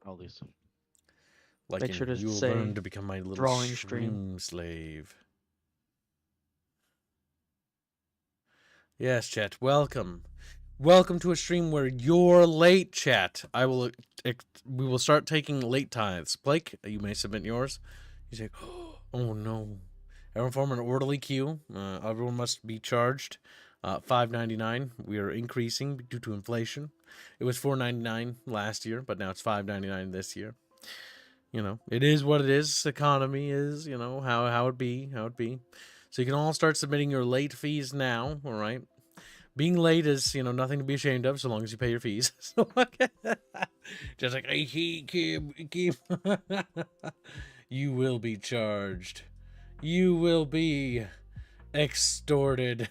I'll listen. Like Make sure to you will say learn to become my little drawing stream. slave. Yes, chat. Welcome. Welcome to a stream where you're late, chat. We will start taking late tithes. Blake, you may submit yours. You say, oh no. Everyone form an orderly queue. Everyone must be charged. $5.99. We are increasing due to inflation. It was $4.99 last year, but now it's $5.99 this year. You know, it is what it is. Economy is, you know, how it be. So you can all start submitting your late fees now, all right? Being late is, you know, nothing to be ashamed of so long as you pay your fees. So, just like, hey, keep. You will be charged. You will be extorted.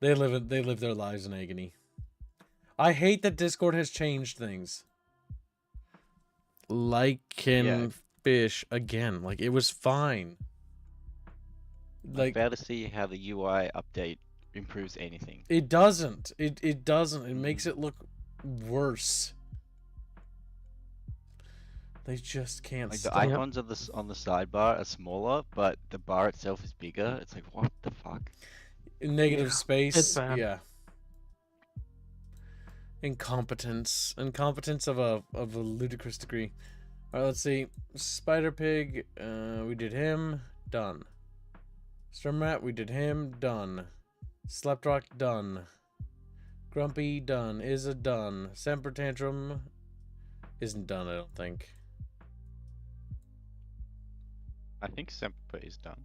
They live their lives in agony. I hate that Discord has changed things. Fish again. Like, it was fine. I fail to see how the UI update improves anything. It doesn't. It doesn't. It makes it look worse. They just can't like stop. the icons of this on the sidebar are smaller, but the bar itself is bigger. It's like, what the fuck? Negative space. It's bad. Yeah. Incompetence of a ludicrous degree. All right, let's see. Spider Pig, we did him, done. Stormrat, we did him, done. Sleptrock, done. Grumpy, done. Isa, done. Semper Tantrum isn't done, I don't think. I think Semper is done.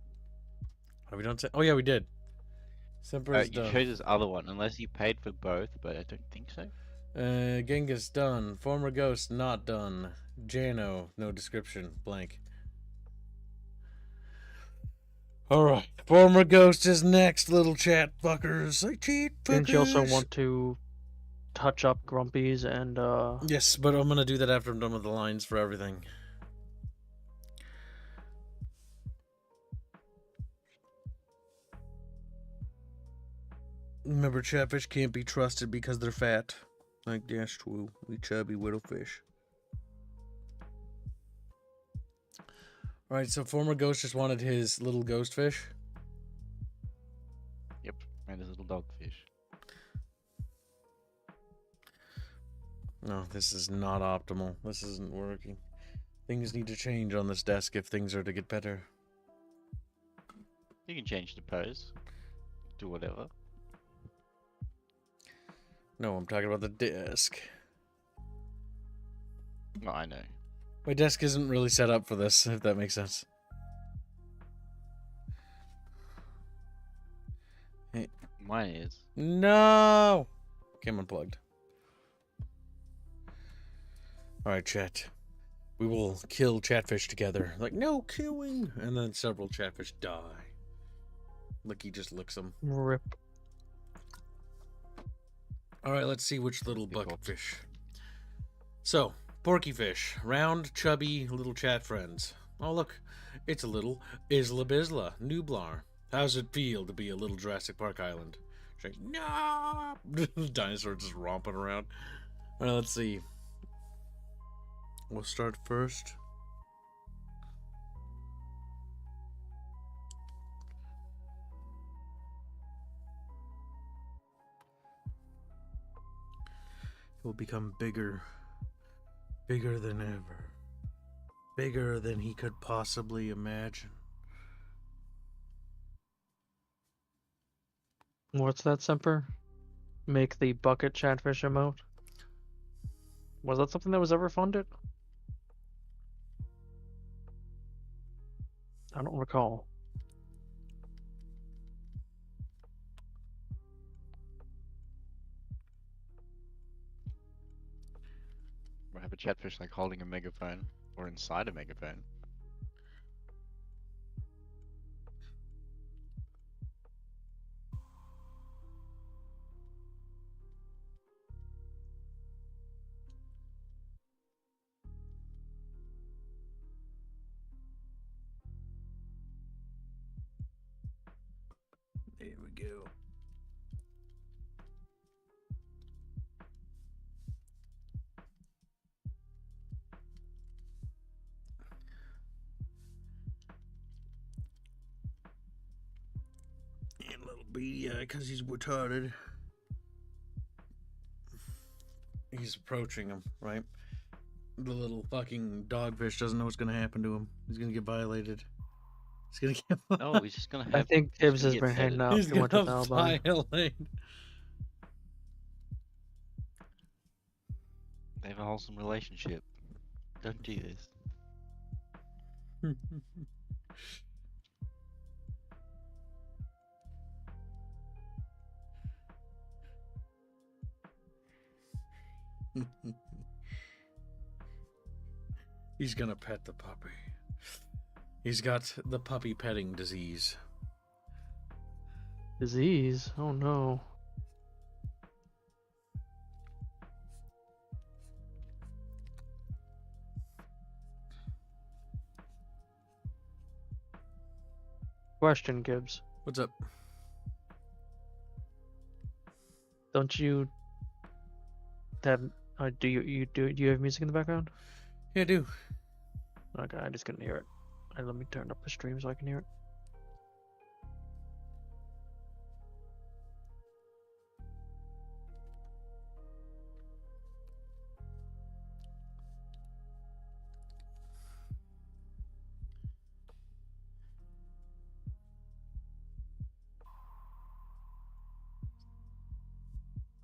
Have we done? Oh yeah, we did. Semper is you done. chose this other one, unless you paid for both, but I don't think so. Genghis done. Former Ghost not done. Jano, no description, blank. Alright, Former Ghost is next, little chat fuckers. I cheat fuckers. Didn't you also want to touch up Grumpy's and Yes, but I'm gonna do that after I'm done with the lines for everything. Remember, chatfish can't be trusted because they're fat. Like, that's true. We chubby widowfish. Alright, so Former Ghost just wanted his little ghost fish. Yep, and his little dogfish. No, this is not optimal. This isn't working. Things need to change on this desk if things are to get better. You can change the pose. Do whatever. No, I'm talking about the desk. No, I know. My desk isn't really set up for this, if that makes sense. Hey. Mine is. No! Came unplugged. Alright, chat. We will kill chatfish together. Like, no killing! And then several chatfish die. Look, he just licks them. rip? Alright, let's see which little bucket fish. So, porky fish. Round, chubby, little chat friends. Oh, look. It's a little Isla Bisla, Nublar. How's it feel to be a little Jurassic Park island? She's like, no! Dinosaur just romping around. Alright, let's see. We'll start first. Will become bigger than ever, bigger than he could possibly imagine. What's that, Semper? Make the bucket chatfish emote? Was that something that was ever funded? I don't recall. Or have a chatfish like holding a megaphone or inside a megaphone. There we go. little beady eye because he's retarded. He's approaching him, right? The little fucking dogfish doesn't know what's gonna happen to him. He's gonna get violated. He's gonna get. Oh, he's just gonna have. I think he's Tibbs gonna has get been hanging petted. out He's too much with gonna Albine. violate. They have a wholesome relationship. Don't do this. He's gonna pet the puppy. He's got the puppy petting disease. Disease? Oh no. Question, Gibbs. What's up? Don't you have do you have music in the background? Yeah, I do. Okay, I just couldn't hear it. And let me turn up the stream so I can hear it.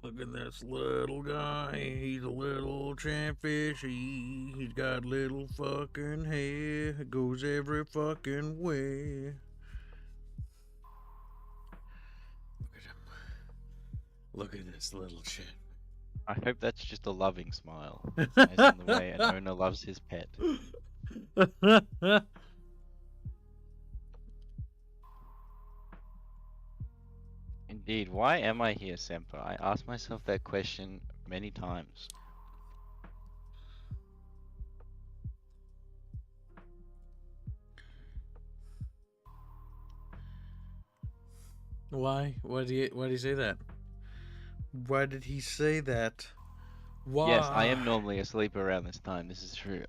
Look at this little guy. He's a little chatfish. He's got little fucking hair. It goes every fucking way. Look at him. Look at this little chat. I hope that's just a loving smile, as in the way an owner loves his pet. Indeed, why am I here, Semper? I asked myself that question many times. Why? Why did he say that? Why did he say that? Why? Yes, I am normally asleep around this time. This is true.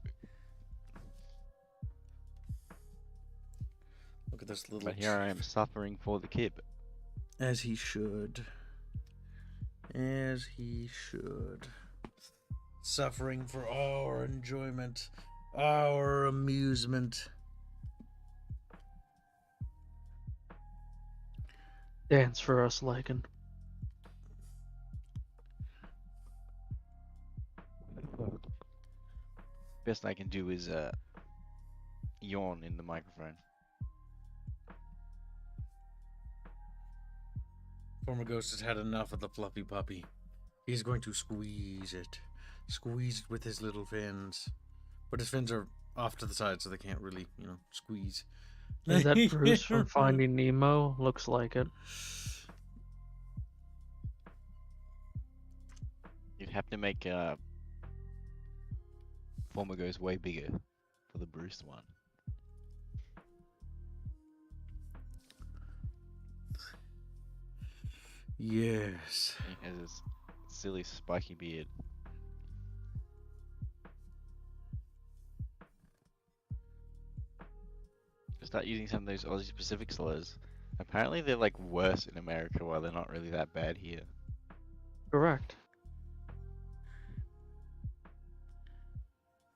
Look at this little. But here I am suffering for the kid. As he should. As he should. Suffering for our enjoyment, our amusement. Dance for us, Lycan. Best I can do is yawn in the microphone. Former Ghost has had enough of the fluffy puppy. He's going to squeeze it. Squeeze it with his little fins. But his fins are off to the side, so they can't really, squeeze. Is that Bruce from Finding Nemo? Looks like it. You'd have to make Former Ghost way bigger for the Bruce one. Yes. He has this silly spiky beard. Start using some of those Aussie Pacific slurs. Apparently they're like worse in America while they're not really that bad here. Correct.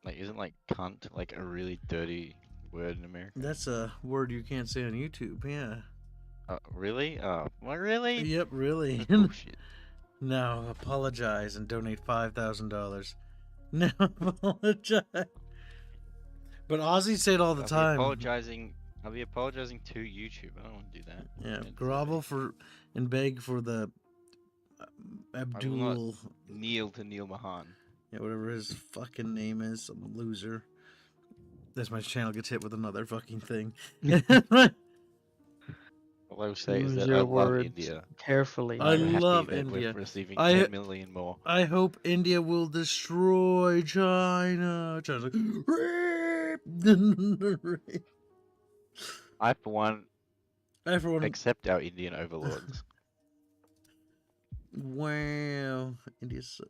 Like isn't like cunt like a really dirty word in America? That's a word you can't say on YouTube, yeah. Really? What really? Yep, really. That's bullshit. Now apologize and donate $5,000. Now apologize. But Aussies say it all the time. I'll be apologizing to YouTube. I don't want to do that. Yeah, It's grovel for and beg for the Abdul. kneel to Neil Mahan. Yeah, whatever his fucking name is, some loser. That's my channel gets hit with another fucking thing. All I will say is Use that your I love words India. carefully. I I'm happy love that India. We're receiving I- 10 million more. I hope India will destroy China. China's like, rape. I, for one, Everyone. accept our Indian overlords. Wow. India's so...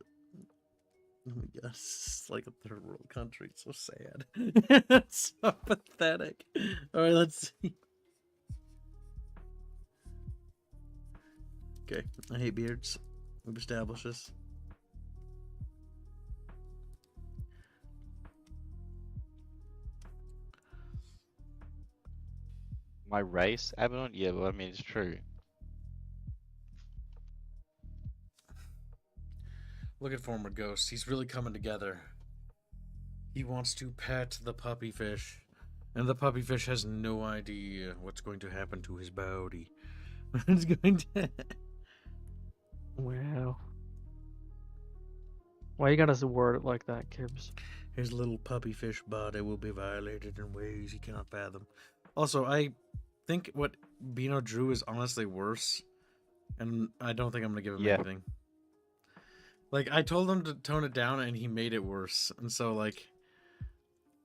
Oh my god, it's like a third world country. It's so sad. It's so pathetic. Alright, let's see. Okay, I hate beards. We've established this. My race, Abaddon? Yeah, well, I mean, it's true. Look at former Ghost. He's really coming together. He wants to pet the puppy fish. And the puppy fish has no idea what's going to happen to his body. It's going to... Wow. Why you gotta word it like that, Kibbs? His little puppy fish body will be violated in ways he cannot fathom. Also, I think what Bino drew is honestly worse. And I don't think I'm going to give him Yeah. anything. Like, I told him to tone it down and he made it worse. And so, like...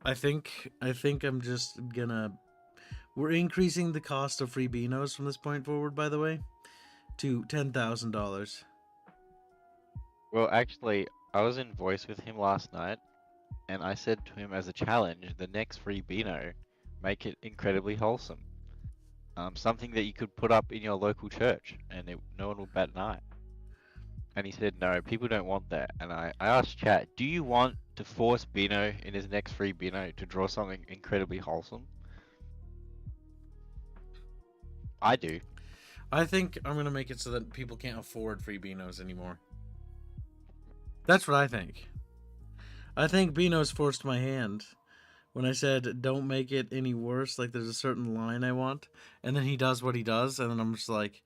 I think I'm just gonna... We're increasing the cost of free Beanos from this point forward, by the way, to $10,000. Well, actually, I was in voice with him last night, and I said to him as a challenge, the next free Beano, make it incredibly wholesome. Something that you could put up in your local church, and no one will bat an eye. And he said, no, people don't want that. And I asked chat, do you want to force Beano in his next free Beano to draw something incredibly wholesome? I do. I think I'm gonna make it so that people can't afford free Beanos anymore. That's what I think. I think Beanos forced my hand when I said don't make it any worse. Like there's a certain line I want, and then he does what he does, and then I'm just like,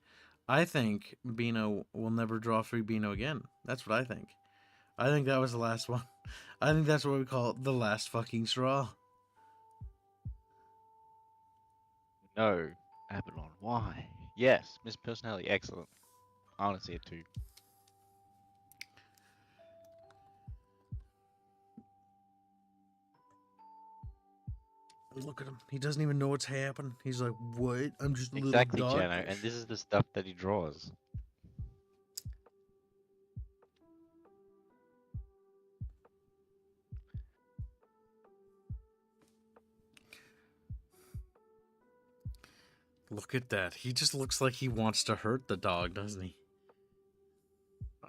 I think Beano will never draw free Beano again. That's what I think. I think that was the last one. I think that's what we call the last fucking straw. No, Abaddon, why? Yes, Miss Personality, excellent. I want to see it too. Look at him. He doesn't even know what's happening. He's like, what? I'm just a Exactly, little dog. Jano, and this is the stuff that he draws. Look at that. He just looks like he wants to hurt the dog, doesn't he?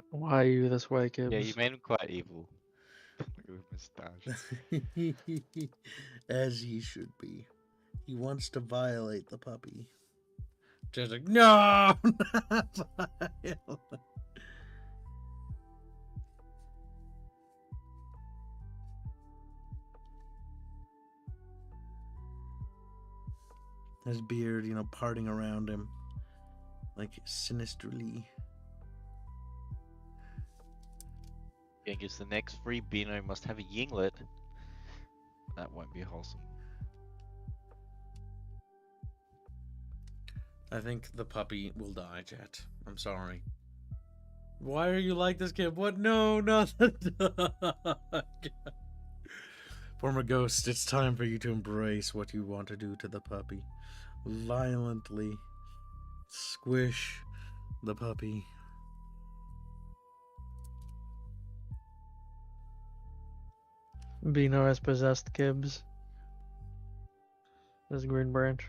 Why are you this way, Kibbs? Yeah, you made him quite evil. Look at his moustache. As he should be. He wants to violate the puppy. Just like, no! Not violate. His beard, you know, parting around him. Like, sinisterly. Yeah, because the next free Beano must have a yinglet. That won't be wholesome. I think the puppy will die, chat. I'm sorry. Why are you like this, kid? What? No, not the dog. Former Ghost, it's time for you to embrace what you want to do to the puppy. Violently squish the puppy. Beano has possessed Kibbs. This green branch.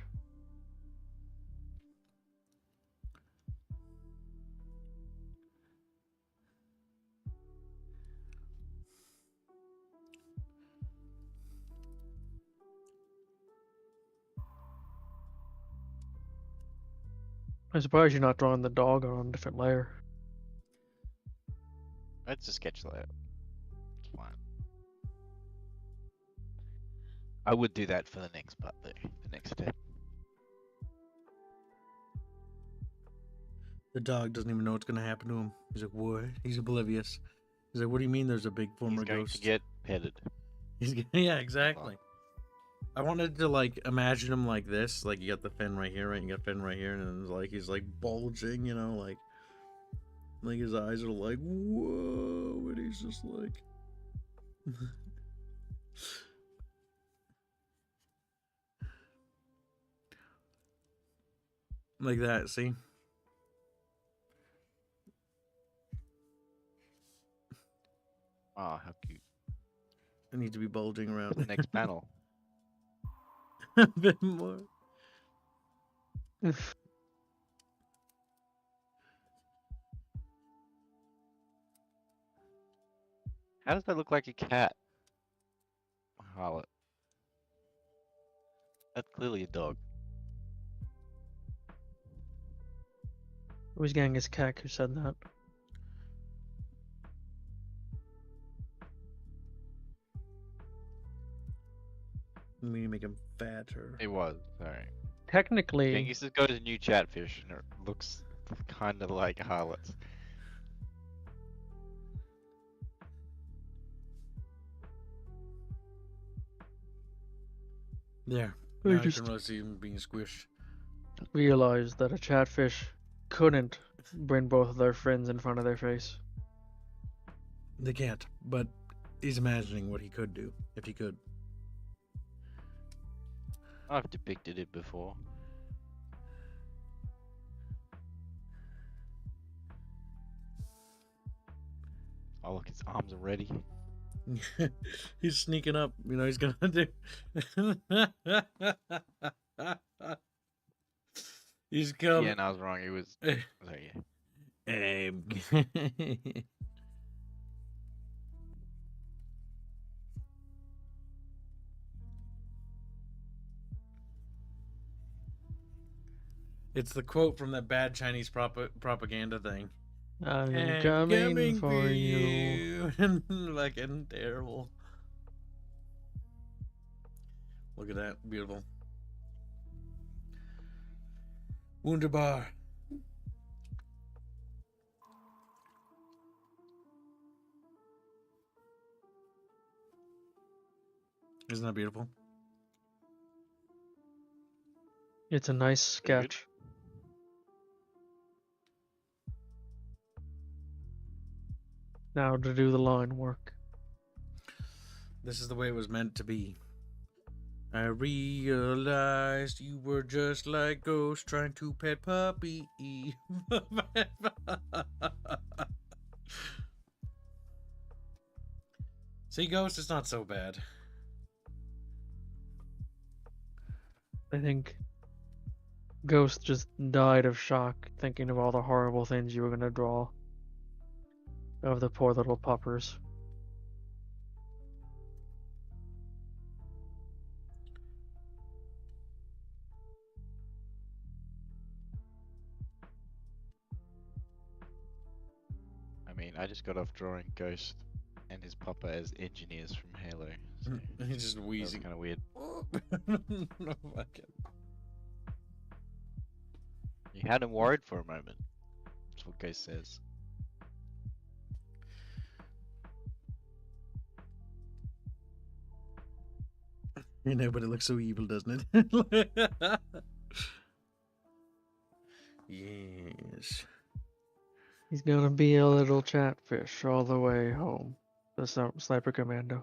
I'm surprised you're not drawing the dog on a different layer. It's a sketch layout. It's fine. I would do that for the next part though. The next step. The dog doesn't even know what's going to happen to him. He's like, what? He's oblivious. He's like, what do you mean there's a big former He's going ghost? to get petted. Yeah, exactly. I wanted to like imagine him like this, like you got the fin right here, right? You got fin right here, and then it's like he's like bulging, you know, like his eyes are like whoa, and he's just like. Like that, see? Oh, how cute. I need to be bulging around. The next panel. A bit more. How does that look like a cat? Harlot. That's clearly a dog. It was Genghis Kek who said that. We need to make him fatter. It was, sorry. Technically, Genghis has got his new chatfish and it looks kind of like Harlot's. There. I Now you just can really see him being squished. realized that a chatfish couldn't bring both of their friends in front of their face. They can't, but he's imagining what he could do if he could. I've depicted it before. Oh look, his arms are ready. He's sneaking up. You know, he's gonna do. He's coming. Yeah, no, I was wrong. It was. So yeah. It's the quote from that bad Chinese propaganda thing. I'm coming for you. Fucking terrible. Look at that. Beautiful. Wunderbar. Isn't that beautiful? It's a nice sketch. Now to do the line work. This is the way it was meant to be. I realized you were just like Ghost trying to pet puppy. See, Ghost, it's not so bad. I think Ghost just died of shock thinking of all the horrible things you were going to draw of the poor little puppers. I mean, I just got off drawing Ghost and his papa as engineers from Halo. So He's just wheezing. kind of weird. No, fuck it. You had him worried for a moment. That's what Ghost says. You know, but it looks so evil, doesn't it? Yes. He's gonna be a little chatfish all the way home. The Sniper Commando.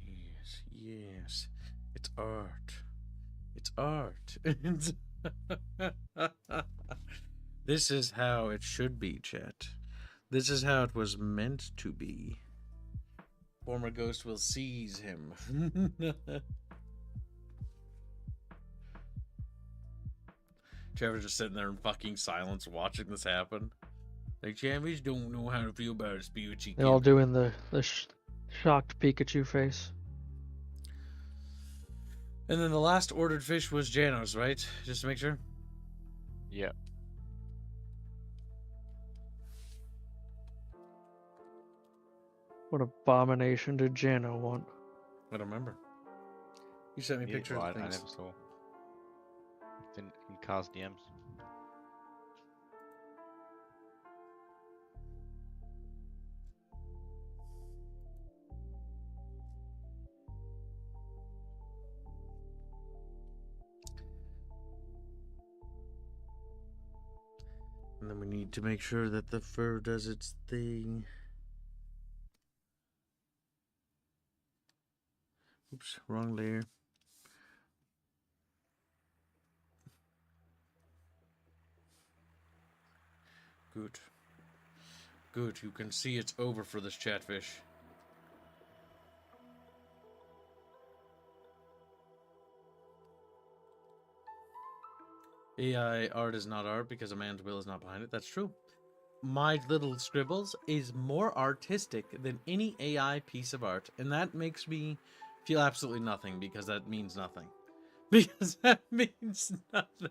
Yes, yes. It's art. It's art. This is how it should be, chat. This is how it was meant to be. Former Ghost will seize him. Trevor's just sitting there in fucking silence watching this happen. Like, Travis don't know how to feel about a spiritual. They're all doing the shocked Pikachu face. And then the last ordered fish was Janos, right? Just to make sure. Yeah. What abomination did Jano want? I don't remember. You sent me pictures Well, of I things. never saw. It's in Car's DMs. And then we need to make sure that the fur does its thing. Oops, wrong layer. Good. Good, you can see it's over for this chatfish. AI art is not art because a man's will is not behind it. That's true. My little scribbles is more artistic than any AI piece of art, and that makes me feel absolutely nothing because that means nothing. Because that means nothing.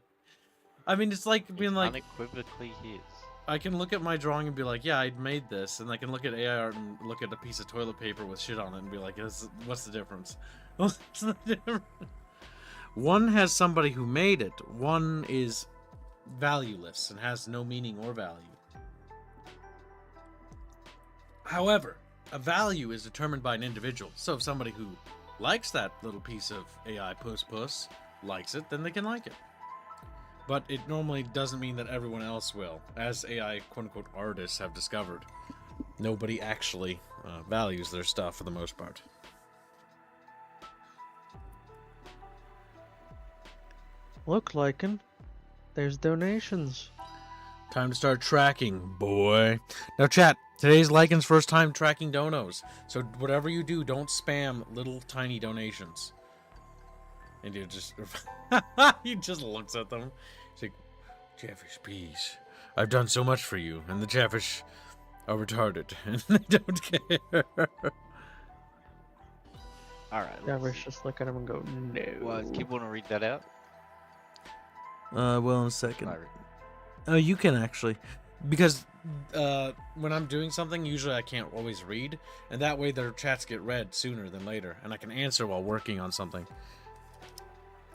I mean, it's like being It's like, unequivocally his. I can look at my drawing and be like, yeah, I made this, and I can look at AI art and look at a piece of toilet paper with shit on it and be like, what's the difference? What's the difference? One has somebody who made it. One is valueless and has no meaning or value. However, a value is determined by an individual. So if somebody who likes that little piece of AI puss likes it, then they can like it. But it normally doesn't mean that everyone else will. As AI quote-unquote artists have discovered, nobody actually values their stuff for the most part. Look, Lycan, there's donations. Time to start tracking, boy. Now, chat, today's Lycan's first time tracking donos. So whatever you do, don't spam little tiny donations. And you just... he just looks at them. He's like, Chatfish, please. I've done so much for you. And the Chatfish are retarded. And they don't care. Alright, Chatfish just look at him and go, no. Well, Kid want to read that out? Well, in a second. Alright. Oh, you can actually. Because when I'm doing something, usually I can't always read. And that way their chats get read sooner than later. And I can answer while working on something.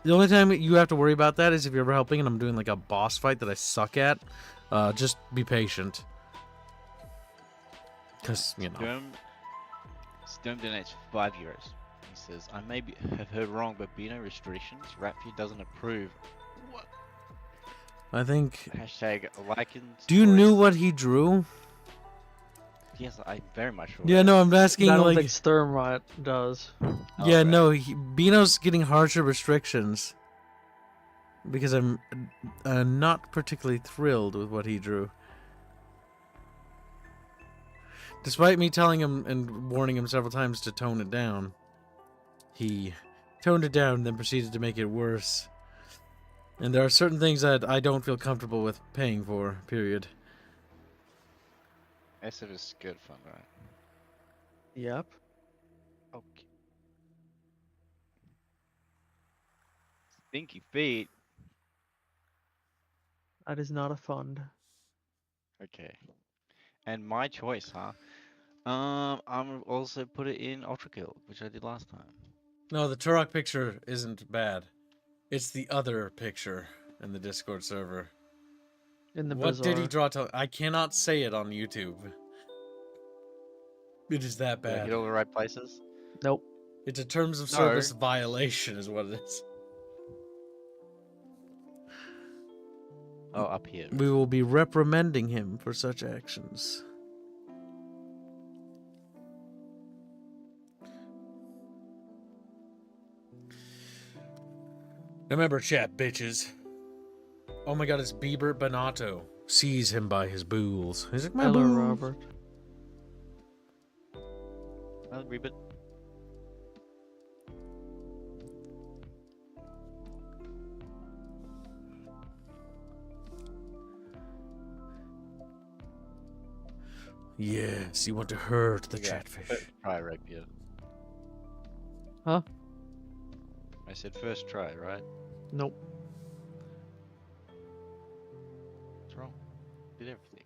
The only time you have to worry about that is if you're ever helping and I'm doing like a boss fight that I suck at. Just be patient. Because, you know. Sturm donates €5. He says, I may have heard wrong, but Beano restrictions. Rapture doesn't approve. What? I think... Hashtag Lycan's Do you choice. know what he drew? Yes, I very much will. Yeah, no, I'm asking I don't like... think Sturm does. Yeah, Alright. no, Beano's getting harsher restrictions. Because I'm not particularly thrilled with what he drew. Despite me telling him and warning him several times to tone it down, he toned it down and then proceeded to make it worse. And there are certain things that I don't feel comfortable with paying for, period. SF is good fun, right? Yep. Okay. Stinky feet. That is not a fund. Okay. And my choice, huh? I'm also put it in Ultra Kill, which I did last time. No, the Turok picture isn't bad. It's the other picture in the Discord server. In the What did he bazaar. draw? I cannot say it on YouTube. It is that Did I bad. hit all the right places? Nope. It's a terms of No. service violation is what it is. Oh, up here. We will be reprimanding him for such actions. Remember, chat, bitches. Oh my god, it's Bieber Bonato. Seize him by his bools. He's like, my Hello, bools. Robert. I'll read it. Yes, you want to hurt the Yeah, chatfish. first try, Rapier. Huh? I said first try, right? Nope. What's wrong? Did everything.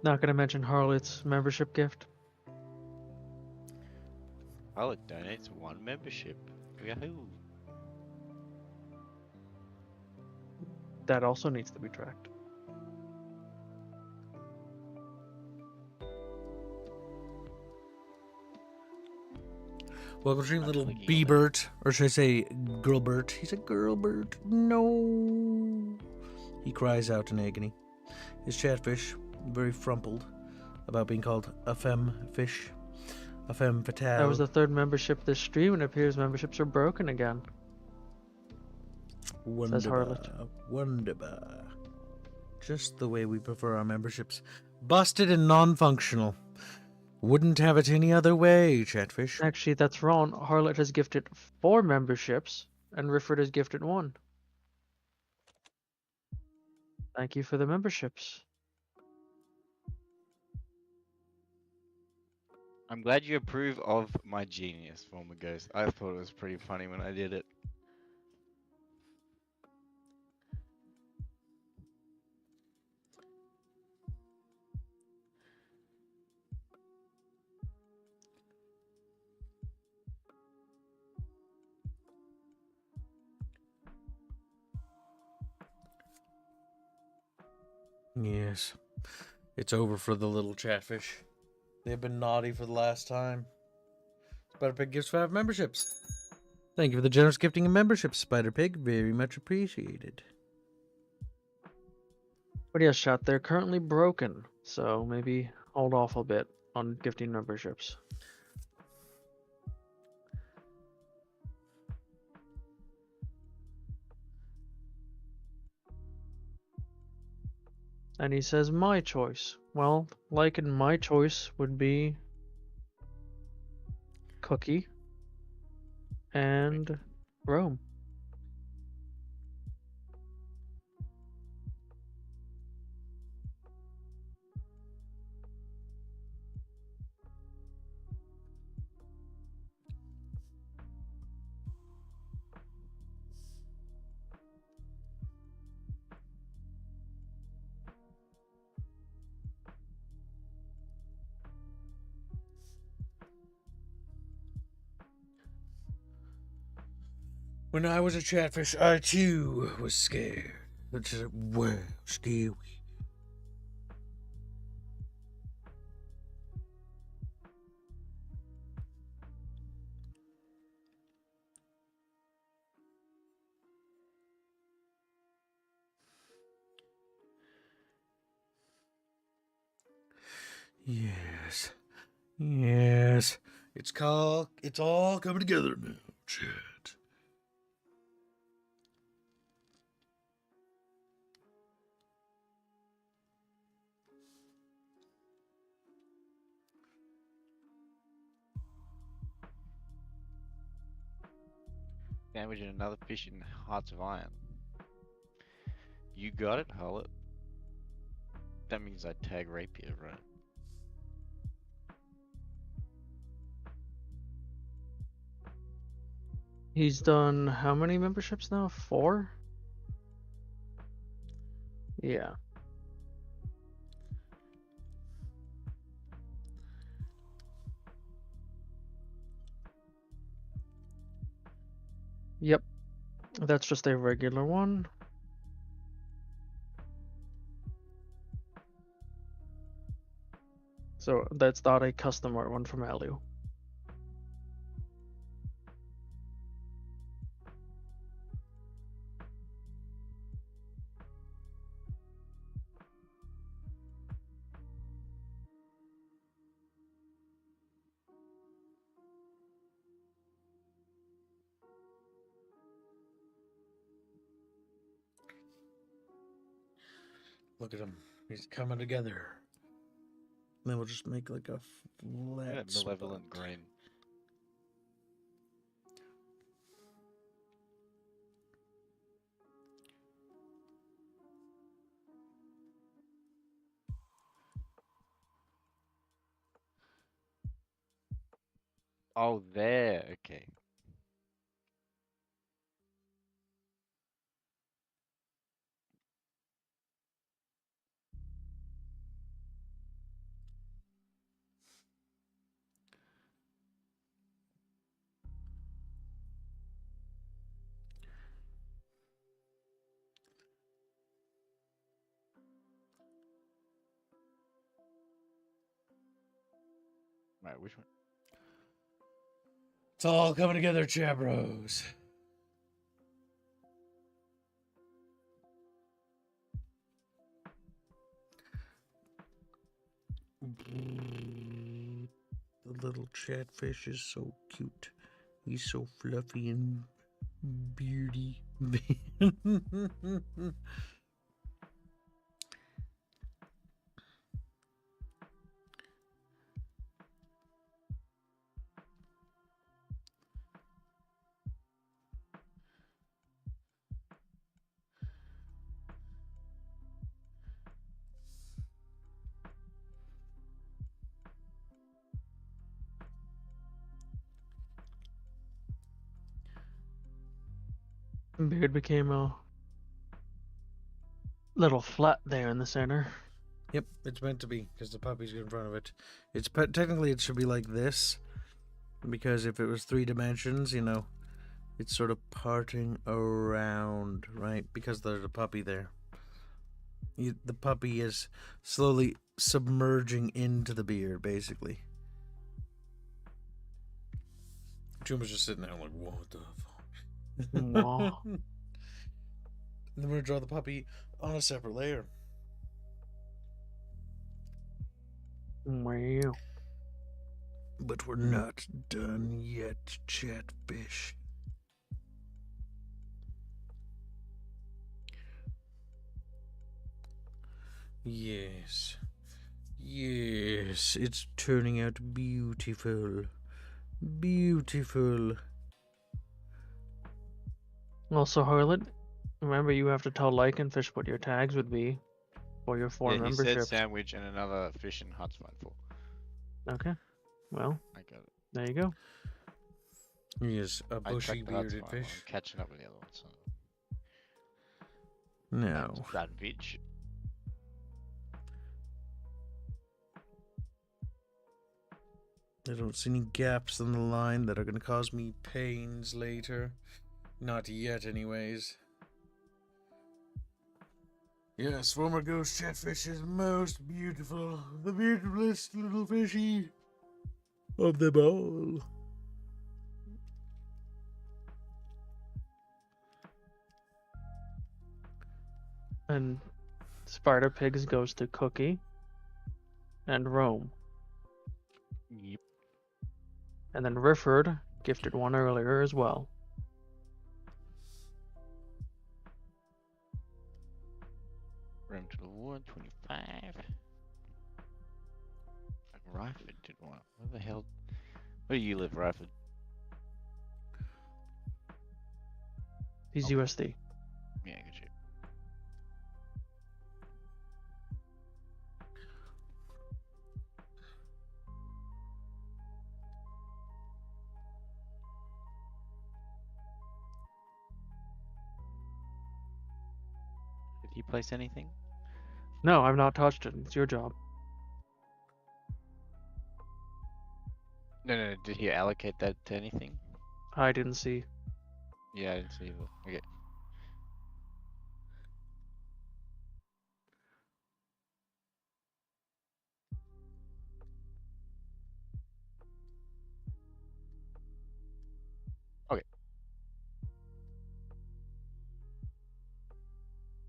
Not gonna mention Harlot's membership gift. Pilot donates 1 membership. Yahoo! That also needs to be tracked. Welcome to I'm little clicking on Biebert, or should I say Girlbert? He's a Girlbert. No. He cries out in agony. His chatfish, very frumpled about being called a femme fish, a femme fatale. That was the third membership this stream, and it appears memberships are broken again. Says Harlot. Wonderbar. Just the way we prefer our memberships. Busted and non-functional. Wouldn't have it any other way, Chatfish. Actually, that's wrong. Harlot has gifted 4 memberships, and Rifford has gifted 1. Thank you for the memberships. I'm glad you approve of my genius, former ghost. I thought it was pretty funny when I did it. Yes. It's over for the little Chatfish. They've been naughty for the last time. Spider Pig gives 5 memberships. Thank you for the generous gifting of memberships, Spider Pig. Very much appreciated. But yes, chat, they're currently broken, so maybe hold off a bit on gifting memberships. And he says, my choice. Well, like in my choice would be Cookie and Rome. When I was a Chatfish, I too was scared. Well, scary. Yes. Yes. It's all coming together now, Chat. Damaging another fish in Hearts of Iron. You got it, Harlot. That means I tag Rapier, right? He's done how many memberships now? 4? Yeah. Yep. That's just a regular one. So that's not a custom art one from Alu. Look at him. He's coming together. Then we'll just make like a Look at flat that malevolent spot. green. Oh, there. Okay. Right, which one? It's all coming together, Chabros. The little Chatfish is so cute. He's so fluffy and beardy. Beard became a little flat there in the center. Yep, it's meant to be because the puppy's in front of it. It's technically it should be like this, because if it was 3 dimensions, you know, it's sort of parting around, right? Because there's a puppy there. The puppy is slowly submerging into the beard, basically. Jim was just sitting there like, what the fuck? Wow. And then we're gonna draw the puppy on a separate layer. Wow. But we're not done yet, Chatfish. Yes. Yes, it's turning out beautiful. Beautiful. Also, Harlot, remember you have to tell Lycanfish what your tags would be for your 4 Yeah, he said memberships. sandwich and another fish and hot spot. Okay. Well, I got it. there you go. He is a I bushy tracked the hot bearded spot. fish. I'm catching up with the other one. So. No. That bitch. I don't see any gaps in the line that are going to cause me pains later. Not yet, anyways. Yes, former ghost chatfish is most beautiful. The beautifulest little fishy of them all. And Spider Pigs goes to Cookie and Rome. Yep. And then Rifford gifted one earlier as well. Room to the wood, 25. Ryford did one. Where the hell? Where do you live, Ryford? He's Okay. USD. Yeah, good shit. Did he place anything? No, I've not touched it. It's your job. No. Did he allocate that to anything? I didn't see. Yeah, I didn't see either. Okay.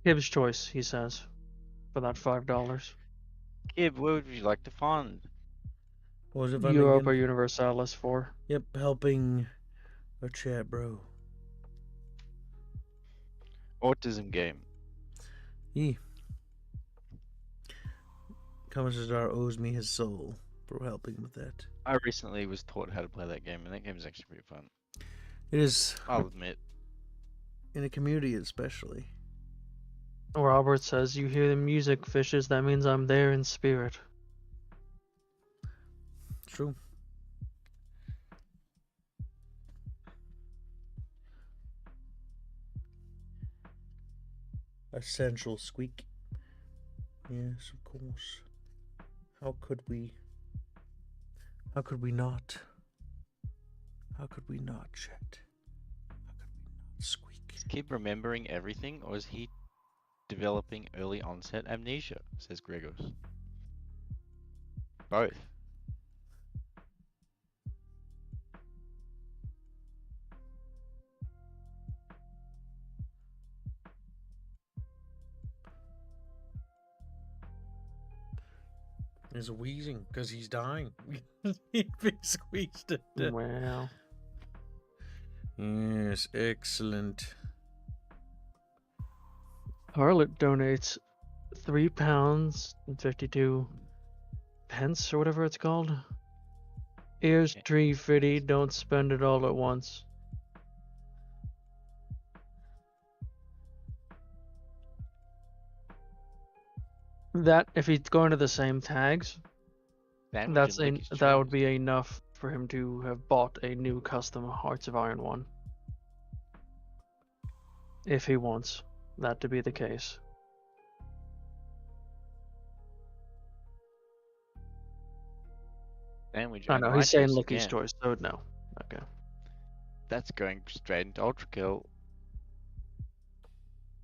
Gibbs choice, he says, for that $5. Kib, where would you like to fund? What was it funding Europa again? Universalis for. Yep, helping a chat bro. Autism game. He. Commissar owes me his soul for helping with that. I recently was taught how to play that game, and that game is actually pretty fun. It is, I'll admit. in a community especially. Robert says, you hear the music, fishes, that means I'm there in spirit. True. Essential squeak. Yes, of course. How could we? How could we not? How could we not, chat? How could we not squeak? Is Kib remembering everything, or is he developing early onset amnesia? Says Gregos. Both. He's wheezing because he's dying. He'd be squeezed to death. Well, Yes, excellent. Harlot donates £3.52 or whatever it's called. Here's Yeah. tree fitty, don't spend it all at once. That, if he's going to the same tags, Sandwich and lick his that would chops. be enough for him to have bought a new custom Hearts of Iron one. if he wants that to be the case. Sandwich I and know my he's saying choice Lucky's again. choice, so no. Okay. That's going straight into ultra kill.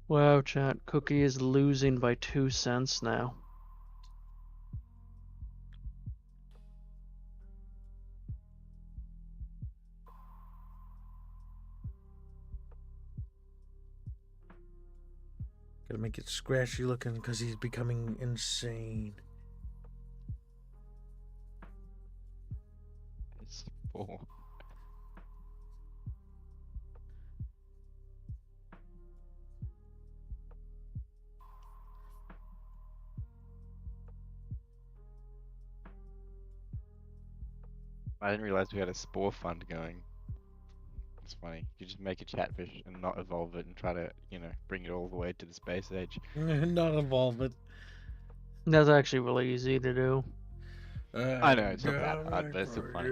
Wow, chat. Cookie is losing by 2 cents now. Gotta make it scratchy looking because he's becoming insane. It's 4. I didn't realize we had a spore fund going. It's funny. You just make a chatfish and not evolve it and try to, bring it all the way to the space age. Not involvement. That's actually really easy to do. I know, it's not that hard, but it's still funny.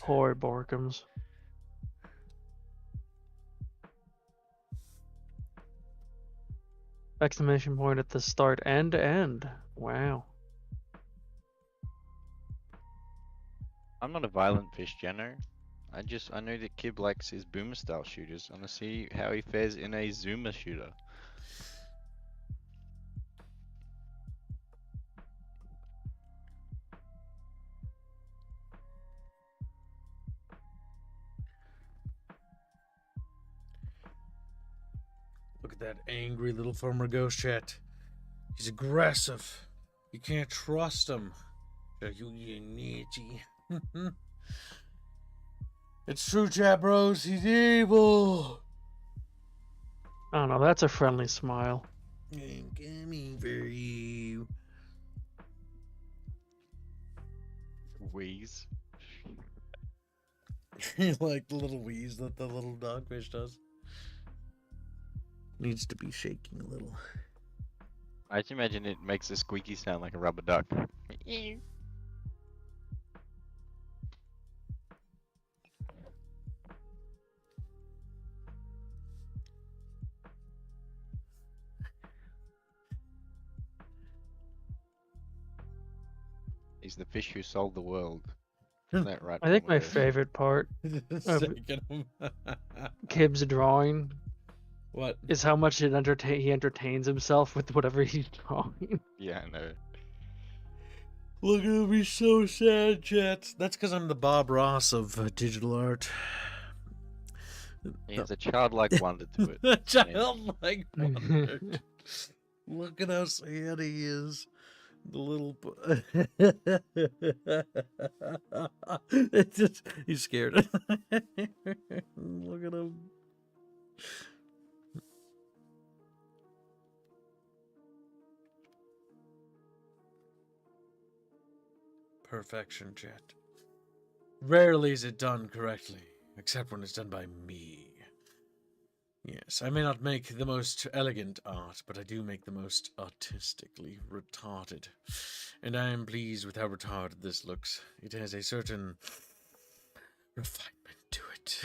Poor Borkums. Exclamation point at the start and end. Wow. I'm not a violent fish, Jeno. I know that Kib likes his boomer style shooters. I want to see how he fares in a zoomer shooter. Look at that angry little farmer ghost chat. He's aggressive. You can't trust him. You nitty. It's true, chat bros. He's evil. I don't know, that's a friendly smile. I'm coming for you. Wheeze. Like the little wheeze that the little dogfish does. Needs to be shaking a little. I just imagine it makes a squeaky sound like a rubber duck. He's the fish who sold the world. Isn't that right? I think my Farmer Ghost? favorite part Shaking him. Kib's drawing What? is how much he entertains himself with whatever he's drawing. Yeah, I know. Look at me, so sad, chat. That's because I'm the Bob Ross of digital art. He has a childlike wonder to it. The childlike wonder. Look at how sad he is. The little. It's just, he's scared. Look at him. Perfection, chat. Rarely is it done correctly, except when it's done by me. Yes, I may not make the most elegant art, but I do make the most artistically retarded. And I am pleased with how retarded this looks. It has a certain refinement to it.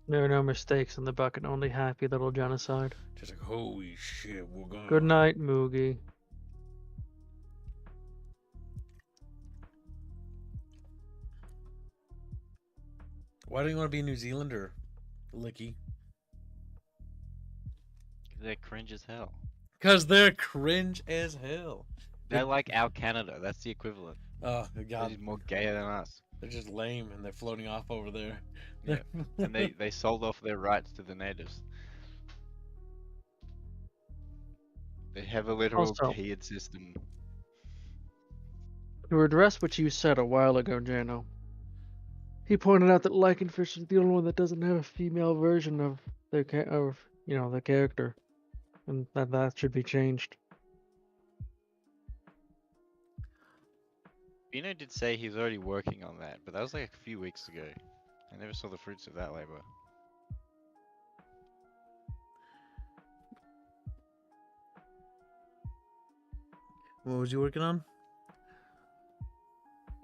There are no mistakes in the bucket, only happy little genocide. Just like, holy shit, we're going. Good night, Moogie. Why do you want to be a New Zealander, Licky? They're cringe as hell. Because they're cringe as hell. They're like our Canada. That's the equivalent. Oh, They're God. just more gayer than us. They're just lame and they're floating off over there. Yeah. And they sold off their rights to the natives. They have a literal Also- tiered system. To address what you said a while ago, Jano, he pointed out that Lycanfish is the only one that doesn't have a female version of their the character, and that should be changed. Bino did say he's already working on that, but that was like a few weeks ago. I never saw the fruits of that labor. What was you working on?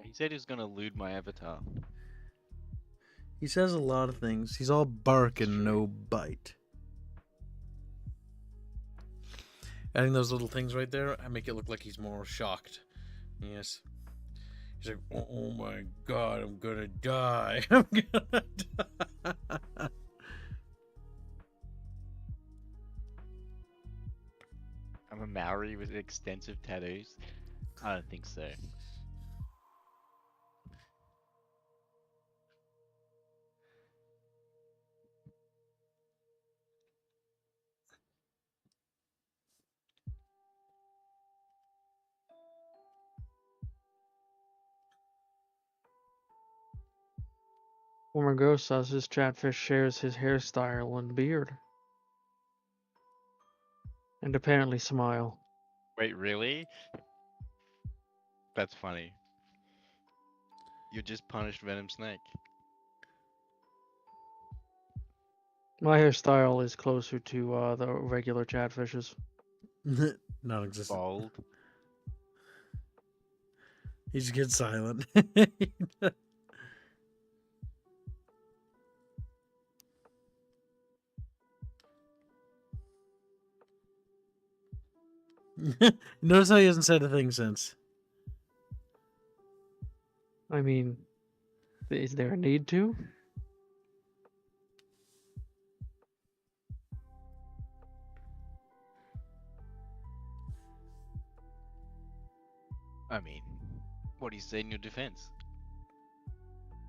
He said he was gonna lewd my avatar. He says a lot of things. He's all bark and true. no bite. Adding those little things right there, I make it look like he's more shocked. Yes. He's like, oh my god, I'm gonna die. I'm gonna die. I'm a Maori with extensive tattoos. I don't think so. Former Ghost says his Chatfish shares his hairstyle and beard. And apparently smile. Wait, really? That's funny. You just punished Venom Snake. My hairstyle is closer to the regular Chatfishes. Non-existent. Bold. He just gets silent. Notice how he hasn't said a thing since. I mean, is there a need to? I mean, what do you say in your defense?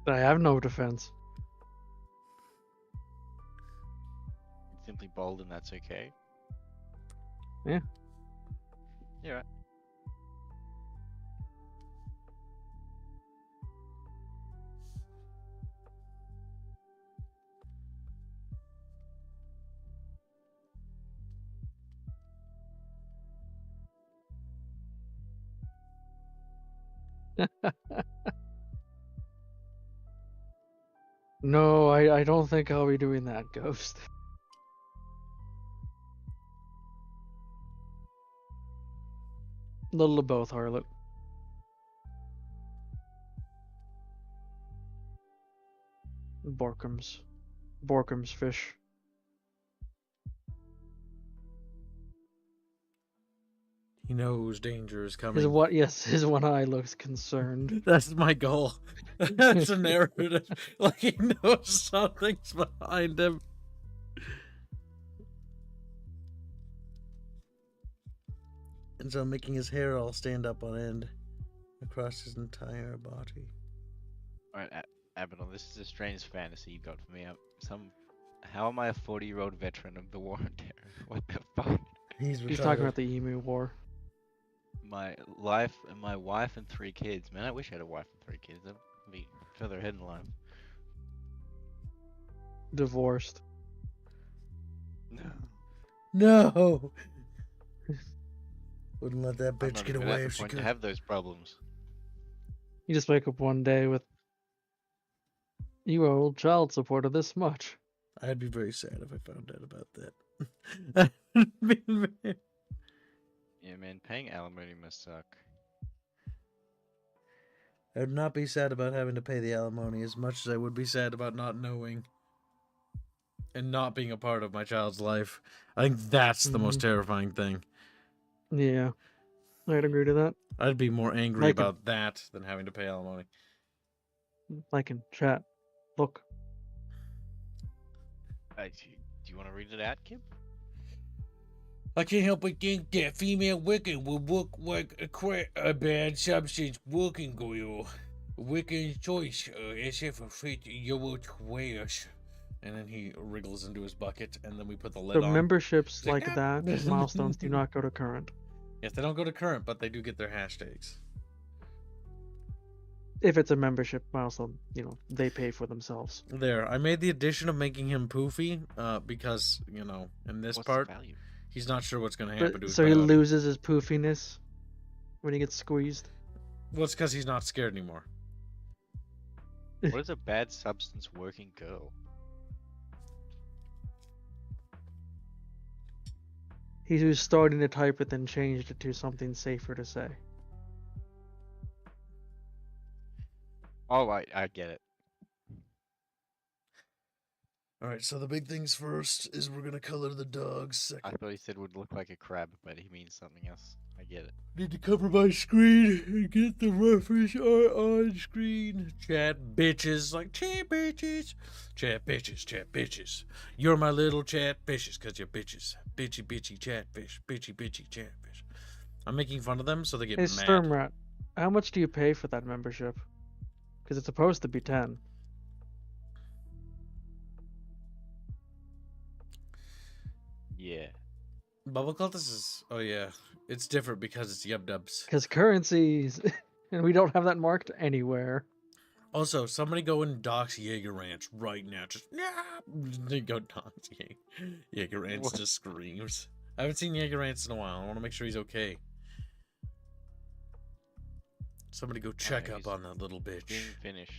I have no defense. It's simply bold and that's okay. Yeah. You're right. No, I don't think I'll be doing that, Ghost. Little of both, Harlot. Borkum's fish. He knows danger is coming. His one eye looks concerned. That's my goal. That's a narrative. Like he knows something's behind him. And so I'm making his hair all stand up on end across his entire body. Alright, Abaddon, this is a strange fantasy you got for me. How am I a 40-year-old veteran of the war on terror? What the fuck? He's talking about the Emu War. My wife and 3 kids. Man, I wish I had a wife and 3 kids. I'd be further ahead in life. Divorced. No. Wouldn't let that I'm bitch not get even away at the if she point could. to have those problems. You just wake up one day with you owe child support of this much. I'd be very sad if I found out about that. Yeah, man, paying alimony must suck. I would not be sad about having to pay the alimony as much as I would be sad about not knowing and not being a part of my child's life. I think that's the most terrifying thing. Yeah, I'd agree to that. I'd be more angry Like about that than having to pay alimony. Like in chat. Look. Do you want to read it out, Kip? I can't help but think that female Wiccan will look like a bad substance working girl. Wiccan's choice, as if a fit your choice. And then he wriggles into his bucket, and then we put the lid So on. memberships like, like that, milestones do not go to current. Yes, they don't go to current, but they do get their hashtags. If it's a membership milestone, they pay for themselves. There, I made the addition of making him poofy, because, in this What's part, the value? he's not sure what's going to happen to his So he biology. loses his poofiness when he gets squeezed. Well, it's because he's not scared anymore. What is a bad substance working girl? He was starting to type it, then changed it to something safer to say. Oh, I get it. All right, so the big things first is we're gonna color the dogs I second. thought he said would look like a crab, but he means something else. I get it. Need to cover my screen and get the reference art on screen. Chat bitches, like chat bitches. Chat bitches, chat bitches. You're my little chat bitches, cause you're bitches. Bitchy bitchy chatfish. Bitchy bitchy chatfish. I'm making fun of them so they get Hey, mad. Sturmrat, how much do you pay for that membership? Because it's supposed to be 10. Yeah. Bubble Cultist is, oh yeah, it's different because it's Yub Dubs. Because currencies, and we don't have that marked anywhere. Also, somebody go and dox Jaeger Ranch right now. Just, they go dox Jaeger Ranch What? just screams. I haven't seen Jaeger Ranch in a while. I want to make sure he's okay. Somebody go check no, up he's on that little bitch. Didn't finish.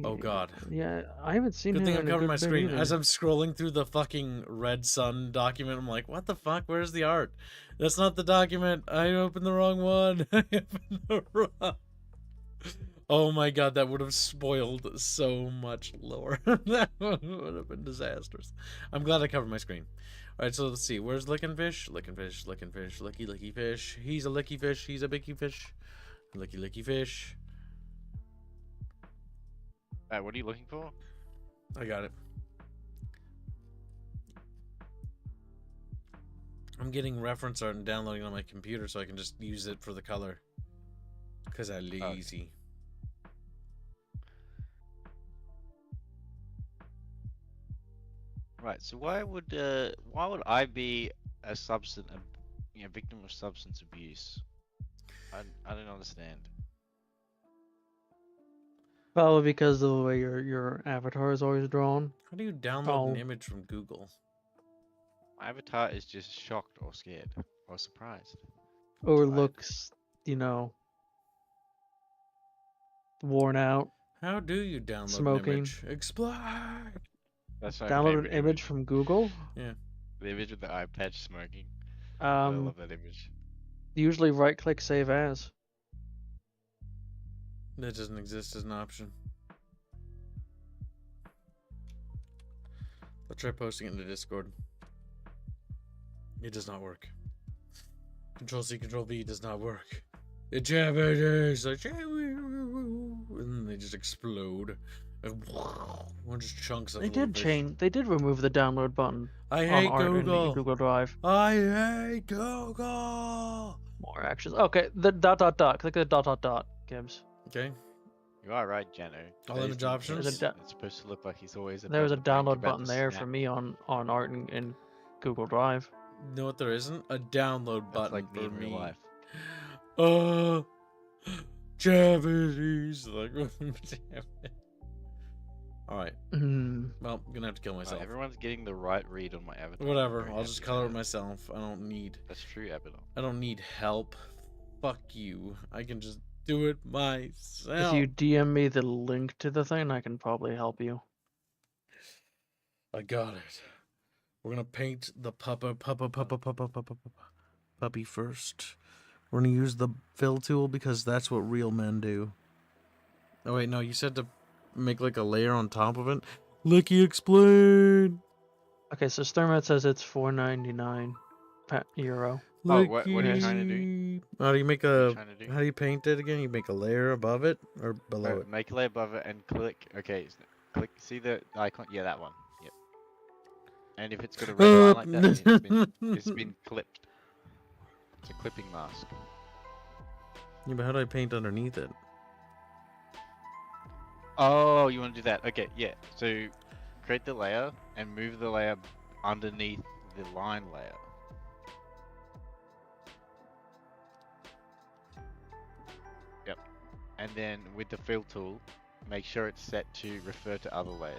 Oh god. Yeah, I haven't seen Good him thing in I'm a covering good my bit screen. either. As I'm scrolling through the fucking Red Sun document, I'm like, what the fuck? Where's the art? That's not the document. I opened the wrong one. I opened the wrong. Oh my god, that would have spoiled so much lore. That would have been disastrous. I'm glad I covered my screen. Alright, so let's see. Where's Lickin' Fish? Lickin' Fish, Lickin' Fish, Licky Licky Fish. He's a Licky Fish, he's a Bicky Fish. Licky Licky Fish. What are you looking for? I got it. I'm getting reference art and downloading on my computer so I can just use it for the color. Because I'm lazy. Right. So why would I be a victim of substance abuse? I don't understand. Probably because of the way your avatar is always drawn. How do you download an Oh. image from Google? My avatar is just shocked or scared or surprised. Or Tired. looks, worn out. How do you download Smoking. an image? Explode! That's my Download an favorite image from Google. Yeah. The image with the eye patch smoking. I Um, love that image. usually right-click Save As. That doesn't exist as an option. I'll try posting it in the Discord. It does not work. Control C, Control V does not work. It jabs, like, and then they just explode. One just chunks of They little did fish. change. They did remove the download button I on hate art in Google. Google Drive. I hate Google. More actions. Okay, the dot dot dot. Click the dot dot dot. Gibbs. Okay. You are right, Jano. All That is image the options? intent. It's supposed to look like he's always There was a download about button to there snap. for me on art in Google Drive. You know what there isn't? A download That's button like me for in real life. Japanese. Like, alright. Hmm. Well, I'm gonna have to kill myself. Everyone's getting the right read on my avatar. Whatever. Very I'll happy just about color it that. myself. I don't need. That's true, Abaddon. I don't need help. Fuck you. I can just do it myself. If you DM me the link to the thing, I can probably help you. I got it. We're gonna paint the puppy first. We're gonna use the fill tool because that's what real men do. Oh wait, no, you said to make like a layer on top of it. Licky, explain. Okay, so Sturmat says it's €4.99 euro. Oh, what are you trying to do? Licky. How do you make What are you a? trying to do? How do you paint it again? You make a layer above it or below it? Make a layer above it and click. Okay, click. See the icon? Yeah, that one. Yep. And if it's got a red line like that, it's been clipped. It's a clipping mask. Yeah, but how do I paint underneath it? Oh, you want to do that? Okay, yeah. So create the layer and move the layer underneath the line layer. Yep. And then with the fill tool, make sure it's set to refer to other layers.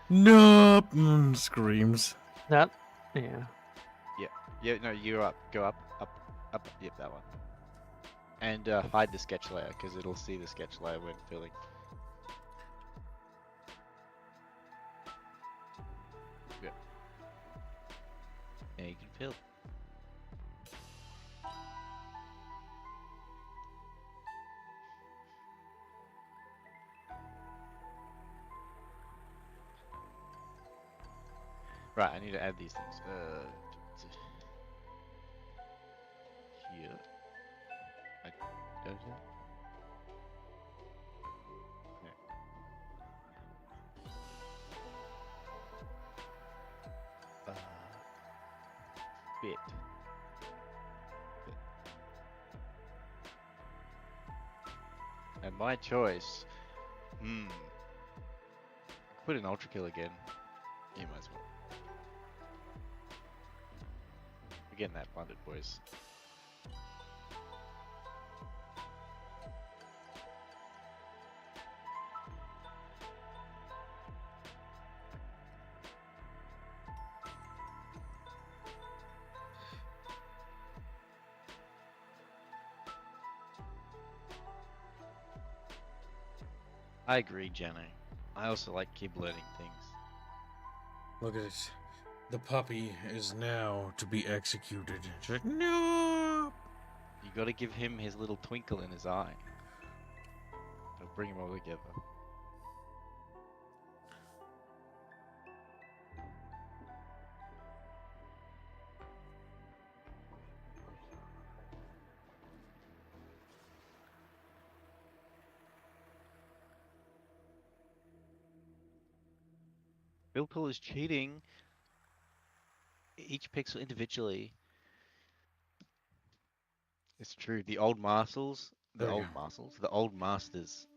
Nope. Screams. That, yeah. Yeah, no, you're up. Go up, up, up. Yep, that one. And hide the sketch layer because it'll see the sketch layer when filling. Yep. Now you can fill. Right, I need to add these things. Here. Does it? Yeah. Fit. And my choice. Put an ultra kill again. You might as well. We're getting that funded, boys. I agree, Jenny. I also like keep learning things. Look at it. The puppy is now to be executed. She's like, no! You gotta give him his little twinkle in his eye. It'll bring him all together. Bill Pull is cheating. Each pixel individually. It's true. The old masters, the old masters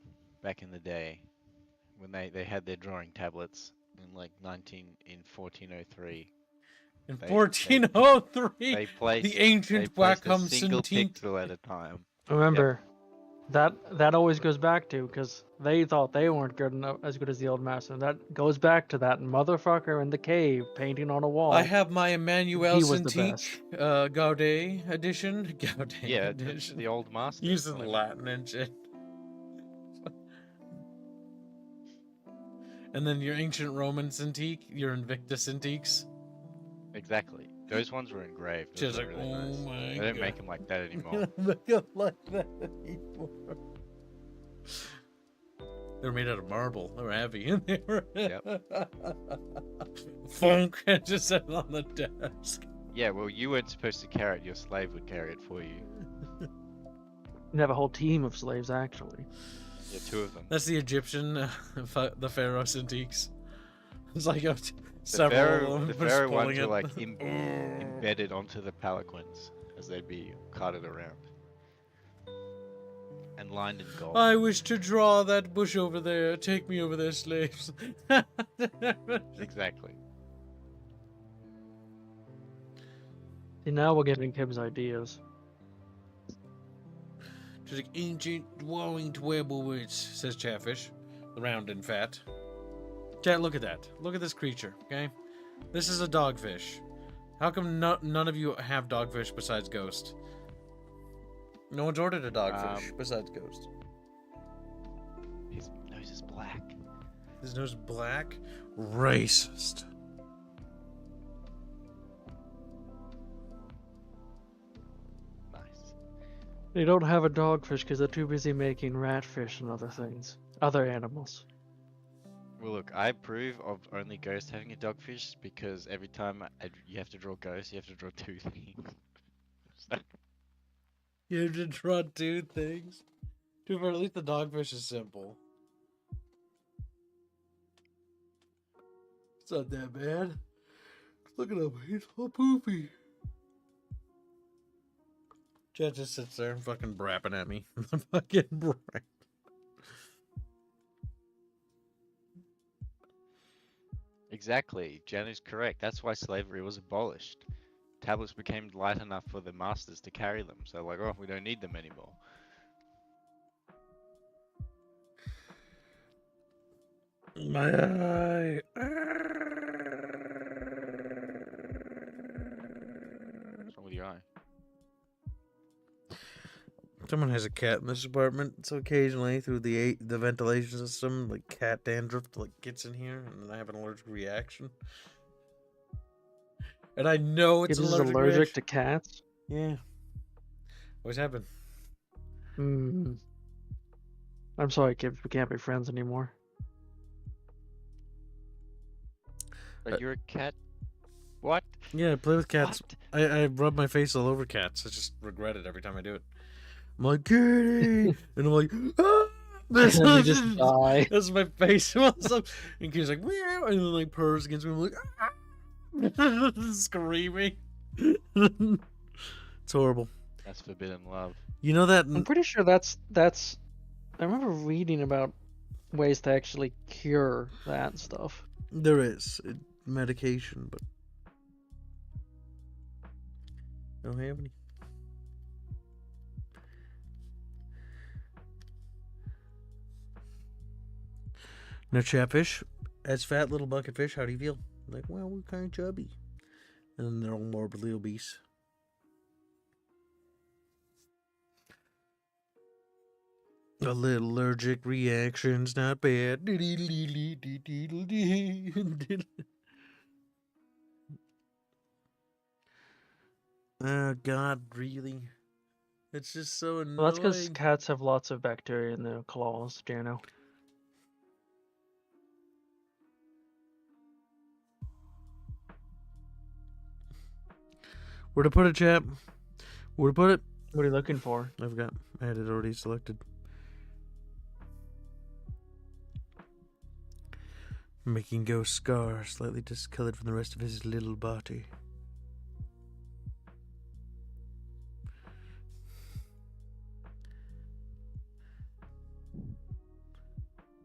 back in the day, when they had their drawing tablets in like 1403. In They 1403, placed the ancient a Wacom single Cintiq. pixel at a time. Remember, that always goes back to because they thought they weren't good enough, as good as the old master. That goes back to that motherfucker in the cave painting on a wall. I have my Emmanuel He was the Cintiq, Gaudet edition. Gaudet Yeah, edition. the old masters. Using Latin and shit. And then your ancient Roman Cintiq, your Invictus Cintiqs. Exactly. Those ones were engraved. Those Just were like, really oh nice. my They don't God. make them like that anymore. Make them like that anymore. They were made out of marble. They were heavy. And they were funk, and just set it on the desk. Yeah, well, you weren't supposed to carry it. Your slave would carry it for you. You have a whole team of slaves, actually. Yeah, 2 of them. That's the Egyptian, the Pharaoh Cintiqs. It's like The several of them. the just Pharaoh pulling ones were it. like embedded onto the palanquins as they'd be carted around. And lined in gold. I wish to draw that bush over there. Take me over there, slaves. Exactly. See, now we're getting Kim's ideas. Just like ancient dwelling werewolves, says Chatfish, round and fat. Chat, look at that. Look at this creature, okay? This is a dogfish. How come none of you have dogfish besides Ghost? No one's ordered a dogfish besides Ghost. His nose is black. His nose is black? Racist. Nice. They don't have a dogfish because they're too busy making ratfish and other things. Other animals. Well, look, I approve of only Ghost having a dogfish because every time you have to draw Ghost, you have to draw 2 things. So, You have to draw 2 things? Dude, but at least the dogfish is simple. It's not that bad. Look at him, he's all poopy. Chat just sits there and fucking brapping at me. Fucking brap. exactly. Jen is correct. That's why slavery was abolished. Tablets became light enough for the masters to carry them. So, like, oh, we don't need them anymore. My eye. What's wrong with your eye? Someone has a cat in this apartment, so occasionally through the ventilation system, like cat dandruff, like gets in here, and then I have an allergic reaction. And I know it's It is allergic allergic reaction. to cats? Yeah. Always happened. Hmm. I'm sorry, kids. We can't be friends anymore. But you're a cat What? Yeah, I play with cats. What? I rub my face all over cats. I just regret it every time I do it. I'm like, Kitty! And I'm like, ah! And then you just die. That's my face. And Kitty's like, meow, and then like purrs against me. I'm like, ah! Screaming. It's horrible. That's forbidden love. You know that? I'm pretty sure that's. I remember reading about ways to actually cure that stuff. There is medication, but I don't have any. Now, Chatfish, as fat little bucket fish, how do you feel? Like, well, we're kind of chubby. And then they're all morbidly obese. A little allergic reaction's not bad. Oh, God, really? It's just so annoying. Well, that's because cats have lots of bacteria in their claws, Jano. Where to put it, chap? Where to put it? What are you looking for? I forgot. I had it already selected. Making Ghost Scar slightly discolored from the rest of his little body.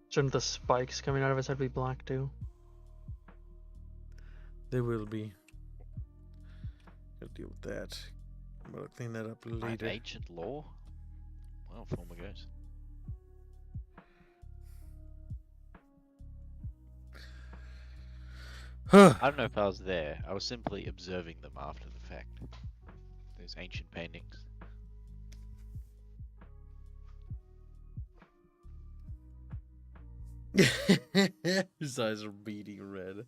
Shouldn't the spikes coming out of his head be black too? They will be. Gotta deal with that. I'm gonna clean that up later. An ancient law? Wow, former ghost. I don't know if I was there. I was simply observing them after the fact. Those ancient paintings. His eyes are beating red.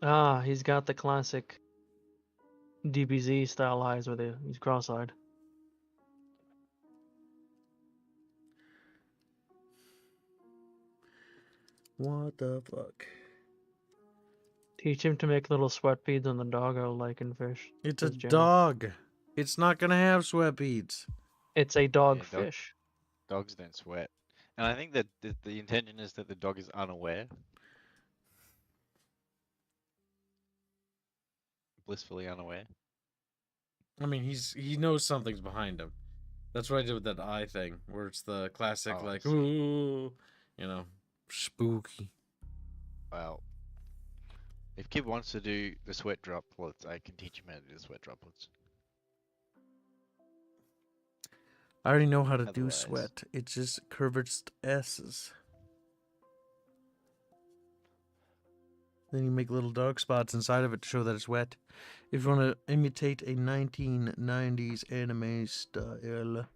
Ah, he's got the classic DBZ style eyes with it. He's cross-eyed. What the fuck? Teach him to make little sweat beads on the doggo lichen fish. It's a says Jenna. dog. It's not gonna have sweat beads. It's a dog Yeah, fish. Dogs don't sweat. And I think that the intention is that the dog is unaware. Blissfully unaware. I mean, he knows something's behind him. That's what I did with that eye thing, where it's the classic, Oh, I like, see. ooh, you know, spooky. Well, if Kid wants to do the sweat droplets, I can teach him how to do the sweat droplets. I already know how to do Otherwise- sweat. It's just curved S's. Then you make little dog spots inside of it to show that it's wet. If you want to imitate a 1990s anime style,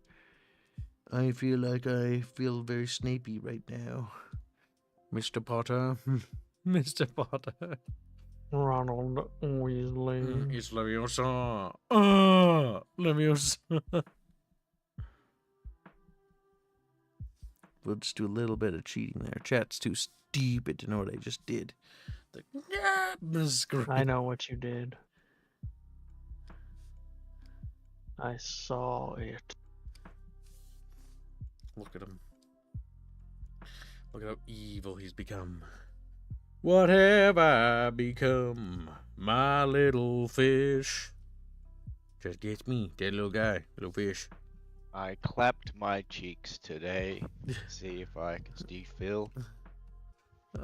I feel like I feel very Snapey right now. Mr. Potter. Mr. Potter. Ronald Weasley. It's Leviosa. Leviosa. We'll just do a little bit of cheating there. Chat's too stupid to know what I just did. I know what you did. I saw it. Look at him. Look at how evil he's become. What have I become? My little fish. Just gets me, that little guy, little fish. I clapped my cheeks today. See if I can still feel.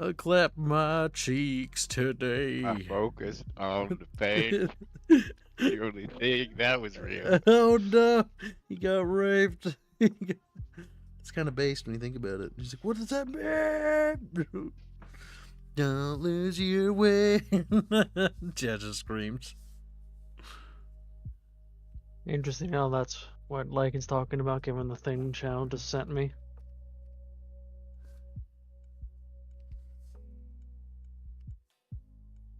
I clap my cheeks I today. focused on the pain. The only thing that was real. Oh no, he got raped. It's kind of based when you think about it. He's like, what does that mean? Don't lose your way. Chad just screams. Interesting how that's what Lycan's talking about, given the thing Chow just sent me.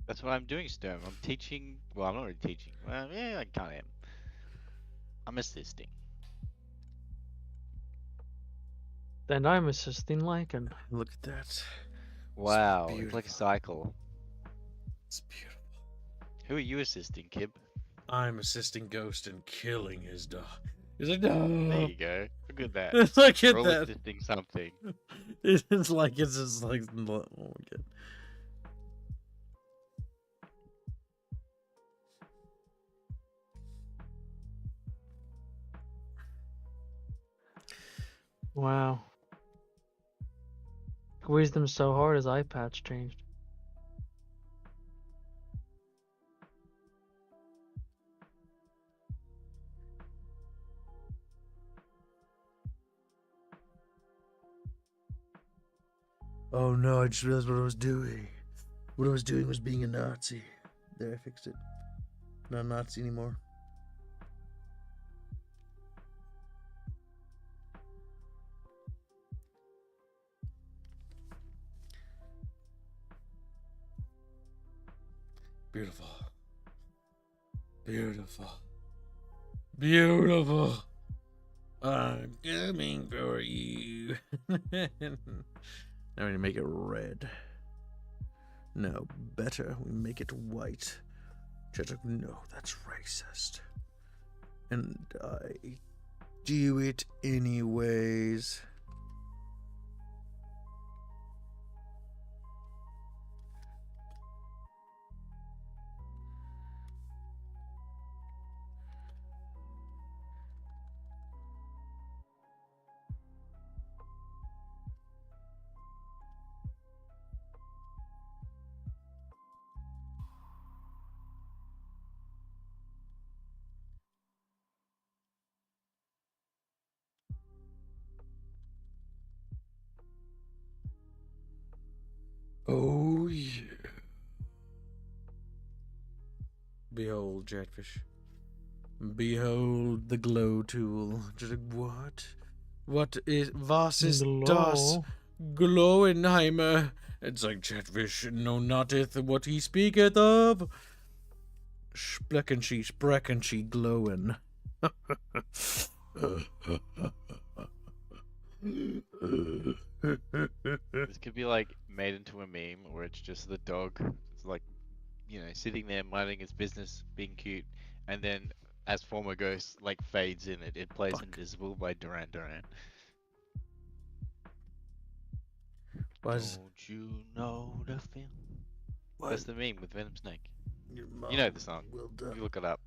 That's what I'm doing, Sturm. I'm teaching. Well, I'm not really teaching. Well, yeah, I kind of am. I'm assisting. And I'm assisting Lycan. Look at that. Wow, it's like a beautiful. cycle. It's beautiful. Who are you assisting, Kib? I'm assisting Ghost in killing his dog. He's like, There no. you go. Look at that. Look We're at all that. assisting something. It's just like oh my god. Wow. Squeezed him so hard his eye patch changed. Oh no, I just realized what I was doing. What I was doing was being a Nazi. There, I fixed it. Not a Nazi anymore. Beautiful. Beautiful. Beautiful. I'm coming for you. Now we need to make it red. No, better. We make it white. Just like, no, that's racist. And I do it anyways. Oh yeah. Behold, Chatfish. Behold the glow tool. Just like, what? What is was ist das? Glow. Glowenheimer. It's like Chatfish know noteth what he speaketh of. Spleckenshe, spreckenshe, glowin'. This could be like made into a meme where it's just the dog. It's like, sitting there minding its business, being cute, and then as former ghost like fades in it. It plays Fuck. Invisible by Duran Duran. Was Don't you know the feeling? what? That's the meme with Venom Snake. Your You know mom the song. will If die. you look it up,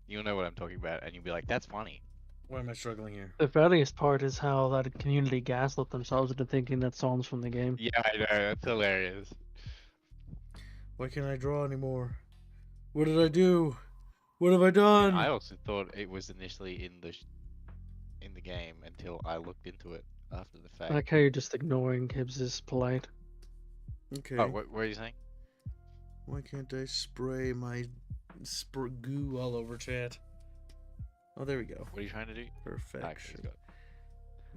you'll know what I'm talking about, and you'll be like, "That's funny." Why am I struggling here? The funniest part is how that community gaslit themselves into thinking that song's from the game. Yeah, I know. That's hilarious. Why can't I draw anymore? What did I do? What have I I done? also thought it was initially in the game until I looked into it after the I fact. like how you're just ignoring Hibbs' polite. Okay. Oh, what are you saying? Why can't I spray my goo all over chat? Oh, there we go. What are you trying to do? Perfection. Got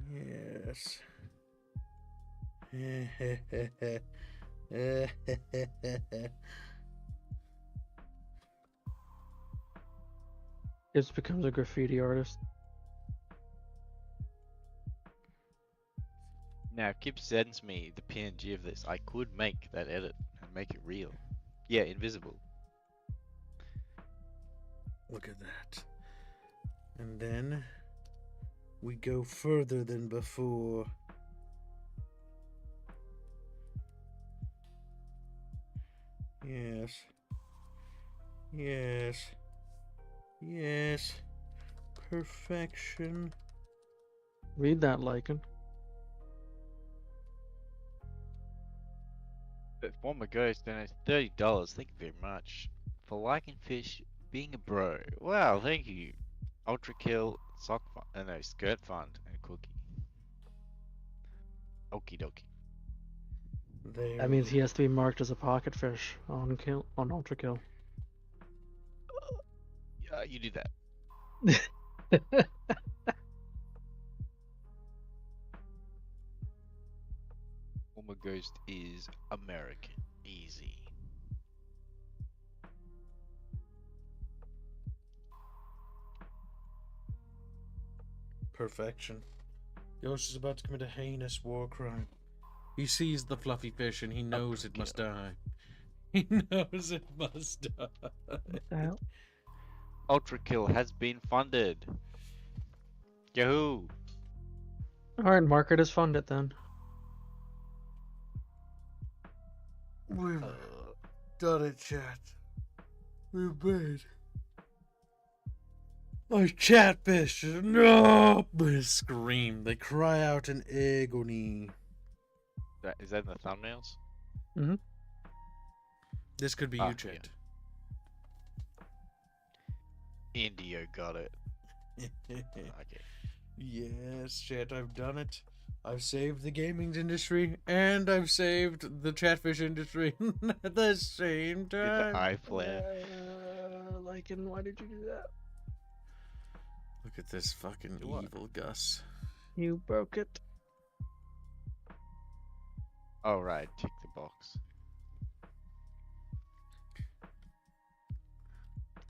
Yes. Hibbs becomes a graffiti artist. Now, if Kip sends me the PNG of this, I could make that edit and make it real. Yeah, invisible. Look at that. And then we go further than before. Yes. Yes. Yes. Perfection. Read that, Lycan. But former ghost donates $30. Thank you very much for liking fish, being a bro. Wow, thank you. Ultra kill, sock fund, no, skirt fund, and cookie. Okie dokie. There. That means he has to be marked as a pocket fish on Ultra Kill. Yeah, you do that. Former ghost is American. Easy. Perfection. Ghost is about to commit a heinous war crime. He sees the fluffy fish and he knows it must die. He knows it must die. What the hell? Ultra Kill has been funded. Yahoo! Alright, market is funded then. We've done it, chat. We've made my chatfish. No! They scream. They cry out in agony. Is that in the thumbnails? Mm-hmm. This could be Ah, you, chat. Indio got it. Okay. Yes, chat, I've done it. I've saved the gaming industry and I've saved the chatfish industry at the same Did the time. eye flare? Lycan, why did you do that? Look at this fucking What? evil Gus. You broke it. Oh right, tick the box.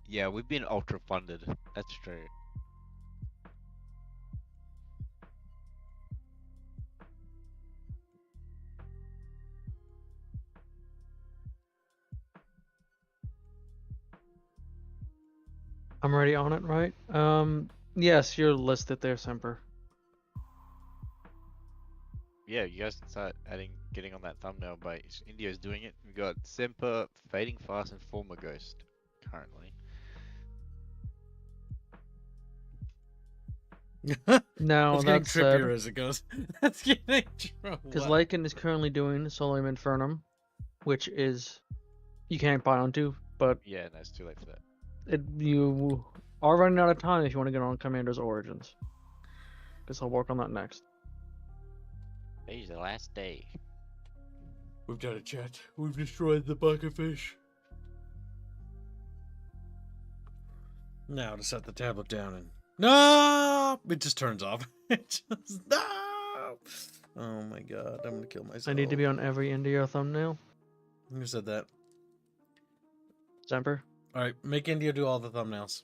Yeah, we've been ultra funded. That's true. I'm already on it, right? Yes, you're listed there, Semper. Yeah, you guys can start getting on that thumbnail, but Indio's doing it. We got Semper, Fading Fast, and Former Ghost currently. No, That's getting that's trippier as it goes. That's getting because Lycan is currently doing Solium Infernum, which is you can't buy onto, but Yeah, no, it's too late for that. you are running out of time if you want to get on Commander's Origins. Guess I'll work on that next. Today's the last day. We've done it, chat. We've destroyed the bucketfish. Now to set the tablet down and no, it just turns off. It just no. Oh my god, I'm gonna kill myself. I need to be on every Indio thumbnail. Who said that? Semper. All right, make India do all the thumbnails.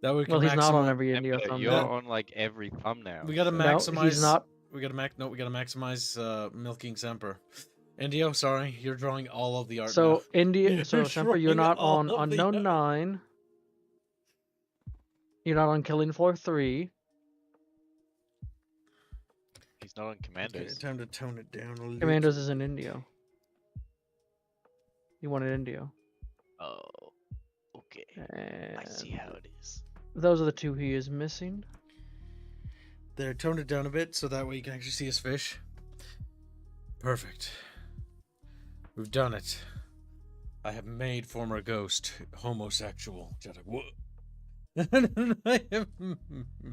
That way we can Well, he's not on maximize- every Indio Semper, thumbnail. you're on like every thumbnail. We gotta so- maximize. No, he's not. We gotta maximize milking Semper. Indio, sorry, you're drawing all of the art. So now. India. So You're Semper, you're drawing not all on of the Unknown art. 9. You're not on Killing Floor 3. He's not on Okay, Commandos. time to tone it down a little. Commandos is in Indio. You wanted Indio. Oh, okay. And I see how it is. those are the two he is missing. There, toned it down a bit so that way you can actually see his fish. Perfect. We've done it. I have made former ghost homosexual. Just like, what?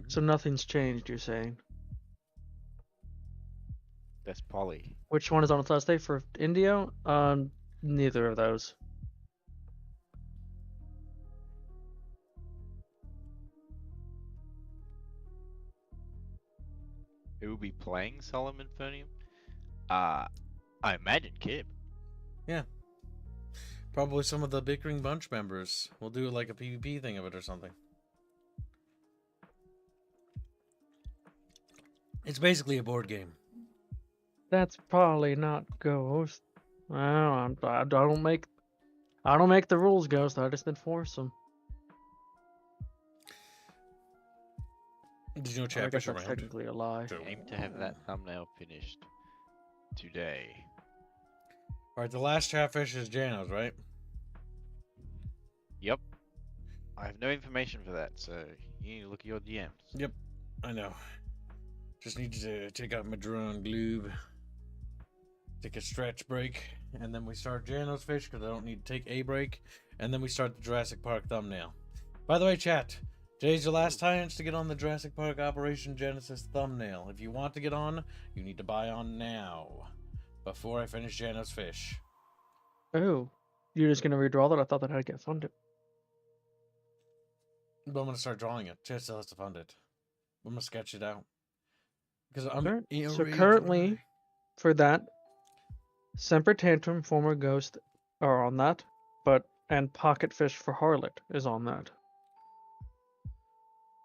So nothing's changed, you're saying. That's Polly. Which one is on its last day for Indio? Neither of those. Who will be playing Solemn Infernium? I imagine Kib. Probably some of the Bickering bunch members. We'll do like a PvP thing of it or something. It's basically a board game. That's probably not Ghost. I don't make the rules, Ghost. I just enforce them. Did you know I guess Chatfish that's around? technically a lie. Aim to have that thumbnail finished today. Alright, the last Chatfish is Jano's, right? Yep. I have no information for that, so you need to look at your DMs. Yep, I know. Just need to take out my drone glue, take a stretch break, and then we start Jano's fish because I don't need to take a break, and then we start the Jurassic Park thumbnail. By the way, chat, today's your last chance to get on the Jurassic Park Operation Genesis thumbnail. If you want to get on, you need to buy on now, before I finish Jano's fish. Oh, you're just gonna redraw that? I thought that had to get funded. But I'm gonna start drawing it. Chat still has to fund it. I'm gonna sketch it out. Because I'm So currently, for that, Semper Tantrum, Former Ghost are on that, and Pocket Fish for Harlot is on that.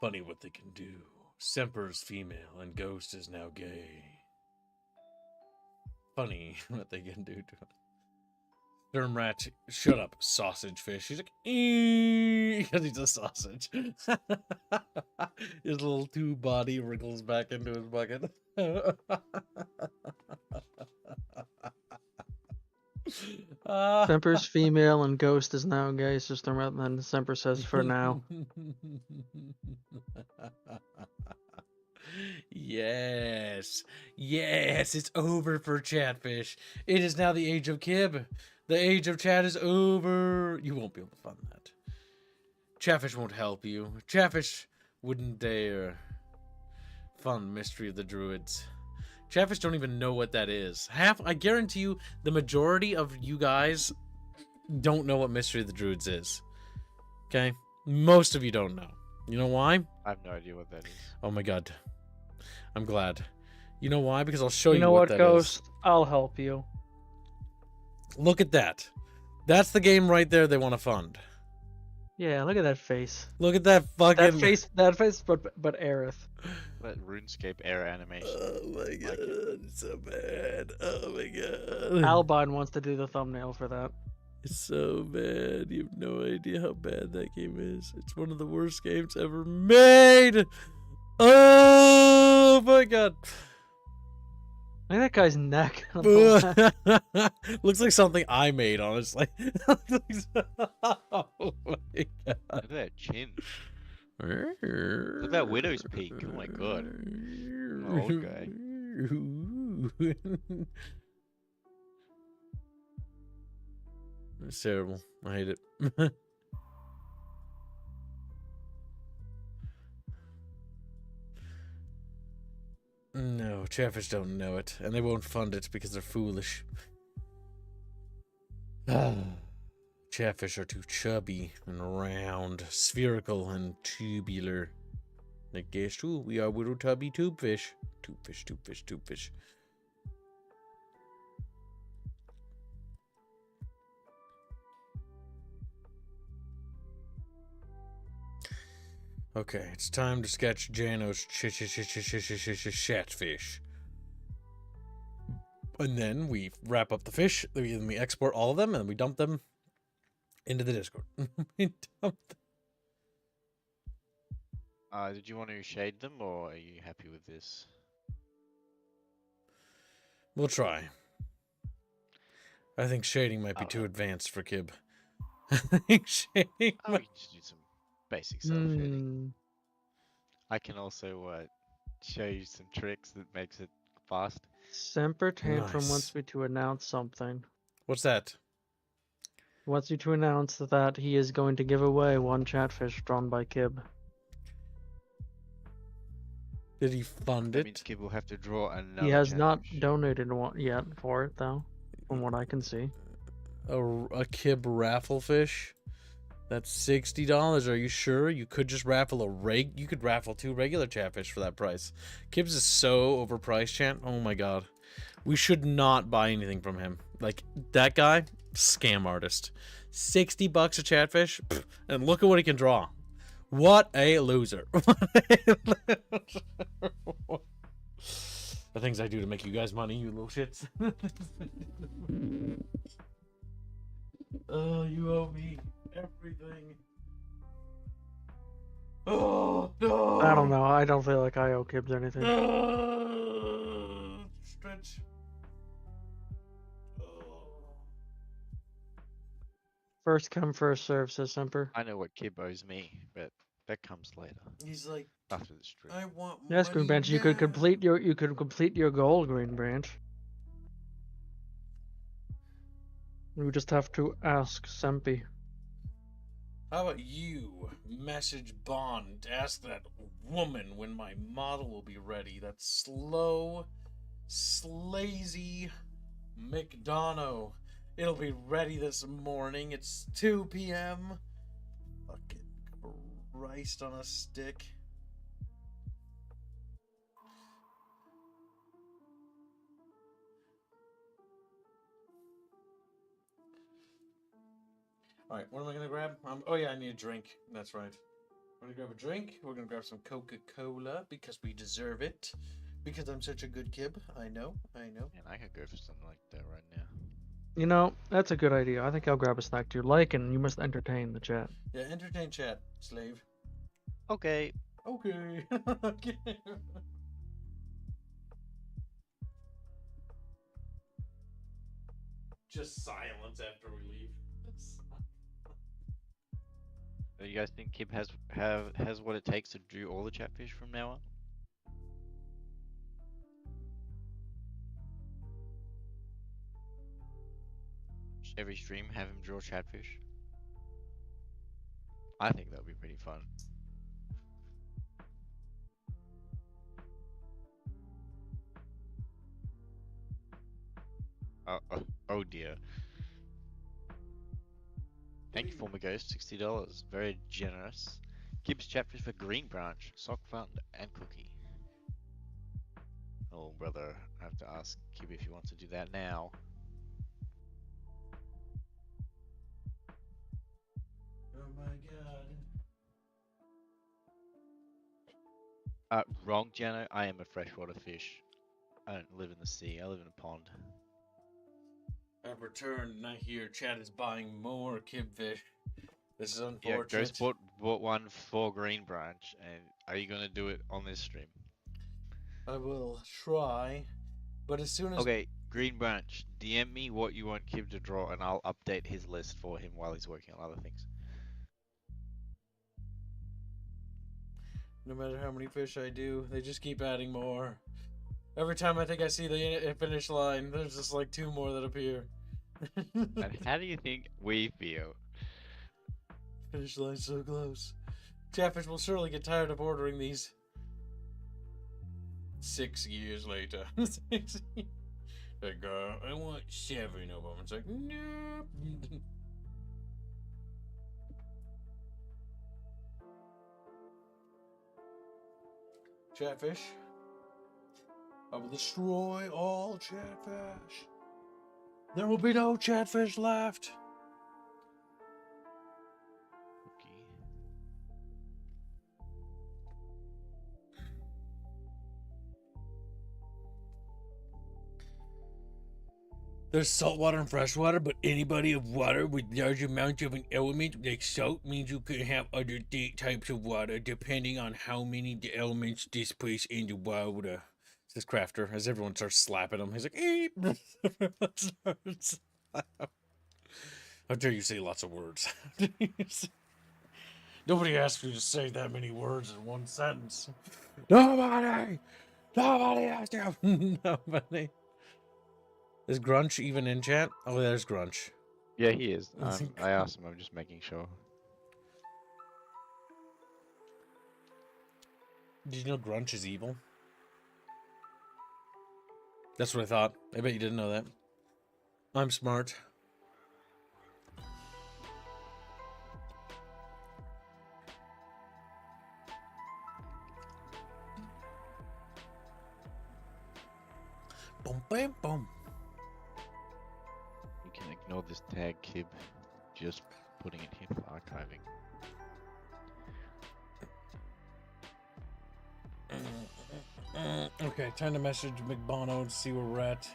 Funny what they can do. Semper's female and Ghost is now gay. funny what they can do to it. Rat, shut up, sausage fish. He's like, because he's a sausage. His little tube body wriggles back into his bucket. Semper's female and Ghost is now gay system rather than Semper says for now. Yes. Yes, it's over for Chatfish. It is now the age of Kib. The age of chat is over. You won't be able to fund that. Chatfish won't help you. Chatfish wouldn't dare fund Mystery of the Druids. Chatfish don't even know what that is. I guarantee you, the majority of you guys don't know what Mystery of the Druids is. Okay? Most of you don't know. You know why? I have no idea what that is. Oh my god. I'm glad. You know why? Because I'll show you, You know what what, that Ghost? is. I'll help you. Look at that. That's the game right there they want to fund. Yeah, look at that face. Look at that fucking... That face, but Aerith. That RuneScape era animation. Oh my god, it's so bad. Oh my god. Albine wants to do the thumbnail for that. It's so bad. You have no idea how bad that game is. It's one of the worst games ever made. Oh my god. Look at that guy's neck. Looks like something I made, honestly. Oh my god. Look at that chin. Look at that widow's peak. Oh my god. Old guy. It's terrible. I hate it. No, Chatfish don't know it, and they won't fund it because they're foolish. Chatfish are too chubby and round, spherical and tubular. Like guess too, we are little tubby tubefish. Tubefish. Okay, it's time to sketch Jano's Chatfish. And then we wrap up the fish, then we export all of them, and we dump them into the Discord. We dump them. Did you want to shade them, or are you happy with this? We'll try. I think shading might be too advanced for Kib. I think shading We might... can just do some basic self-shading. I can also show you some tricks that makes it fast. Semper Tantrum Nice. wants me to announce something. What's that? He wants you to announce that he is going to give away one Chatfish drawn by Kib. Did he fund That means it? Kib will have to draw another He has not challenge. donated one yet for it, though, from what I can see. A Kib raffle fish? That's $60. Are you sure? You could just raffle you could raffle 2 regular Chatfish for that price. Kib's is so overpriced, chat. Oh my god. We should not buy anything from him. Like, that guy, scam artist. $60 a Chatfish? Pfft, and look at what he can draw. What a loser. The things I do to make you guys money, you little shits. Oh, you owe me everything. Oh, no. I don't know. I don't feel like I owe Kibbs anything. Stretch. First come, first serve, says Semper. I know what Kib owes me, but that comes later. He's like, After the stream. I want Yes, money Green Branch, you could now. complete your goal, Green Branch. You just have to ask Sempi. How about you message Bond to ask that woman when my model will be ready? That slow, slazy McDonough. It'll be ready this morning. It's 2 p.m. Fucking Christ on a stick. Alright, what am I gonna grab? Oh yeah, I need a drink. That's right. I'm gonna grab a drink. We're gonna grab some Coca-Cola because we deserve it. Because I'm such a good kib. I know. And I could go for something like that right now. You know, that's a good idea. I think I'll grab a snack to your like, and you must entertain the chat. Yeah, entertain chat, slave. Okay. Okay. Okay. Just silence after we leave. Do you guys think Kib has what it takes to do all the chatfish from now on? Just every stream have him draw chatfish. I think that would be pretty fun. Oh dear. Thank you, former ghost, $60. Very generous. Gibbs chapters for Green Branch, Sock Fund, and Cookie. Oh, brother, I have to ask Kib if he wants to do that now. Oh my god. Wrong, Jano. I am a freshwater fish. I don't live in the sea. I live in a pond. I've returned and I hear Chad is buying more kibfish. This is Yeah, unfortunate. Ghost bought one for Green Branch, and are you gonna do it on this stream? I will try, but as soon as Okay, Green Branch, DM me what you want Kib to draw, and I'll update his list for him while he's working on other things. no matter how many fish I do, they just keep adding more. Every time I think I see the finish line, there's just like 2 more that appear. And how do you think we feel? Finish line so close. Chatfish will surely get tired of ordering these. 6 years later. Like, I want 7 of them. It's like, nope. Chatfish. I will destroy all chatfish. There will be no chatfish left. Okay. There's saltwater and freshwater, but any body of water with large amounts of an element like salt means you can have other types of water depending on how many the elements displace in the water. Says Crafter as everyone starts slapping him. He's like, eep! Everyone starts How dare you say lots of words? Nobody asked you to say that many words in one sentence. Nobody asked you. Nobody. Is Grunch even in chat? Oh, there's Grunch. Yeah, he is. I asked him. I'm just making sure. Did you know Grunch is evil? That's what I thought. I bet you didn't know that. I'm smart. Boom, bam, boom. You can ignore this tag, Kib. Just putting it here for archiving. Okay, time to message McBono to see where we're at.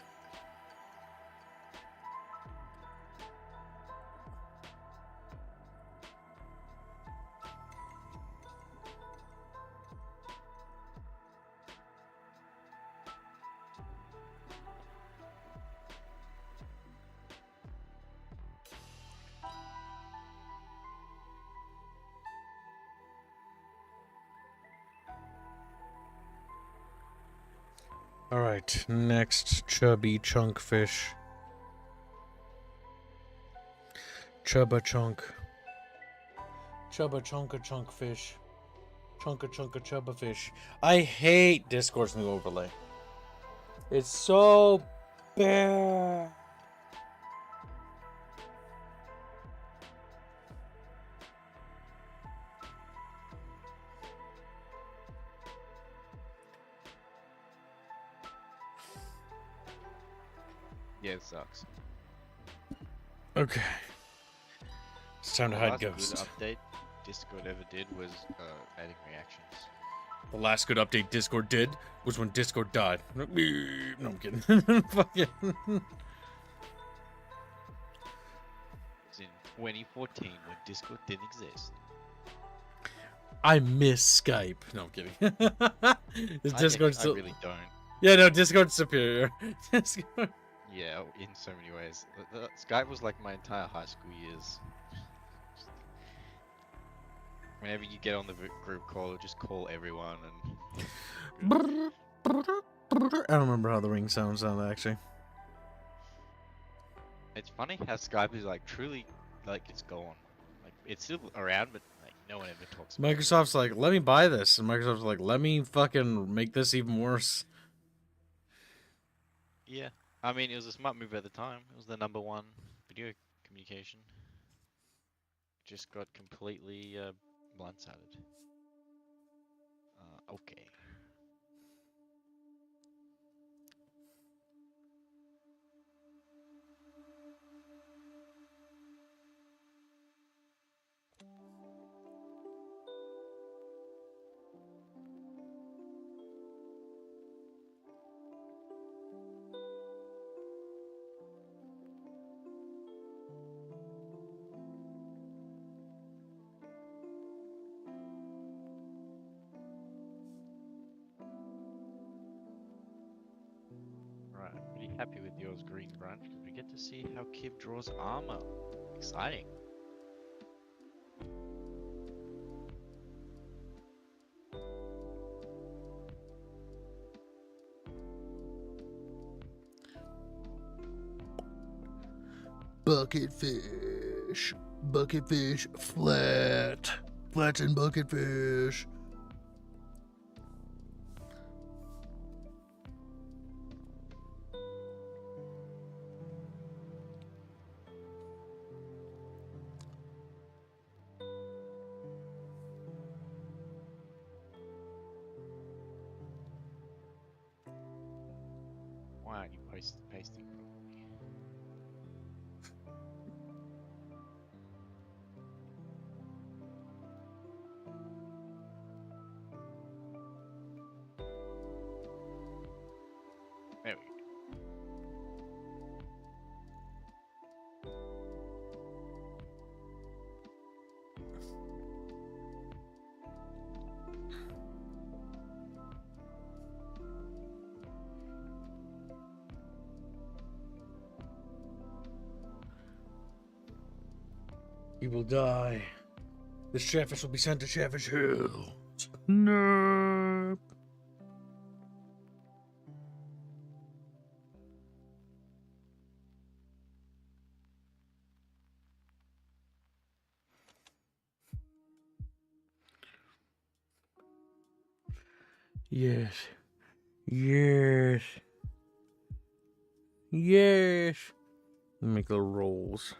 Alright, next chubby chunk fish. Chubba chunk. Chubba chunka chunk fish. Chunka chunka chubba fish. I hate Discord's new overlay. It's so bad. Yeah, it sucks. Okay. It's time to The hide last good ghosts. update Discord ever did was adding reactions. The last good update Discord did was when Discord died. No, I'm kidding. Fucking. It's in 2014 when Discord didn't exist. I miss Skype. No, I'm kidding. Is Discord I still? really don't. Yeah, no, Discord's superior. Discord. Yeah, in so many ways. Skype was like my entire high school years. Whenever you get on the group call, just call everyone and. I don't remember how the ring sounds actually. It's funny how Skype is like truly, like it's gone. Like it's still around, but like no one ever talks about it. Microsoft's like, let me buy this, and Microsoft's like, let me fucking make this even worse. Yeah, I mean it was a smart move at the time. It was the #1 video communication. Just got completely blindsided. Okay. Right, I'm pretty happy with yours, Green Branch, because we get to see how Kib draws armor. Exciting. Bucketfish. Bucketfish flat. Flats and bucketfish. Why aren't you pasting properly? There we go. He will die. The Chatfish will be sent to Chatfish Hill. No. Yes. Yes. Yes. Make little rolls.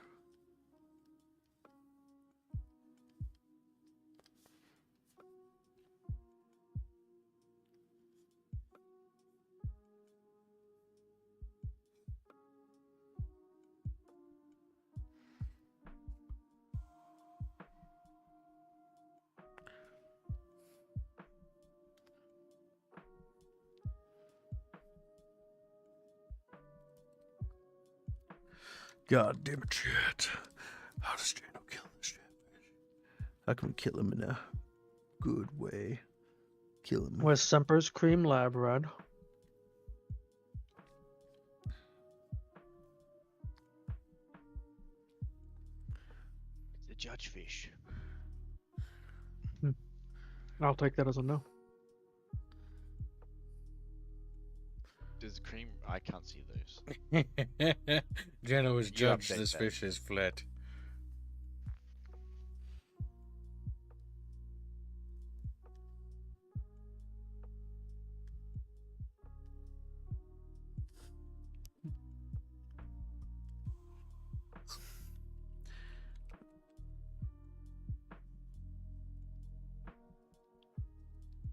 God damn it, chat. How does Jano kill this Chatfish? How can we kill him in a good way? Kill him. With Semper's Cream Lab Red. It's a judge fish. I'll take that as a no. Does cream? I can't see those. Jano has You judged update this that. fish is flat.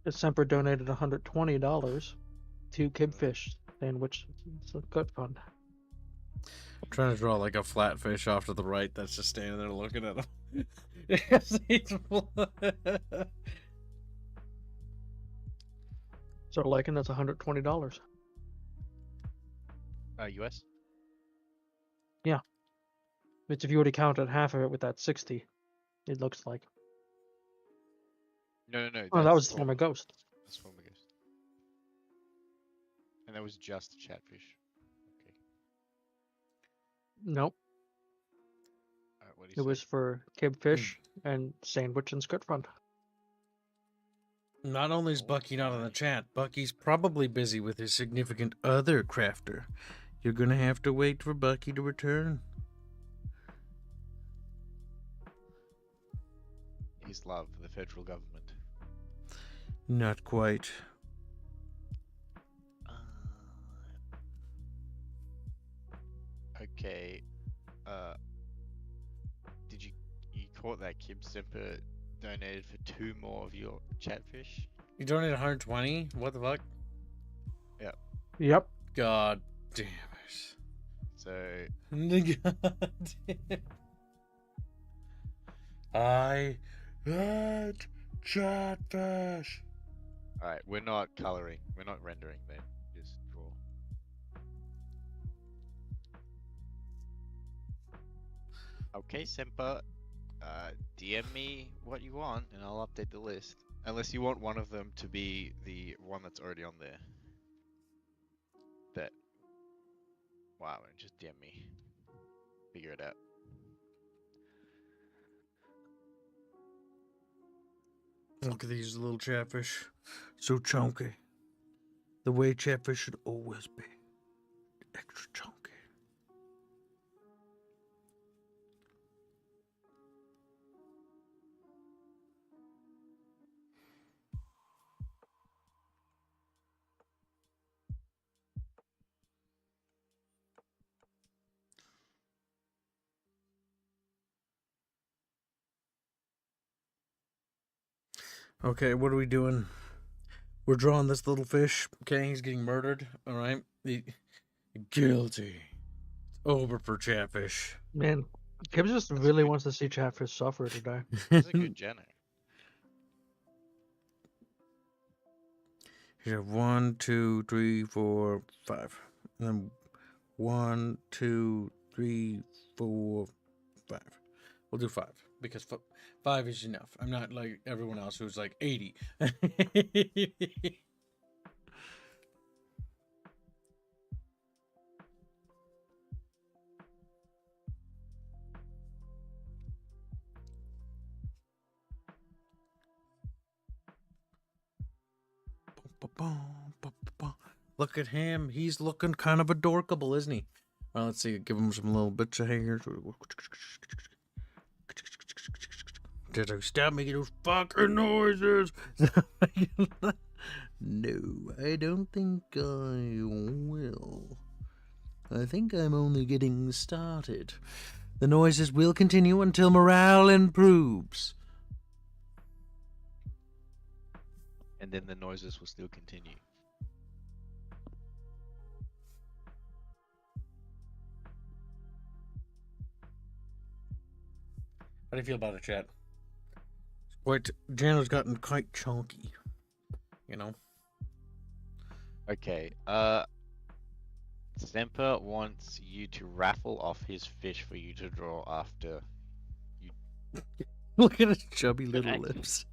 Semper donated $120 to Kibfish, saying which it's a good fund. I'm trying to draw like a flat fish off to the right that's just standing there looking at him. Yes, he's flat. So lichen, that's $120. US? Which if you were to count at half of it with that 60, it looks like. No. Oh, that was That's Former Ghost. That's Former Ghost. And that was just Chatfish. Okay. Nope. Alright, what do It you say? was for kibfish and sandwich and squid front. Not only is Bucky not in the chat, Bucky's probably busy with his significant other crafter. You're gonna have to wait for Bucky to return. His love for the federal government. Not quite. Okay. Did you caught that Kib Simper donated for 2 more of your Chatfish? You donated 120? What the fuck? Yep. God damn it. So God damn. I hate Chatfish. alright, we're not coloring, we're not rendering then. Just draw. Okay, Simper. DM me what you want and I'll update the list. Unless you want one of them to be the one that's already on there. That. Wow, just DM me. Figure it out. Look at these little chatfish. So chunky. The way chatfish should always be. Extra chunky. Okay, what are we doing? We're drawing this little fish. Okay, he's getting murdered. All right, guilty. It's over for Chatfish. Man, Kib just That's really good. wants to see Chatfish suffer today. That's a good Jano. You have 1, 2, 3, 4, 5. And then 1, 2, 3, 4, 5. We'll do 5 because 5 is enough. I'm not like everyone else who's like 80. Look at him. He's looking kind of adorkable, isn't he? Well, let's see. Give him some little bits of hair. Did I stop making those fucking noises? No, I don't think I will. I think I'm only getting started. The noises will continue until morale improves. And then the noises will still continue. How do you feel about it, chat? Quite, Jano's gotten quite chunky. You know? Okay, Semper wants you to raffle off his fish for you to draw after you. Look at his chubby little lips.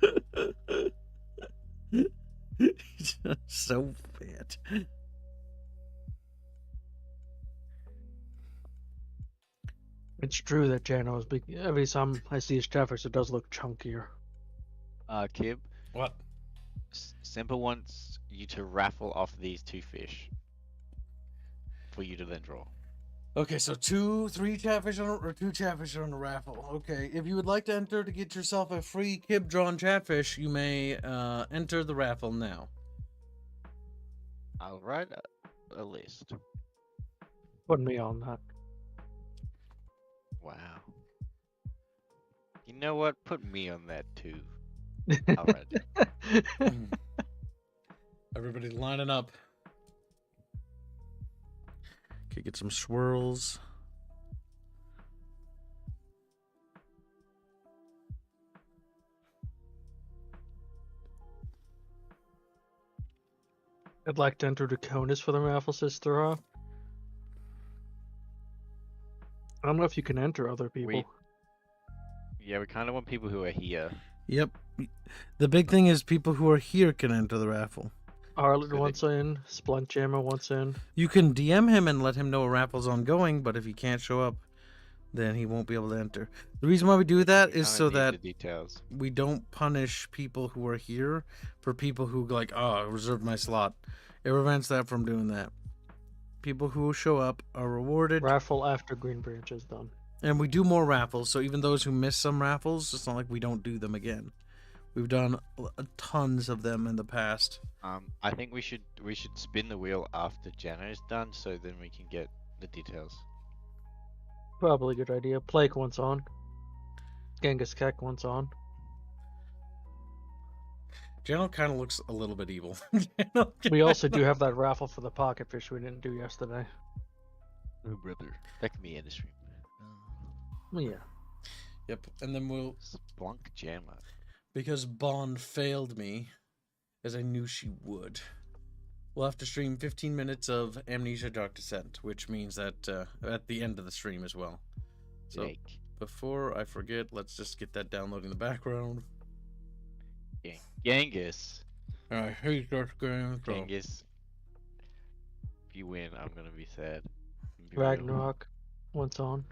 He's so fat. It's true that Jano's every time I see his Chatfish, it does look chunkier. Kib, What? Semper wants you to raffle off these 2 fish for you to then draw. Okay, so 3 chatfish or 2 chatfish on a raffle. Okay, if you would like to enter to get yourself a free Kib drawn chatfish, you may enter the raffle now. I'll write a list. Put me on that. Wow. You know what? Put me on that too. I'll write it. Everybody lining up. Okay, get some swirls. I'd like to enter the Conus for the raffle, says Thura. I don't know if you can enter other people. Yeah, we kind of want people who are here. Yep. The big thing is people who are here can enter the raffle. Arlen So wants in. Splunk Jammer wants in. You can DM him and let him know a raffle's ongoing, but if he can't show up, then he won't be able to enter. The reason why we do that is so that the details. we don't punish people who are here for people who like, oh, I reserved my slot. It prevents that from doing that. People who show up are rewarded. Raffle after Green Branch is done. And we do more raffles, so even those who miss some raffles, it's not like we don't do them again. We've done tons of them in the past. I think we should spin the wheel after Jano's done, so then we can get the details. Probably a good idea. Plake wants on. Genghis Kek wants on. Jano kind of looks a little bit evil. We also do have that raffle for the pocket fish we didn't do yesterday. Oh, brother. That can be in the stream. Yeah. Yep, and then we'll... Splunk Jammer. Because Bond failed me, as I knew she would. We'll have to stream 15 minutes of Amnesia Dark Descent, which means that at the end of the stream as well. So, Jake. before I forget, let's just get that downloading in the background. Genghis. I hate that game. So. Genghis. If you win, I'm gonna be sad. Be real. Ragnarok wants on.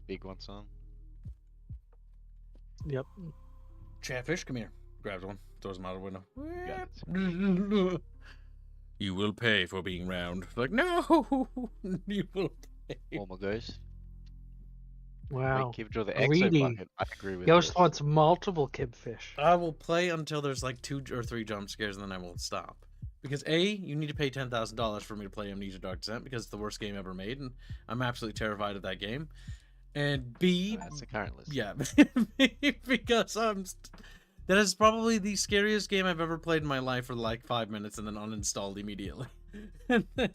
Big one's on. Yep. Chatfish, come here. Grabs one, throws him out the window. Got it. You will pay for being round. Like, no! You will pay. Oh my gosh. Wow. Keep draw the Greedy. exo bucket. I agree with Ghost this. wants multiple kibfish. I will play until there's like 2 or 3 jump scares, and then I will stop. Because A, you need to pay $10,000 for me to play Amnesia Dark Descent, because it's the worst game ever made, and I'm absolutely terrified of that game. And B, That's the current list. yeah, because that is probably the scariest game I've ever played in my life for like 5 minutes, and then uninstalled immediately. And then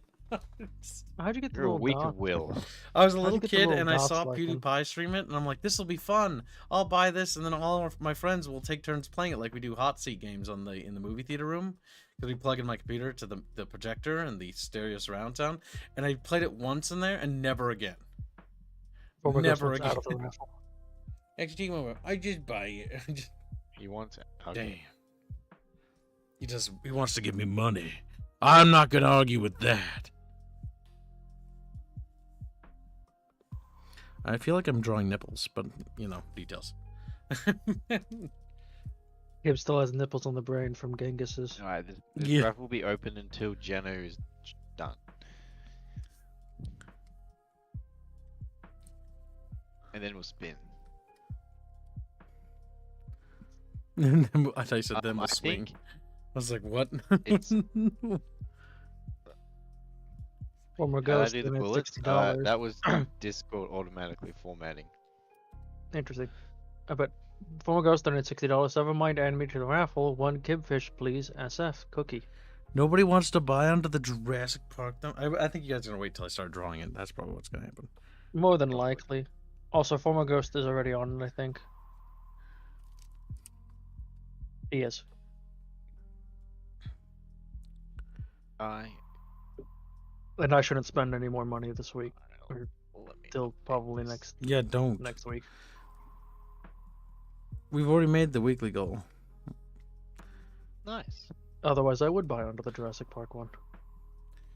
How'd you get the You're a little weak dot? of will. I was a How'd you little get the kid, little and I dots saw like them? PewDiePie stream it, and I'm like, this will be fun. I'll buy this, and then all of my friends will take turns playing it, like we do hot seat games in the movie theater room, because we plug in my computer to the projector and the stereo surround sound. And I played it once in there, and never again. Former Ghost Never wants again. out of the raffle. Actually, I just buy it. He wants it. Damn. He wants to give me money. I'm not gonna argue with that. I feel like I'm drawing nipples, but you know, details. Gib still has nipples on the brain from Genghis's. Alright, this Yeah. raffle will be open until Jano is done. And then we'll spin. And then I thought you said then I we'll swing. think I was like, what? it's- Former How do I Ghost do the donated bullets? $60. That was Discord automatically formatting. Interesting. But former Ghost donated $60. Never mind, add me to the raffle. 1 kibfish, please. SF cookie. Nobody wants to buy onto the Jurassic Park. I think you guys are gonna wait till I start drawing it. That's probably what's gonna happen. More than likely. Also, former Ghost is already on it, I think. He is. And I shouldn't spend any more money this week. Or Let me till probably next Yeah, don't. week. We've already made the weekly goal. Nice. Otherwise, I would buy onto the Jurassic Park one.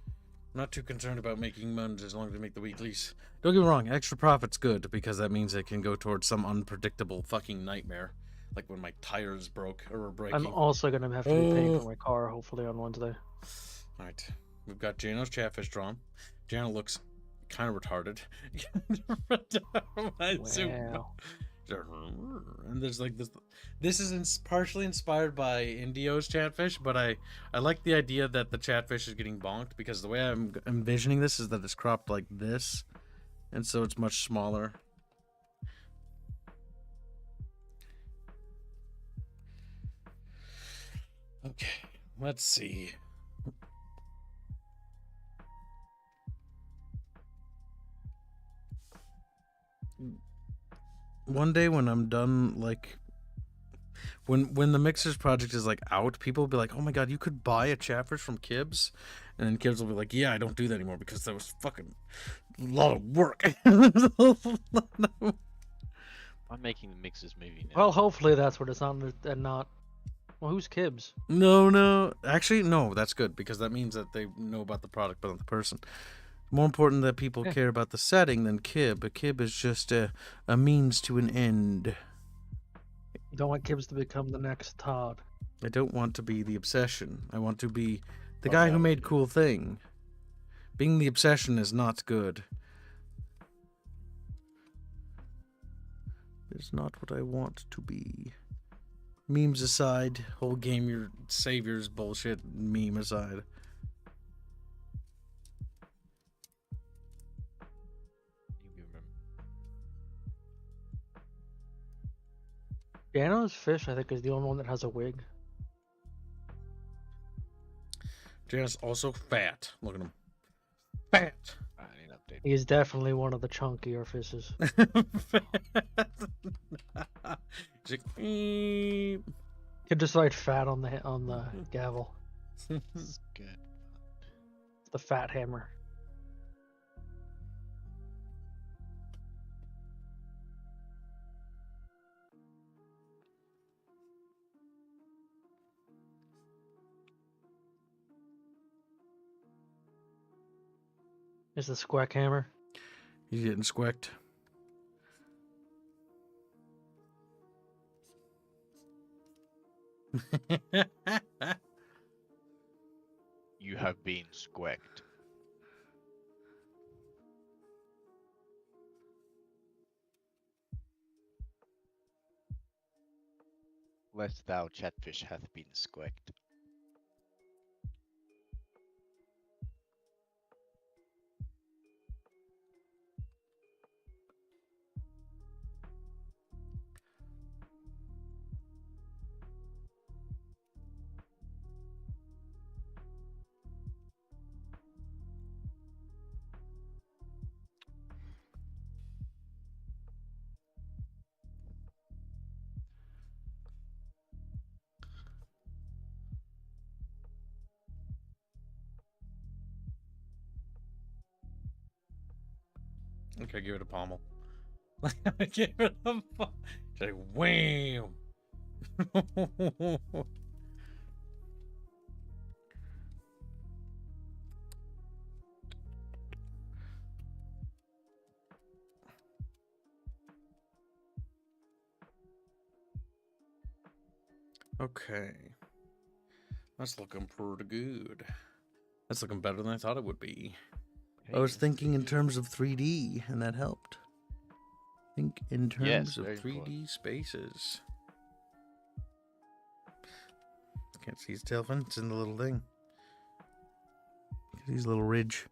I'm not too concerned about making money as long as we make the weeklies. Don't get me wrong, extra profit's good because that means it can go towards some unpredictable fucking nightmare. Like when my tires broke or were breaking. I'm also going to have to be paying for my car, hopefully, on Wednesday. Alright. We've got Jano's Chatfish drawn. Jano looks kind of retarded. Wow. And there's like this. This is partially inspired by Indio's Chatfish, but I like the idea that the Chatfish is getting bonked because the way I'm envisioning this is that it's cropped like this, and so it's much smaller. Okay, let's see. One day when I'm done, like, When the Mixers project is like out, people will be like, "Oh my god, you could buy a Chatfish from Kibbs," and then Kibbs will be like, "Yeah, I don't do that anymore because that was fucking a lot of work." I'm making the Mixers movie now. Well, hopefully that's what it's on and not. Well, who's Kibbs? No. Actually, no. That's good because that means that they know about the product, but not the person. More important that people Yeah. care about the setting than Kib. A Kib is just a means to an end. You don't want Kibbs to become the next Todd. I don't want to be the obsession. I want to be the Oh, guy that who would made be- cool thing. Being the obsession is not good. It's not what I want to be. Memes aside, whole game your saviors bullshit meme aside. You remember. Dano's fish, I think, is the only one that has a wig. Janus also fat. Look at him. Fat. I need an update. He is definitely one of the chunkier fishes. He's like, "Eep." Could just write fat on the gavel. It's good. The fat hammer. Is the squack hammer? He's getting squecked. You have been squecked. Lest thou chatfish hath been squecked. Okay, give it a pommel. Give it a pommel. Like, wham! Okay. That's looking pretty good. That's looking better than I thought it would be. I was thinking in terms of 3D, and that helped. Think in Yes, terms of very 3D important. spaces. Can't see his tail fin. It's in the little thing. He's a little ridge.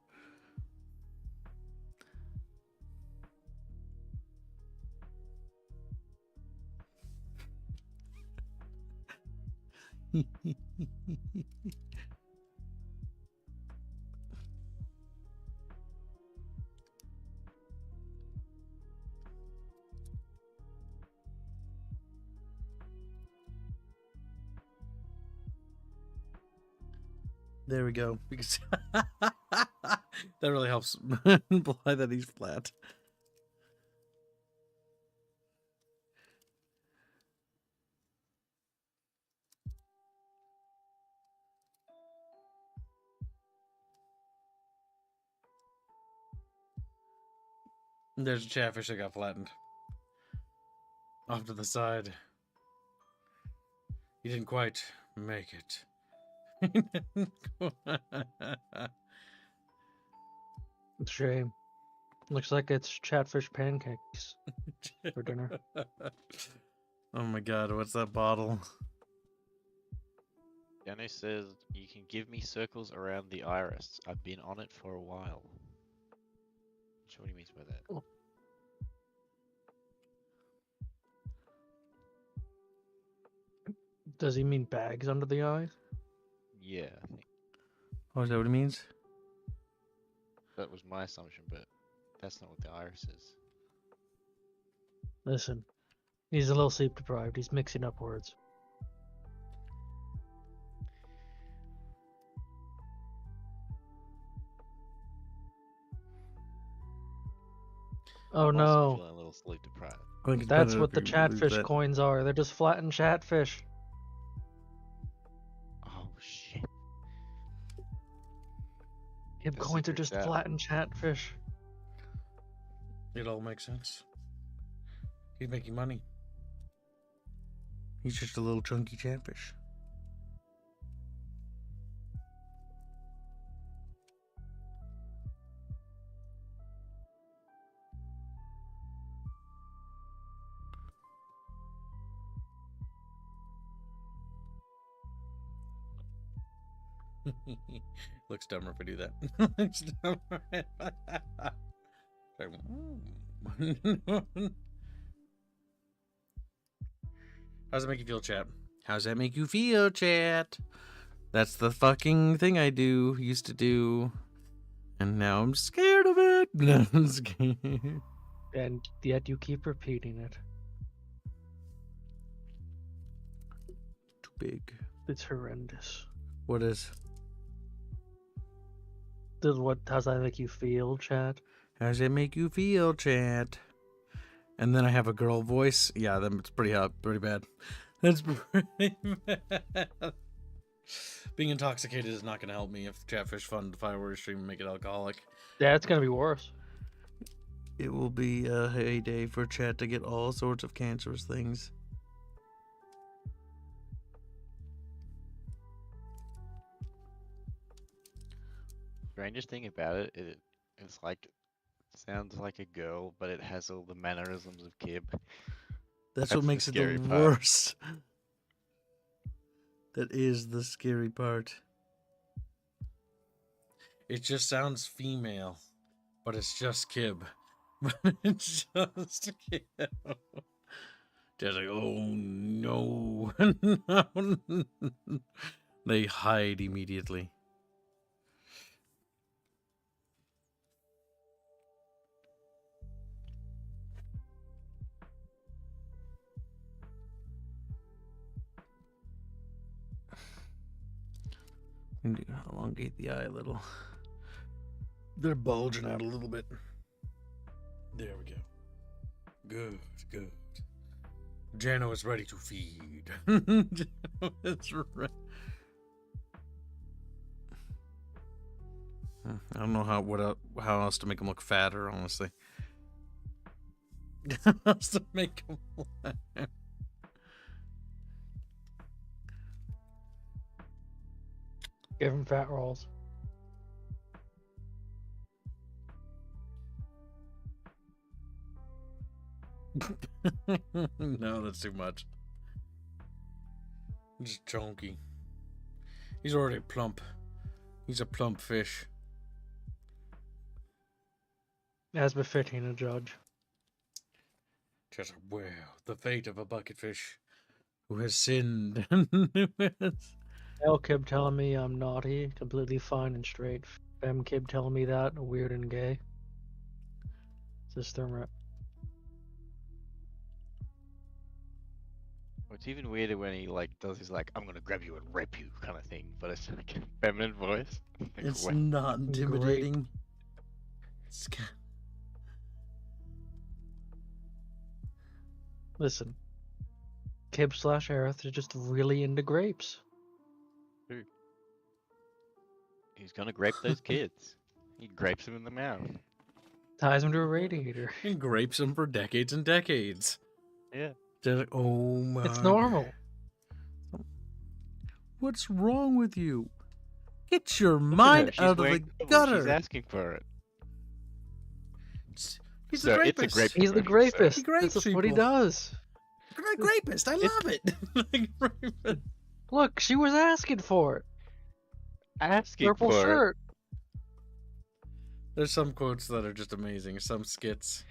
There we go. Because that really helps imply that he's flat. There's a chatfish that got flattened. Off to the side. He didn't quite make it. It's a shame. Looks like it's chatfish pancakes for dinner. Oh my god, what's that bottle? Yano says, you can give me circles around the iris. I've been on it for a while. Not sure what he means by that. Oh. Does he mean bags under the eyes? Yeah, I think Oh, is that what it means? that was my assumption, but that's not what the iris is. Listen, He's a little sleep deprived. He's mixing up words. Oh I'm also no. feeling a little sleep deprived. I think it's That's better what if the you lose chatfish that. coins are. They're just flattened chatfish. Oh shit. Him The coins are secret's just out. flattened chatfish. It all makes sense. He's making money. He's just a little chunky chatfish. Looks dumber if I do that. Looks dumber. How's it make you feel, chat? How's that make you feel, chat? That's the fucking thing I used to do. And now I'm scared of it. No, I'm scared. And yet you keep repeating it. Too big. It's horrendous. What is? How's that make you feel, chat? How's it make you feel, chat? And then I have a girl voice. Yeah, it's pretty bad. That's pretty bad. Being intoxicated is not going to help me if Chatfish Fun fireworks stream and make it alcoholic. Yeah, it's gonna be worse. It will be a heyday for chat to get all sorts of cancerous things. Strangest thing about it's like sounds like a girl, but it has all the mannerisms of Kib. That's That's what the makes it the scary part. worst. That is the scary part. It just sounds female, but it's just Kib. But it's just Kib. Just like, oh no. They hide immediately. Elongate the eye a little. They're bulging out a little bit. There we go. Good, good. Jano is ready to feed. Jano is ready. I don't know how else to make him look fatter, honestly. How else to make him laugh. Give him fat rolls. No, that's too much. Just chunky. He's already plump. He's a plump fish. As befitting a judge. Just, wow, the fate of a bucket fish who has sinned. L Kib telling me I'm naughty, completely fine and straight. Fem Kib telling me that, weird and gay. System rep. It's even weirder when he like does his like I'm gonna grab you and rape you kind of thing, but it's like a feminine voice. Like, It's what? not intimidating. It's Listen. Kib / Aerith are just really into grapes. He's gonna grape those kids. He grapes them in the mouth. Ties them to a radiator. and grapes them for decades and decades. Yeah. They're like, oh my. It's normal. What's wrong with you? Get your mind She's out of the wearing double, gutter. She's asking for it. He's So a it's a rapist. grape He's the commercial, so- grapist. He grapes This is what he people. does. Rapist. I love it. Rapist. Look, she was asking for it. Asking Purple for shirt. There's some quotes that are just amazing. Some skits.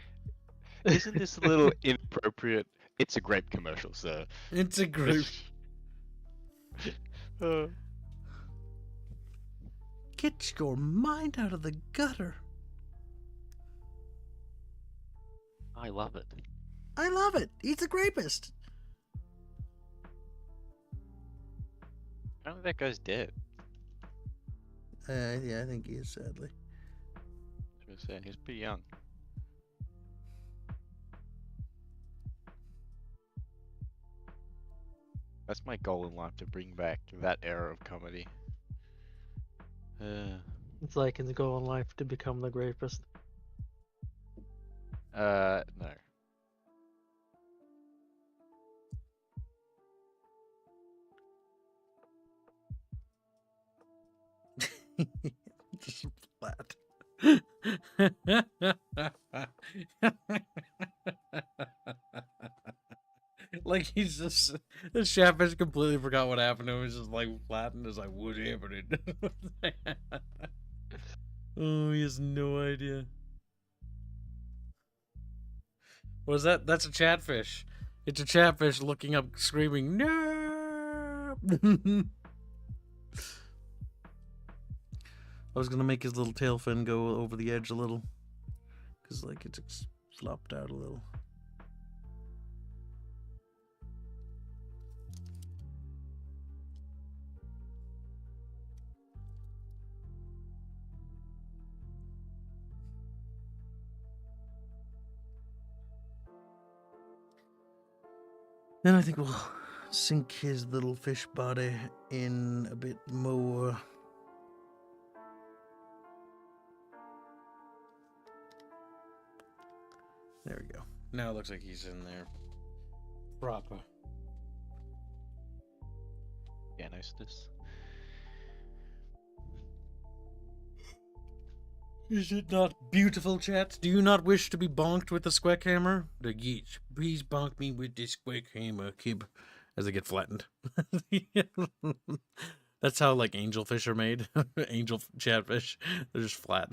it. Isn't this a little inappropriate? It's a grape commercial, sir. It's a grape. Uh, Get your mind out of the gutter. I love it. I love it. He's the greatest. I don't think that guy's dead. Yeah, I think he is, sadly. I was gonna say, he's pretty young. That's my goal in life, to bring back that era of comedy. It's like his goal in life to become the greatest. No. Just flat. Like he's just the Chatfish completely forgot what happened to him. He's just like flat and is like, what happened? Oh, he has no idea. What is that? That's a Chatfish. It's a Chatfish looking up, screaming, no! I was gonna make his little tail fin go over the edge a little, cause like it's flopped out a little. Then I think we'll sink his little fish body in a bit more. There we go. Now it looks like he's in there. Proper. Yeah, notice this. Is it not beautiful, chat? Do you not wish to be bonked with the squeck hammer? The geese, please bonk me with this squeck hammer, kib. As they get flattened. That's how, like, angelfish are made. Angel chatfish. They're just flat.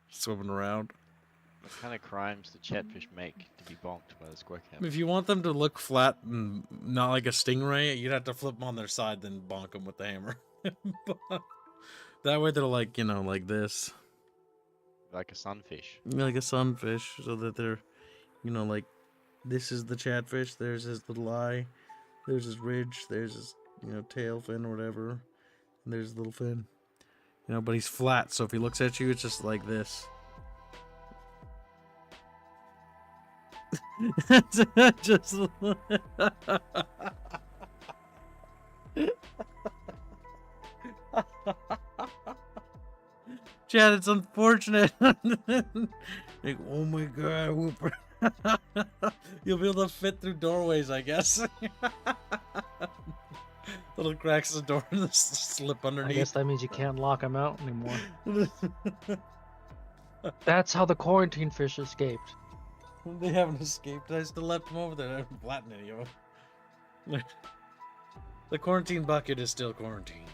Swimming around. What kind of crimes do chatfish make to be bonked by the squeak hammer? If you want them to look flat and not like a stingray, you'd have to flip them on their side, then bonk them with the hammer. That way they're like, you know, like this. Like a sunfish. Like a sunfish, so that they're, you know, like, this is the chatfish, there's his little eye, there's his ridge, there's his, you know, tail fin or whatever, and there's his little fin. You know, but he's flat, so if he looks at you, it's just like this. Just... Chad, it's unfortunate. Like, oh my god, Whooper. You'll be able to fit through doorways, I guess. Little cracks in the door and slip underneath. I guess that means you can't lock them out anymore. That's how the quarantine fish escaped. They haven't escaped. I still left them over there. I haven't flattened any of them. The quarantine bucket is still quarantined.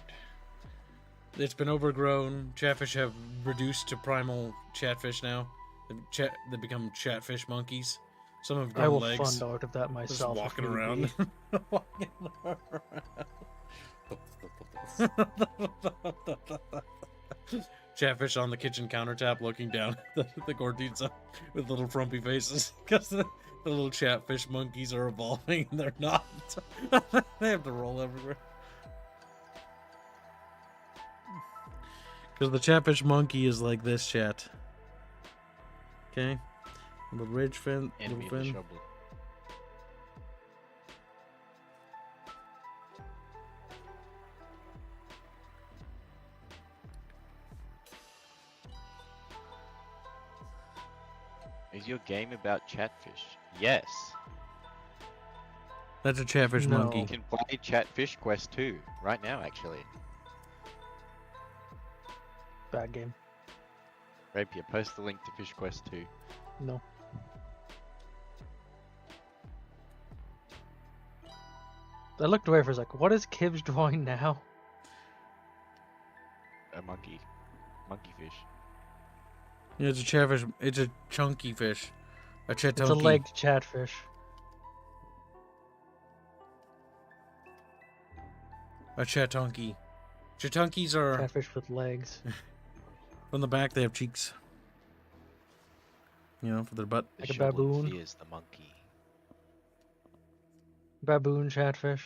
It's been overgrown. Chatfish have reduced to primal chatfish now. They become chatfish monkeys. Some have grown legs. I will fund art of that myself. Just walking around. Chatfish on the kitchen countertop looking down the quarantine zone with little frumpy faces. Because the little chatfish monkeys are evolving and they're not. They have to roll everywhere. Because the chatfish monkey is like this, chat. Okay? Little ridge fin, little fin. Is your game about chatfish? Yes. That's a chatfish monkey. You can play Chatfish Quest 2 right now, actually. Bad game. Rapier, post the link to Fish Quest 2. No. I looked away for a sec. What is Kib's drawing now? A monkey. Monkey fish. Yeah, it's a chatfish. It's a chunky fish. A chatunky. It's a legged chatfish. A chatunky. Chatunkies are... Catfish with legs. From the back, they have cheeks. you know, for their butt. Like a Shovel baboon. fears the monkey. Baboon chatfish.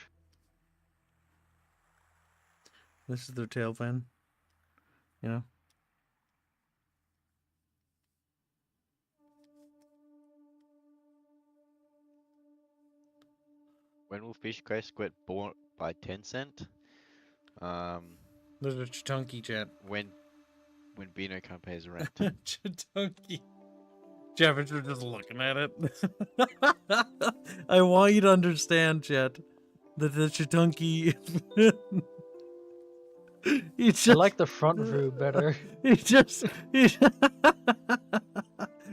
This is their tail fin. You know. When will fish crest get bought by Tencent? There's a Chitunky chat. When Beano can't pay his rent. Chitunky. Jeff, you're just looking at it. I want you to understand, chat, that the Chitunky. Just, I like the front view better.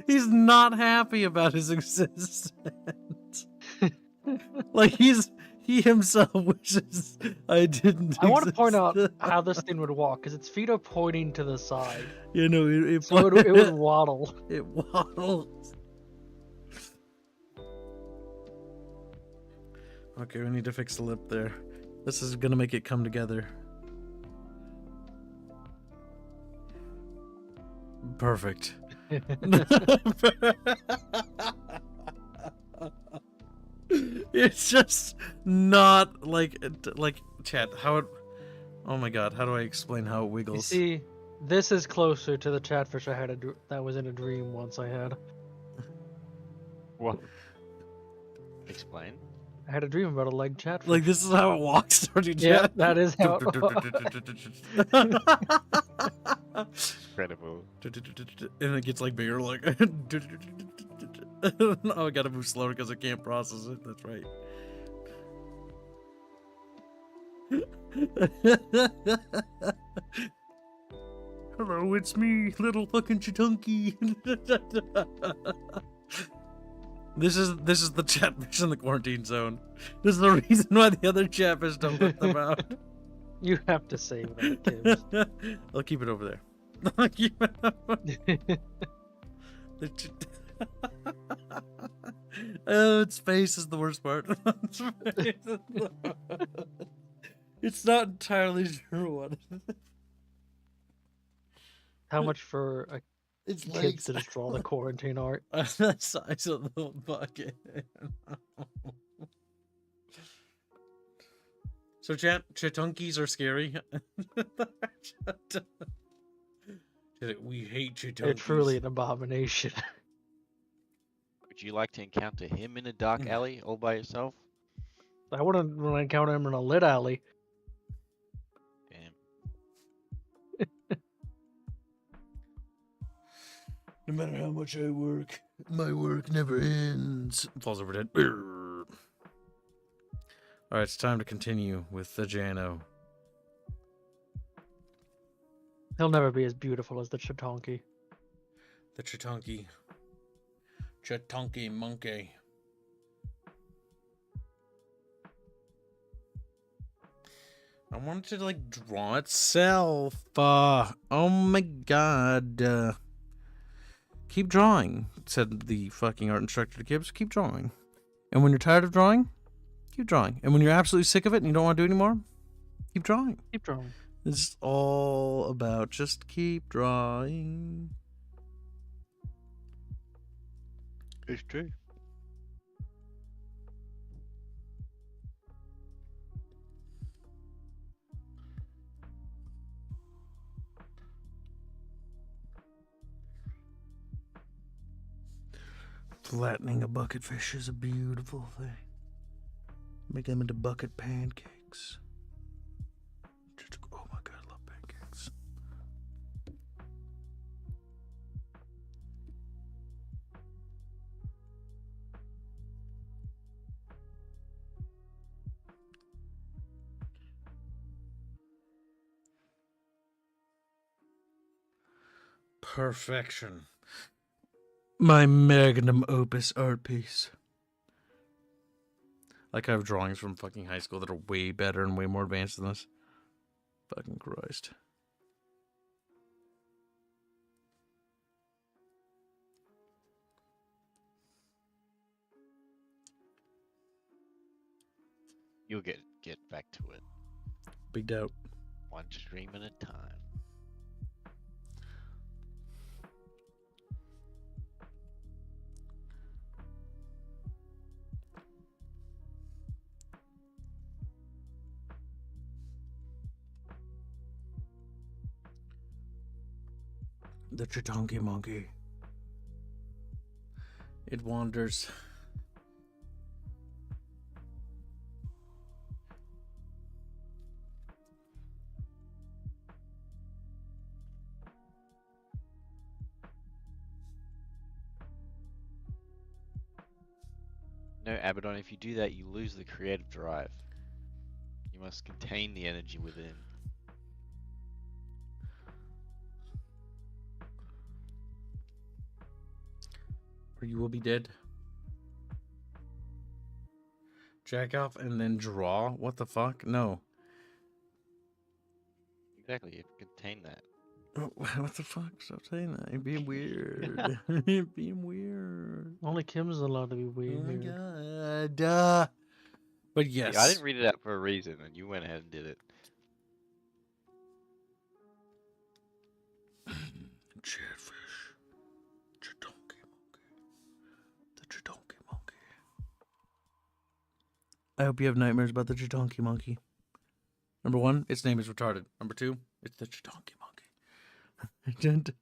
He's not happy about his existence. Like he himself wishes I didn't. I want to point out how this thing would walk, because its feet are pointing to the side. You know, So it would waddle. It waddles. Okay, we need to fix the lip there. This is gonna make it come together. Perfect. It's just not like chat. How it? Oh my god! How do I explain how it wiggles? You see, this is closer to the chatfish I had that was in a dream once I had. What? Explain. I had a dream about a leg chatfish. Like this is how it walks, don't you, Yeah, chat? that is how. Incredible. And it gets like bigger, like. Oh, I gotta move slower because I can't process it. That's right. Hello, it's me, little fucking Chitunky. This is the chatfish in the quarantine zone. This is the reason why the other chatfish don't let them out. You have to save that, Kim. I'll keep it over there. I'll keep it over. Oh, its face is the worst part. It's not entirely sure what. How much for a Its kid legs. to just draw the quarantine art? The size of the bucket. So, Chitunkies are scary. We hate Chitunkies. They're truly an abomination. Would you like to encounter him in a dark alley all by yourself? I wouldn't want to encounter him in a lit alley. Damn. No matter how much I work, my work never ends. Falls over dead. Alright, it's time to continue with the Jano. He'll never be as beautiful as the Chitonki. The Chitunky. Chitunky monkey. I wanted to like draw itself. Oh my god. Keep drawing, said the fucking art instructor to Gibbs. Keep drawing. And when you're tired of drawing, keep drawing. And when you're absolutely sick of it and you don't want to do it anymore, keep drawing. Keep drawing. It's all about just keep drawing. It's true. Flattening a bucket fish is a beautiful thing. Make them into bucket pancakes. Oh my god, I love pancakes. Perfection. My magnum opus art piece. Like I have drawings from fucking high school that are way better and way more advanced than this. Fucking Christ. You'll get back to it. Big doubt. One stream at a time. The Chitonki monkey. It wanders. No, Abaddon, if you do that, you lose the creative drive. You must contain the energy within. Or you will be dead. Jack off and then draw? What the fuck? No. Exactly, you have to contain that. What the fuck? Stop saying that. You're being weird. You're being weird. Only Kim's allowed to be Oh weird. my god. But yes. See, I didn't read it out for a reason, and you went ahead and did it. Chatfish. Chitonki monkey. The Chitonki monkey. I hope you have nightmares about the Chitonki monkey. Number 1, its name is retarded. Number 2, it's the Chitonki monkey. That's your donkey.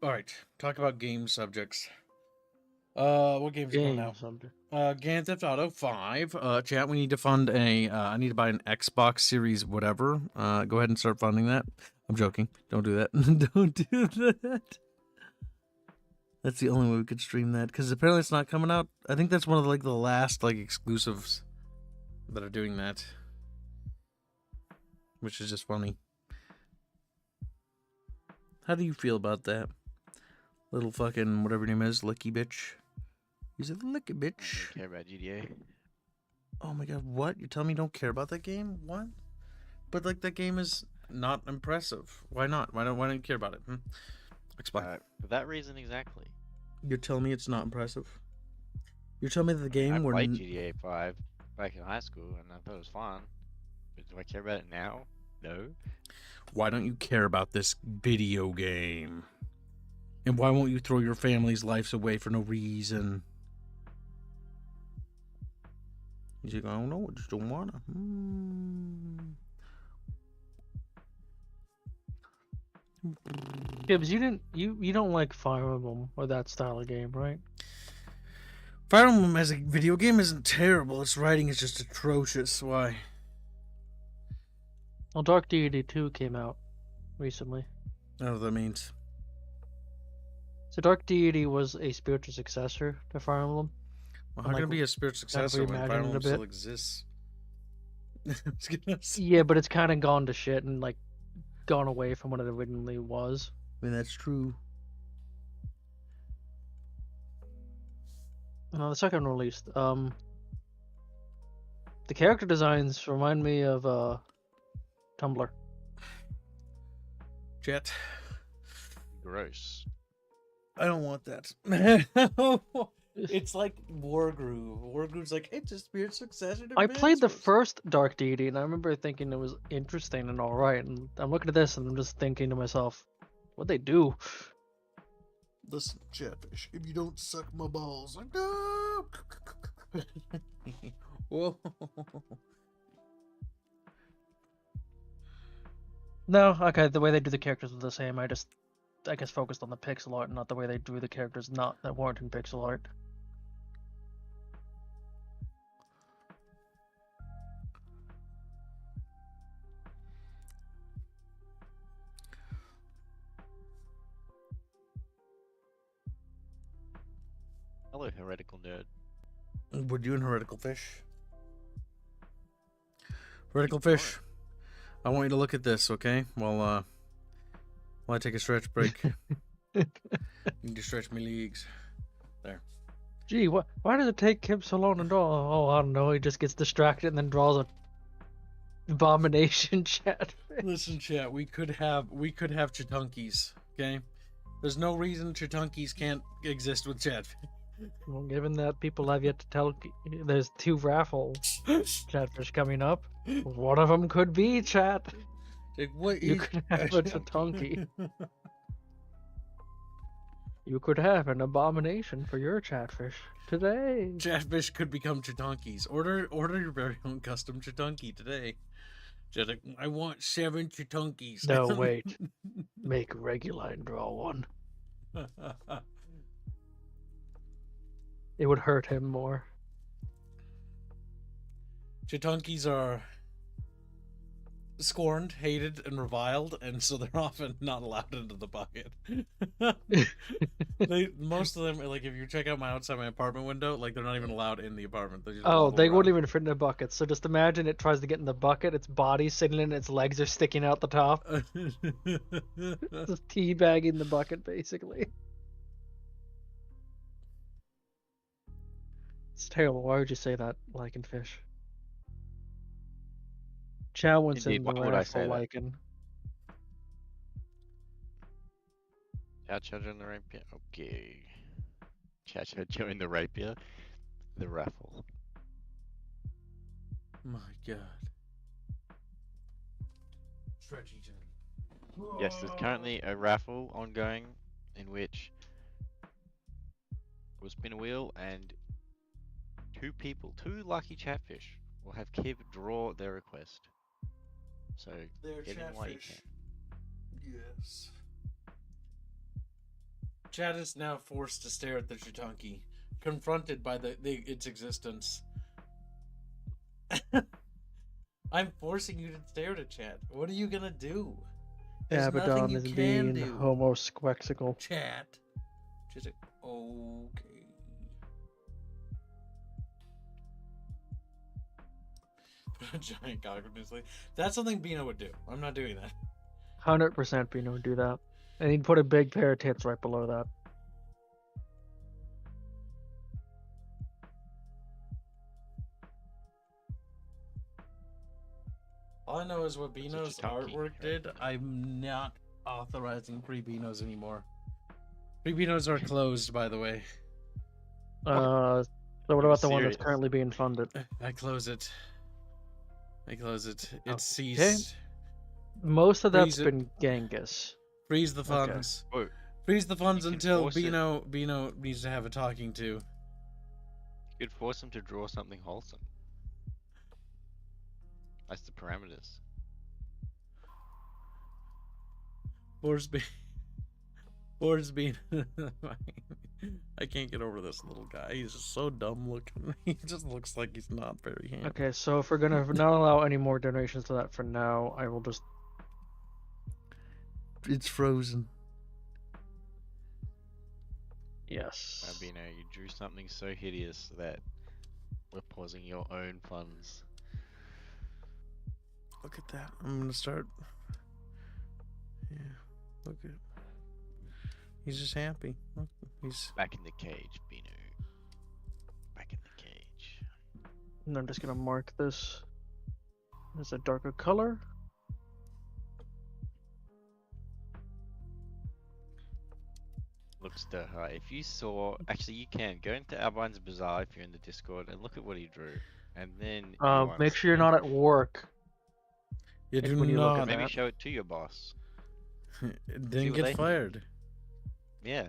All right, talk about game subjects. What game's going now? Subject. Grand Theft Auto 5. Chat, we need to fund a. I need to buy an Xbox Series whatever. Go ahead and start funding that. I'm joking. Don't do that. Don't do that. That's the only way we could stream that because apparently it's not coming out. I think that's one of the last exclusives that are doing that, which is just funny. How do you feel about that? Little fucking whatever your name is, licky bitch. He's a licky bitch. I don't care about GTA. Oh my god, what? You tell me you don't care about that game? What? But that game is not impressive. Why not? Why don't you care about it? Explain. For that reason exactly. You're telling me it's not impressive? You're telling me that the game I where played GTA 5 back in high school, and I thought it was fun. But do I care about it now? No. Why don't you care about this video game? And why won't you throw your family's lives away for no reason? He's like, I don't know, I just don't wanna. Gibbs, you don't like Fire Emblem or that style of game, right? Fire Emblem as a video game isn't terrible. Its writing is just atrocious. Why? Well, Dark Deity 2 came out recently. I don't know what that means. So Dark Deity was a spiritual successor to Fire Emblem. Well, how can it be a spiritual successor when Fire Emblem still exists? Yeah, but it's kind of gone to shit and gone away from what it originally was. I mean, that's true. No, the second release. The character designs remind me of Tumblr. Jet. Gross. I don't want that. It's like Wargroove. Wargroove's like, it's a spirit successor to I played the Masters. first Dark Deity, and I remember thinking it was interesting and alright, and I'm looking at this, and I'm just thinking to myself, what'd they do? Listen, Chatfish, if you don't suck my balls, like, no! Whoa. No, okay, the way they do the characters was the same. I guess focused on the pixel art, not the way they drew the characters that weren't in pixel art. Hello, heretical nerd. We're doing Heretical Fish. Heretical Fish, I want you to look at this, okay? While I take a stretch break. You need to stretch my legs. There. Gee, why does it take him so long to draw? Oh, I don't know. He just gets distracted and then draws a abomination chat. Listen, chat, we could have Chitunkies, okay? There's no reason Chitunkies can't exist with chat. Well, given that people have yet to tell, there's 2 raffle chatfish coming up. One of them could be chat. Like, what You is could have a Tatanki. You could have an abomination for your chatfish today. Chatfish could become chitankis. Order your very own custom chitanki today. Just like, I want 7 chitankis. No, wait. Make Reguline draw one. It would hurt him more. Chitankis are scorned, hated, and reviled, and so they're often not allowed into the bucket. Most of them, like if you check out outside my apartment window, like they're not even allowed in the apartment. They just Oh, they wobble wouldn't around. even fit in a bucket. So just imagine it tries to get in the bucket, its body's sitting in it, its legs are sticking out the top. Just teabagging the bucket, basically. It's terrible. Why would you say that, lichen fish? Chow wants Indeed, in the why would I say raffle that? lichen. Chow in the rapier. Okay. Chow in the rapier. The raffle. My God. Stretchy chin. Yes, there's currently a raffle ongoing in which we'll spin a wheel and 2 lucky chatfish, will have Kib draw their request. So They're get in while you can. Yes. Chad is now forced to stare at the chitanki, confronted by its existence. I'm forcing you to stare at Chad. What are you gonna do? There's nothing Abaddon you is can being do. homosquexical. Chad. Just like, okay. Put a giant cock in his leg. That's something Bino would do. I'm not doing that. 100% Bino would do that. And he'd put a big pair of tits right below that. All I know is what It's a Bino's chitanki, artwork right? did. I'm not authorizing free Binos anymore. Free Binos are closed, by the way. So what He was about the one that's serious. currently being funded? I close it. It's Okay. ceased. Most of that's Freeze it. been Genghis. Freeze the Okay. funds. Oh, Freeze the funds You can until force it. Bino needs to have a talking to. you could force him to draw something wholesome. That's the parameters. Force being. I can't get over this little guy. He's just so dumb looking. He just looks like he's not very handy. Okay, so if we're gonna not allow any more donations to that for now, I will just... It's frozen. Yes. Albino, you drew something so hideous that we're pausing your own funds. Look at that. I'm gonna start. Yeah. Look at. He's just happy. Look, he's. Back in the cage, Bino. Back in the cage. And I'm just gonna mark this as a darker color. Look, Stirhigh, if you saw... Actually, you can. Go into Albine's Bazaar if you're in the Discord and look at what he drew. And then you Make sure you're not at work. You do when you look not. at Maybe that. show it to your boss. Then what they get think. fired. Yeah.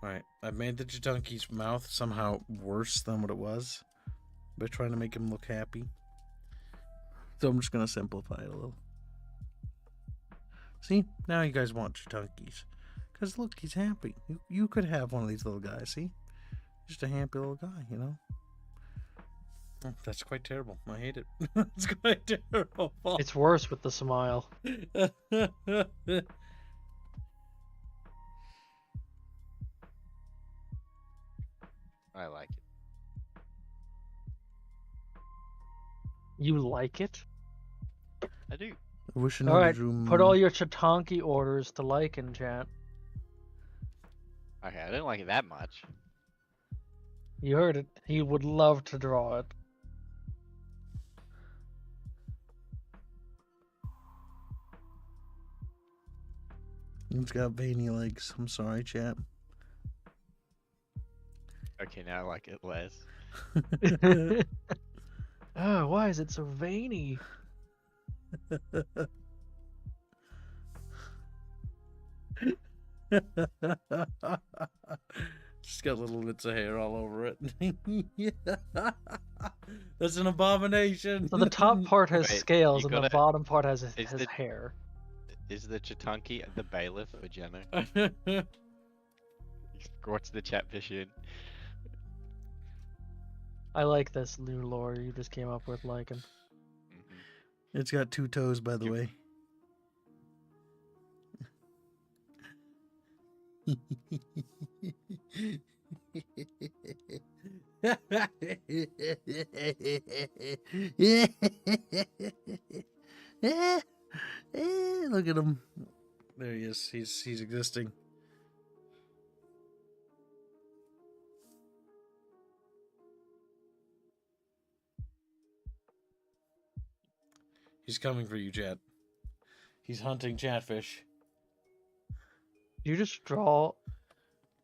Alright, I've made the Chitanki's mouth somehow worse than what it was by trying to make him look happy. So I'm just gonna simplify it a little. See? Now you guys want Chitanki's. Because look, he's happy. You could have one of these little guys, see? Just a happy little guy, you know? Oh, that's quite terrible. I hate it. It's quite terrible. It's worse with the smile. I like it. You like it? I do. I wish I knew Alright, the room. put all your Chitanki orders to like in chat. Okay, I don't like it that much. You heard it. He would love to draw it. It's got veiny legs. I'm sorry, chat. Okay, now I like it less. Oh, why is it so veiny? Just got little bits of hair all over it. That's an abomination. So the top part has Wait, scales you and the gotta- bottom part has is the- hair. Is the Chitunki the bailiff for Jenna? What's the chatfish in? I like this new lore you just came up with, Lycan. It's got 2 toes, by the You- way. Look at him. There he is. He's existing. He's coming for you, Chad. He's hunting chatfish. Do you just draw,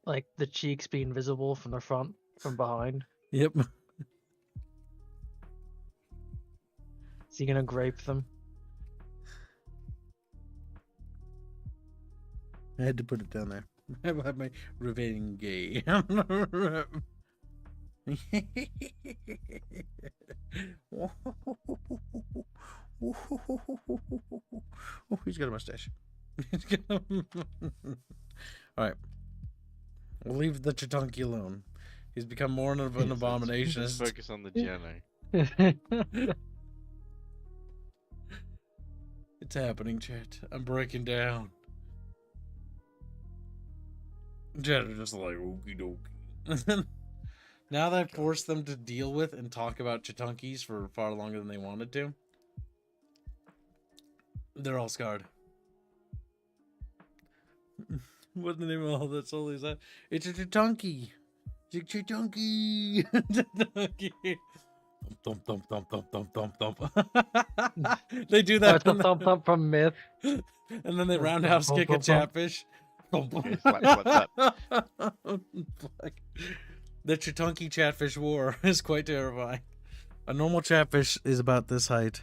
like, the cheeks being visible from the front, from behind? Yep. Is he gonna grape them? I had to put it down there. I have my revenge. Oh, he's got a mustache. Alright. We'll leave the Chitunki alone. He's become more of an abomination. Let's focus on the Jenna. It's happening, chat. I'm breaking down. Chat are just like, okie dokie. Now that I've forced them to deal with and talk about Chitunkis for far longer than they wanted to, they're all scarred. What's the name of all that soul is that? It's a Chitunki. It's a Chitunki. Chitunki. Thump, thump, thump, thump, thump, thump, thump. They do that. That's a thump thump from Myth. And then they roundhouse kick a chatfish. Okay, slap, slap, Like, the Chitunki chatfish war is quite terrifying. A normal chatfish is about this height.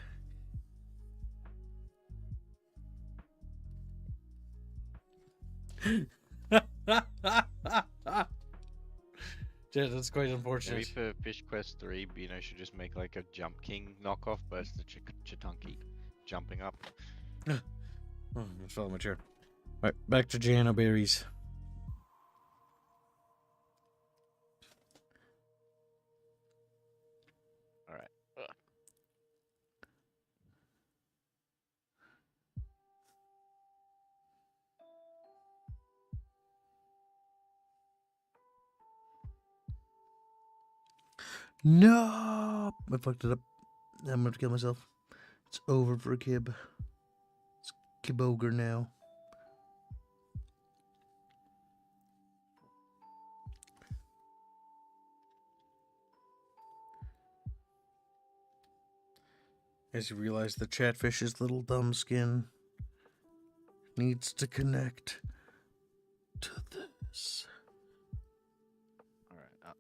Yeah, that's quite Maybe unfortunate. for Fish Quest 3, Bino should just make like a Jump King knockoff versus the Chitunki jumping up. Oh, I fell on my chair. Alright, back to Jano berries. Alright. No! I fucked it up. I'm gonna have to kill myself. It's over for Kib. It's Kib Ogre now. As you realize the chatfish's little dumb skin needs to connect to this. Alright.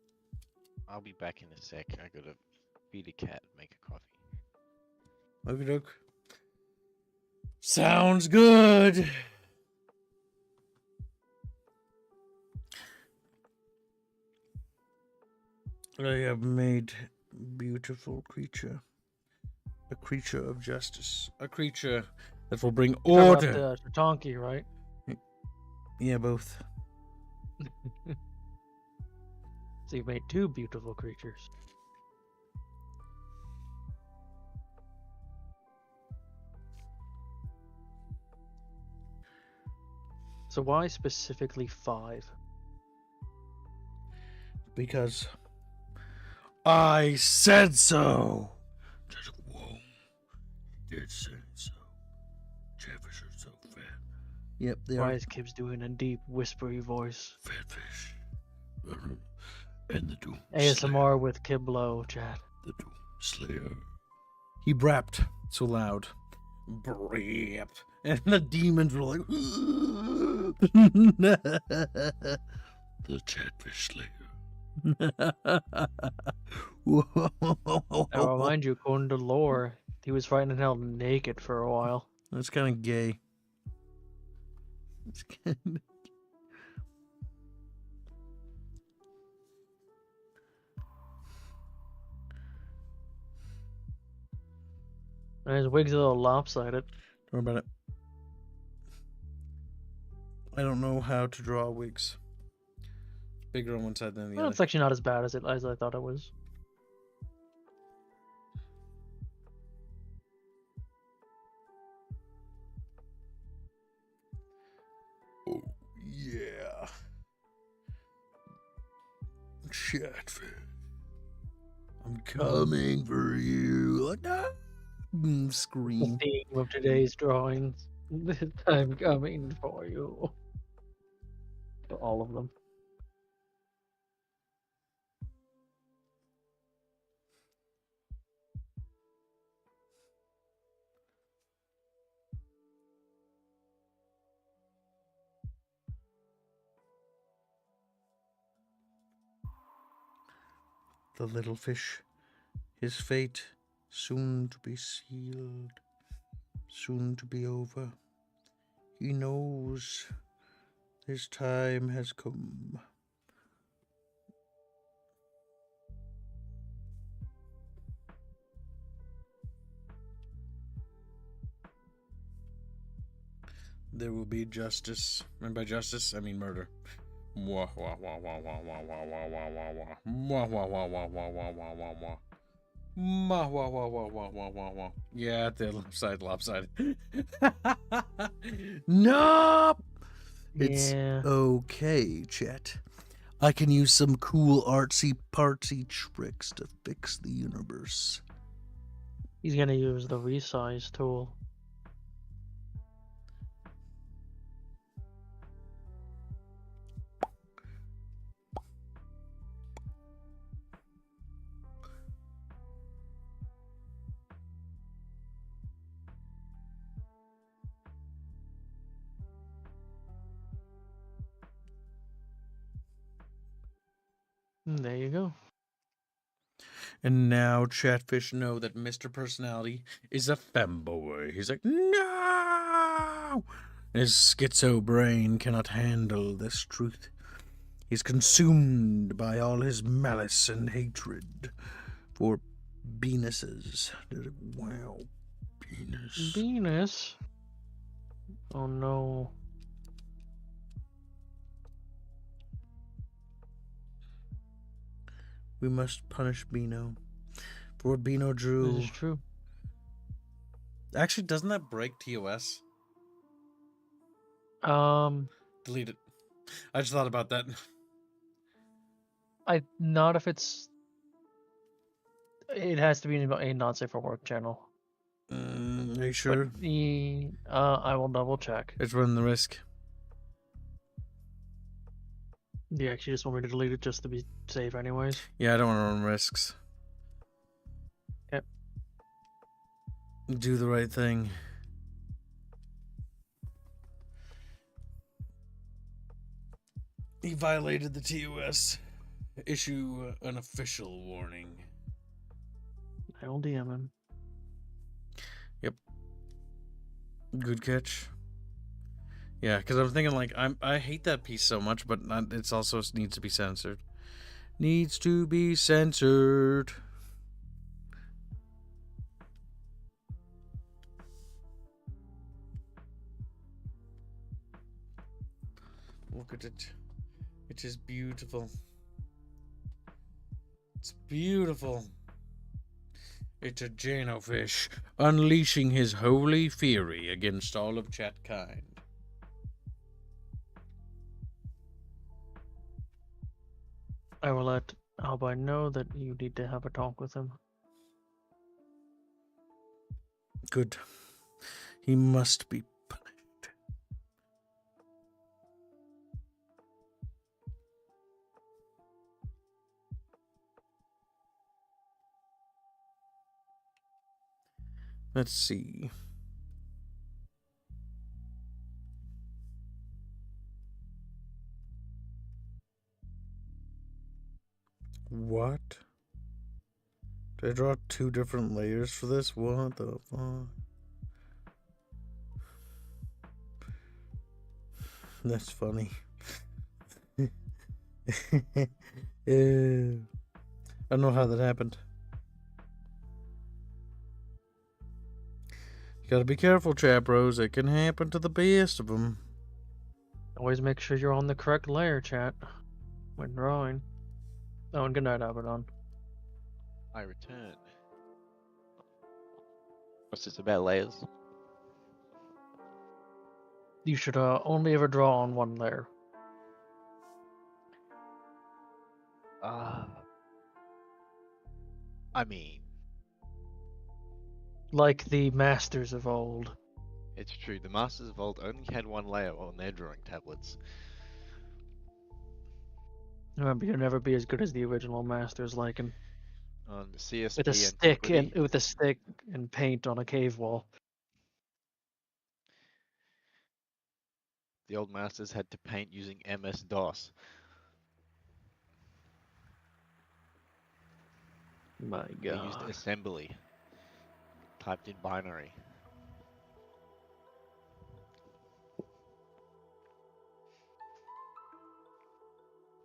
I'll be back in a sec. I gotta feed a cat and make a coffee. Okie doke. Sounds good. I have made beautiful creature. A creature of justice. A creature that will bring order. The Chitunki, right? Yeah, both. So you made 2 beautiful creatures. So why specifically 5? Because I said so. Just whoa. He did say so. Chatfish are so fat. Yep, they Why are is Kib's doing a deep, whispery voice? fat fish. And the Doom ASMR with Kib Low, chat. The Doom Slayer. He brapped so loud Brip. And the demons were like, the Chatfish Slayer. I remind you, according to lore, he was fighting hell naked for a while. That's kind of gay. It's kinda... And his wig's a little lopsided. Don't worry about it. I don't know how to draw wigs. Bigger on one side than the Well, other. it's actually not as bad as I thought it was. Oh, yeah. Chatfish. I'm coming for you. Like, ah! Scream. The theme of today's drawings. I'm coming for you. All of them. The little fish, his fate soon to be sealed, soon to be over. He knows his time has come. There will be justice. And by justice, I mean murder. Wah wah wah wah wah wah wah wah wah wah wah. Wah wah wah wah wah wah wah wah wah. Wah wah wah wah wah wah wah wah. Yeah, the lopsided. Nope. It's okay, Chet. I can use some cool artsy-partsy tricks to fix the universe. He's gonna use the resize tool. There you go. And now Chatfish know that Mr. Personality is a femboy. He's like, no! His schizo brain cannot handle this truth. He's consumed by all his malice and hatred for Venuses. Wow, Venus. Venus? Oh no. We must punish Beano for what Beano drew. This is true. Actually, doesn't that break TOS? Delete it. I just thought about that. Not if it's. It has to be a not safe for work channel. Are you sure? But I will double check. It's running the risk. Do you actually just want me to delete it just to be safe, anyways? Yeah, I don't want to run risks. Yep. Do the right thing. He violated the TOS. Issue an official warning. I'll DM him. Yep. Good catch. Yeah, because I'm thinking like I hate that piece so much, but it's also needs to be censored. Needs to be censored. Look at it. It is beautiful. It's beautiful. It's a Janofish unleashing his holy fury against all of Chatkind. I will let Albine know that you need to have a talk with him. Good. He must be punished. Let's see. What? Did I draw 2 different layers for this? What the fuck? That's funny. I don't know how that happened. You gotta be careful, chat bros. It can happen to the best of them. Always make sure you're on the correct layer, chat, when drawing. Oh, and good night, Abaddon. I return. What's this about layers? You should only ever draw on one layer. I mean, Like the masters of old. it's true. The Masters of Old only had one layer on their drawing tablets. Remember, you'll never be as good as the original masters, like On CSP with a stick Antiquity, and paint on a cave wall. the old masters had to paint using MS-DOS. My They used God. assembly, typed in binary.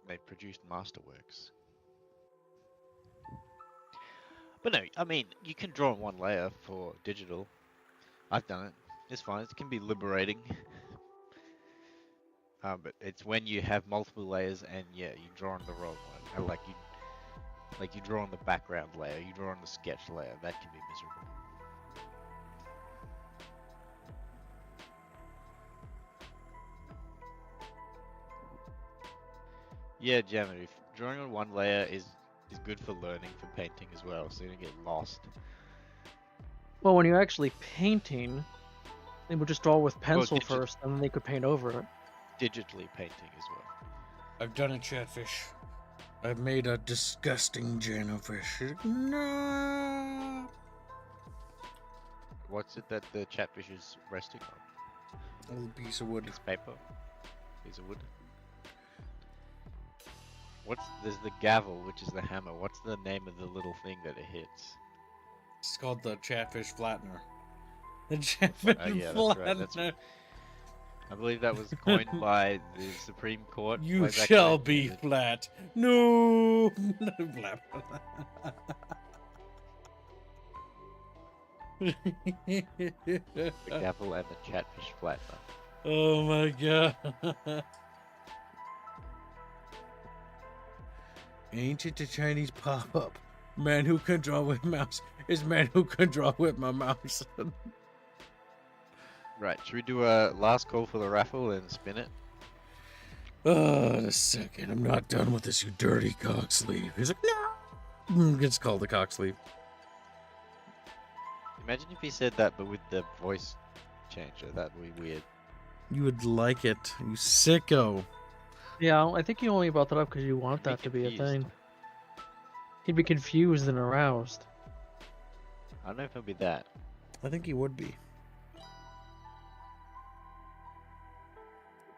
They produced masterworks. But no, I mean, you can draw in one layer for digital. I've done it. It's fine. It can be liberating. But it's when you have multiple layers and yeah, you draw on the wrong one. And like you draw on the background layer, you draw on the sketch layer. That can be miserable. Yeah, Gemma, if drawing on one layer is good for learning, for painting as well, so you don't get lost. Well, when you're actually painting, they would just draw with pencil digi- first, and then they could paint over it. Digitally painting as well. I've done it, Chatfish. I've made a disgusting Janofish. No. What's it that the chatfish is resting on? A little piece of wood. Piece of paper? Piece of wood? There's the gavel, which is the hammer. What's the name of the little thing that it hits? It's called the Chatfish Flattener. The Chatfish Yeah, Flattener. that's right. I believe that was coined by the Supreme Court. You way back shall when. be flat. No. Flat. The gavel and the chatfish flattener. Oh my God. Ain't it the Chinese pop-up? Man who can draw with mouse is man who can draw with my mouse. Right, should we do a last call for the raffle and spin it? Oh, a second. I'm not done with this, you dirty cock sleeve. He's like, no. It's called the cock sleeve. Imagine if he said that, but with the voice changer. That would be weird. You would like it, you sicko. Yeah, I think you only brought that up because you want I'd that be to be a confused. thing. He'd be confused and aroused. I don't know if it'll be that. I think he would be.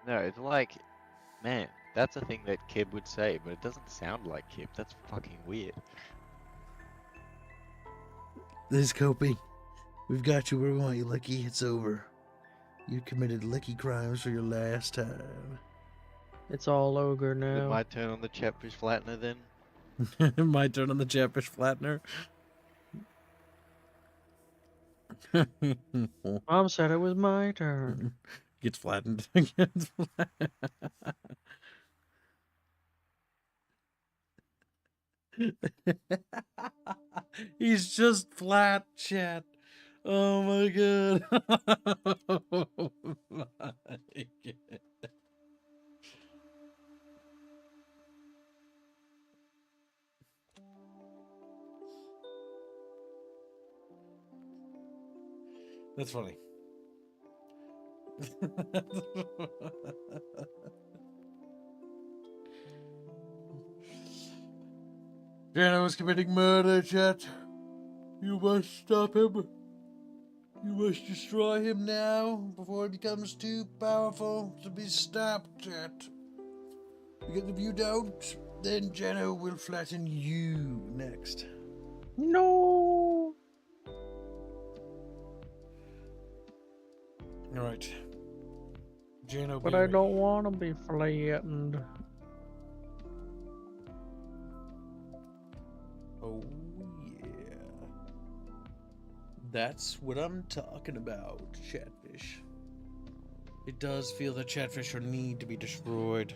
No, it's like, man, that's a thing that Kib would say, but it doesn't sound like Kib. That's fucking weird. Liz Coping, we've got you where we want you, Licky. It's over. You committed Licky crimes for your last time. It's all ogre Is it now. my turn on the chatfish flattener then? My turn on the Chatfish Flattener. Mom said it was my turn. Gets flattened. Gets flattened. He's just flat, chat. Oh my God. Oh my God. That's funny. Jano is committing murder, chat. You must stop him. You must destroy him now before he becomes too powerful to be stopped, chat. You get the view down, then Jano will flatten you next. No. All right. Jano, But be I ready. don't want to be flattened. Oh, yeah. That's what I'm talking about, Chatfish. It does feel that Chatfish are need to be destroyed.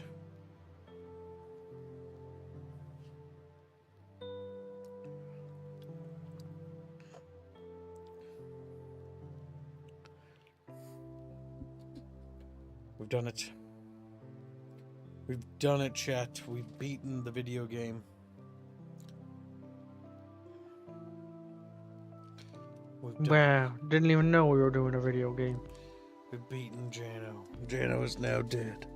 We've done it. We've done it, chat. We've beaten the video game. Wow, didn't even know we were doing a video game. We've beaten Jano. Jano is now dead.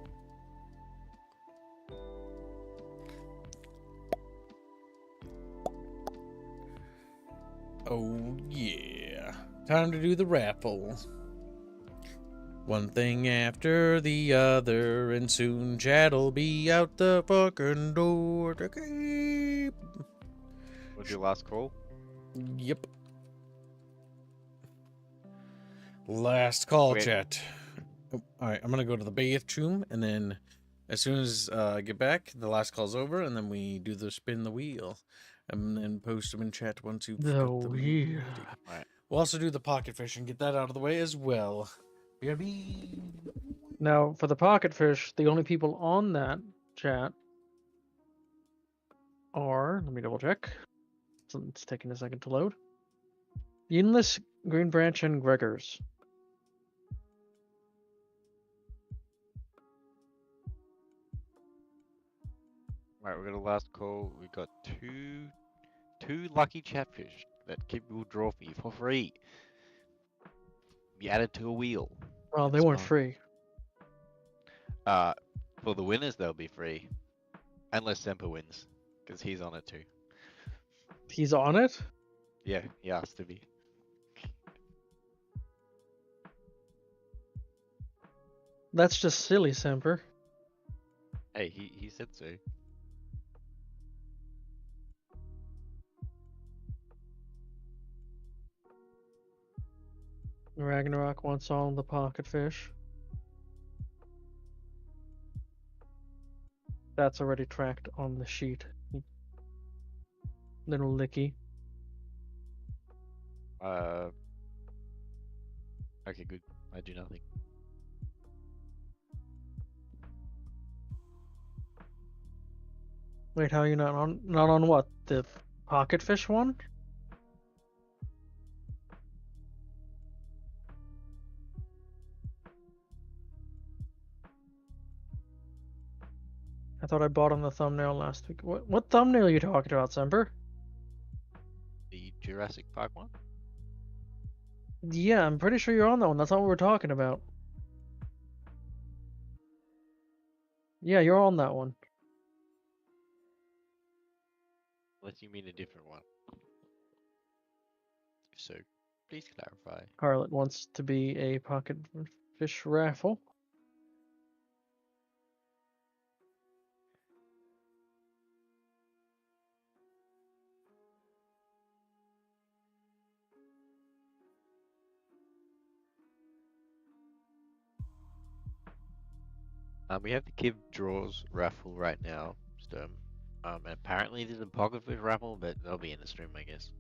Oh, yeah. Time to do the raffle. One thing after the other, and soon chat'll be out the fucking door to keep. What's your last call? Yep. Last call, Okay. chat. Oh, alright, I'm gonna go to the bathroom, and then as soon as I get back, the last call's over, and then we do the spin the wheel. And then post them in chat once you've got them ready. Alright. We'll also do the pocket fish and get that out of the way as well. BRB. Now, for the pocket fish, the only people on that chat are, let me double check. It's taking a second to load. Yinless, Green Branch, and Gregors. Alright, we got a last call. We got two lucky chatfish that Kip will draw for you for free. Be added to a wheel. Well, they It's weren't fun. free. For the winners they'll be free. Unless Semper wins. Because he's on it too. He's on it? Yeah, he has to be. That's just silly, Semper. Hey, he said so. Ragnarok wants all the pocket fish. That's already tracked on the sheet. Little licky. Okay, good. I do nothing. Wait, how are you not on what? The pocket fish one? I thought I bought on the thumbnail last week. What thumbnail are you talking about, Semper? The Jurassic Park one? Yeah, I'm pretty sure you're on that one. That's not what we're talking about. Yeah, you're on that one. Unless you mean a different one. If so, please clarify. Harlot wants to be a pocket fish raffle. We have the Kib Draws raffle right now. So, and apparently there's a pocket fish raffle, but they'll be in the stream, I guess.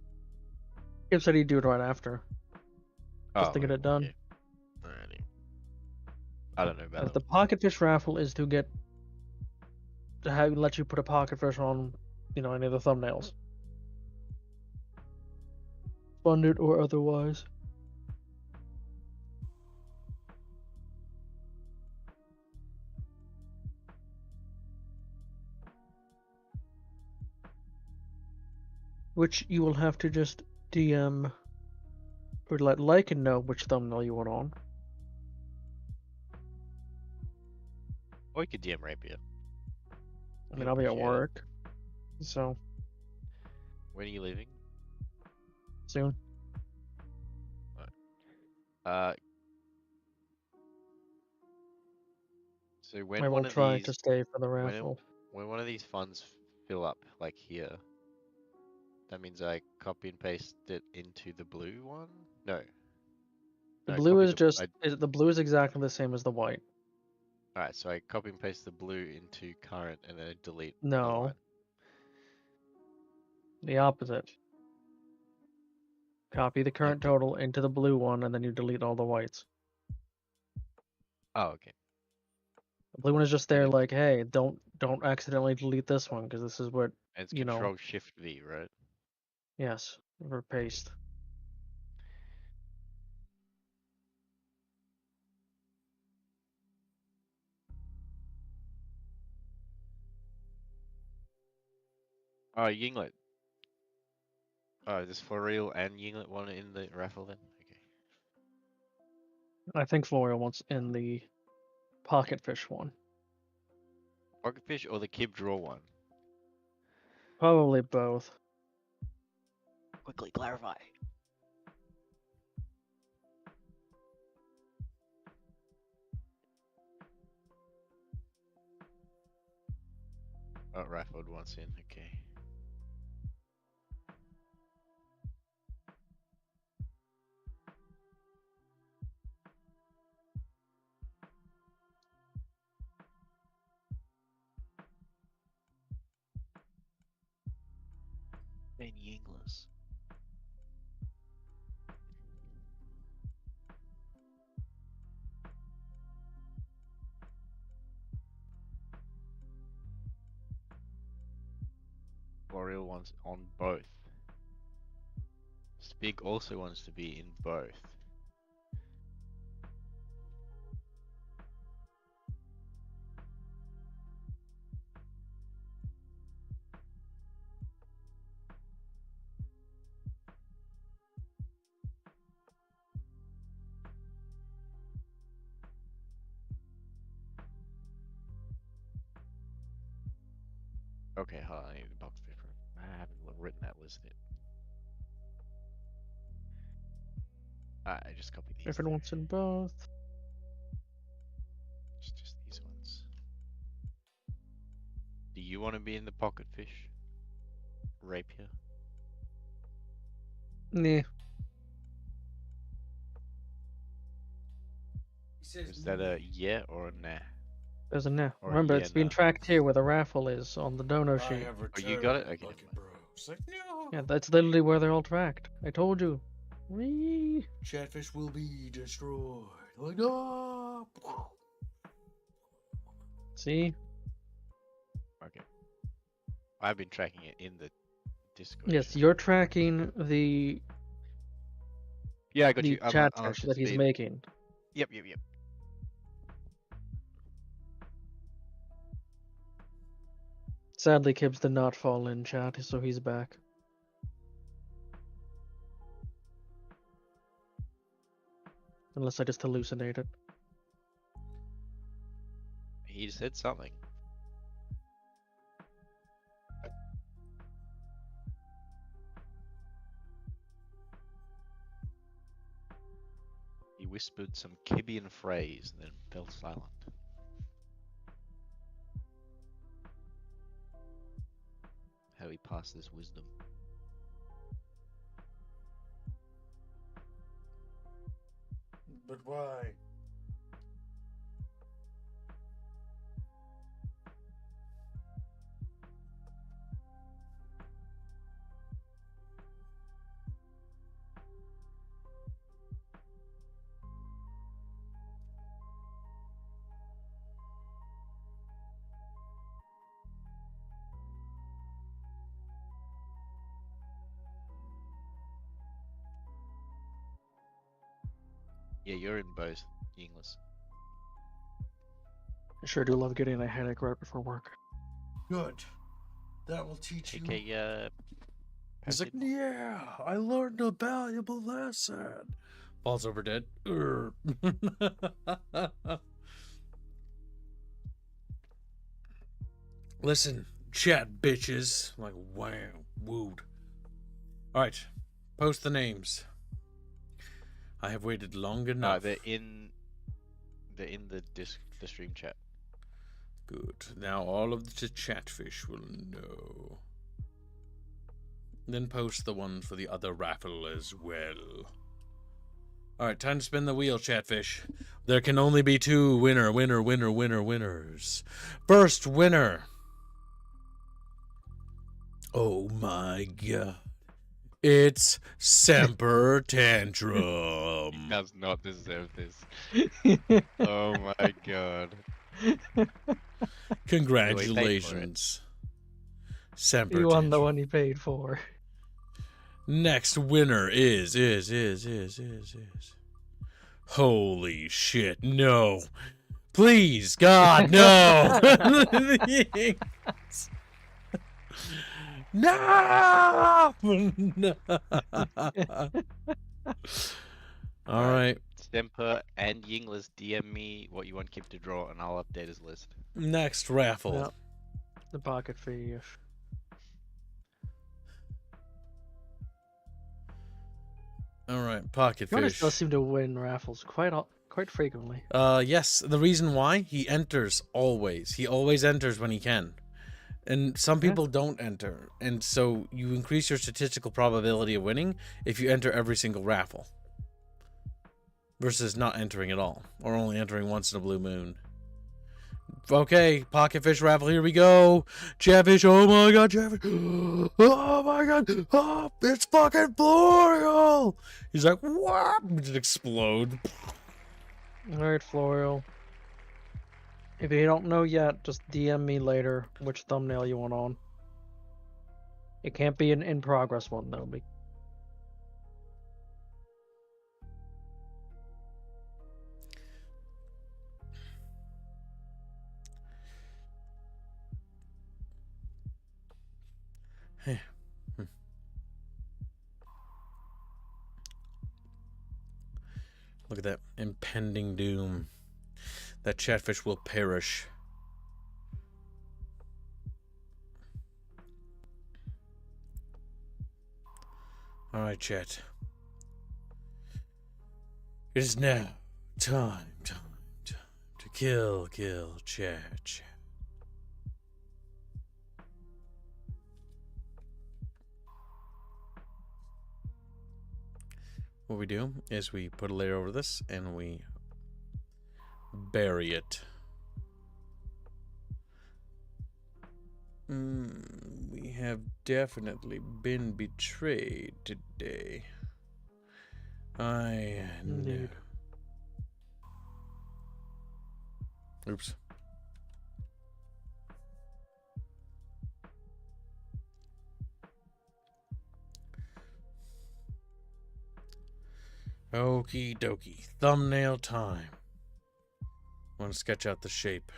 Kip said he'd do it right after. Just to Oh, get it done. okay. Alrighty. I don't know about If that the pocket fish raffle is to get to have let you put a pocket fish on, any of the thumbnails, funded or otherwise. Which you will have to just DM or let Lycan know which thumbnail you want on. Or you could DM Rapier. I mean, I'll be at Appreciate it. work, so When are you leaving? soon. So when I one will of try these, to stay for the when, raffle. when one of these funds fill up, like here, that means I copy and paste it into the blue one? No. The No, blue copy is the, just the blue is exactly the same as the white. alright, so I copy and paste the blue into current and then I delete the No, line. the opposite. Copy the current total into the blue one, and then you delete all the whites. Oh, okay. The blue one is just And there, it's, like, hey, don't accidentally delete this one because this is what it's you know. Control Shift V, right? Yes, for paste. Oh, Yinglet. Oh, is this for real and Yinglet one in the raffle then? Okay. I think Florio wants in the pocket fish one. Pocket fish or the Kib draw one? Probably both. Quickly clarify. Oh, raffled once in, okay. Ben Yingles. L'Oreal wants on both. Spig also wants to be in both. Okay, hold on, I need the box paper. I haven't written that list yet. Alright, I just copied these. If it there. wants in both. It's just these ones. Do you want to be in the pocket fish? Rapier? Nah. Is that a yeah or a nah? There's a nah. Or a Remember, yeah, it's being nah? tracked here where the raffle is on the dono sheet. Oh, you got it? Okay, never mind. It's like, no. Yeah, that's literally where they're all tracked. I told you. Whee! Chatfish will be destroyed. Like, no. See? Okay. I've been tracking it in the Discord. Yes, chat. you're tracking the Yeah, I got you. chatfish that he's making. Yep. Sadly, Kibbs did not fall in chat, so he's back. Unless I just hallucinated. He said something. He whispered some Kibbian phrase and then fell silent. How he passed this wisdom. But why? Yeah, you're in both, English. I sure do love getting a headache right before work. Good. That will teach you. Okay, He's like, yeah, I learned a valuable lesson. Falls over dead. Listen, chat bitches. Like, wow, wooed. All right, post the names. I have waited long enough. they're in the stream chat. Good. Now all of the chatfish will know. Then post the one for the other raffle as well. Alright, time to spin the wheel, chatfish. There can only be 2 winners. First winner. Oh my god. It's Semper Tantrum. Does not deserve this. Oh my god. Congratulations. Semper You won the Tantrum. one you paid for. Next winner is. Holy shit, no. Please, God, no. No! No! All right. Stemper and Yingler's DM me what you want Kip to draw, and I'll update his list. Next raffle. Yep. The pocket fish. All right, pocket Jonas fish. does seem to win raffles quite frequently. Yes. The reason why, he enters always. He always enters when he can. And some people don't enter. And so you increase your statistical probability of winning if you enter every single raffle. Versus not entering at all. Or only entering once in a blue moon. Okay, pocket fish raffle, here we go. Chatfish, oh my god, chatfish. Oh my god. Oh, it's fucking Floral. He's like, what? Just explode. Alright, Floral. If you don't know yet, just DM me later which thumbnail you want on. It can't be an in-progress one, though. Look at that impending doom. That chatfish will perish. Alright, chat. It is now time to kill, chat. What we do is we put a layer over this and we bury it. We have definitely been betrayed today. I know. Indeed. Oops. Okie dokie. Thumbnail time. Want to sketch out the shape.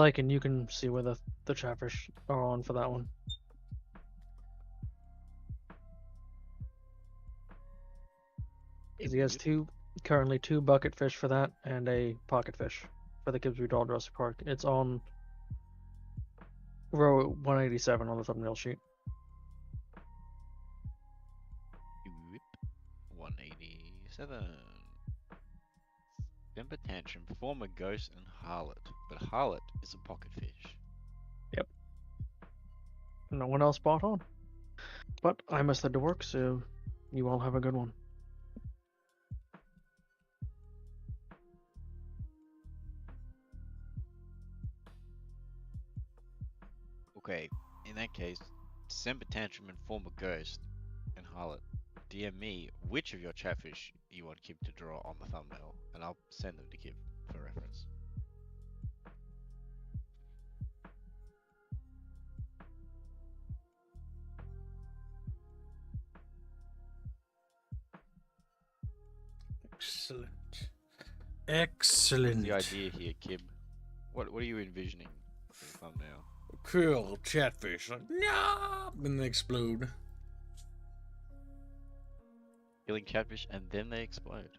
And you can see where the chatfish are on for that one. Because he has currently two bucket fish for that and a pocket fish for the Kids We Doll Jurassic Park. It's on row 187 on the thumbnail sheet. 187. Temper Tantrum, former ghost and harlot, but harlot is a pocket fish. Yep. No one else bought on. But I must head to work, so you all have a good one. Okay, in that case, December Tantrum and former ghost and harlot, DM me which of your chatfish you want Kip to draw on the thumbnail, and I'll send them to Kip for reference. Excellent. The idea here, Kip. What are you envisioning for the thumbnail? Cool chatfish. Like, no! And they explode. Killing catfish and then they explode.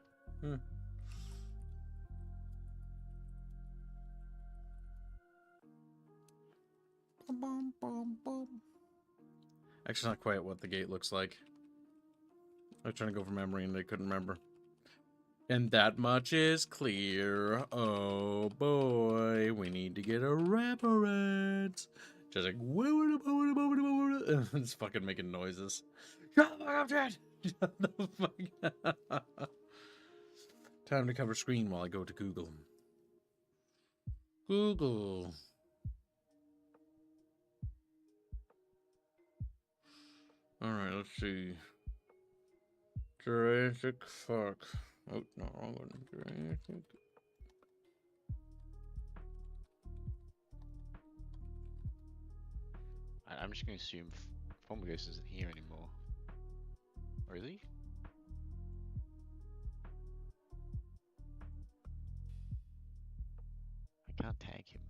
Actually, not quite what the gate looks like. I was trying to go from memory and they couldn't remember. And that much is clear. Oh boy, we need to get a reference. Just like it's fucking making noises. Shut the fuck up, Chad. Shut the fuck up. Time to cover screen while I go to Google. Google. Alright, let's see. Jurassic fuck. Oh, no, wrong one. Jurassic. I'm just going to assume Formagos isn't here anymore. Or is he? I can't tag him.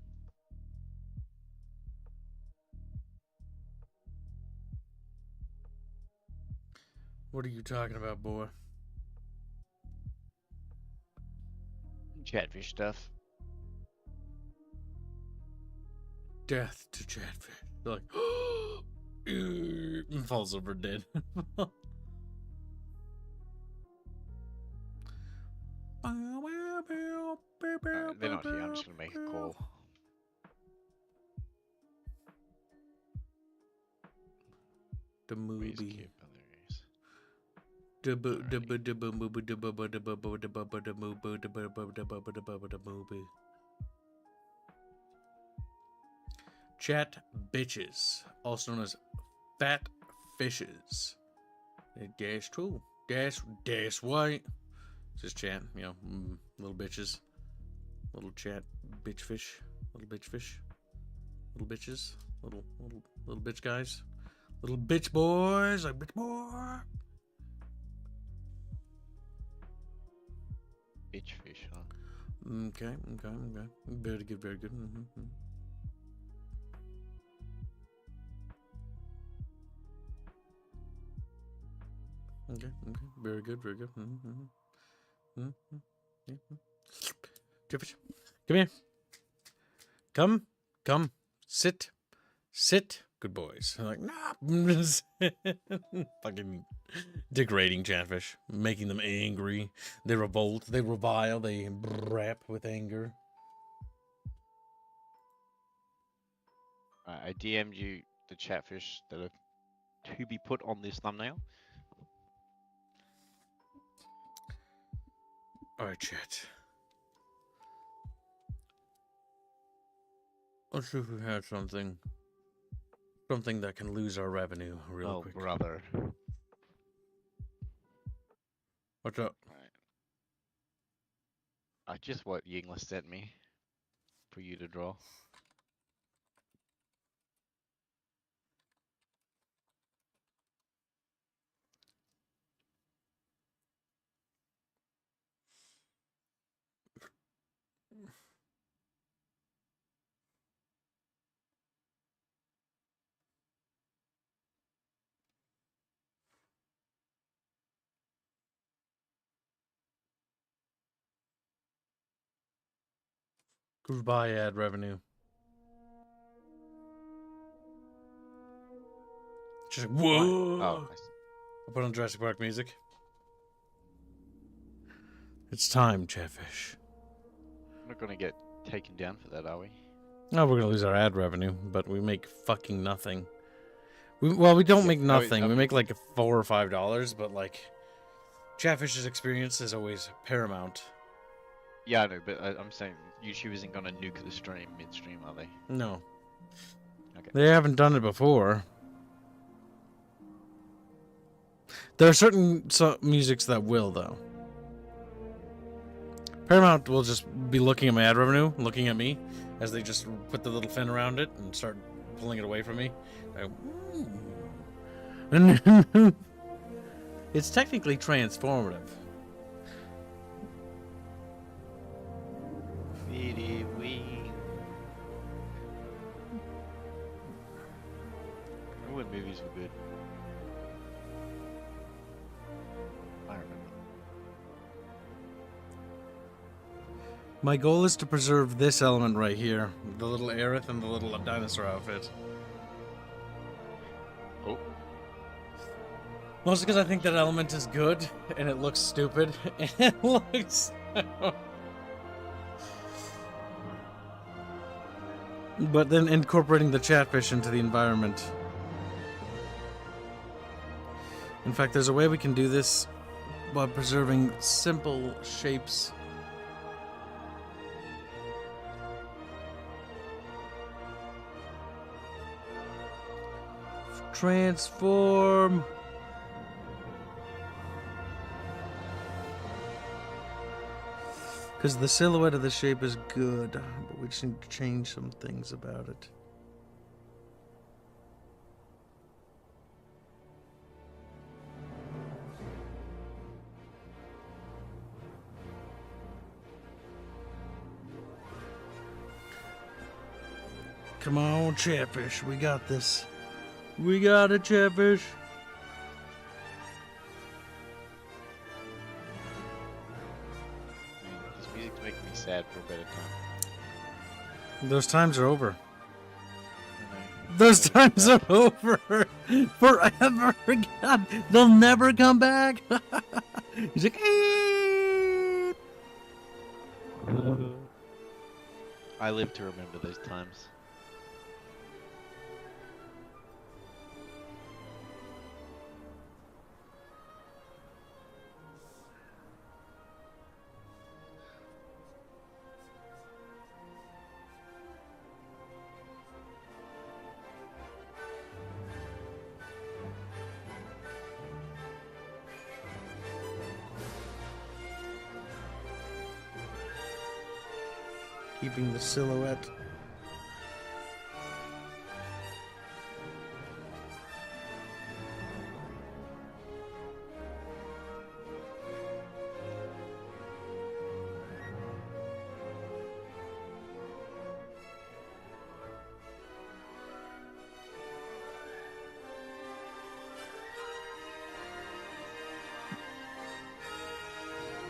What are you talking about, boy? Chatfish stuff. Death to Chatfish. They're like, and falls over dead. They're not here, I'm just going to make a call. The Where's movie. Kip? Oh, there he is. The movie. Chat bitches, also known as fat fishes. Dash two, dash white. Just chat, you know, little bitches, little chat bitch fish, little bitch fish, little bitches, little bitch guys, little bitch boys, like bitch boy. Bitch fish, huh? Okay. Very good. Okay. Very good. Jeffish, come here. Come. Sit. Good boys. I'm like, nah. Fucking degrading Chatfish, making them angry. They revolt, they revile, they rap with anger. I DM'd you the Chatfish that are to be put on this thumbnail. Alright, chat. Let's see if we have something that can lose our revenue real quick. Oh, brother. What's up? Just what Yingler sent me for you to draw. Goodbye, ad revenue. Just like, whoa! Oh, I see. I'll put on Jurassic Park music. It's time, Chatfish. I'm not gonna get taken down for that, are we? No, we're gonna lose our ad revenue, but we make fucking nothing. We don't make nothing. We make like $4 or $5, but like, Chatfish's experience is always paramount. Yeah, I know, but I'm saying YouTube isn't gonna nuke the stream midstream, are they? No. Okay. They haven't done it before. There are certain musics that will, though. Paramount will just be looking at my ad revenue, looking at me, as they just put the little fin around it and start pulling it away from me. It's technically transformative. Remember when movies were good? I remember. My goal is to preserve this element right here. The little Aerith and the little dinosaur outfit. Oh. Mostly because I think that element is good, and it looks stupid, and it looks... But then incorporating the chatfish into the environment. In fact, there's a way we can do this by preserving simple shapes. Transform! Because the silhouette of the shape is good, but we just need to change some things about it. Come on, Chatfish, we got this. We got it, Chatfish. This music's making me sad for a better time. Those times are over. I know. Those They'll come times are back. over. Forever. God, they'll never come back. He's like, "Eh." I live to remember those times. Keeping the silhouette.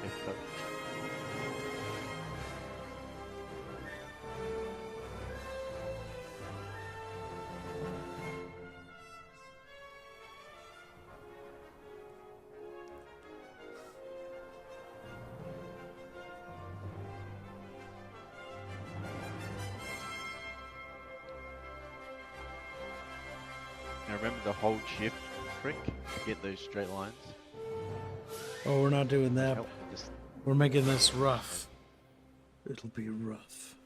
If, uh, Now remember the hold shift trick to get those straight lines? Oh, we're not doing that. Help with this. We're making this rough. It'll be rough.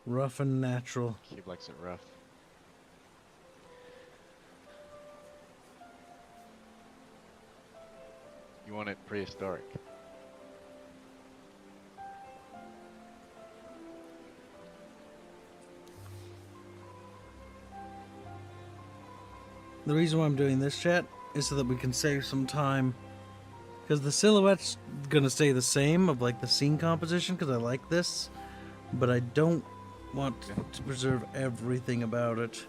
Rough and natural. Cube likes it rough. You want it prehistoric. The reason why I'm doing this, chat, is so that we can save some time. Because the silhouette's gonna stay the same of like the scene composition, because I like this. But I don't want to preserve everything about it.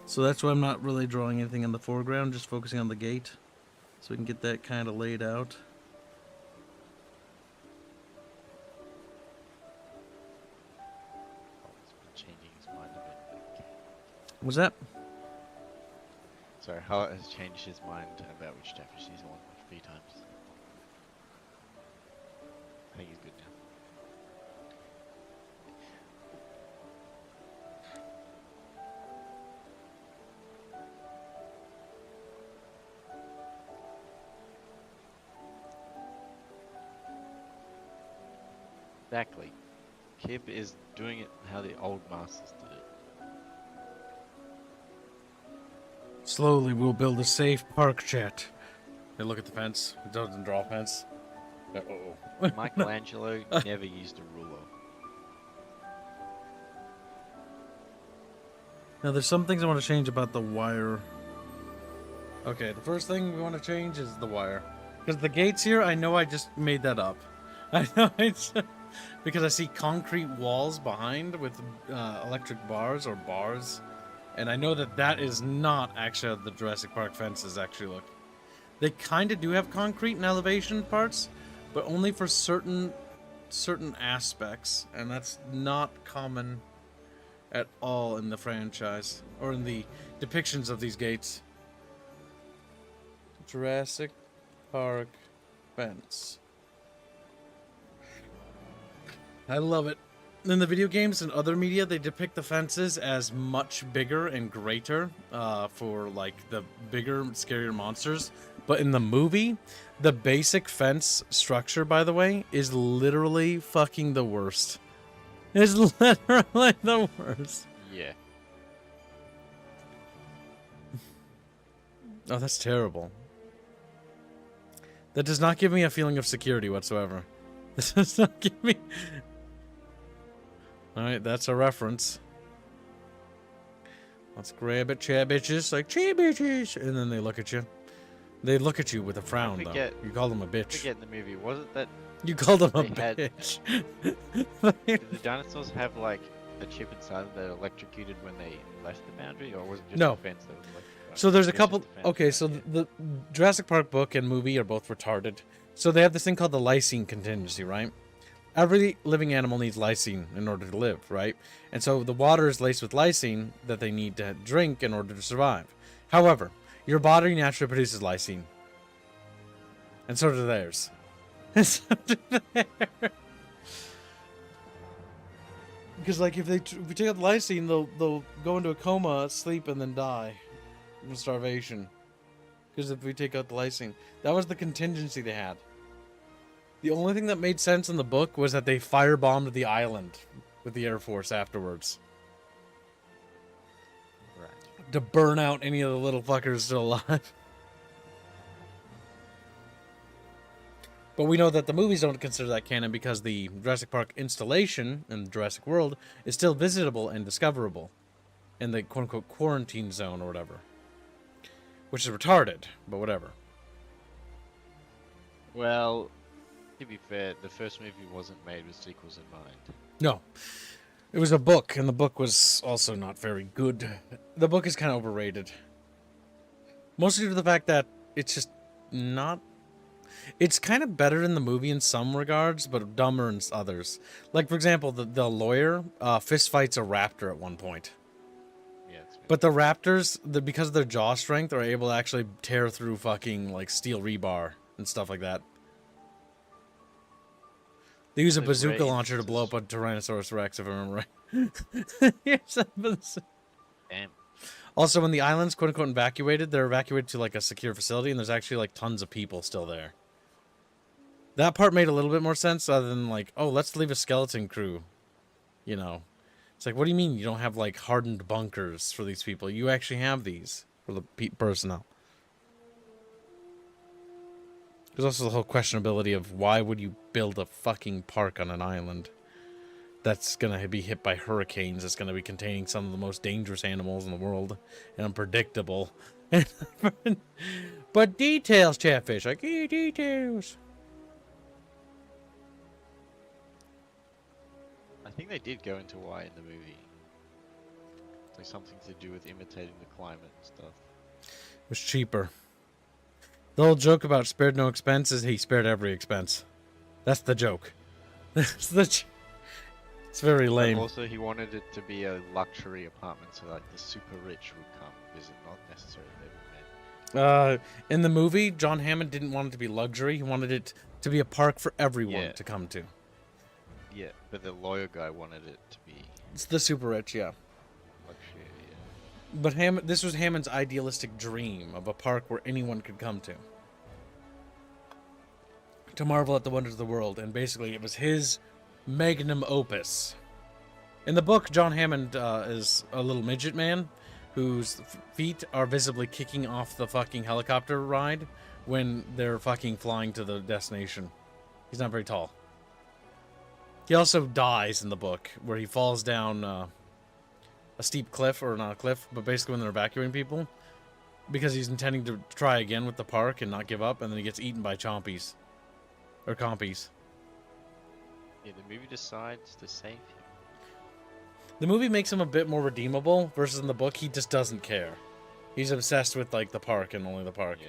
So that's why I'm not really drawing anything in the foreground, just focusing on the gate. So we can get that kind of laid out. Oh, he's been changing his mind a bit. Was that? Sorry, Hart has changed his mind about which Jefferson he's on a few times. I think he's good now. Exactly. Kib is doing it how the old masters did it. Slowly we'll build a safe park, chat. Hey, look at the fence. It doesn't draw a fence. Uh-oh. Michelangelo never used a ruler. Now there's some things I want to change about the wire. Okay, the first thing we want to change is the wire. Because the gates here, I know I just made that up. I know it's... because I see concrete walls behind with electric bars or bars. And I know that that is not actually how the Jurassic Park fences actually look. They kind of do have concrete in elevation parts, but only for certain aspects. And that's not common at all in the franchise, or in the depictions of these gates. Jurassic Park fence. I love it. In the video games and other media, they depict the fences as much bigger and greater for like the bigger, scarier monsters. But in the movie, the basic fence structure, by the way, is literally fucking the worst. It's literally the worst. Yeah. Oh, that's terrible. That does not give me a feeling of security whatsoever. This does not give me... Alright, that's a reference. Let's grab it, chat bitches. Like, chat bitches! And then they look at you. They look at you with a frown, though. You call them a bitch. Forget in the movie, wasn't that... You called them a they had- bitch. Did the dinosaurs have, like, a chip inside them that electrocuted when they left the boundary? Or was it just No. the fence that was electrocuted? So there's a Just couple... the fence, Okay, right, so yeah. the Jurassic Park book and movie are both retarded. So they have this thing called the lysine contingency, right? Every living animal needs lysine in order to live, right? And so the water is laced with lysine that they need to drink in order to survive. However, your body naturally produces lysine. And so do theirs. And so do theirs. Because, like, if we take out the lysine, they'll go into a coma, sleep, and then die from starvation. Because if we take out the lysine, that was the contingency they had. The only thing that made sense in the book was that they firebombed the island with the Air Force afterwards Right. to burn out any of the little fuckers still alive. But we know that the movies don't consider that canon because the Jurassic Park installation in the Jurassic World is still visitable and discoverable in the quote-unquote quarantine zone or whatever. Which is retarded, but whatever. Well, to be fair, the first movie wasn't made with sequels in mind. No. It was a book, and the book was also not very good. The book is kind of overrated. Mostly due to the fact that it's just not... It's kind of better in the movie in some regards, but dumber in others. Like, for example, the lawyer fist fights a raptor at one point. Yeah, it's But the raptors, because of their jaw strength, are able to actually tear through fucking, like, steel rebar and stuff like that. They use a There's bazooka rare launcher to blow up a instances- Tyrannosaurus Rex, if I remember right. Yes, Damn. also, when the island's quote-unquote evacuated, they're evacuated to, like, a secure facility, and there's actually, like, tons of people still there. That part made a little bit more sense, other than, like, oh, let's leave a skeleton crew. You know. It's like, what do you mean you don't have, like, hardened bunkers for these people? You actually have these for the personnel. There's also the whole questionability of why would you build a fucking park on an island that's going to be hit by hurricanes, that's going to be containing some of the most dangerous animals in the world, and unpredictable. But details, Chatfish, like, details. I think they did go into why in the movie. It's like something to do with imitating the climate and stuff. It was cheaper. The whole joke about spared no expense is he spared every expense. That's the joke. That's the it's very lame. But also, he wanted it to be a luxury apartment, so like the super rich would come visit, not necessarily everyman. In the movie, John Hammond didn't want it to be luxury. He wanted it to be a park for everyone Yeah. to come to. Yeah, but the lawyer guy wanted it to be It's the super rich, yeah. luxury. Yeah. But this was Hammond's idealistic dream of a park where anyone could come to marvel at the wonders of the world, and basically it was his magnum opus. In the book, John Hammond is a little midget man whose feet are visibly kicking off the fucking helicopter ride when they're fucking flying to the destination. He's not very tall. He also dies in the book, where he falls down a steep cliff, or not a cliff, but basically when they're evacuating people, because he's intending to try again with the park and not give up, and then he gets eaten by chompies. Or compies. Yeah, the movie decides to save him. The movie makes him a bit more redeemable, versus in the book, he just doesn't care. He's obsessed with, like, the park and only the park. Yeah.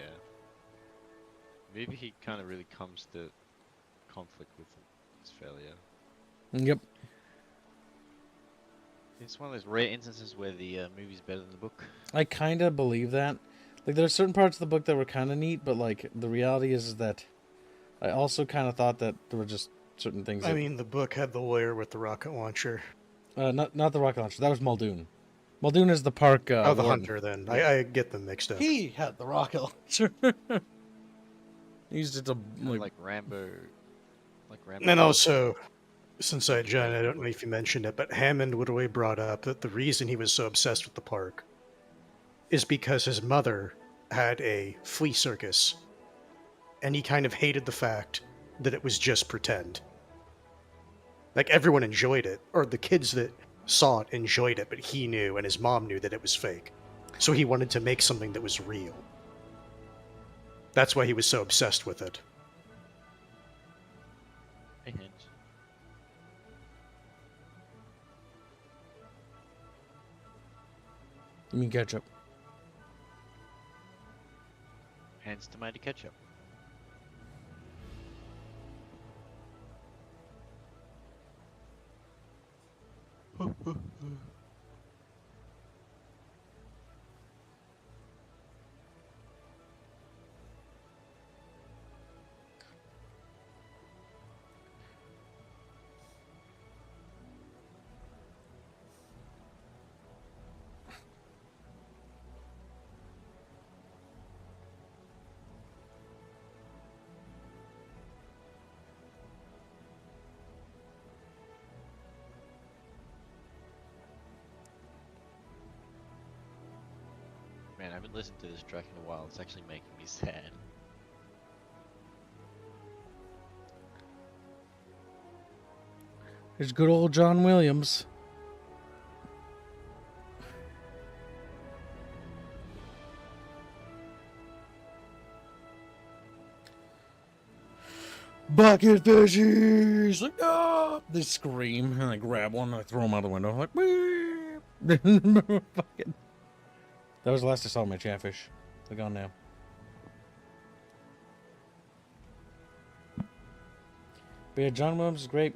Maybe he kind of really comes to conflict with his failure. Yep. It's one of those rare instances where the movie's better than the book. I kind of believe that. Like, there are certain parts of the book that were kind of neat, but like the reality is that I also kind of thought that there were just certain things. I mean, the book had the lawyer with the rocket launcher. Not the rocket launcher. That was Muldoon. Muldoon is the park. The warden. hunter. Then Yeah. I get them mixed up. He had the rocket launcher. He used it to Like Rambo. Like Rambo. And also, since John, I don't know if you mentioned it, but Hammond Woodway brought up that the reason he was so obsessed with the park is because his mother had a flea circus, and he kind of hated the fact that it was just pretend. Like, everyone enjoyed it, or the kids that saw it enjoyed it, but he knew, and his mom knew that it was fake. So he wanted to make something that was real. That's why he was so obsessed with it. Hey, Hinge. You mean ketchup? Hands tomato ketchup. Man, I haven't listened to this track in a while. It's actually making me sad. There's good old John Williams. Bucket fishies! Like, ah! They scream, and I grab one, and I throw them out the window. I'm like, fucking. That was the last I saw of my chatfish. They're gone now. But yeah, John Williams is great.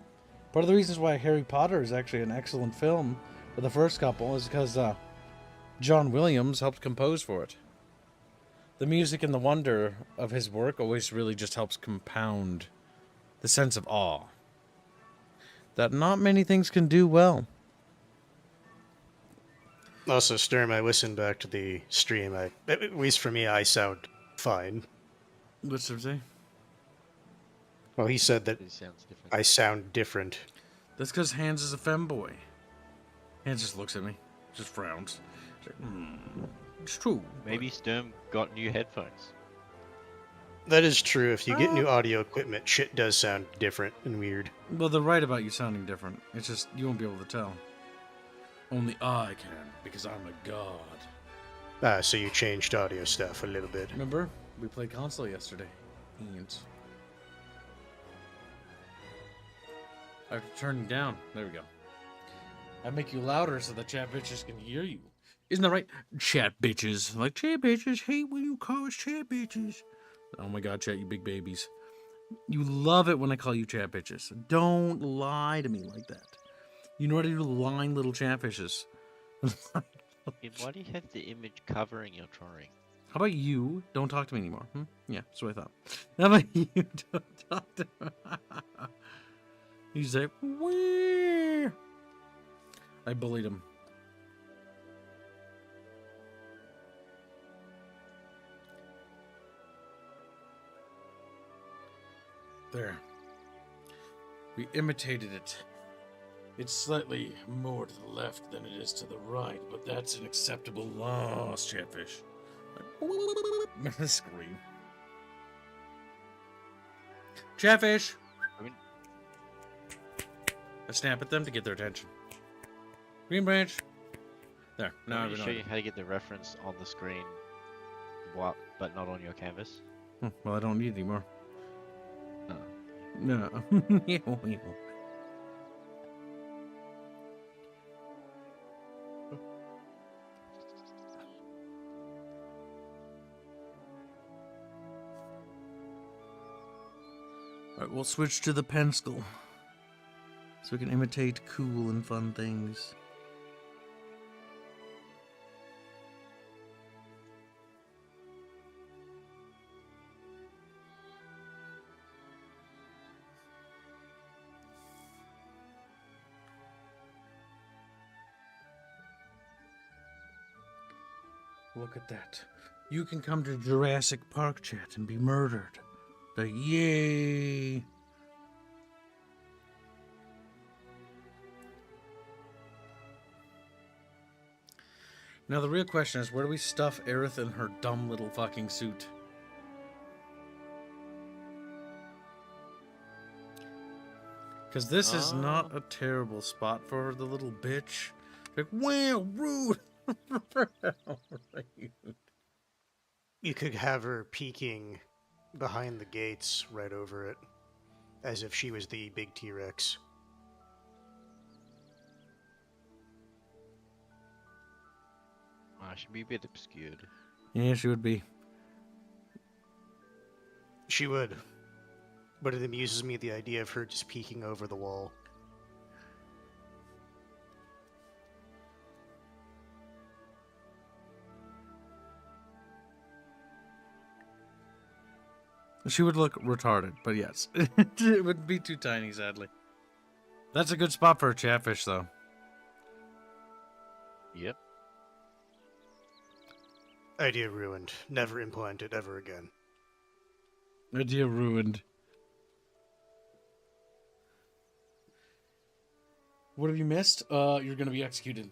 Part of the reasons why Harry Potter is actually an excellent film for the first couple is because John Williams helped compose for it. The music and the wonder of his work always really just helps compound the sense of awe that not many things can do well. Also, Sturm, I listened back to the stream. At least for me, I sound fine. What's it say? Well, he said that It sounds different. I sound different. That's because Hans is a femboy. Hans just looks at me, just frowns. He's like, it's true. Maybe Sturm got new headphones. That is true. If you get new audio equipment, shit does sound different and weird. Well, they're right about you sounding different. It's just you won't be able to tell. Only I can, because I'm a god. So you changed audio stuff a little bit. Remember? We played console yesterday. Hans. I have to turn it down. There we go. I make you louder so the chat bitches can hear you. Isn't that right? Chat bitches. Like, chat bitches hate when you call us chat bitches. Oh my god, chat, you big babies. You love it when I call you chat bitches. Don't lie to me like that. You know how to do lying little chatfishes. Why do you have the image covering your drawing? How about you don't talk to me anymore? Yeah, that's what I thought. How about you don't talk to me? You say, where? I bullied him. There. We imitated it. It's slightly more to the left than it is to the right, but that's an acceptable loss, chatfish. Scream. Chatfish! I snap at them to get their attention. Green branch. There. Now Let me show you how to get the reference on the screen, but not on your canvas. Well, I don't need it anymore. Oh. No. Alright, we'll switch to the pencil. So we can imitate cool and fun things. Look at that. You can come to Jurassic Park chat and be murdered. Yay! Now the real question is, where do we stuff Aerith in her dumb little fucking suit? Because this is not a terrible spot for her, the little bitch. Like, wow, rude! You could have her peeking behind the gates right over it, as if she was the big T-Rex. She'd be a bit obscured. Yeah, she would be. She would. But it amuses me the idea of her just peeking over the wall. She would look retarded, but yes. It would be too tiny, sadly. That's a good spot for a chatfish, though. Yep. Idea ruined. Never implemented ever again. Idea ruined. What have you missed? You're gonna be executed.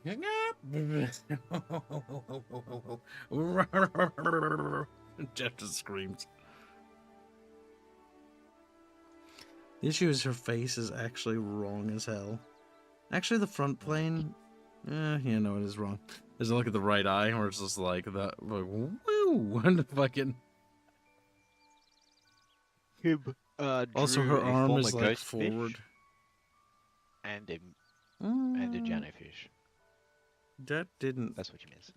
Jeff just screams. The issue is her face is actually wrong as hell. Actually, the front plane... yeah, no, it is wrong. There's a look at the right eye, where it's just like that. Like, woo! And fucking... Also, her arm is like forward. And a jellyfish. That didn't... That's what you missed.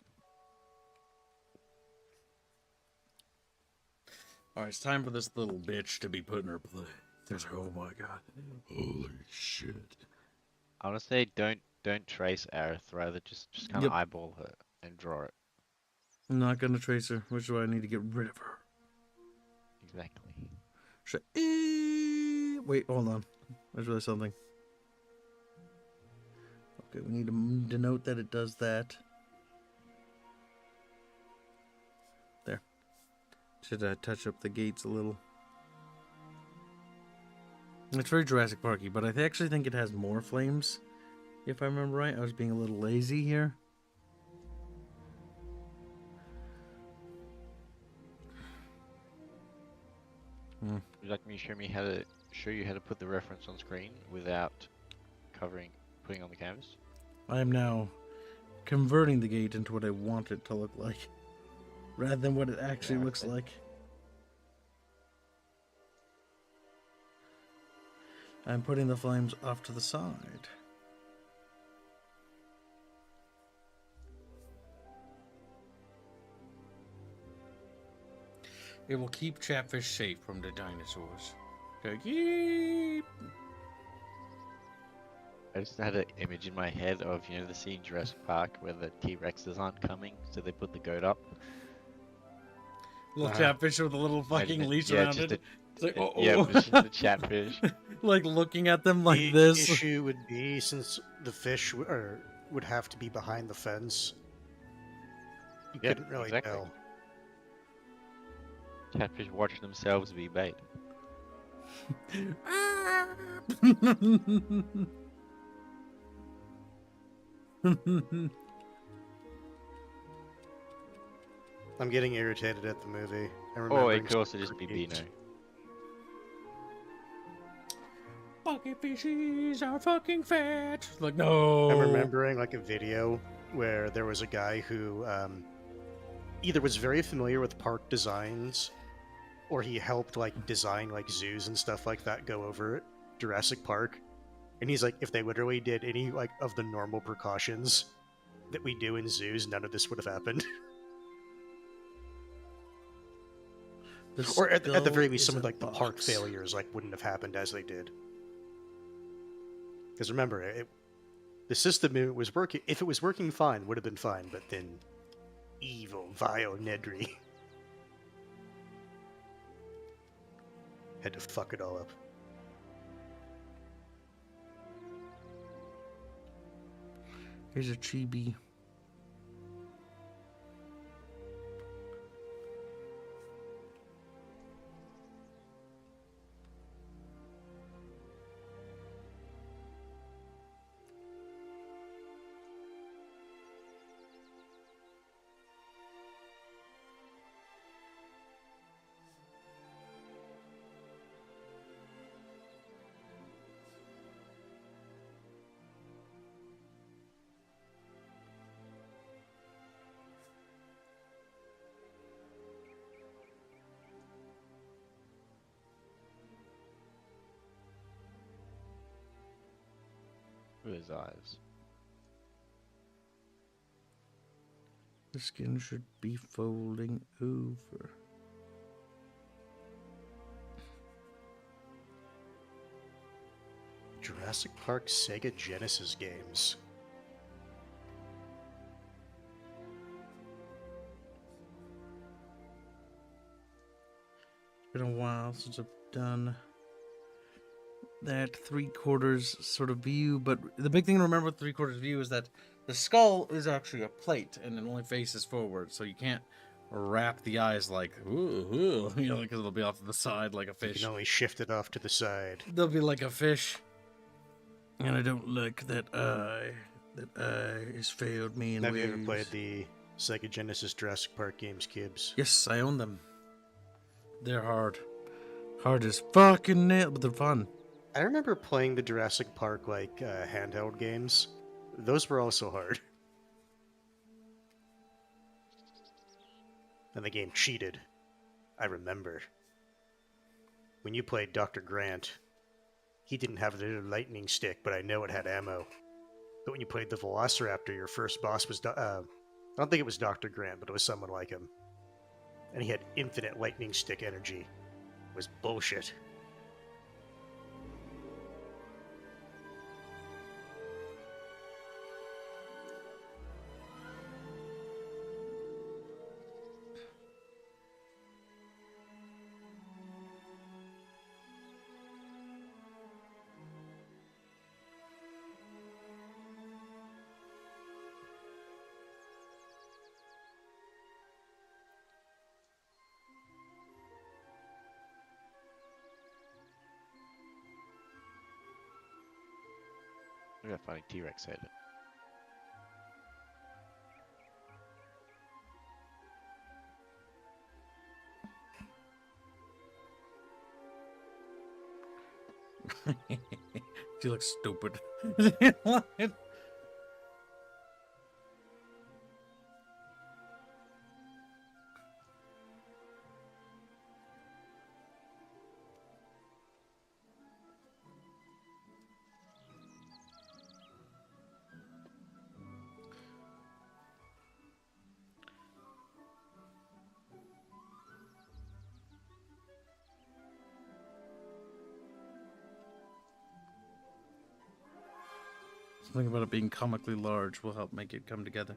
Alright, it's time for this little bitch to be put in her place. There's like, oh my god. Holy shit. Honestly, don't trace Aerith, rather just kind of eyeball her and draw it. I'm not gonna trace her, which is why I need to get rid of her. Exactly. Wait, hold on. There's really something. Okay, we need to denote that it does that. There. Should I touch up the gates a little? It's very Jurassic Parky, but I actually think it has more flames. If I remember right, I was being a little lazy here. Would you like me to show you how to put the reference on screen without putting on the canvas? I am now converting the gate into what I want it to look like, rather than what it actually looks like. I'm putting the flames off to the side. It will keep Chatfish safe from the dinosaurs. Keep. I just had an image in my head of, the scene in Jurassic Park where the T-Rexes aren't coming, so they put the goat up. Little Chatfish with a little fucking leash around it. It's like, Yeah, it's just a Chatfish. Like looking at them like the this. The issue would be, since the fish would have to be behind the fence, you couldn't really tell. Catfish watch themselves be bait. I'm getting irritated at the movie. It could also just be Beano. Bucket fishies are fucking fat. Like, no. I'm remembering like a video where there was a guy who either was very familiar with park designs, or he helped like design like zoos and stuff like that go over at Jurassic Park. And he's like, if they literally did any like of the normal precautions that we do in zoos, none of this would have happened. Or at the very least, some of like the park failures like wouldn't have happened as they did. Because remember, the system was working. If it was working fine, would have been fine. But then, evil, vile Nedry had to fuck it all up. Here's a chibi. to his eyes. The skin should be folding over. Jurassic Park Sega Genesis games. It's been a while since I've done that 3/4 sort of view, but the big thing to remember with 3/4 view is that the skull is actually a plate and it only faces forward, so you can't wrap the eyes like, ooh, you know, because it'll be off to the side like a You fish. can only shift it off to the side. They'll be like a fish. And I don't like that eye. That eye has failed me in Have ways. you ever played the Sega Genesis Jurassic Park games, Kibbs? Yes, I own them. They're hard. Hard as fucking nail, but they're fun. I remember playing the Jurassic Park handheld games. Those were also hard. And the game cheated. I remember. When you played Dr. Grant, he didn't have the lightning stick, but I know it had ammo. But when you played the Velociraptor, your first boss was... I don't think it was Dr. Grant, but it was someone like him. And he had infinite lightning stick energy. It was bullshit. Look at that funny T-Rex head. She looks stupid. Something about it being comically large will help make it come together.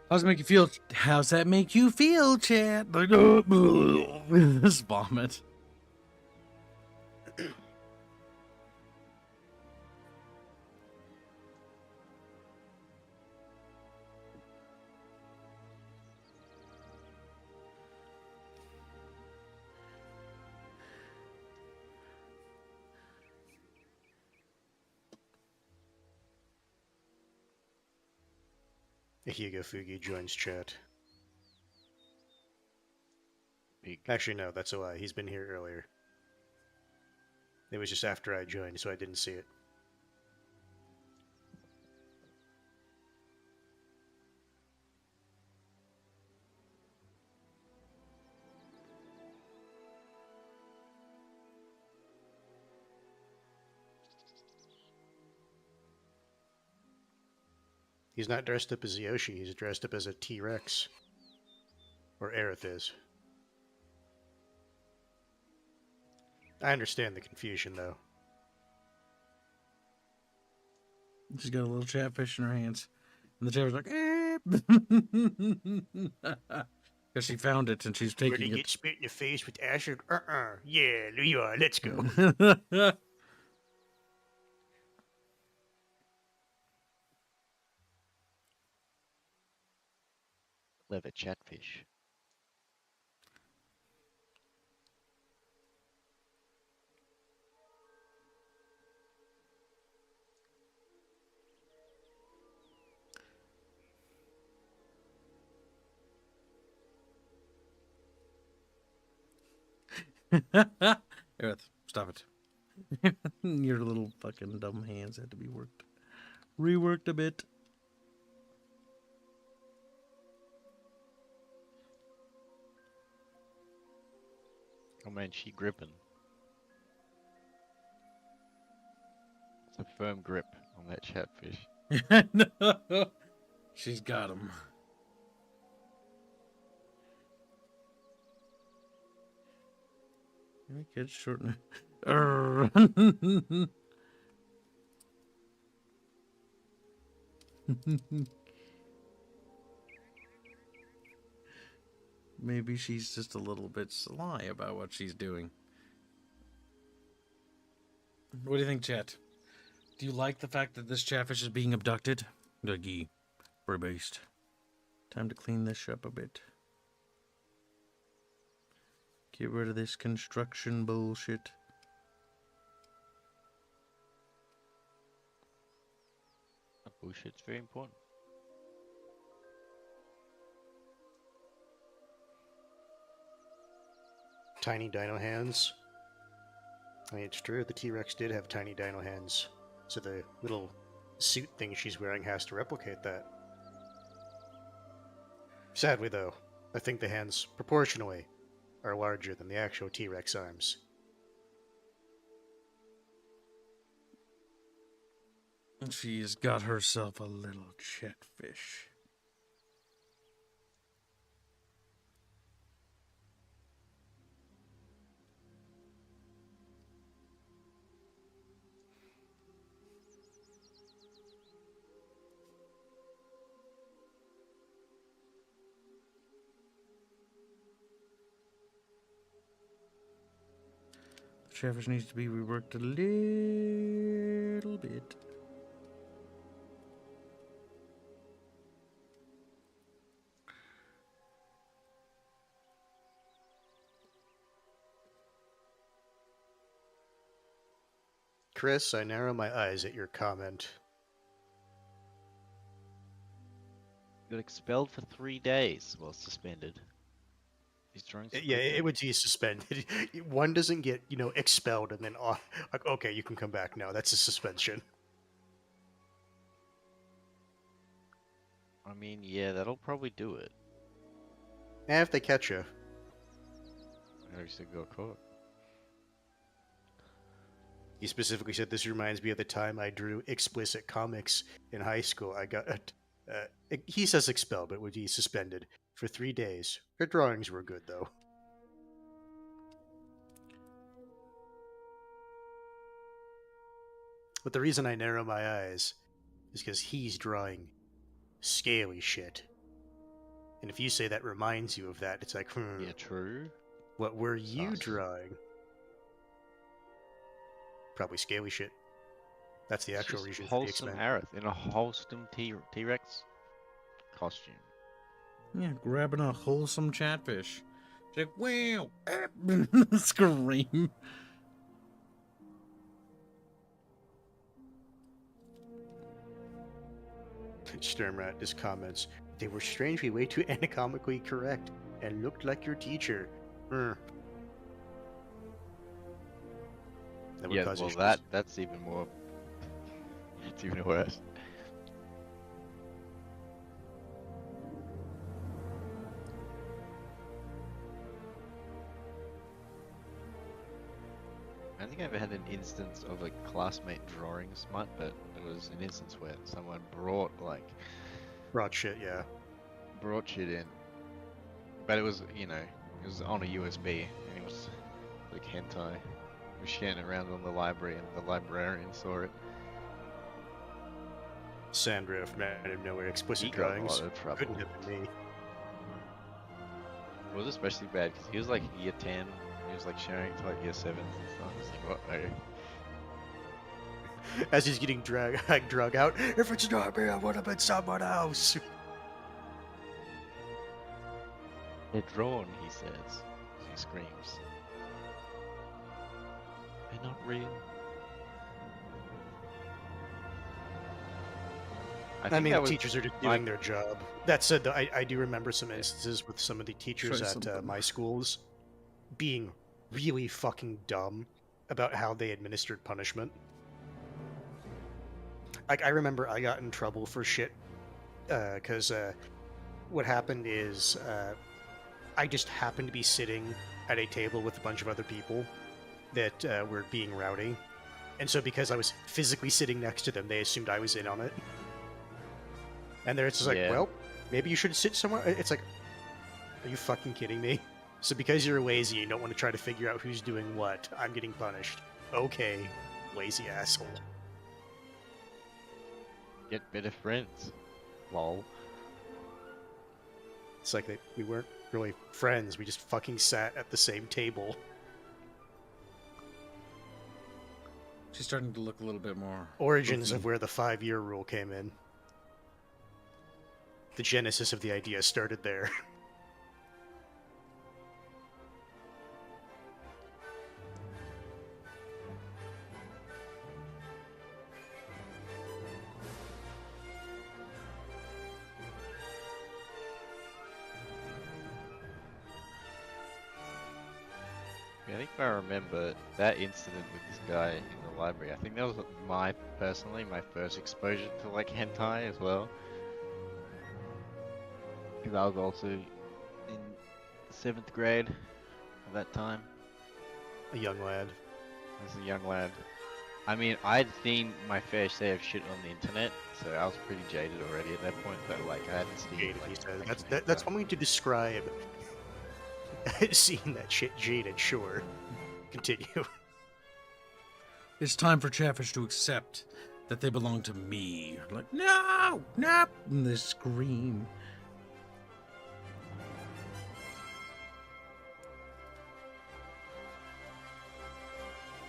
How's it make you feel? How's that make you feel, chat? This vomit. Hugo Fugi joins chat. Big. Actually, no, that's a lie. He's been here earlier. It was just after I joined, so I didn't see it. He's not dressed up as Yoshi, he's dressed up as a T-Rex. Or Aerith is. I understand the confusion, though. She's got a little chatfish in her hands. And the chatfish like, because she found it and she's taking Ready to get spit in the face with acid? Yeah, you are. Let's go. it. Leather chatfish. Aerith, stop it. Your little fucking dumb hands had to be reworked a bit. Oh man, she gripping. It's a firm grip on that chatfish. No. She's got him. Any kids shorten. Maybe she's just a little bit sly about what she's doing. What do you think, chat? Do you like the fact that this chatfish is being abducted? Dougie, very based. Time to clean this up a bit. Get rid of this construction bullshit. That bullshit's very important. Tiny dino hands. I mean, it's true, the T-Rex did have tiny dino hands. So the little suit thing she's wearing has to replicate that. Sadly, though, I think the hands, proportionally, are larger than the actual T-Rex arms. She's got herself a little chatfish. The chatfish needs to be reworked a little bit. Chris, I narrow my eyes at your comment. Got expelled for 3 days. Well, suspended. These drones. Yeah, it would be suspended. One doesn't get, expelled and then off. Like, okay, you can come back now. That's a suspension. I mean, yeah, that'll probably do it. And if they catch you. I actually got caught. He specifically said, this reminds me of the time I drew explicit comics in high school. I got, he says expelled, but would be suspended for 3 days. Her drawings were good, though. But the reason I narrow my eyes is because he's drawing scaly shit. And if you say that reminds you of that, it's like, Yeah, true. What were you Sus. drawing? Probably scaly shit. That's the actual reason for the Wholesome X-Men. Aerith in a wholesome T-Rex costume. Yeah, grabbing a wholesome chatfish. She's like, wow! Scream. Sturmrat just comments, they were strangely way too anatomically correct and looked like your teacher. That would Yeah, cause well, issues. that's even more. It's even worse. I don't think I ever had an instance of a classmate drawing smut, but it was an instance where someone brought Broad shit, yeah. brought shit in, but it was it was on a USB and it was like hentai. It was sharing around on the library and the librarian saw it. Sandra from out of nowhere, explicit He got in a drawings. lot of trouble. Couldn't have been me. It was especially bad because he was like year 10. He was like sharing it to like year 7 and stuff. I was like, what? No. As he's getting drug out, if it's not me, I would have been someone else. They're drawn, he says. He screams. They're not real. I mean, that the was teachers are just doing their job. That said, though, I do remember some instances with some of the teachers Try at something. my schools being really fucking dumb about how they administered punishment. Like, I remember I got in trouble for shit because what happened is I just happened to be sitting at a table with a bunch of other people that were being rowdy. And so because I was physically sitting next to them, they assumed I was in on it. And they're just like, Yeah. well, maybe you should sit somewhere. It's like, are you fucking kidding me? So because you're lazy, you don't want to try to figure out who's doing what, I'm getting punished. Okay, lazy asshole. Get better friends. Lol. It's like we weren't really friends, we just fucking sat at the same table. She's starting to look a little bit more. Origins of where the 5-year rule came in. The genesis of the idea started there. I think I remember that incident with this guy in the library. I think that was personally my first exposure to like hentai as well. Because I was also in 7th grade at that time. A young lad. As a young lad. I mean, I'd seen my fair share of shit on the internet, so I was pretty jaded already at that point. But like, I hadn't seen. Jaded, Like, he said. actual That's hentai. one way to describe seeing that shit jaded, sure. Continue. It's time for Chatfish to accept that they belong to me. Like, no, no, and they scream.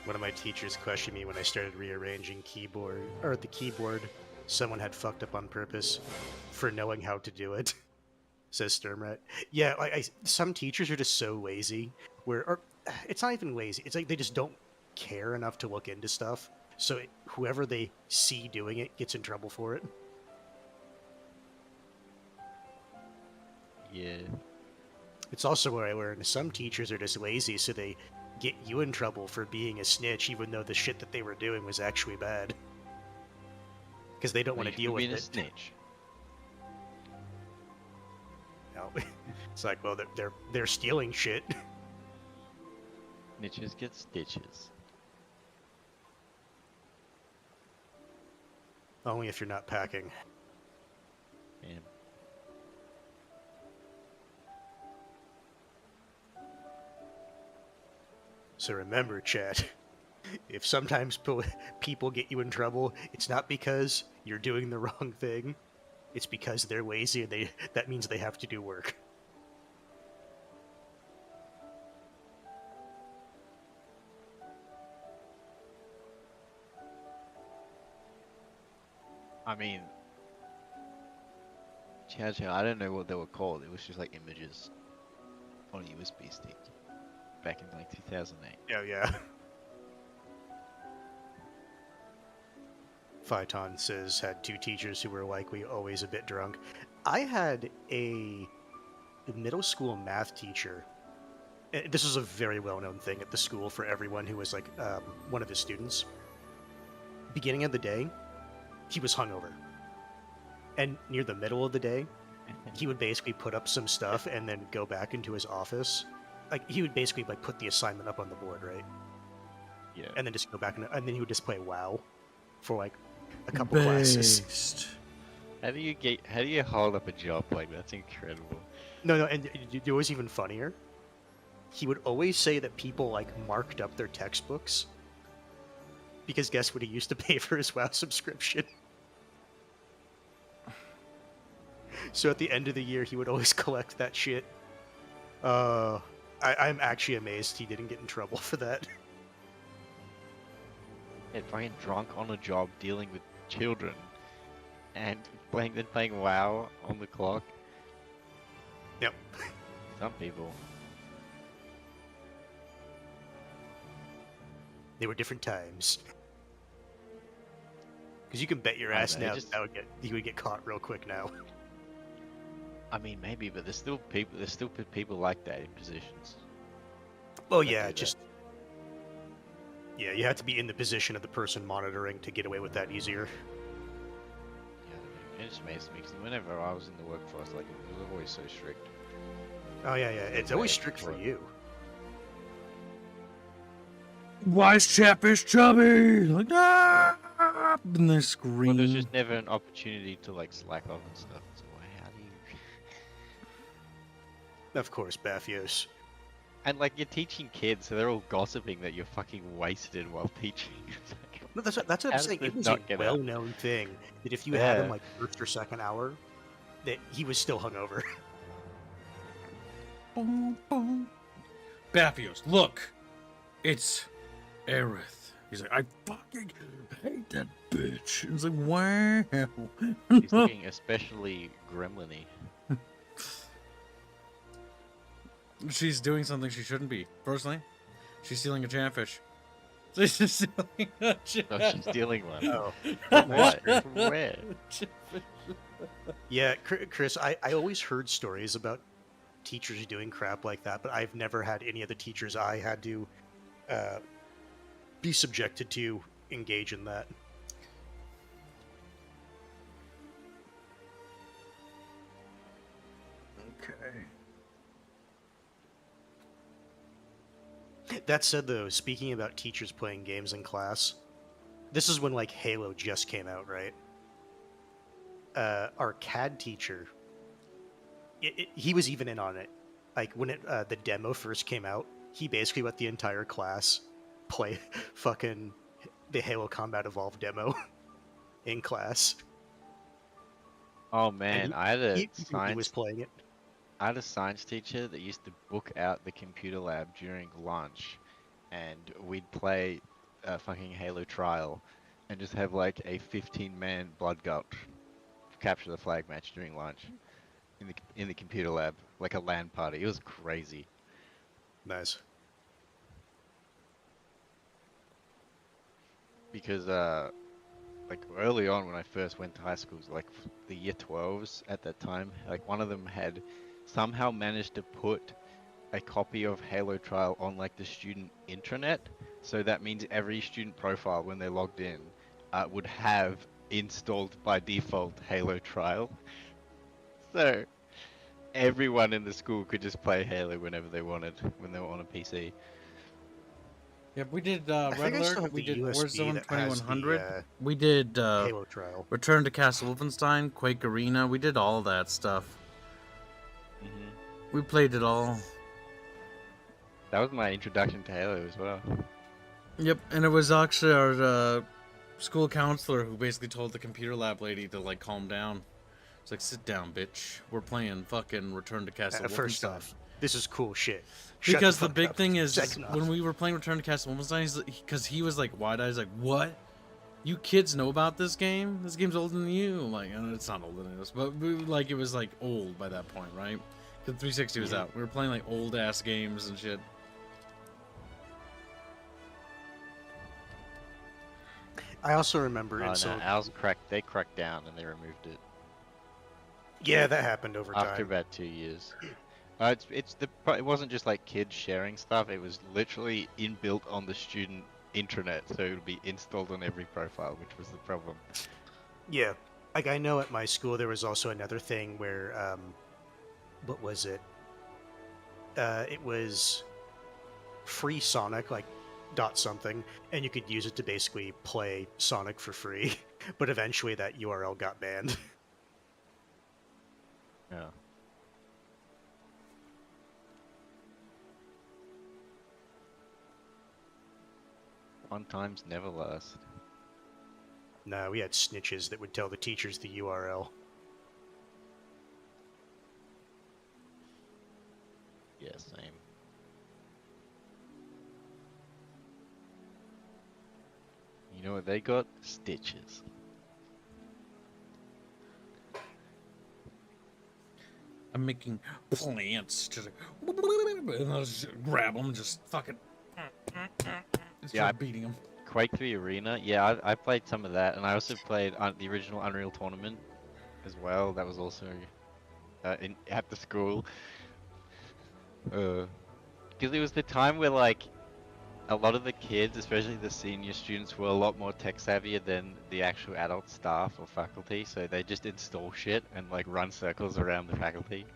One of my teachers questioned me when I started rearranging the keyboard. Someone had fucked up on purpose for knowing how to do it. Says Sturmrat. Yeah, some teachers are just so lazy. It's not even lazy. It's like they just don't care enough to look into stuff. So whoever they see doing it gets in trouble for it. Yeah. It's also where I learned some teachers are just lazy, so they get you in trouble for being a snitch, even though the shit that they were doing was actually bad. Because they don't want to deal with being a it. snitch. No. It's like, well, they're stealing shit. Snitches get stitches. Only if you're not packing. Man. So remember, chat, if sometimes people get you in trouble, it's not because you're doing the wrong thing. It's because they're lazy and that means they have to do work. I mean, Chow, I don't know what they were called. It was just like images on a USB stick back in like 2008. Yeah. Phyton says had 2 teachers who were likely always a bit drunk. I had a middle school math teacher. This was a very well-known thing at the school for everyone who was like one of his students. Beginning of the day, he was hungover. And near the middle of the day, he would basically put up some stuff and then go back into his office. Like, he would basically like put the assignment up on the board, right? Yeah. And then just go back and then he would just play WoW for like a couple classes. Based. How do you hold up a job like that? That's incredible. No, and it was even funnier. He would always say that people like marked up their textbooks. Because guess what he used to pay for his WoW subscription? So at the end of the year, he would always collect that shit. I'm actually amazed he didn't get in trouble for that. Yeah, fucking drunk on a job dealing with children and playing WoW on the clock. Yep. Some people. They were different times. Because you can bet your I ass don't know, now he would get caught real quick now. I mean, maybe, but there's still people like that in positions. Oh that yeah, do just yeah, you have to be in the position of the person monitoring to get away with that easier. Yeah, it just amazes me because whenever I was in the workforce, like it was always so strict. Oh yeah, it's always strict for you. Why is Chatfish chubby? Like, ah! And they scream. Well, there's just never an opportunity to like slack off and stuff. So how do you? Of course, Bathios. And like you're teaching kids, so they're all gossiping that you're fucking wasted while teaching. It's like, No, that's what how I'm does saying. this It was not a get out? well-known thing that if you had him Yeah. like first or second hour, that he was still hungover. Boom, boom. Bathios, look, it's Aerith. He's like, I fucking hate that bitch. It's like, wow. He's looking especially gremlin-y. She's doing something she shouldn't be. Personally, she's stealing a Chatfish. She's stealing a Oh, she's stealing one. Oh, What? From where? yeah, Chris. I always heard stories about teachers doing crap like that, but I've never had any of the teachers I had to be subjected to engage in that. Okay. That said, though, speaking about teachers playing games in class, this is when like Halo just came out, right? Our CAD teacher, he was even in on it. Like when the demo first came out, he basically let the entire class play fucking the Halo Combat Evolved demo in class. Oh man, I had a He was science playing it. I had a science teacher that used to book out the computer lab during lunch, and we'd play a fucking Halo trial, and just have like a 15-man blood gulch capture the flag match during lunch in the computer lab, like a LAN party. It was crazy. Nice. Because like early on when I first went to high schools, like the year 12s at that time, like one of them had somehow managed to put a copy of Halo Trial on like the student intranet, so that means every student profile when they logged in would have installed by default Halo Trial. So everyone in the school could just play Halo whenever they wanted when they were on a PC. Yep, we did I Red think I still Alert. have We the did USB Warzone that has 2100. the We did Halo Trial. Return to Castle Wolfenstein, Quake Arena. We did all that stuff. We played it all. That was my introduction to Halo as well. Yep, and it was actually our school counselor who basically told the computer lab lady to like calm down. It's like, sit down, bitch. We're playing fucking Return to Castle Wolfenstein. First off, this is cool shit. Shut Because the fuck big up. thing is Second off, when we were playing Return to Castle Wolfenstein, because he was like wide-eyed, like, what? You kids know about this game? This game's older than you. Like, and it's not older than us, but like it was like old by that point, right? Because 360 was out. We were playing like old ass games and shit. I also remember Oh in no, ours cracked. They cracked down and they removed it yeah, that happened over after time. about 2 years. It wasn't just like kids sharing stuff. It was literally inbuilt on the student intranet, so it would be installed on every profile, which was the problem. Yeah, like I know at my school there was also another thing where, what was it? It was free Sonic, like dot something, and you could use it to basically play Sonic for free. But eventually that URL got banned. Yeah. Fun times never last. No, we had snitches that would tell the teachers the URL. Yeah, same. You know what they got? Stitches. I'm making plants, just like, and I'll just grab them, just fucking, just Yeah, start beating them. Quake 3 Arena. Yeah, I played some of that, and I also played the original Unreal Tournament as well. That was also at the school. Because it was the time where like a lot of the kids, especially the senior students, were a lot more tech savvier than the actual adult staff or faculty, so they just install shit and like run circles around the faculty.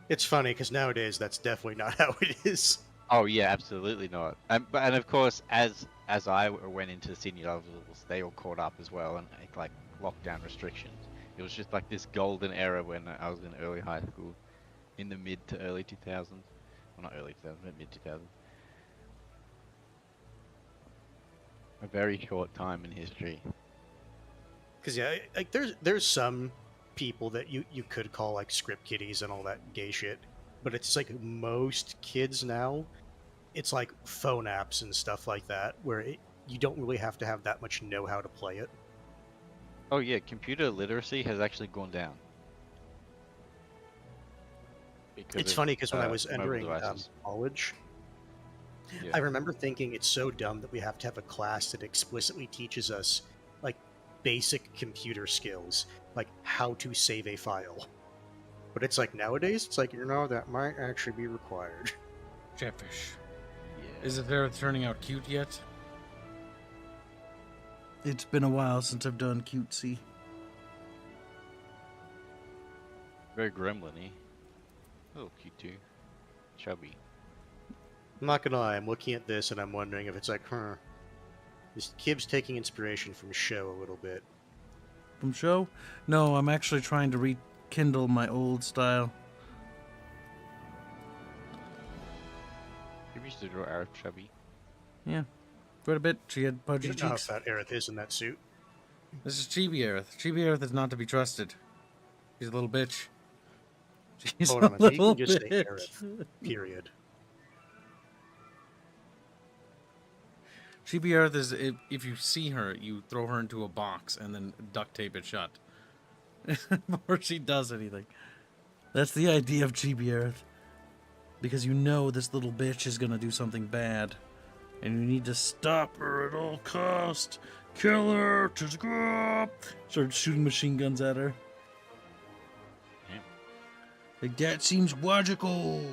It's funny because nowadays that's definitely not how it is. Oh yeah, absolutely not. And of course, as I went into senior levels, they all caught up as well, and like lockdown restrictions. It was just like this golden era when I was in early high school, in the mid to early 2000s. Well, not early 2000s, but mid 2000s. A very short time in history. Because yeah, like there's some people that you could call like script kiddies and all that gay shit, but it's like most kids now, it's like phone apps and stuff like that where you don't really have to have that much know-how to play it. Oh yeah, computer literacy has actually gone down because It's of funny because when I was mobile entering devices. college, Yeah. I remember thinking it's so dumb that we have to have a class that explicitly teaches us like basic computer skills, like how to save a file. But it's like nowadays, it's like, that might actually be required. Chatfish. Yeah. Is it there turning out cute yet? It's been a while since I've done cutesy. Very gremlin-y. Oh, cute too. Chubby. I'm not gonna lie, I'm looking at this and I'm wondering if it's like, this kid's taking inspiration from show a little bit. From show? No, I'm actually trying to rekindle my old style. You used to draw Arab chubby. Yeah, quite a bit. She had You pudgy don't know how cheeks. fat Aerith is in that suit. This is Chibi Aerith. Chibi Aerith is not to be trusted. She's a little bitch. She's Hold on, a I think you little can just say bitch. Aerith. Period. Chibi Aerith is, if you see her, you throw her into a box and then duct tape it shut. Before she does anything. That's the idea of Chibi Earth. Because you know this little bitch is gonna do something bad. And you need to stop her at all cost. Kill her to scrap. Start shooting machine guns at her. Yeah. Like, that seems logical.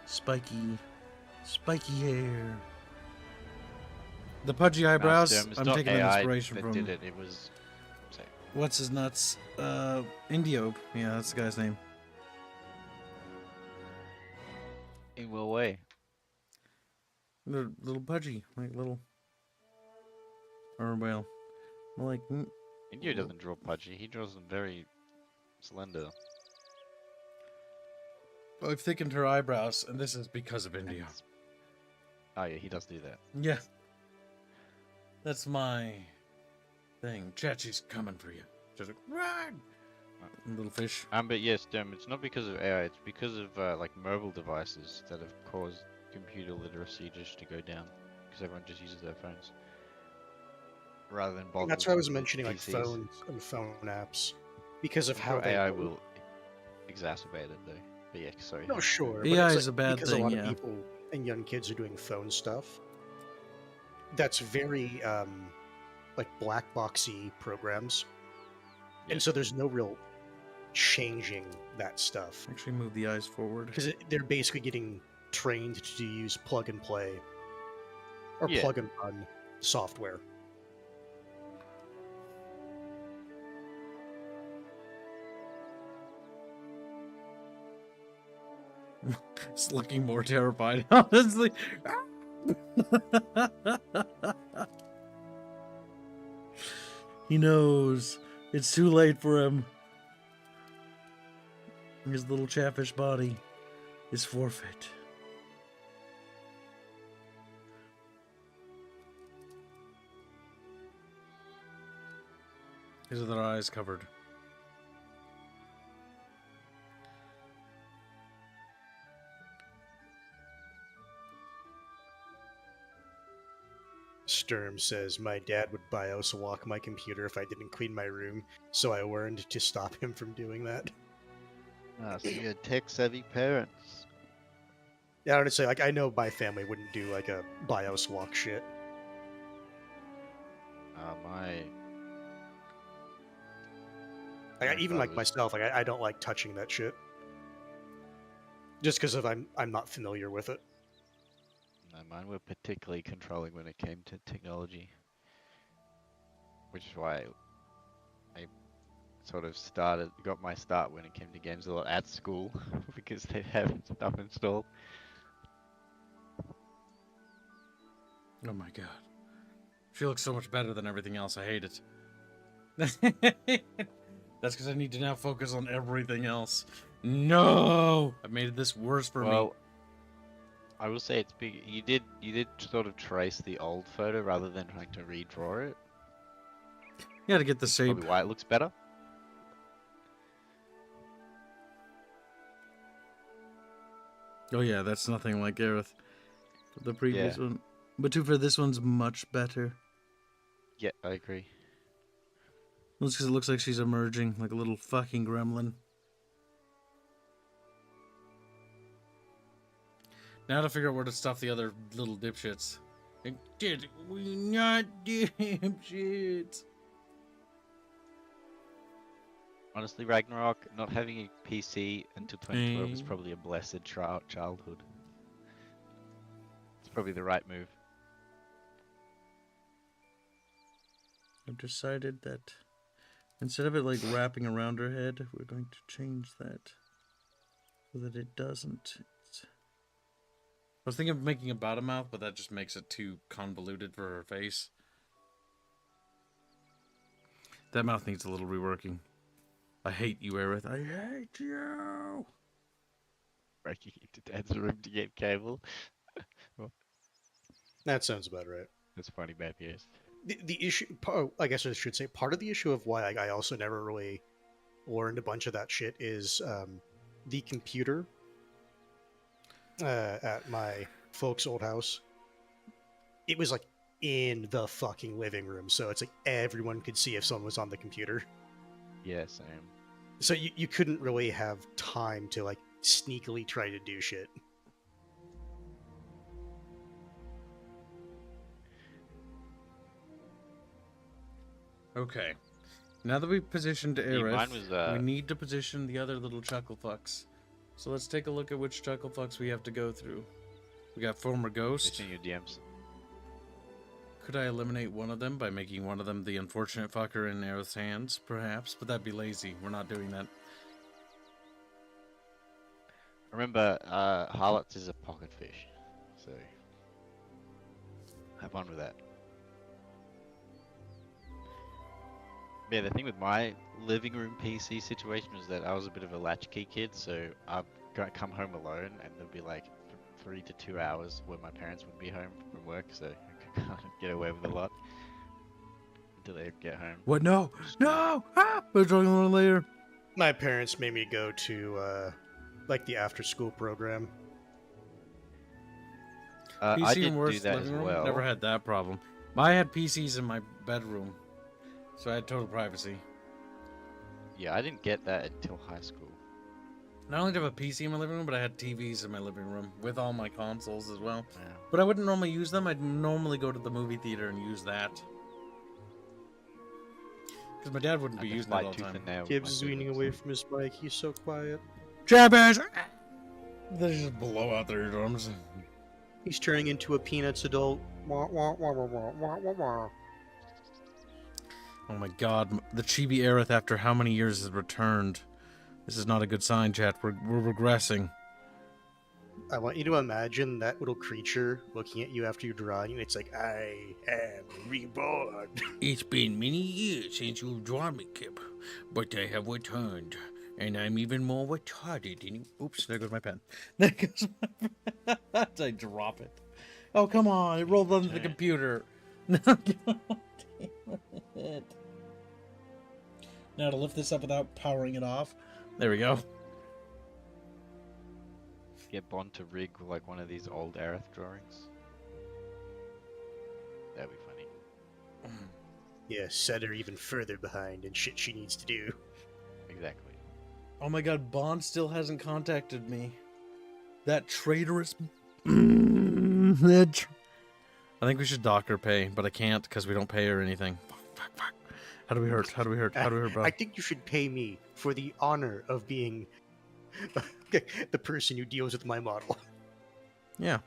Spiky hair. The pudgy eyebrows, It's I'm not taking AI that inspiration that from... did it. It was. Say, What's his nuts? Indiope. Yeah, that's the guy's name. in what way? They're little pudgy, like little... Or, well, more like... India doesn't draw pudgy. He draws them very slender. I've thickened her eyebrows, and this is because of and India. Oh yeah, he does do that. Yeah. That's my thing. Chachi's coming for you. Just like, run! Little fish. But yes, it's not because of AI. It's because of like mobile devices that have caused computer literacy just to go down because everyone just uses their phones rather than bother. That's why I was with mentioning like PCs. phones and phone apps. Because of I'm how sure they AI work. will exacerbate it though. But yeah, sorry. No, sure. AI but it's is a like, bad because thing, a lot yeah. of people and young kids are doing phone stuff. That's very like black boxy programs, Yeah. and so there's no real changing that stuff Actually, move the eyes forward. because they're basically getting trained to use plug and play or Yeah. plug and run software. It's looking more terrified, honestly. He knows. It's too late for him. His little chaffish body is forfeit. His other eyes covered. Sturm says, my dad would BIOS lock my computer if I didn't clean my room, so I learned to stop him from doing that. So you had tech-savvy parents. Yeah, I would say, like, I know my family wouldn't do, like, a BIOS lock shit. My Like, even, like, grandfather's- myself, like, I don't like touching that shit. Just because of I'm not familiar with it. No, mine were particularly controlling when it came to technology, which is why I sort of got my start when it came to games a lot at school because they have stuff installed. Oh my god. She looks so much better than everything else. I hate it. That's because I need to now focus on everything else. No! I made this worse for me. Well, I will say it's big. You did sort of trace the old photo rather than trying to redraw it. Yeah, to get the shape. Probably why it looks better. Oh yeah, that's nothing like Gareth. The previous Yeah. one. But for this one's much better. Yeah, I agree. That's because it looks like she's emerging like a little fucking gremlin. Now to figure out where to stuff the other little dipshits. Did we not dipshits? Honestly, Ragnarok, not having a PC until 2012 is Mm. probably a blessed childhood. It's probably the right move. I've decided that instead of it like wrapping around her head, we're going to change that so that it doesn't. I was thinking of making about a mouth, but that just makes it too convoluted for her face. That mouth needs a little reworking. I hate you, Aerith. I hate you. Breaking into Dad's room to get cable. That sounds about right. That's funny, bad yes. The issue, I guess I should say, part of the issue of why I also never really learned a bunch of that shit is the computer at my folks' old house. It was like in the fucking living room, so it's like everyone could see if someone was on the computer. Yeah, same. So you couldn't really have time to like sneakily try to do shit. Okay. Now that we've positioned See, Aerith, mine was, we need to position the other little chuckle fucks. So let's take a look at which chuckle fucks we have to go through. We got former ghost. It's in your DMs. Could I eliminate one of them by making one of them the unfortunate fucker in Aerith's hands? Perhaps, but that'd be lazy. We're not doing that. Remember, Harlots is a pocket fish, so have fun with that. Yeah, the thing with my living room PC situation was that I was a bit of a latchkey kid, so I'd come home alone, and there'd be like 3 to 2 hours where my parents would be home from work, so I could kind of get away with a lot until they get home. What? No! No! Ah! We're talking a little later. My parents made me go to like the after school program. I PC did in do worst that as living room? well. Never had that problem. I had PCs in my bedroom, so I had total privacy. Yeah, I didn't get that until high school. Not only did I have a PC in my living room, but I had TVs in my living room with all my consoles as well. Yeah. But I wouldn't normally use them. I'd normally go to the movie theater and use that. Because my dad wouldn't I be can using that fight all the tooth time. and nail with Gibbs my is leaning siblings. away from his mic. He's so quiet. Jabbers! They just blow out their eardrums. He's turning into a Peanuts adult. Wah, wah, wah, wah, wah, wah, wah, wah. Oh my god, the Chibi Aerith after how many years has returned? This is not a good sign, chat. We're regressing. I want you to imagine that little creature looking at you after you're drawing, and it's like, I am reborn. It's been many years since you've drawn me, Kip, but I have returned, and I'm even more retarded than you. Oops, there goes my pen. There goes my pen. I drop it. Oh, come on, it rolled onto the computer. No, God damn it. Now to lift this up without powering it off. There we go. Get Bond to rig like one of these old Aerith drawings. That'd be funny. Yeah, set her even further behind in shit she needs to do. Exactly. Oh my god, Bond still hasn't contacted me. That traitorous... I think we should dock her pay, but I can't because we don't pay her anything. Fuck. How do we hurt? How do we hurt, bro? I think you should pay me for the honor of being the person who deals with my model. Yeah.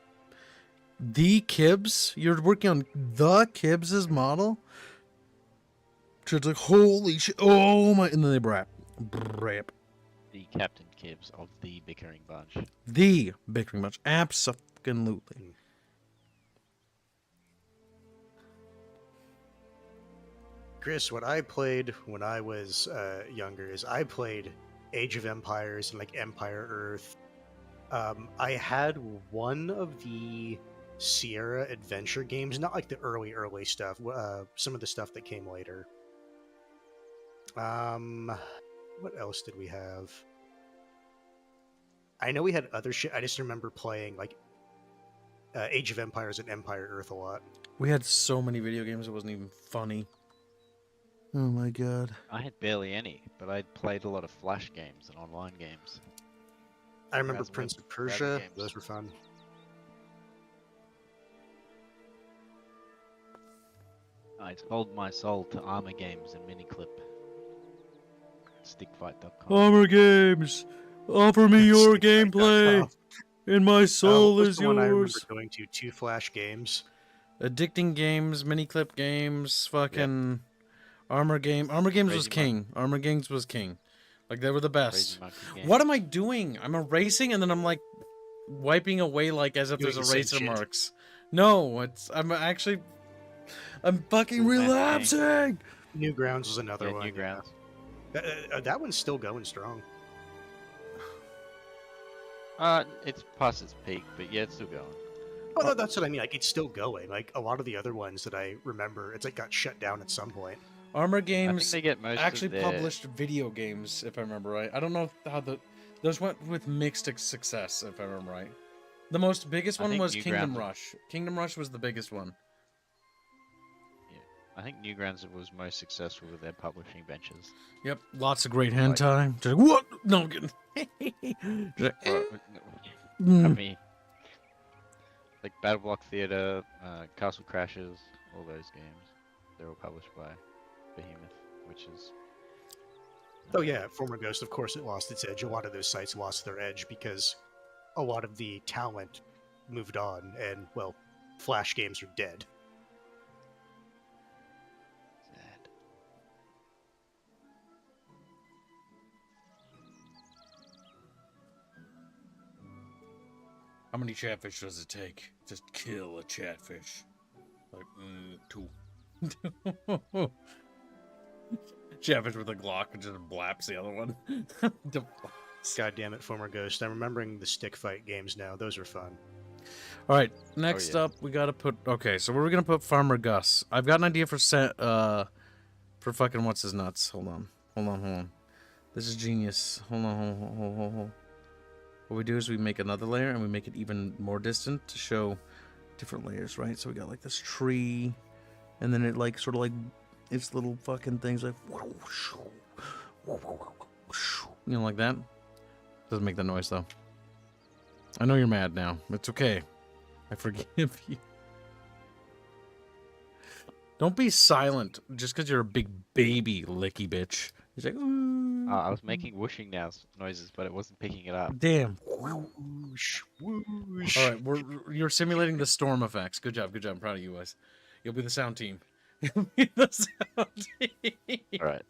The Kibbs? You're working on the Kibbs' model? It's like, holy shit. Oh my. And then they brap. The Captain Kibbs of the Bickering bunch. The Bickering bunch. Absolutely. Chris, what I played when I was younger is I played Age of Empires and like Empire Earth. I had one of the Sierra adventure games, not like the early stuff. Some of the stuff that came later. What else did we have? I know we had other shit. I just remember playing like Age of Empires and Empire Earth a lot. We had so many video games, it wasn't even funny. Oh my god. I had barely any, but I played a lot of Flash games and online games. I remember Raspberry- Prince of Raspberry Persia. games. Those were fun. I sold my soul to Armor Games and Miniclip. Stickfight.com. Armor Games! Offer me your Stickfight.com. gameplay! And my soul what was is the one I remember yours! going to? Two Flash games. Addicting games, Miniclip games, fucking Armor Game. Armor Games was Crazy Monkey. king. Armor Games was king. Like, they were the best. Crazy Monkey Game. What am I doing? I'm erasing and then I'm like wiping away like as if Doing there's the same eraser shit. marks. No, I'm fucking Doing that relapsing. Newgrounds was another Yeah, one. Newgrounds. That one's still going strong. It's past its peak, but yeah, it's still going. Oh, no, that's what I mean. Like, it's still going. Like, a lot of the other ones that I remember, it's like got shut down at some point. Armor I think Games they get most actually of their... published video games, if I remember right. I don't know how those went with mixed success, if I remember right. The most biggest I one think was Kingdom Newgrounds- Rush. Kingdom Rush was the biggest one. I think Newgrounds was most successful with their publishing ventures. Yep, lots of great Like- hentai. Just like, what? No, I'm kidding. Just like, Well, I mm. mean, like Battle Block Theater, Castle Crashers, all those games. They're all published by Behemoth, which is... Oh, yeah, Former Ghost, of course, it lost its edge. A lot of those sites lost their edge because a lot of the talent moved on, and, well, Flash games are dead. Sad. How many chatfish does it take? Just kill a chatfish. Like, 2. Chatfish with a Glock and just blaps the other one. God damn it, Former Ghost. I'm remembering the stick fight games now. Those are fun. All right, next yeah. up, we gotta put. Okay, so where are we gonna put Farmer Gus? I've got an idea for fucking what's his nuts. Hold on. This is genius. Hold on. What we do is we make another layer and we make it even more distant to show different layers, right? So we got like this tree, and then it like sort of like its little fucking things like, you know, like that. Doesn't make that noise though. I know you're mad now. It's okay. I forgive you. Don't be silent just because you're a big baby, licky bitch. He's like, ooh. I was making whooshing noises, but it wasn't picking it up. Damn. Whoosh, whoosh. All right, you're simulating the storm effects. Good job. I'm proud of you guys. You'll be the sound team. You'll be the sound team. All right.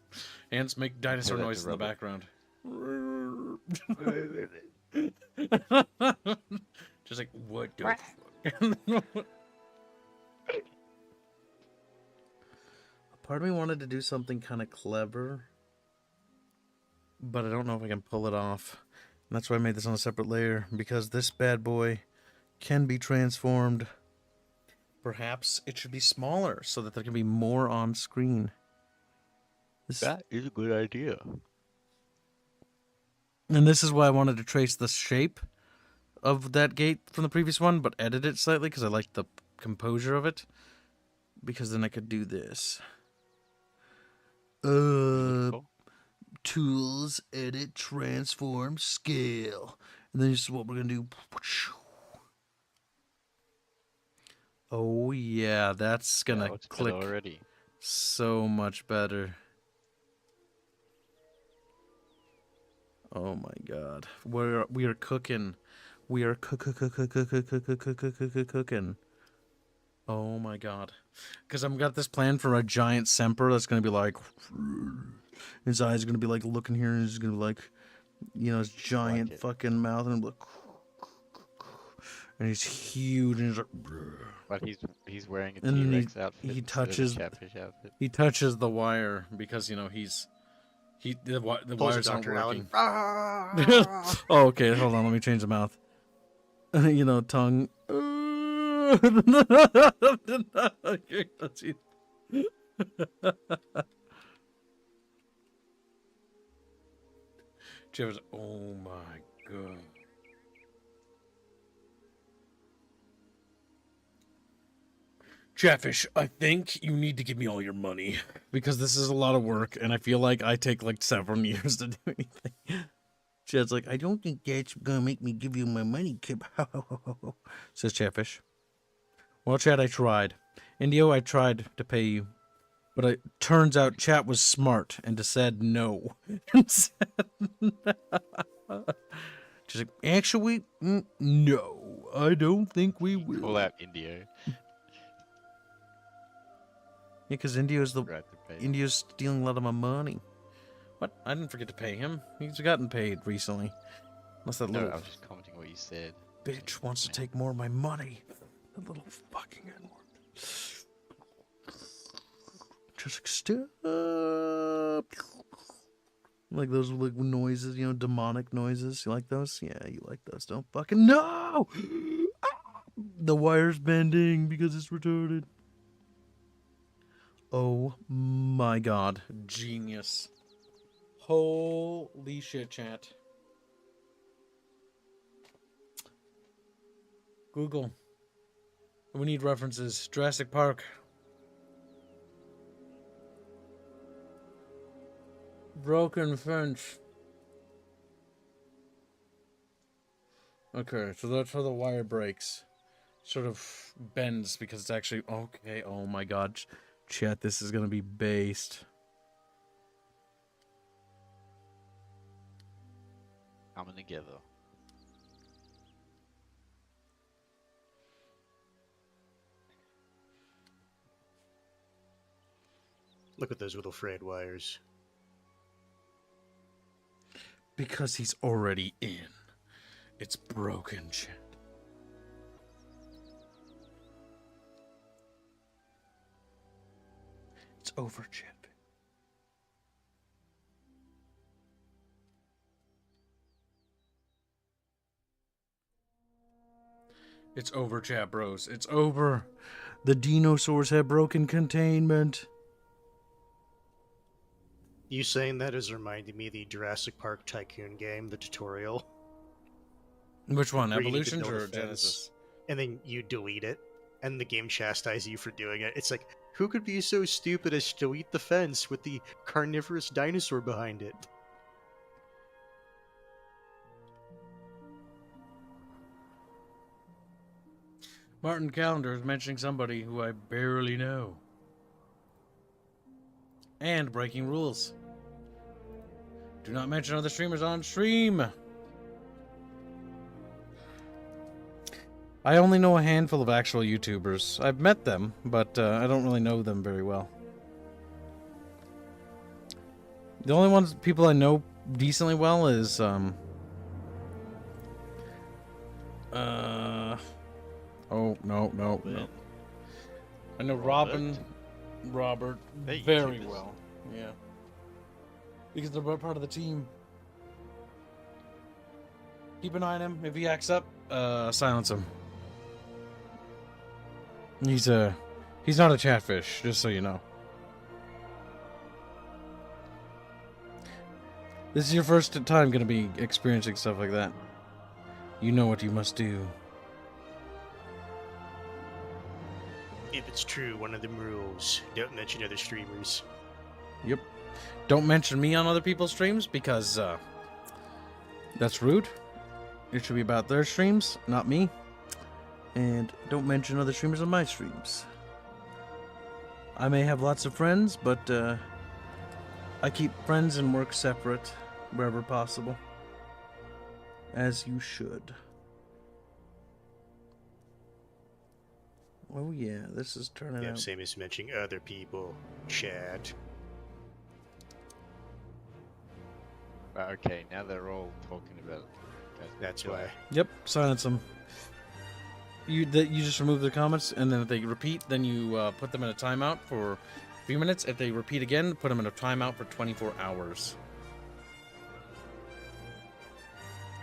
Ants make dinosaur that to noise in the Robert. background. Just like, what the fuck? Part of me wanted to do something kind of clever, but I don't know if I can pull it off. And that's why I made this on a separate layer, because this bad boy can be transformed. Perhaps it should be smaller so that there can be more on screen. That is a good idea. And this is why I wanted to trace the shape of that gate from the previous one, but edit it slightly because I like the composure of it. Because then I could do this. Tools, edit, transform, scale. And then this is what we're going to do. Oh yeah, that's going to click already. so much better. Oh my god. We are cooking. We are cooking. Oh my god. Because I've got this plan for a giant Semper that's going to be like... His eyes are going to be like looking here and he's going to be like... You know, his giant it. fucking mouth and like... and he's huge, and he's like, "Brr." But he's wearing a And then T-Rex outfit he instead of a touches Chatfish outfit. he touches the wire because the Pulls a wires aren't Dr. working. Allen. Oh, okay, hold on, let me change the mouth. Tongue. Okay, let's see. Jeff's, oh my god. Chatfish, I think you need to give me all your money because this is a lot of work, and I feel like I take like several years to do anything. Chad's like, I don't think that's gonna make me give you my money, Kip. Says Chatfish. Well, Chad, I tried. Indio, I tried to pay you, but it turns out Chat was smart and just said no. She's like, actually, no, I don't think we will. Call out Indio. Yeah, because Indio's stealing a lot of my money. What? I didn't forget to pay him. He's gotten paid recently. Unless that No, little I was just commenting what you said. bitch wants to take more of my money. That little fucking N-word. Just like, stop. Like those like noises, demonic noises. You like those? Yeah, you like those. Don't fucking no! The wire's bending because it's retarded. Oh my god. Genius. Holy shit, chat. Google. We need references. Jurassic Park. Broken fence. Okay, so that's how the wire breaks. Sort of bends because it's actually... Okay, oh my god. Chat, this is gonna be based. Coming together. Look at those little frayed wires. Because he's already in. It's broken, chat. It's over, chat. It's over, chat bros. It's over. The dinosaurs have broken containment. You saying that is reminding me of the Jurassic Park Tycoon game, the tutorial. Which one, where you need to Evolutions build a or fence, Genesis? And then you delete it, and the game chastises you for doing it. It's like, who could be so stupid as to delete the fence with the carnivorous dinosaur behind it? Martin Calendar is mentioning somebody who I barely know. And breaking rules. Do not mention other streamers on stream. I only know a handful of actual YouTubers. I've met them, but I don't really know them very well. The only people I know decently well is oh no. I know Robert They're very YouTubers. well. Yeah. Because they're part of the team. Keep an eye on him. If he acts up, silence him. He's not a chatfish, just so you know. This is your first time gonna be experiencing stuff like that. You know what you must do. If it's true, one of them rules, don't mention other streamers. Yep. Don't mention me on other people's streams because that's rude. It should be about their streams, not me. And don't mention other streamers on my streams. I may have lots of friends, but I keep friends and work separate wherever possible. As you should. Oh yeah, this is turning out. Same as mentioning other people. Chad. Okay, now they're all talking about it. That's why. Yep, silence them. You just remove the comments, and then if they repeat, then you put them in a timeout for a few minutes. If they repeat again, put them in a timeout for 24 hours.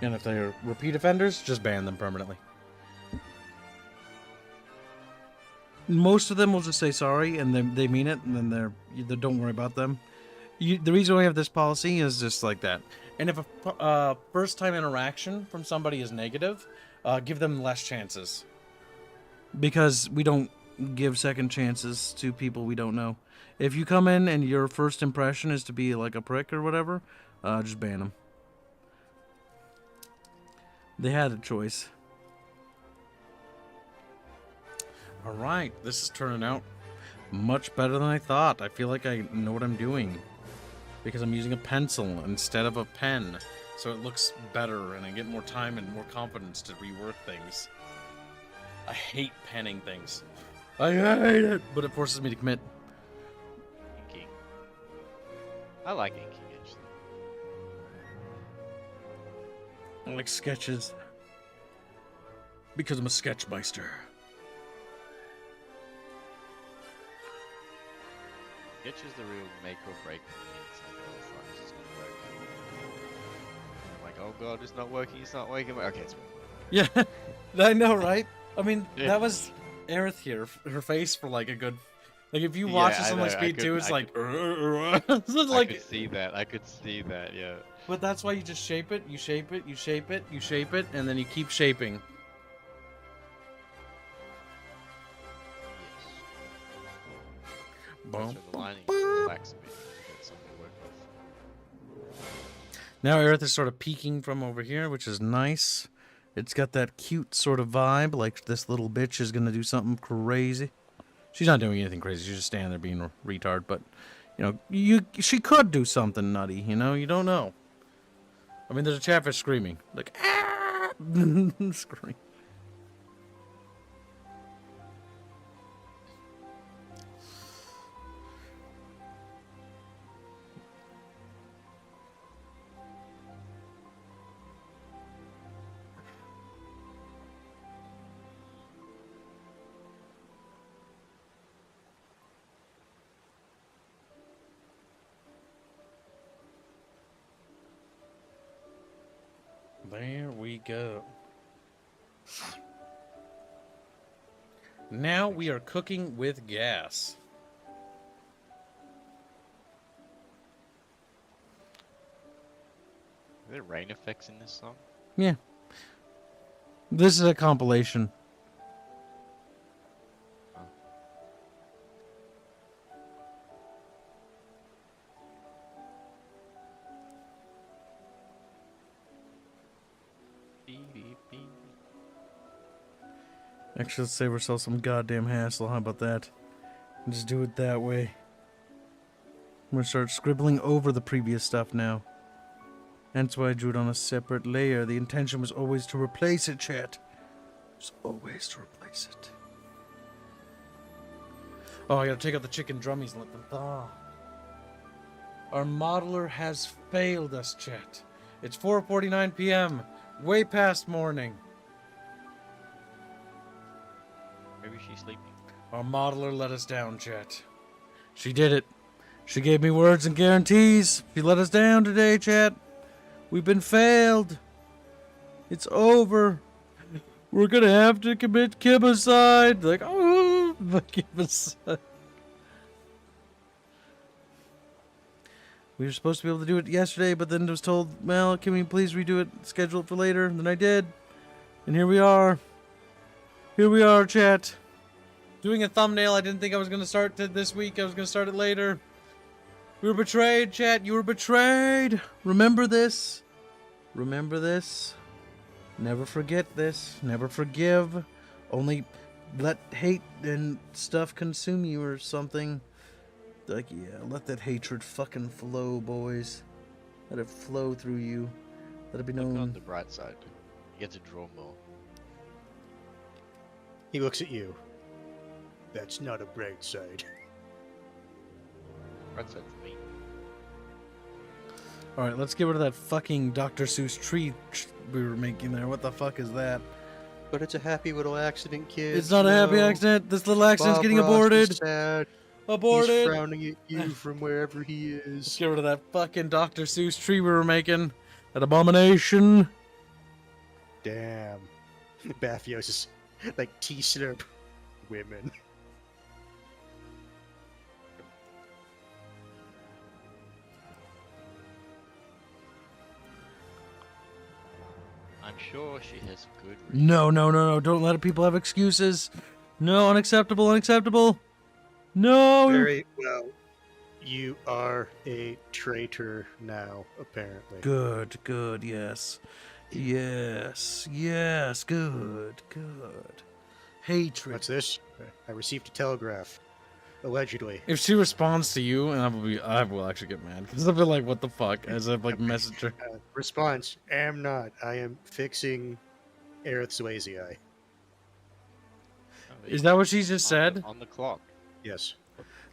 And if they're repeat offenders, just ban them permanently. Most of them will just say sorry, and they mean it, and then don't worry about them. The reason we have this policy is just like that. And if a first-time interaction from somebody is negative, give them less chances. Because we don't give second chances to people we don't know. If you come in and your first impression is to be like a prick or whatever, just ban them. They had a choice. Alright, this is turning out much better than I thought. I feel like I know what I'm doing. Because I'm using a pencil instead of a pen. So it looks better and I get more time and more confidence to rework things. I hate penning things. I hate it! But it forces me to commit. Inking. I like inking, actually. I like sketches. Because I'm a sketchmeister. Sketch is the real make or break for me. It's like, oh fuck, is this gonna work? I'm like, oh god, it's not working, it's not working. Okay, it's working. Yeah, I know, right? I mean, Yeah. that was Aerith here, her face for like a good... Like, if you watch Yeah, this I on like know, speed 2, it's like... It's I like... could see that. I could see that. Yeah. But that's why you just shape it, you shape it, you shape it, you shape it, and then you keep shaping. Yes. Boom, So the boom, lining boom. relax a bit. You get something to work with. Now Aerith is sort of peeking from over here, which is nice. It's got that cute sort of vibe, like this little bitch is gonna do something crazy. She's not doing anything crazy, she's just standing there being a retard, but, you know, she could do something nutty, you know? You don't know. I mean, there's a chatfish screaming. Like, ah! Scream. There we go. Now we are cooking with gas. Are there rain effects in this song? Yeah. This is a compilation. Actually, let's save ourselves some goddamn hassle. How about that? Just do it that way. I'm gonna start scribbling over the previous stuff now. That's why I drew it on a separate layer. The intention was always to replace it, chat. It was always to replace it. Oh, I gotta take out the chicken drummies and let them thaw. Our modeler has failed us, chat. It's 4:49 p.m. Way past morning. Maybe she's sleeping. Our modeler let us down, chat. She did it. She gave me words and guarantees. She let us down today, chat. We've been failed. It's over. We're gonna have to commit kibicide. Like, oh, kibicide. We were supposed to be able to do it yesterday, but then it was told, well, can we please redo it, schedule it for later? And then I did. And here we are. Here we are, chat. Doing a thumbnail. I didn't think I was going to start it this week. I was going to start it later. We were betrayed, chat. You were betrayed. Remember this. Remember this. Never forget this. Never forgive. Only let hate and stuff consume you or something. Like, yeah, let that hatred fucking flow, boys. Let it flow through you. Let it be Look on known. the bright side. You get to draw more. He looks at you. That's not a bright side. Bright side for me. Alright, let's get rid of that fucking Dr. Seuss tree we were making there. What the fuck is that? But it's a happy little accident, kid. It's not a happy accident. This little accident's Bob getting Ross aborted. is sad. Aborted. He's frowning at you from wherever he Let's is. get rid of that fucking Dr. Seuss tree we were making. That abomination. Damn. Bathios is like T-slurp women. Mm. I'm sure she has good reason. No. Don't let people have excuses. No, unacceptable. No. Very well. You are a traitor now, apparently. Good, yes. Yes, good. Hatred. What's this? I received a telegraph. Allegedly. If she responds to you, and I will actually get mad because I'll be like, "What the fuck?" As I've like messaged her. Response: am not. I am fixing Aerith Swayze. Is that what she just said? On the clock. Yes.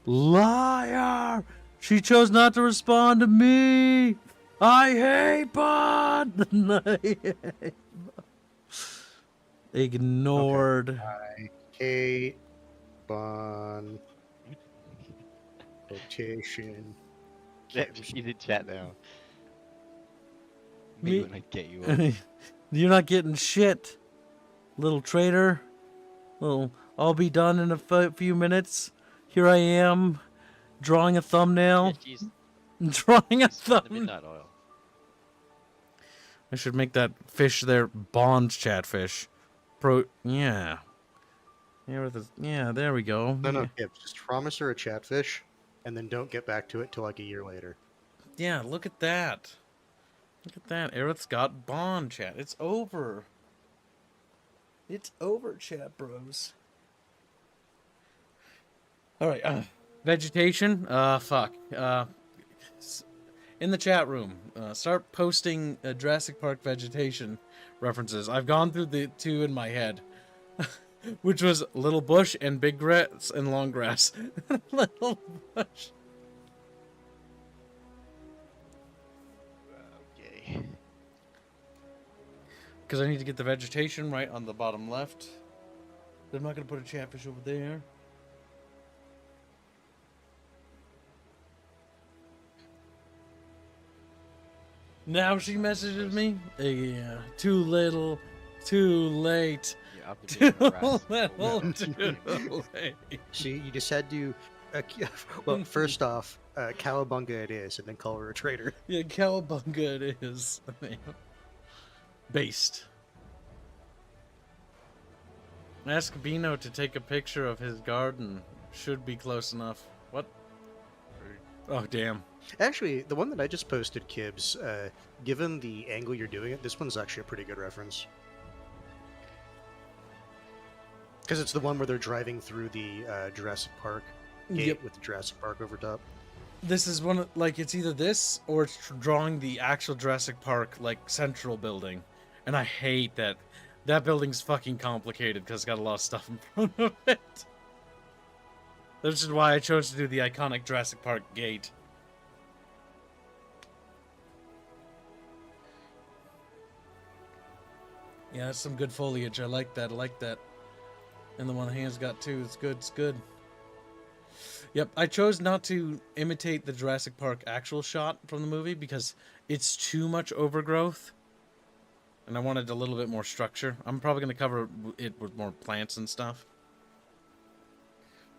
Liar! She chose not to respond to me. I hate Bond. Ignored. Okay. I hate Bond. Quotation. She's in chat now. Me- Me when I get you on. You're not getting shit, little traitor. Well, I'll be done in a few minutes. Here I am, drawing a thumbnail. Yeah, she's Drawing a on the thumbnail. midnight oil. I should make that fish there Bond Chatfish. Yeah. Yeah, there we go. No, Gibbs. Just promise her a chatfish, and then don't get back to it till like a year later. Yeah, look at that. Look at that. Aerith's got Bond chat. It's over. It's over, chat bros. Alright, vegetation? Fuck. In the chat room, start posting Jurassic Park vegetation references. I've gone through the two in my head. Which was little bush and big grass and long grass. Little bush. Okay. Because I need to get the vegetation right on the bottom left. I'm not going to put a chatfish over there. Now she messages me. Yeah, too little, too late. You're up Too against the little, rest. too late. See, you just had to. Well, first off, cowabunga it is, and then call her a traitor. Yeah, cowabunga it is. Based. Ask Bino to take a picture of his garden. Should be close enough. What? Oh, damn. Actually, the one that I just posted, Kibbs, given the angle you're doing it, this one's actually a pretty good reference. Because it's the one where they're driving through the Jurassic Park gate Yep. with the Jurassic Park over top. This is one of, like, it's either this or it's drawing the actual Jurassic Park, like, central building. And I hate that. That building's fucking complicated because it's got a lot of stuff in front of it. This is why I chose to do the iconic Jurassic Park gate. Yeah, that's some good foliage. I like that. And the one hand's got too. It's good. Yep, I chose not to imitate the Jurassic Park actual shot from the movie because it's too much overgrowth. And I wanted a little bit more structure. I'm probably going to cover it with more plants and stuff.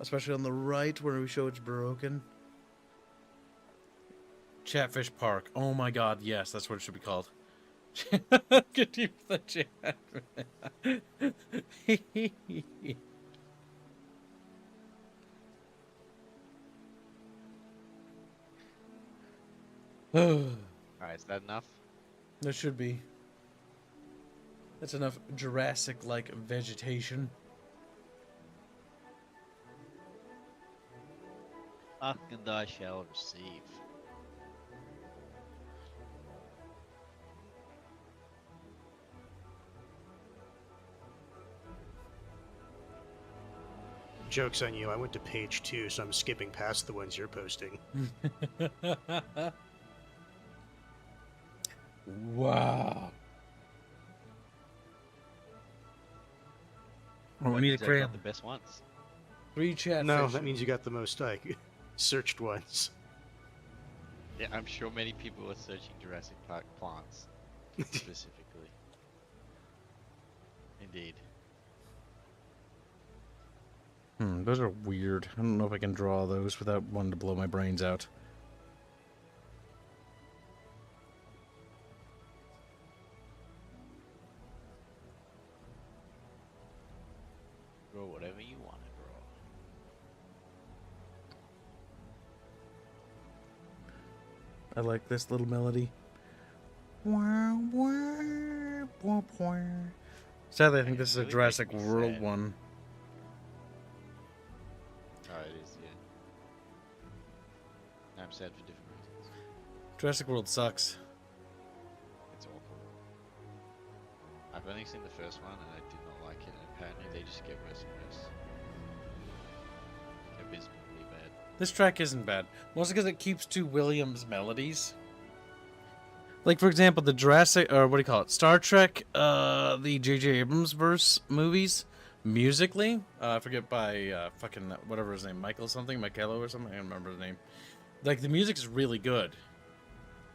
Especially on the right where we show it's broken. Chatfish Park. Oh my god, yes, that's what it should be called. Good use the chat. Alright, is that enough? That should be. That's enough Jurassic-like vegetation. Ask and I shall receive. Joke's on you, I went to page 2, so I'm skipping past the ones you're posting. Wow. Oh, we need a Jack crayon. got the best ones. 3 chatfish. No, that means you got the most searched ones. Yeah, I'm sure many people are searching Jurassic Park plants specifically. Indeed. Those are weird. I don't know if I can draw those without wanting to blow my brains out. Draw whatever you want to draw. I like this little melody. Sadly, I think this is a Really Jurassic makes me World sad. one. Oh, it is, yeah. I'm sad for different reasons. Jurassic World sucks. It's awful. I've only seen the first one and I did not like it, and apparently they just get worse and worse. Abysmally bad. This track isn't bad, mostly because it keeps to Williams' melodies. Like, for example, the Jurassic, or what do you call it? Star Trek, the J.J. Abrams verse movies, musically, I forget by fucking whatever his name, Michael something, Michaelo or something, I don't remember his name. Like, the music is really good.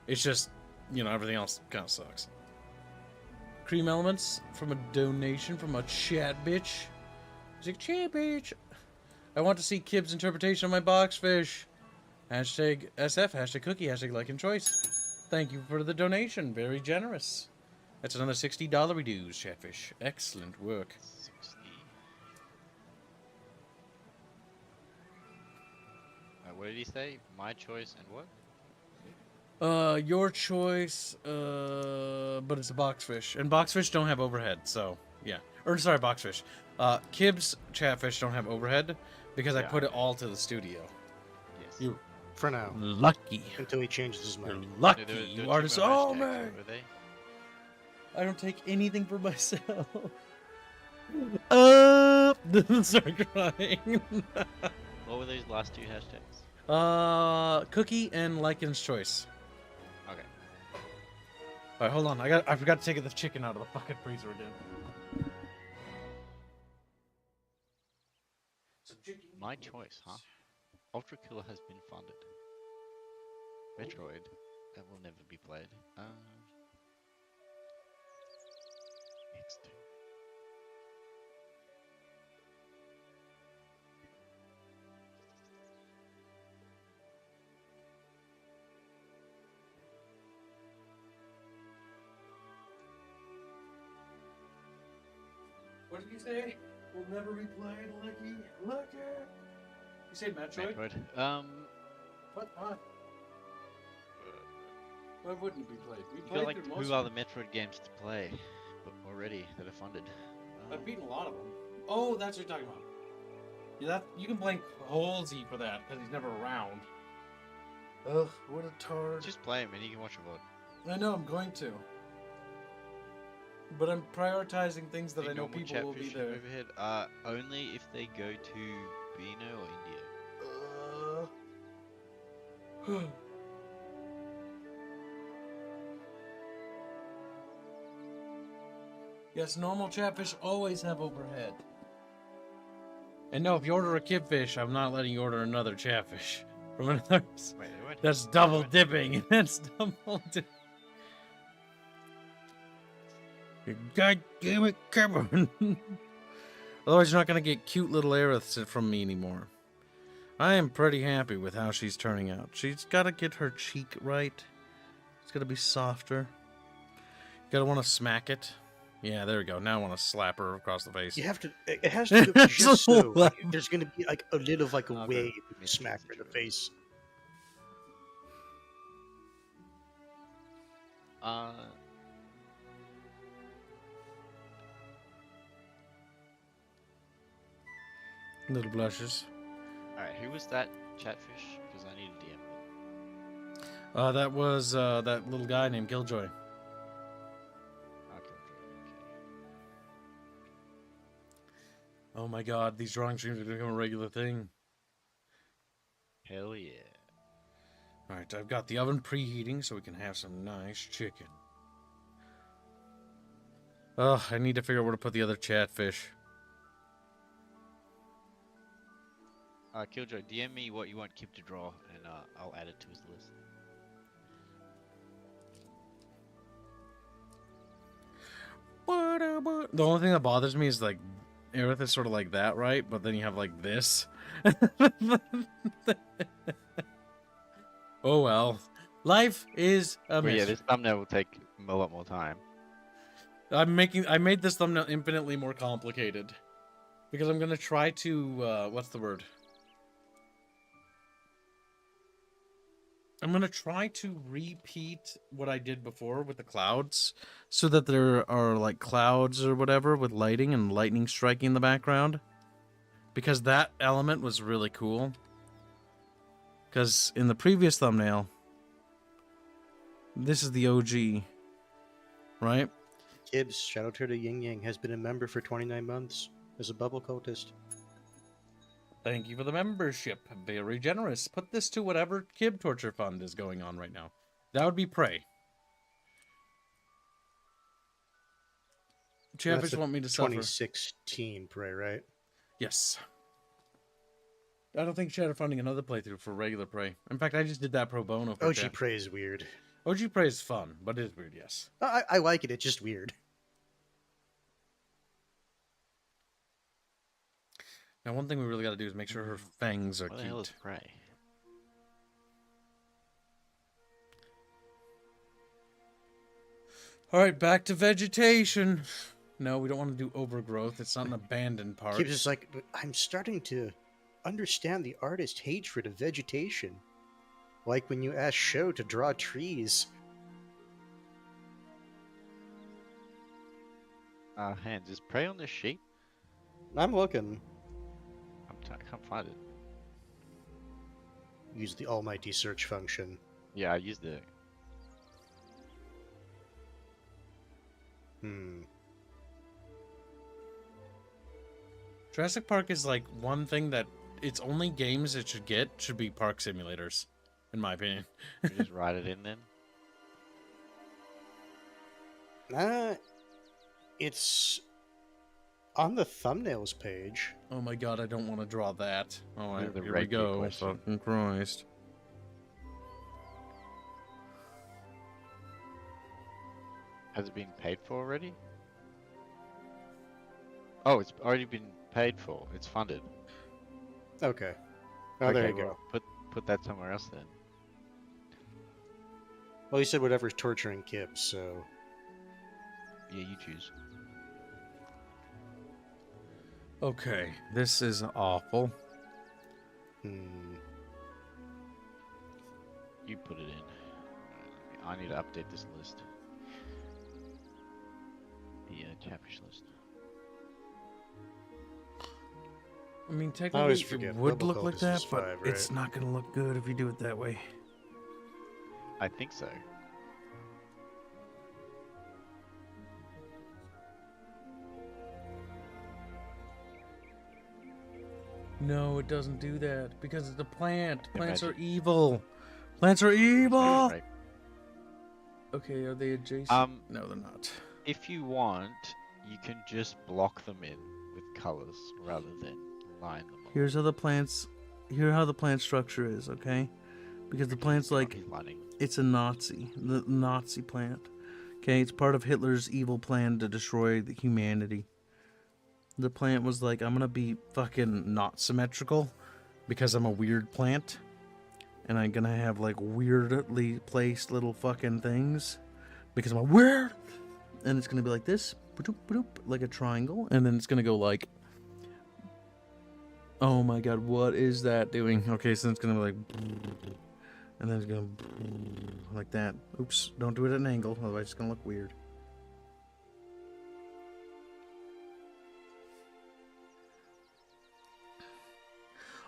It's just, you know, everything else kind of sucks. Cream elements from a donation from a chat bitch. He's like, chat bitch. I want to see Kib's interpretation of my boxfish. Hashtag SF, hashtag cookie, hashtag like and choice. Thank you for the donation. Very generous. That's another $60 dues, Chatfish. Excellent work. 60. What did he say? My choice and what? Your choice, but it's a boxfish. And boxfish don't have overhead, so, yeah. Or, sorry, boxfish. Kib's Chatfish don't have overhead because I Yeah, put it okay. all to the studio. Yes. You For now, lucky. until he changes his You're mind. lucky. There were You two are more just, oh, hashtags, man. were they? I don't take anything for myself. Start crying. What were those last two hashtags? Cookie and Lycan's choice. Okay. All right, hold on. I forgot to take the chicken out of the fucking freezer again. My choice, huh? Ultra Killer has been funded. Metroid, that will never be played. X2. What did you say? Will never be played, Lucky. Lucky. You say Metroid? Metroid. What? Why? Why wouldn't it be played? We You played got like through most two of other Metroid games to play, but already that are funded. I've beaten a lot of them. Oh, that's what you're talking about. Yeah, that you can blame Halsey for that because he's never around. Ugh, what a tard. Just play them and you can watch a VOD. I know I'm going to, but I'm prioritizing things that Big I know normal people will be Chatfish there. Overhead. Only if they go to Beano or India. Yes, normal Chatfish always have overhead. And no, if you order a kidfish, I'm not letting you order another Chatfish from another. Wait, they went. That's double dipping. That's double dipping. God damn it, Kevin. Otherwise, you're not going to get cute little Aeriths from me anymore. I am pretty happy with how she's turning out. She's got to get her cheek right. It's got to be softer. You got to want to smack it. Yeah, there we go. Now I want to slap her across the face. You have to. It has to go just so. Like, there's going to be like a little like a Okay. wave if you Mid smack her in the situation. face. Little blushes. Alright, who was that Chatfish? Because I need a DM them. That was that little guy named Killjoy. Okay, okay. Oh my god, these drawing streams are going to become a regular thing. Hell yeah. Alright, I've got the oven preheating so we can have some nice chicken. Ugh, I need to figure out where to put the other Chatfish. Killjoy, DM me what you want Kip to draw, and I'll add it to his list. The only thing that bothers me is like Aerith is sort of like that, right? But then you have like this. Oh well. Life is a Well, yeah, mystery. this thumbnail will take a lot more time. I made this thumbnail infinitely more complicated. Because I'm gonna try to what's the word? I'm gonna try to repeat what I did before with the clouds, so that there are like clouds or whatever with lighting and lightning striking in the background. Because that element was really cool. Because in the previous thumbnail, this is the OG, right? Kibbs, shout out to Ying Yang, has been a member for 29 months as a bubble cultist. Thank you for the membership. Very generous. Put this to whatever Kib Torture Fund is going on right now. That would be Prey. Chatfish want me to suffer. 2016 Prey, right? Yes. I don't think Shadow funding another playthrough for regular Prey. In fact, I just did that pro bono for OG Prey is weird. OG Prey is fun, but it is weird, yes. I like it, it's just weird. Now, one thing we really got to do is make sure her fangs are What the hell is cute. Prey? All right, back to vegetation. No, we don't want to do overgrowth. It's not an abandoned park. Kibbs is like, I'm starting to understand the artist's hatred of vegetation. Like when you ask Sho to draw trees. Hands, is Prey on the sheet? I'm looking. I can't find it. Use the almighty search function. Yeah, I used it. Jurassic Park is like one thing that its only games it should be park simulators, in my opinion. You just write it in then. It's on the thumbnails page. Oh my god, I don't want to draw that. Oh, The here we regular go. question. Fucking Christ. Has it been paid for already? Oh, it's already been paid for. It's funded. Okay. Oh, okay, there you well, go. Put that somewhere else then. Well, you said whatever's torturing Kip, so... Yeah, you choose. Okay, this is awful. You put it in. I need to update this list. The Chatfish list. I mean, always technically it forget would Bubble look like Cultist that, is but 5, it's right? not going to look good if you do it that way. I think so. No, it doesn't do that because it's a plant. Plants Imagine. are evil. Plants are evil. Right. Okay, are they adjacent? No, they're not. If you want, you can just block them in with colors rather than line them up. Here's how the plants. Here's how the plant structure is. Okay, because the plant's like He's lining. it's a Nazi, the Nazi plant. Okay, it's part of Hitler's evil plan to destroy the humanity. The plant was like, I'm gonna be fucking not symmetrical because I'm a weird plant. And I'm gonna have like weirdly placed little fucking things because I'm a weird. And it's gonna be like this, ba-doop, ba-doop, like a triangle. And then it's gonna go like, oh my god, what is that doing? Okay, so it's gonna be like, and then it's gonna like that. Oops, don't do it at an angle, otherwise it's gonna look weird.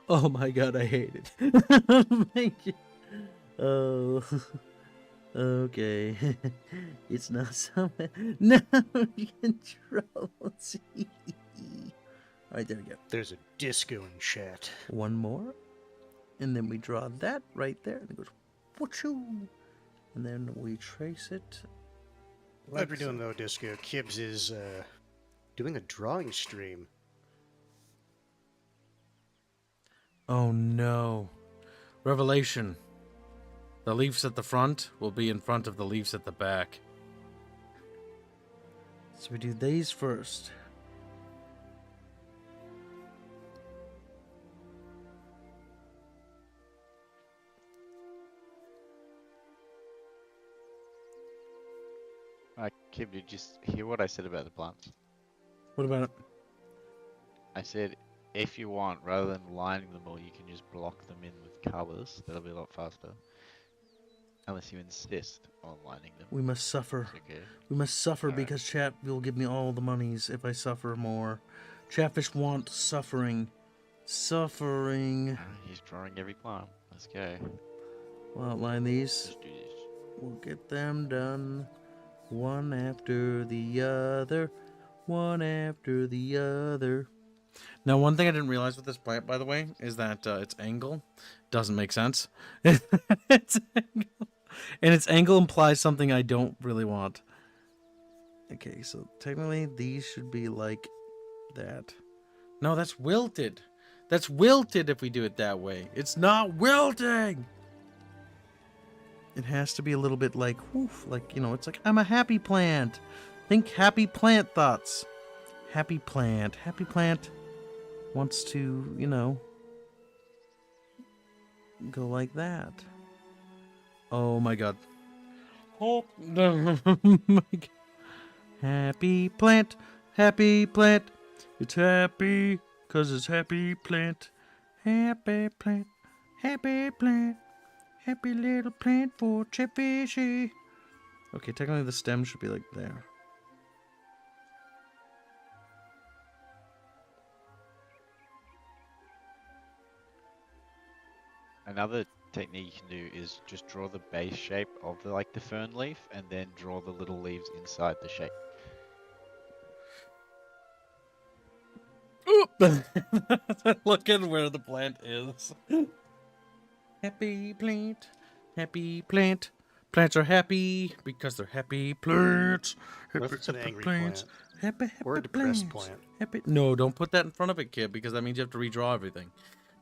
Oh my god, I hate it. Thank you. Oh, okay. It's not so bad. No controls. Alright, there we go. There's a disco in chat. One more. And then we draw that right there. And it goes, whooshoo. And then we trace it. What we're doing though, Disco, Kibbs is doing a drawing stream. Oh no. Revelation. The leaves at the front will be in front of the leaves at the back. So we do these first. Kim, did you just hear what I said about the plants? What about it? I said, if you want, rather than lining them all, you can just block them in with colours. That'll be a lot faster. Unless you insist on lining them. We must suffer. It's okay. We must suffer Alright. because chat will give me all the monies if I suffer more. Chatfish want suffering. Suffering. He's drawing every plant. Let's go. We'll outline these. Let's do this. We'll get them done. One after the other. One after the other. Now, one thing I didn't realize with this plant, by the way, is that its angle doesn't make sense. its angle, and its angle implies something I don't really want. Okay, so technically these should be like that. No, that's wilted. That's wilted if we do it that way. It's not wilting. It has to be a little bit like, woof, like, you know, it's like, I'm a happy plant. Think happy plant thoughts. Happy plant. Happy plant wants to, you know, go like that. Oh my god. Oh my god. Happy plant. Happy plant. It's happy because it's happy plant. Happy plant. Happy plant. Happy little plant for Chatfishy. Okay, technically the stem should be like there. Another technique you can do is just draw the base shape of the fern leaf and then draw the little leaves inside the shape. Look at where the plant is. Happy plant. Happy plant. Plants are happy because they're happy plants. What Happy, if it's an happy angry plants. plant? Happy, happy Or a depressed plants. plant? Happy. No, don't put that in front of it, kid, because that means you have to redraw everything.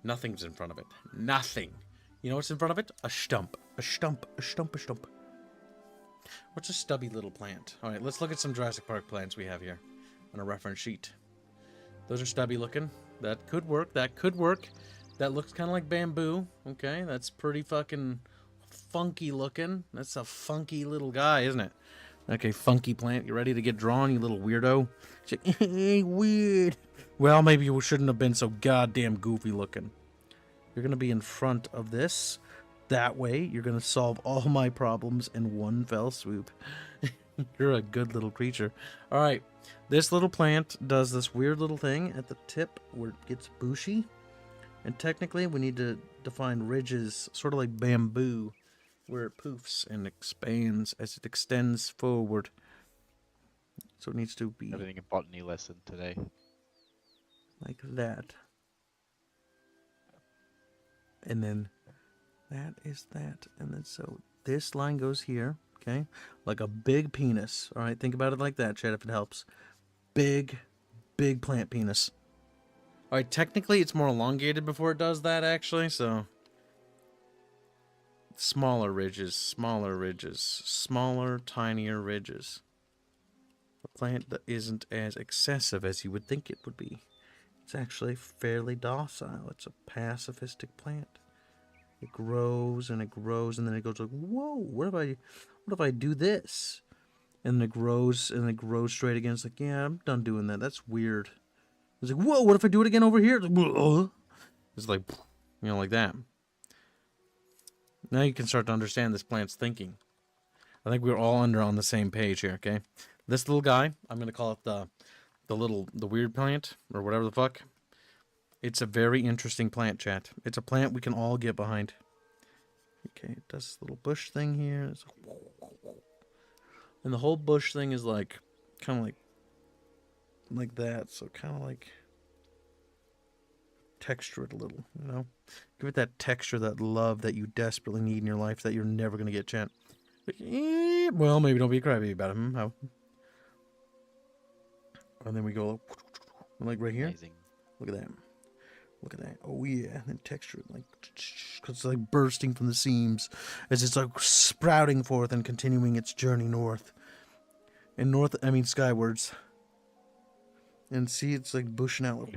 Nothing's in front of it. Nothing. You know what's in front of it? A stump. A stump. A stump. A stump. What's a stubby little plant? All right, let's look at some Jurassic Park plants we have here on a reference sheet. Those are stubby looking. That could work. That could work. That looks kind of like bamboo. Okay, that's pretty fucking funky looking. That's a funky little guy, isn't it? Okay, funky plant. You ready to get drawn, you little weirdo? She's like, hey, weird. Well, maybe you shouldn't have been so goddamn goofy looking. You're going to be in front of this. That way, you're going to solve all my problems in one fell swoop. You're a good little creature. All right, this little plant does this weird little thing at the tip where it gets bushy. And technically, we need to define ridges, sort of like bamboo, where it poofs and expands as it extends forward. So it needs to be Everything a botany lesson today. like that. And then that is that. And then so this line goes here, okay? Like a big penis. All right, think about it like that, Chad, if it helps. Big, big plant penis. All right, technically it's more elongated before it does that, actually, so. Smaller ridges, smaller, tinier ridges. A plant that isn't as excessive as you would think it would be. It's actually fairly docile. It's a pacifistic plant. It grows and it grows and then it goes like, whoa, what if I do this? And then it grows straight again. It's like, yeah, I'm done doing that. That's weird. It's like, whoa, what if I do it again over here? It's like, you know, like that. Now you can start to understand this plant's thinking. I think we're all on the same page here, okay? This little guy, I'm going to call it the weird plant, or whatever the fuck. It's a very interesting plant, chat. It's a plant we can all get behind. Okay, it does this little bush thing here. And the whole bush thing is like, kind of like that. So kind of like, texture it a little, you know? Give it that texture, that love that you desperately need in your life that you're never going to get, chat. Like, well, maybe don't be a crybaby about it. How? And then we go like right here. Amazing. Look at that. Look at that. Oh yeah, and texture like it's like bursting from the seams as it's like sprouting forth and continuing its journey north. And north, I mean skywards. And see, it's like bushing out.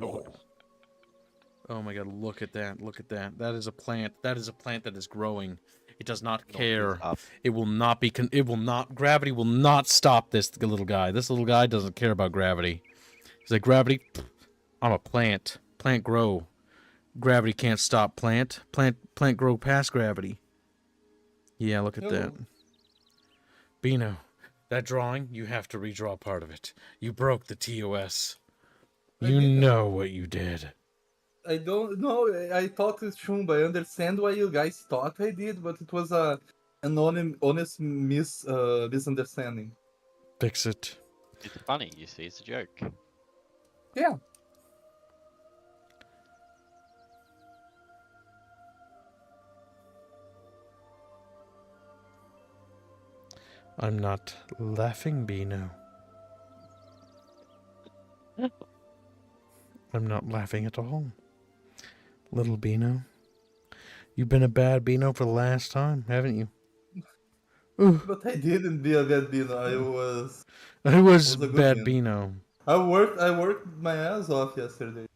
Oh my god, look at that. Look at that. That is a plant. That is a plant that is growing. It does not care. Up. It will not be it will not gravity will not stop this little guy. This little guy doesn't care about gravity. He's like, gravity, I'm a plant. Plant grow. Gravity can't stop plant. Plant grow past gravity. Yeah, look at that. Bino, that drawing, you have to redraw part of it. You broke the TOS. You know what you did. I don't know. I thought it's true, but I understand why you guys thought I did, but it was an honest misunderstanding. Fix it. It's funny, you see, it's a joke. Yeah. I'm not laughing, Bino. I'm not laughing at all. Little Bino. You've been a bad Bino for the last time, haven't you? But I didn't be a bad Bino. I was a good bad man. Bino. I worked my ass off yesterday.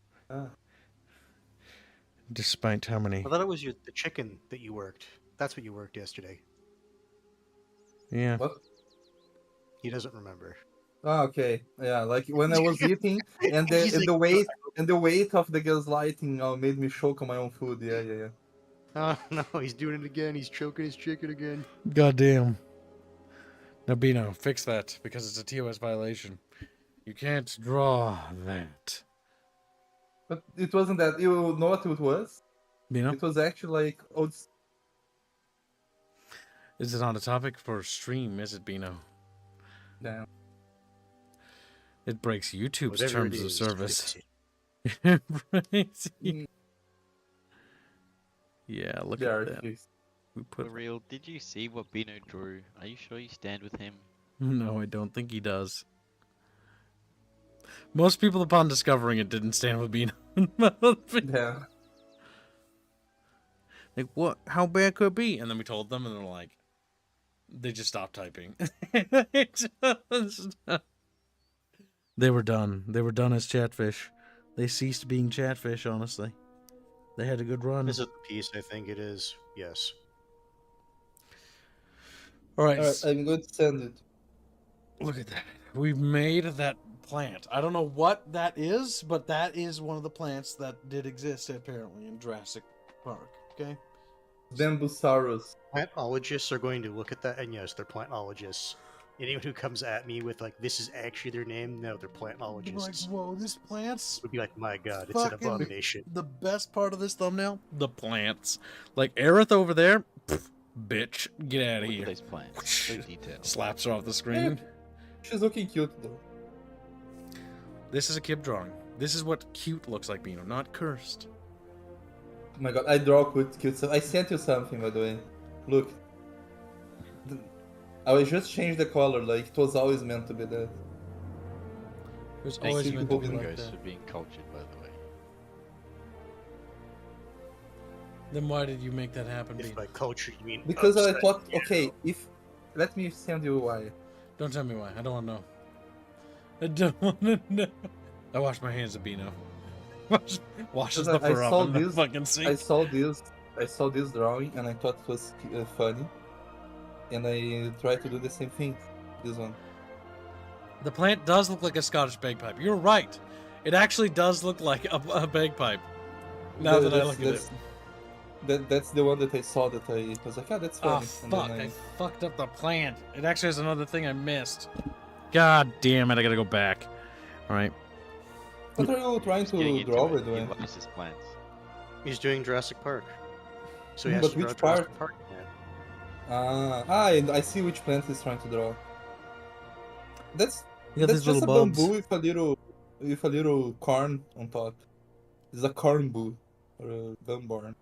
Despite how many. I thought it was the chicken that you worked. That's what you worked yesterday. Yeah. What? He doesn't remember. Oh, okay. Yeah, like when I was eating and the weight of the gaslighting made me choke on my own food. Yeah. Oh no, he's doing it again. He's choking his chicken again. Goddamn. Now, Bino, fix that because it's a TOS violation. You can't draw that. But it wasn't that. You know what it was? Bino? It was actually like Is it not a topic for stream, is it, Bino? damn. It breaks YouTube's Whatever it terms of is, service. fix it. Yeah, look Yeah, at that. jeez. We For put. real, did you see what Bino drew? Are you sure you stand with him? No, I don't think he does. Most people, upon discovering it, didn't stand with Bino. Yeah. Like, what? How bad could it be? And then we told them, and they're like, they just stopped typing. They were done. They were done as Chatfish. They ceased being Chatfish, honestly. They had a good run. Is it the piece? I think it is. Yes. All right. Alright, I'm going to send it. Look at that. We've made that plant. I don't know what that is, but that is one of the plants that did exist, apparently, in Jurassic Park. Okay? Bambusaurus. Plantologists are going to look at that, and yes, they're plantologists. Anyone who comes at me with, like, this is actually their name, no, they're Like, plantologists. whoa, this plant's Would be like, my god, it's an fucking- abomination. the best part of this thumbnail. The plants. Like, Aerith over there, bitch, get out of Look at here. those plants. So detailed. Slaps her off the screen. She's looking cute though. This is a kid drawing. This is what cute looks like, Bino, not cursed. Oh my god, I draw cute stuff. I sent you something, by the way. Look. I will just change the color, like it was always meant to be that. It was Thank always you, meant to be Google like Ghost, that. for being cultured, by the way. Then why did you make that happen, If Bino? by culture you mean Because I upset, thought, yeah. okay, if... Let me send you why. Don't tell me why. I don't want to know. I don't want to know. I wash my hands of Bino. Washes the I fur saw off in the this- fucking I sink. saw this drawing and I thought it was funny. And I tried to do the same thing. This one. The plant does look like a Scottish bagpipe. You're right. It actually does look like a bagpipe. Now that I look at it. That's the one that I saw that I was like, that's Oh, funny. And fuck. then I fucked up the plant. It actually has another thing I missed. God damn it. I gotta go back. Alright. What are you trying Just getting to into draw, it, by the he way? loves his plants. He's doing Jurassic Park. So he has But to draw which Jurassic part? Park. Yeah. I see which plant he's trying to draw. That's You got that's these just little a bulbs. bamboo with a little corn on top. It's a corn boo or a gumbarn.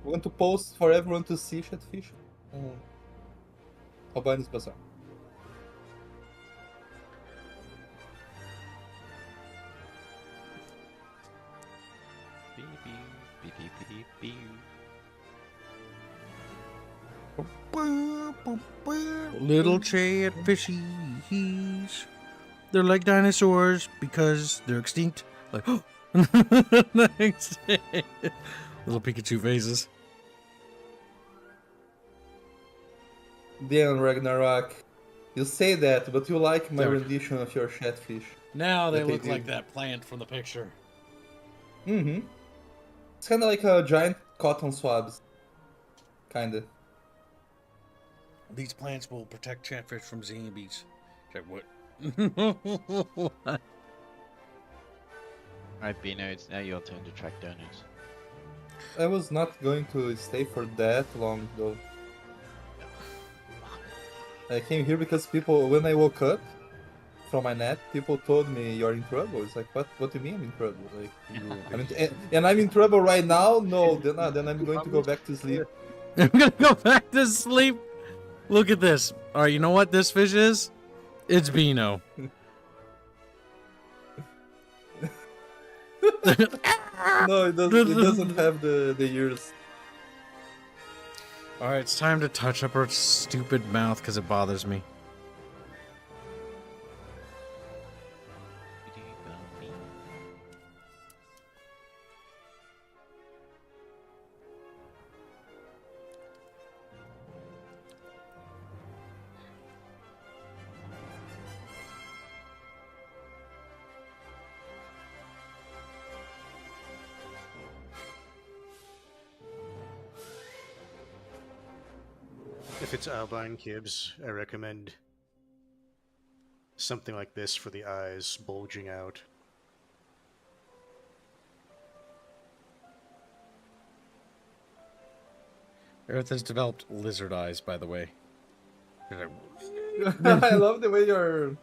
Want to post for everyone to see Chatfish? Roubar nesse passar. Beep, beep, beep, beep, beep, beep. Little chatfishies. They're like dinosaurs because they're extinct. Like, nice. Little Pikachu faces. Damn, Ragnarok. You say that, but you like my Damn. rendition of your chatfish. Now they That they look like did. that plant from the picture. Mm-hmm. It's kind of like a giant cotton swabs. Kinda. These plants will protect chatfish from zombies. Like what? Alright, Bino, it's now your turn to track donors. I was not going to stay for that long though. I came here because people, when I woke up from my nap, people told me you're in trouble. It's like, what do you mean I'm in trouble? Like, and I'm in trouble right now? No, then I'm going to go back to sleep. I'm gonna go back to sleep. Look at this. Alright, you know what this fish is? It's Beano. No, it doesn't have the ears. Alright, it's time to touch up her stupid mouth because it bothers me. If it's albine kibs, I recommend something like this for the eyes bulging out. Earth has developed lizard eyes, by the way. I love the way you're...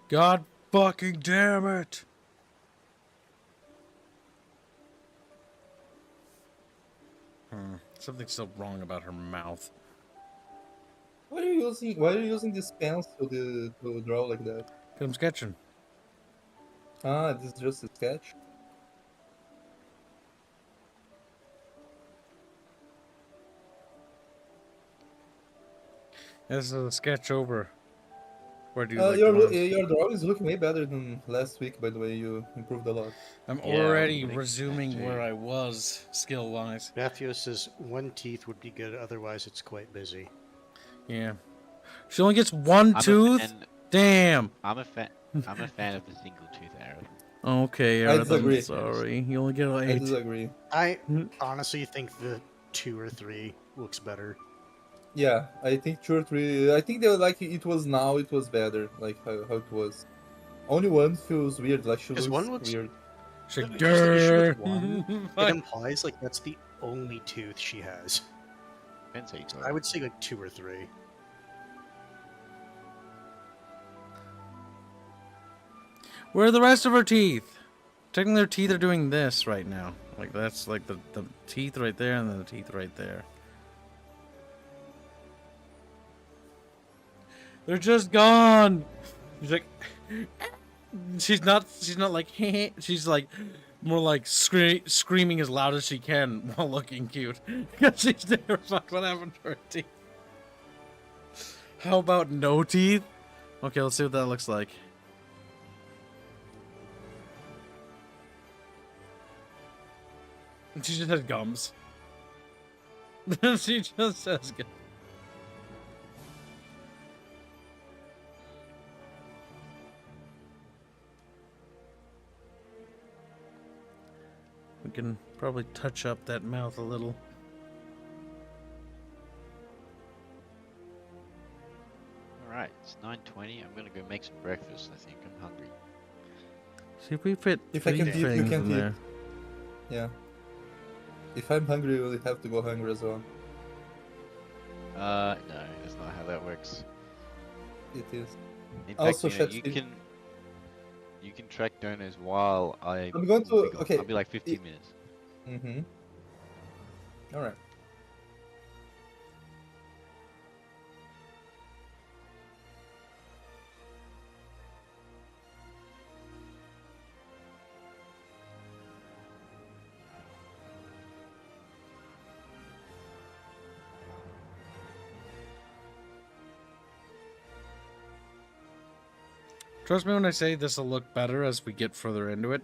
God fucking damn it! Something's still wrong about her mouth. Why are you using this pencil to draw like that? 'Cause I'm sketching. Ah, this is just a sketch? This is a sketch over. Where do you like the your drawing is looking way better than last week, by the way. You improved a lot. I'm Yeah, already thanks, resuming too. where I was, skill-wise. Matthew says one teeth would be good, otherwise it's quite busy. Yeah. She only gets one I'm tooth? A fan, Damn. I'm a fan of the single tooth arrow. Okay, I Aerith, disagree. I'm sorry. You only get I 8. disagree. I honestly think the 2 or 3 looks better. Yeah, I think 2 or 3. I think they were like it was now. It was better, like how it was. Only one feels weird. Like she 'Cause looks one looks- weird. Shit, Here's the issue with grrr. It implies like that's the only tooth she has. Depends how you draw I it. would say like 2 or 3. Where are the rest of her teeth? Technically, her teeth are doing this right now. Like, that's like the teeth right there and then the teeth right there. They're just gone. She's like, she's not like, she's like, more like screaming as loud as she can while looking cute. Because she's terrified what happened to her teeth. How about no teeth? Okay, let's see what that looks like. She just has gums. She just has gums. We can probably touch up that mouth a little. Alright, it's 9:20. I'm gonna go make some breakfast, I think. I'm hungry. See if we fit If I 3 can eat, you things can in eat. there. Yeah. If I'm hungry, you will have to go hungry as well. No, that's not how that works. It is. In Also, fact, you Chatfish- you can track donors while I. I'm going will be to. gone. Okay. I'll be like 15 minutes. Mm-hmm. All right. Trust me when I say this will look better as we get further into it.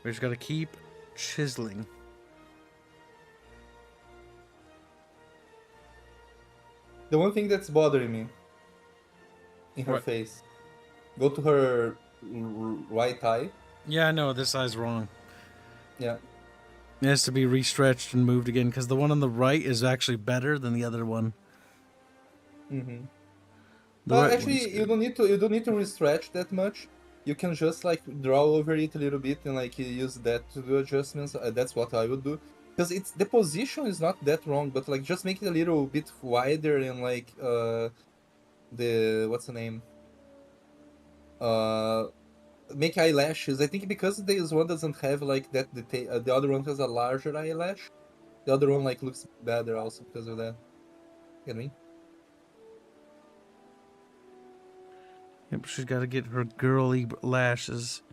We just gotta keep chiseling. The one thing that's bothering me in her What? face. Go to her right eye. Yeah, I know, this eye's wrong. Yeah. It has to be restretched and moved again, because the one on the right is actually better than the other one. Mm-hmm. The right Actually, one's you good. don't need to restretch that much. You can just like draw over it a little bit and like use that to do adjustments. That's what I would do, because it's the position is not that wrong, but like just make it a little bit wider and like the what's the name? Make eyelashes. I think because this one doesn't have like that detail, the other one has a larger eyelash. The other one like looks better also because of that. You know what I mean? Yep, she's gotta get her girly lashes.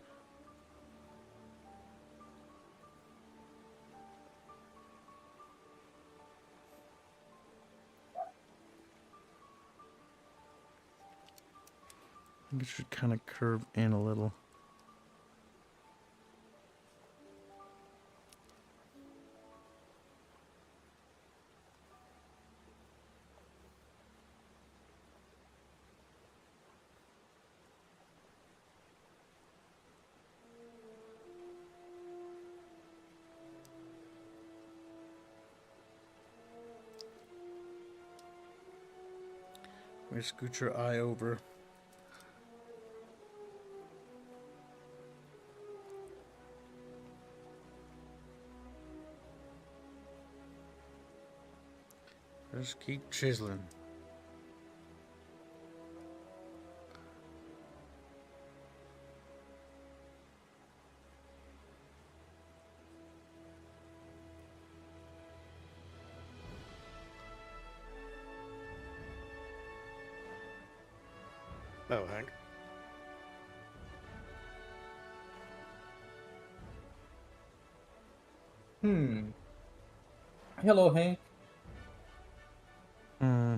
I think it should kind of curve in a little. We scoot your eye over. Just keep chiseling. Oh, Hank. Hello, Hank. Hmm.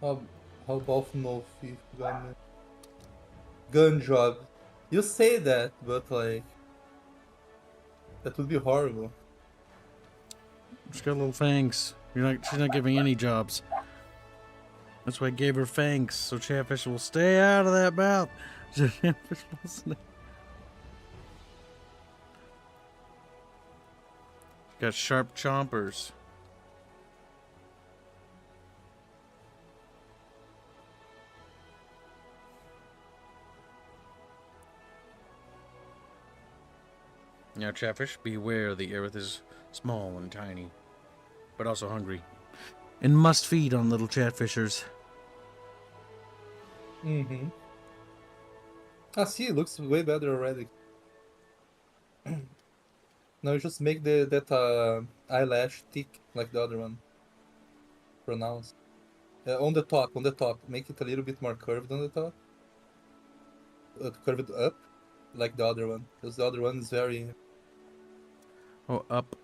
How how about no fifth gun job? You say that, but like that would be horrible. She's got little fangs. She's not giving any jobs. That's why I gave her fangs, so Chatfish will stay out of that mouth. Chatfish will stay. Got sharp chompers. Now, Chatfish, beware the earth is small and tiny, but also hungry, and must feed on little Chatfishers. Mm-hmm. Ah, see, it looks way better already. Now you just make that eyelash thick like the other one. Pronounced. On the top. Make it a little bit more curved on the top. Curved up, like the other one. Because the other one is very... Oh, up.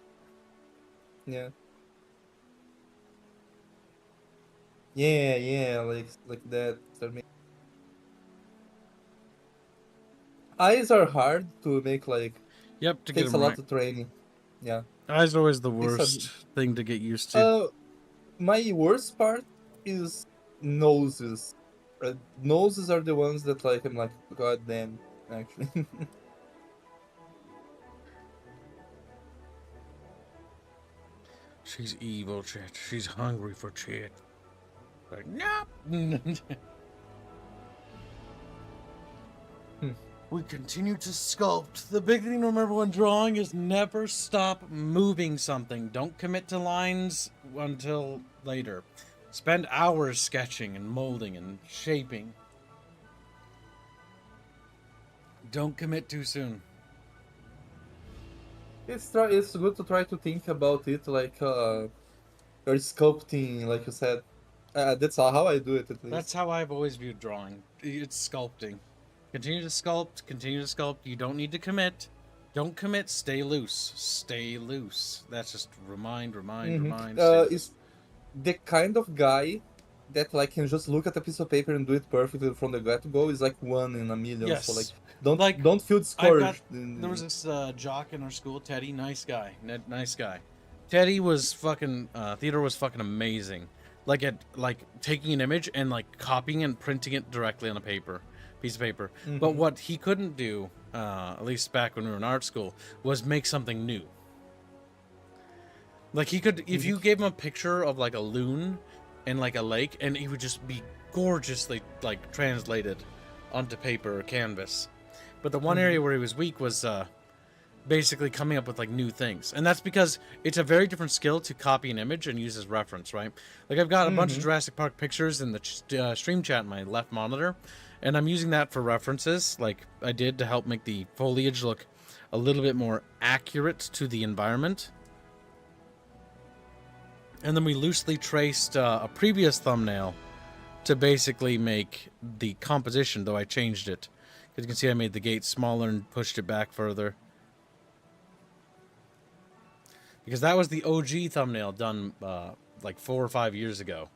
Yeah. Yeah, like that. Eyes are hard to make, like... Yep, to get Takes them a right. lot of training. Yeah. Eyes are always the Takes a... worst thing to get used to. My worst part is noses. Noses are the ones that like I'm like, god damn, actually. She's evil, Chat. She's hungry for Chat. Like, nope. We continue to sculpt. The big thing to remember when drawing is never stop moving something. Don't commit to lines until later. Spend hours sketching and molding and shaping. Don't commit too soon. It's good to try to think about it like you're sculpting, like you said. That's how I do it, at least. That's how I've always viewed drawing. It's sculpting. Continue to sculpt, continue to sculpt. You don't need to commit. Don't commit, stay loose. Stay loose. That's just remind, remind. Stay loose. Is the kind of guy that like can just look at a piece of paper and do it perfectly from the get-go is like 1 in a million. Yes. So like Like, don't feel discouraged. There was this jock in our school, Teddy, nice guy, nice guy. Teddy was fucking Theodore was fucking amazing. Like at taking an image and like copying and printing it directly on a piece of paper. But what he couldn't do, at least back when we were in art school, was make something new. Like he could, if you gave him a picture of like a loon and like a lake, and he would just be gorgeously like translated onto paper or canvas. But the one area where he was weak was basically coming up with like new things, and that's because it's a very different skill to copy an image and use as reference, right? Like I've got a bunch of Jurassic Park pictures in the stream chat in my left monitor, and I'm using that for references, like I did to help make the foliage look a little bit more accurate to the environment. And then we loosely traced a previous thumbnail to basically make the composition, though I changed it. As you can see, I made the gate smaller and pushed it back further. Because that was the OG thumbnail done like 4 or 5 years ago.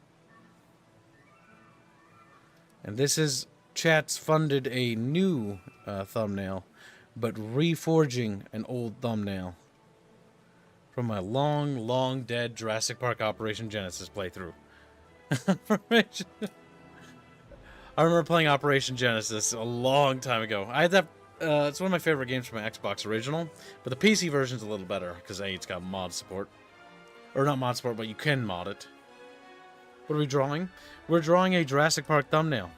And this is chat's funded a new thumbnail, but reforging an old thumbnail from my long dead Jurassic Park Operation Genesis playthrough. I remember playing Operation Genesis a long time ago. I had that. It's one of my favorite games from my Xbox original, but the PC version's a little better because it's got mod support, or not mod support, but you can mod it. What are we drawing? We're drawing a Jurassic Park thumbnail.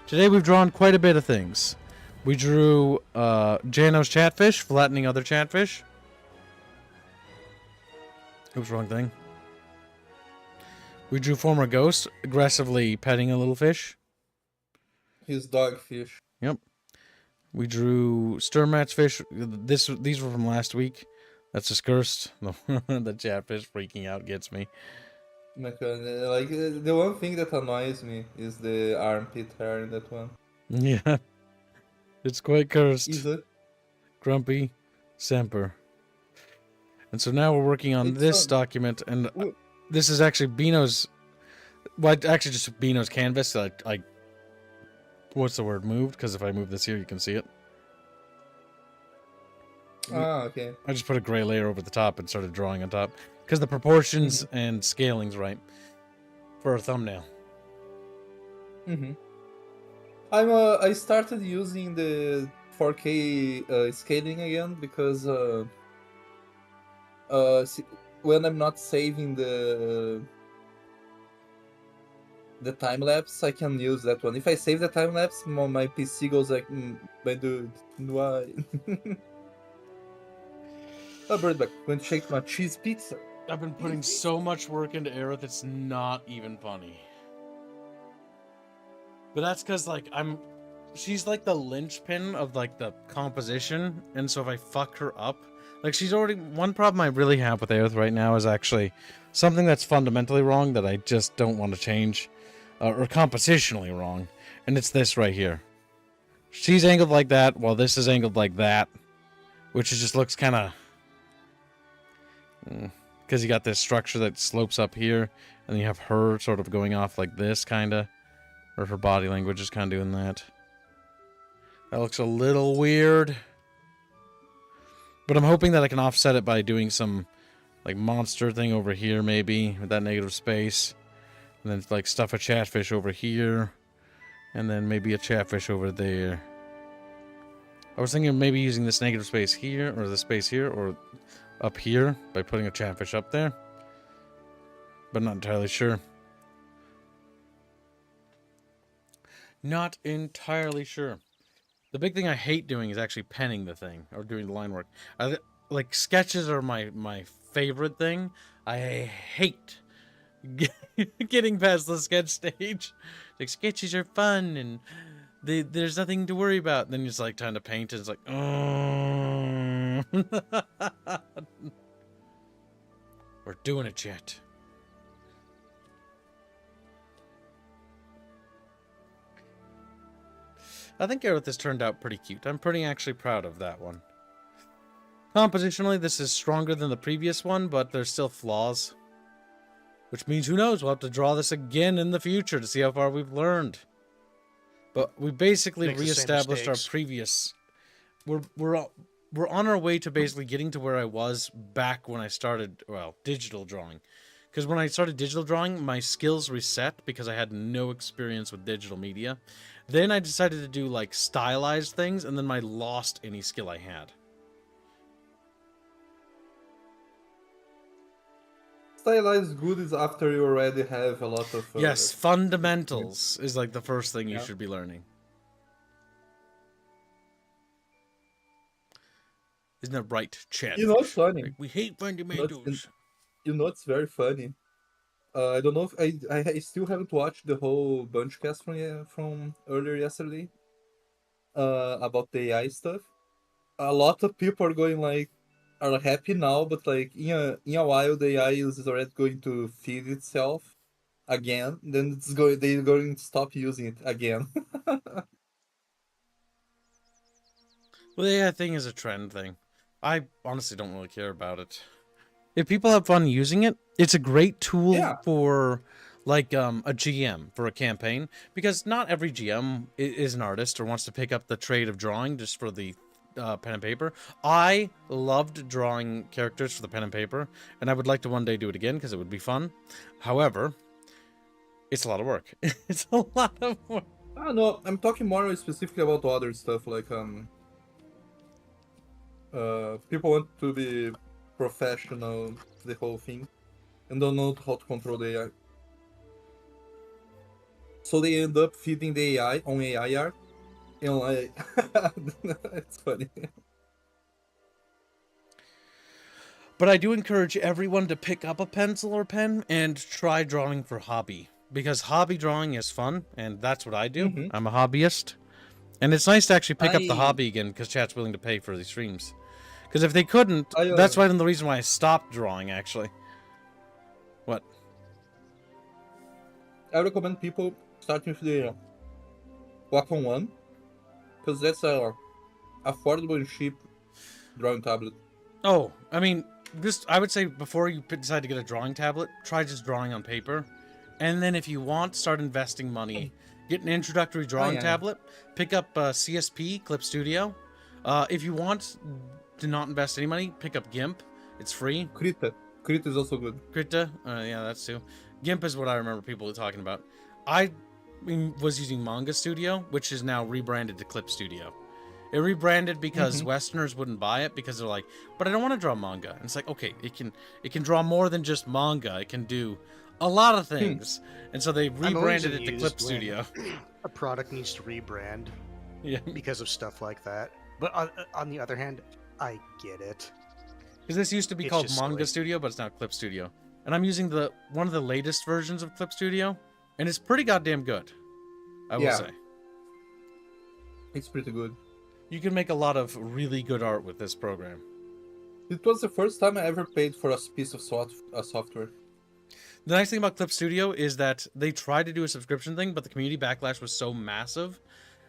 Today we've drawn quite a bit of things. We drew Jano's Chatfish flattening other Chatfish. Oops, wrong thing. We drew former Ghost aggressively petting a little fish. His dogfish. Yep. We drew Sturmat's fish. These were from last week. That's just cursed. The Chatfish freaking out gets me. Like the one thing that annoys me is the armpit hair in that one. Yeah. It's quite cursed. Is it? Grumpy Semper. And so now we're working on this document, and this is actually Beano's. Well, actually just Beano's canvas. I what's the word? Moved, because if I move this here, you can see it. Ah, okay. I just put a gray layer over the top and started drawing on top, because the proportions and scaling's right for a thumbnail. I started using the 4K scaling again because when I'm not saving the time lapse, I can use that one. If I save the time lapse, my PC goes like, my dude, why? I'll bring it back. Going to shake my cheese pizza. I've been putting so much work into Aerith, it's not even funny. But that's because, like, she's like the linchpin of, like, the composition, and so if I fuck her up, like, she's already, one problem I really have with Aerith right now is actually something that's fundamentally wrong that I just don't want to change, or compositionally wrong, and it's this right here. She's angled like that, while this is angled like that, which just looks kind of, because you got this structure that slopes up here, and you have her sort of going off like this, kind of. Or her body language is kind of doing that. That looks a little weird. But I'm hoping that I can offset it by doing some, like, monster thing over here, maybe, with that negative space. And then, like, stuff a Chatfish over here. And then maybe a Chatfish over there. I was thinking of maybe using this negative space here, or the space here, or up here, by putting a Chatfish up there. But not entirely sure. Not entirely sure. The big thing I hate doing is actually penning the thing, or doing the line work. Like, sketches are my favorite thing. I hate getting past the sketch stage. Like, sketches are fun, and there's nothing to worry about. Then you're just like trying to paint, and it's like, we're doing it, chat. I think this turned out pretty cute. I'm pretty actually proud of that one. Compositionally, this is stronger than the previous one, but there's still flaws. Which means, who knows, we'll have to draw this again in the future to see how far we've learned. But we basically reestablished our previous... We're on our way to basically getting to where I was back when I started, well, digital drawing. Because when I started digital drawing, my skills reset because I had no experience with digital media. Then I decided to do, like, stylized things, and then I lost any skill I had. Stylized good is after you already have a lot of... yes, fundamentals is, like, the first thing you should be learning. Isn't that right, Chad? You know what's funny? Like, we hate fundamentals. You know what's very funny? I don't know if I still haven't watched the whole bunch cast from earlier yesterday about the AI stuff. A lot of people are happy now, but like in a while the AI is already going to feed itself again. Then they're going to stop using it again. Well, the AI thing is a trend thing. I honestly don't really care about it. If people have fun using it, it's a great tool for, like, a GM for a campaign. Because not every GM is an artist or wants to pick up the trade of drawing just for the pen and paper. I loved drawing characters for the pen and paper, and I would like to one day do it again because it would be fun. However, it's a lot of work. It's a lot of work. I don't know. I'm talking more specifically about other stuff, like people want to be professional, the whole thing, and don't know how to control the AI. So they end up feeding the AI on AI art, and like, it's funny. But I do encourage everyone to pick up a pencil or pen and try drawing for hobby. Because hobby drawing is fun, and that's what I do. Mm-hmm. I'm a hobbyist. And it's nice to actually pick up the hobby again, because chat's willing to pay for these streams. Because if they couldn't, that's why the reason why I stopped drawing, actually. What? I recommend people starting with the Wacom 1, because that's a affordable and cheap drawing tablet. Oh, I mean, I would say before you decide to get a drawing tablet, try just drawing on paper. And then if you want, start investing money. Get an introductory drawing tablet. Pick up CSP, Clip Studio. If you want to not invest any money, pick up GIMP. It's free. Krita is also good. Krita? Yeah, that's too. GIMP is what I remember people talking about. I was using Manga Studio, which is now rebranded to Clip Studio. It rebranded because Westerners wouldn't buy it because they're like, but I don't want to draw manga. And it's like, okay, it can draw more than just manga. It can do a lot of things. And so they rebranded it to Clip Studio. A product needs to rebrand because of stuff like that. But on the other hand, I get it. Because this used to be called Manga Studio, but it's now Clip Studio. And I'm using one of the latest versions of Clip Studio, and it's pretty goddamn good. I will say. It's pretty good. You can make a lot of really good art with this program. It was the first time I ever paid for a piece of software. The nice thing about Clip Studio is that they tried to do a subscription thing, but the community backlash was so massive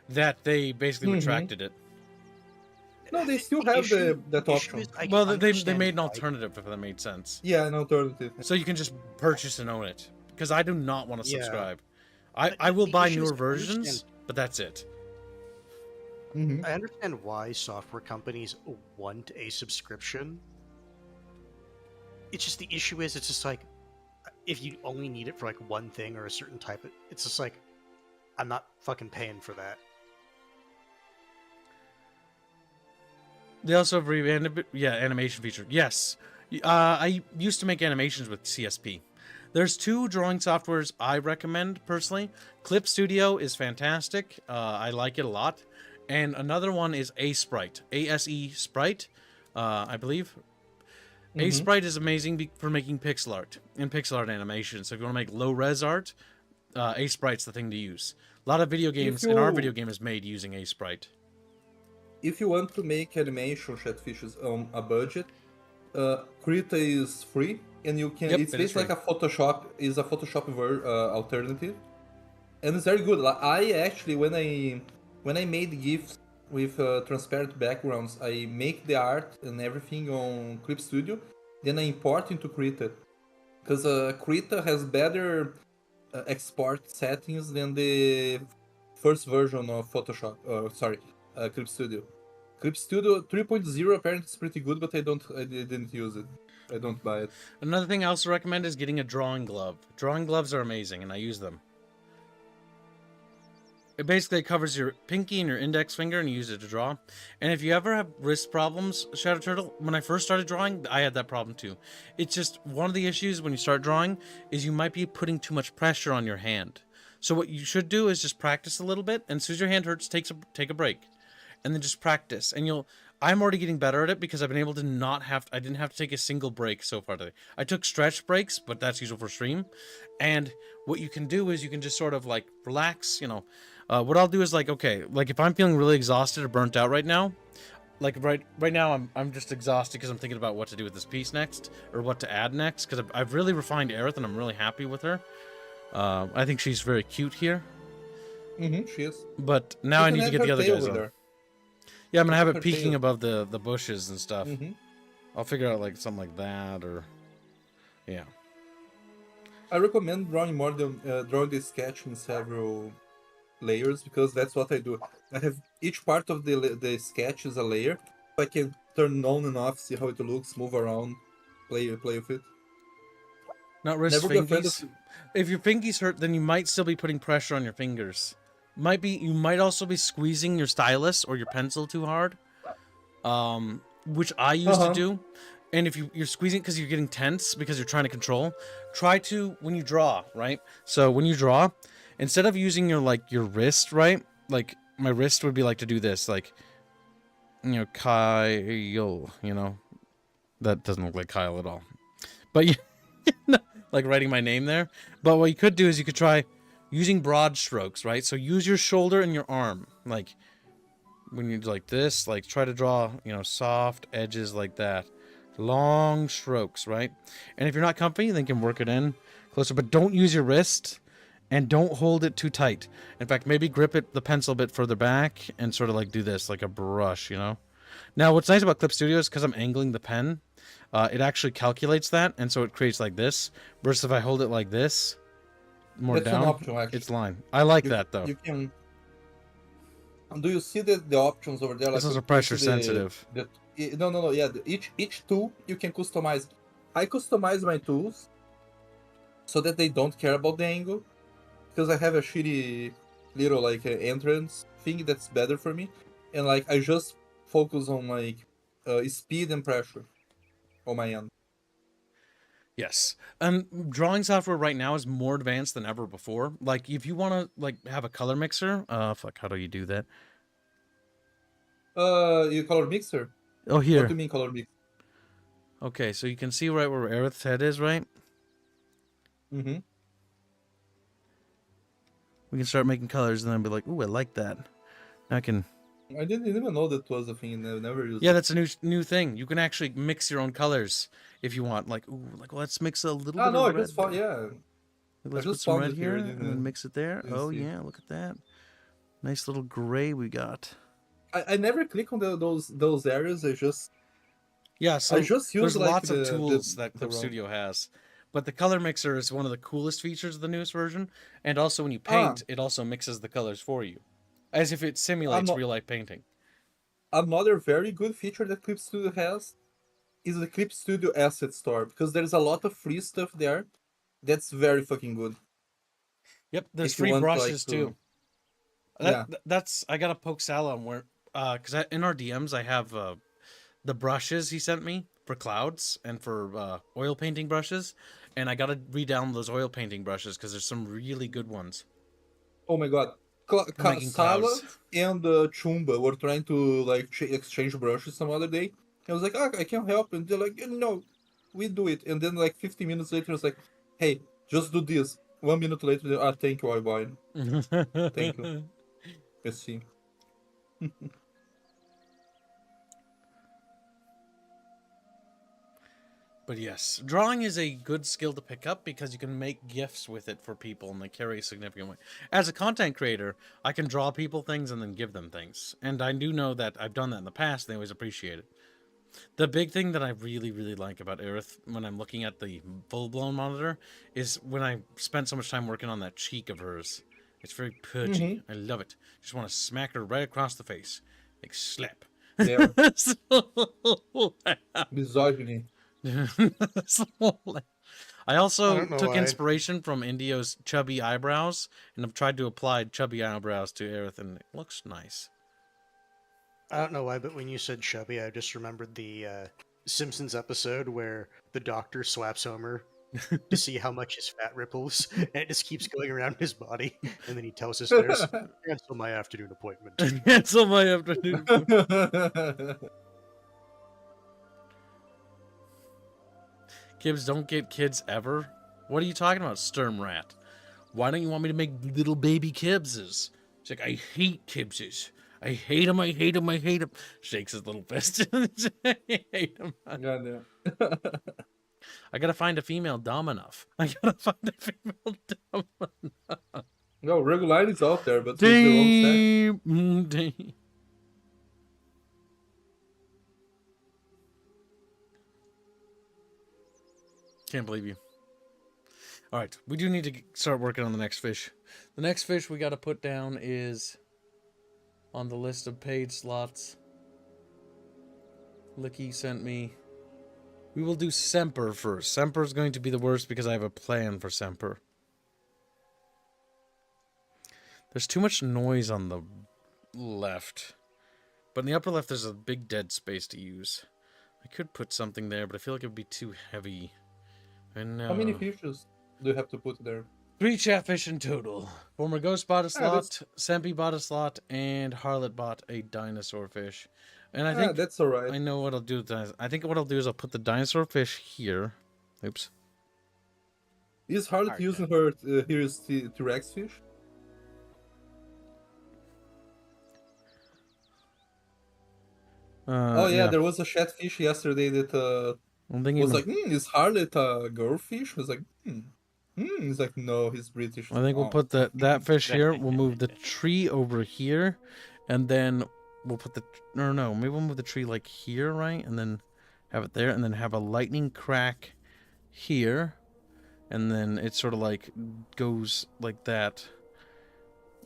that they basically retracted it. No, they still have that option. Well, they made an alternative, if that made sense. Yeah, an alternative. So you can just purchase and own it. Because I do not want to subscribe. I will buy newer versions, but that's it. I understand why software companies want a subscription. It's just the issue is, it's just like, if you only need it for like one thing or a certain type of, it's just like, I'm not fucking paying for that. They also have animation feature. Yes. I used to make animations with CSP. There's two drawing softwares I recommend, personally. Clip Studio is fantastic. I like it a lot. And another one is A-Sprite. A-S-E Sprite, I believe. A-Sprite is amazing for making pixel art and pixel art animation. So if you want to make low-res art, A-Sprite's the thing to use. A lot of video games, you- and our video game is made using a sprite. If you want to make animation Chatfishes on a budget, Krita is free, and you can. Yep, It's it is basically like a Photoshop. Is a Photoshop alternative, and it's very good. Like, I actually, when I made GIFs with transparent backgrounds, I make the art and everything on Clip Studio, then I import into Krita, because Krita has better export settings than the first version of Photoshop. Clip Studio. Clip Studio 3.0 apparently is pretty good, but I didn't use it. I don't buy it. Another thing I also recommend is getting a drawing glove. Drawing gloves are amazing, and I use them. It basically covers your pinky and your index finger, and you use it to draw. And if you ever have wrist problems, Shadow Turtle, when I first started drawing, I had that problem too. It's just one of the issues when you start drawing is you might be putting too much pressure on your hand. So what you should do is just practice a little bit, and as soon as your hand hurts, take a break, and then just practice. And I'm already getting better at it because I've been able to I didn't have to take a single break so far today. I took stretch breaks, but that's usual for stream. And what you can do is you can just sort of like relax, what I'll do is like, okay, like if I'm feeling really exhausted or burnt out right now, like right now I'm just exhausted because I'm thinking about what to do with this piece next or what to add next, because I've really refined Aerith and I'm really happy with her. I think she's very cute here. She is. But now I need to get the other guys on. There. Yeah, I'm gonna have it her peeking tail. above the bushes and stuff. I'll figure out like something like that, or yeah. I recommend drawing drawing the sketch in several layers, because that's what I do. I have each part of the sketch is a layer. I can turn on and off, see how it looks, move around, play with it. Not wrist Never be afraid fingies. of- If your fingies hurt, then you might still be putting pressure on your fingers. You might also be squeezing your stylus or your pencil too hard, which I used to do. And if you're squeezing because you're getting tense because you're trying to control, try to when you draw, right? So when you draw, instead of using your wrist, right? Like my wrist would be like to do this, like Kyle, that doesn't look like Kyle at all, but like writing my name there. But what you could do is you could try using broad strokes, right? So use your shoulder and your arm, like when you do like this, like try to draw, soft edges like that, long strokes, right? And if you're not comfy, then you can work it in closer, but don't use your wrist and don't hold it too tight. In fact, maybe grip the pencil a bit further back and sort of like do this like a brush, Now, what's nice about Clip Studio is because I'm angling the pen, it actually calculates that, and so it creates like this, versus if I hold it like this, more That's an down, option, actually. it's line. I like that, though. You can. Do you see the options over there? This like, is a pressure sensitive. No. Yeah, each tool you can customize. I customize my tools so that they don't care about the angle, because I have a shitty little like entrance thing that's better for me, and like I just focus on like speed and pressure on my end. Yes. Drawing software right now is more advanced than ever before. Like, if you want to, like, have a color mixer, how do you do that? You color mixer? Oh, here. What do you mean color mixer? Okay, so you can see right where Aerith's head is, right? Mm-hmm. We can start making colors and then be like, ooh, I like that. Now I can... I didn't even know that was a thing. I never used Yeah, it. that's a new thing. You can actually mix your own colors if you want. Like, ooh, let's mix a little bit no, of I red. just found, yeah. Let's I put just some found red it here here, and then mix it there. didn't Oh, see. yeah, look at that. Nice little gray we got. I never click on those areas. Yeah, so I just use there's like lots of the- tools the- that the Clip raw- Studio has. But the color mixer is one of the coolest features of the newest version. And also when you paint, it also mixes the colors for you. As if it simulates not- real-life painting. Another very good feature that Clip Studio has is the Clip Studio Asset Store, because there's a lot of free stuff there that's very fucking good. Yep, there's If you free want, like, brushes to- too. Yeah. I gotta poke Sal on where, because in our DMs I have the brushes he sent me for clouds and for oil painting brushes, and I gotta redownload those oil painting brushes because there's some really good ones. Oh my god. Making Sala clouds. and Chumba were trying to like exchange brushes some other day. I was like, I can't help, and they're like, no, we do it. And then like 50 minutes later, it's like, hey, just do this. 1 minute later, thank you, boy. Thank you. Let's see. But yes, drawing is a good skill to pick up because you can make gifts with it for people and they carry a significant weight. As a content creator, I can draw people things and then give them things. And I do know that I've done that in the past and they always appreciate it. The big thing that I really, really like about Aerith when I'm looking at the full-blown monitor is when I spent so much time working on that cheek of hers. It's very pudgy. I love it. Just want to smack her right across the face. Like, slap. Yeah. So- Misogyny. I I also don't know took why. inspiration from Indio's chubby eyebrows and I've tried to apply chubby eyebrows to Aerith and it looks nice. I don't know why, but when you said chubby, I just remembered the Simpsons episode where the doctor swaps Homer to see how much his fat ripples, and it just keeps going around his body, and then he tells his nurse, "Cancel my afternoon appointment." Cancel my afternoon. Kids don't get kids ever? What are you talking about, Sturmrat? Why don't you want me to make little baby Kibses? She's like, I hate Kibses. I hate them, I hate them, I hate them. Shakes his little fist. I hate them. Goddamn. I gotta find a female dumb enough. I gotta find a female dumb enough. No, regularity's out there, but with the wrong sex. Damn. Can't believe you. All right, we do need to start working on the next fish. The next fish we got to put down is on the list of paid slots. Licky sent me. We will do Semper first. Semper is going to be the worst because I have a plan for Semper. There's too much noise on the left. But in the upper left, there's a big dead space to use. I could put something there, but I feel like it would be too heavy. And How many fishes do you have to put there? 3 Chatfish in total. Former Ghost bought a slot, that's- Sempi bought a slot, and Harlot bought a dinosaur fish. And I think That's alright. I know what I'll do. I think what I'll do is I'll put the dinosaur fish here. Oops. Is Harlot Okay. using her here's T-Rex fish? Oh yeah, there was a chatfish yesterday that I'm thinking was like, is Harlot a girl fish? Was like, He's like, no, he's British. I think we'll put that fish here. We'll move the tree over here, and then we'll put the no. Maybe we'll move the tree like here, right? And then have it there, and then have a lightning crack here, and then it sort of like goes like that,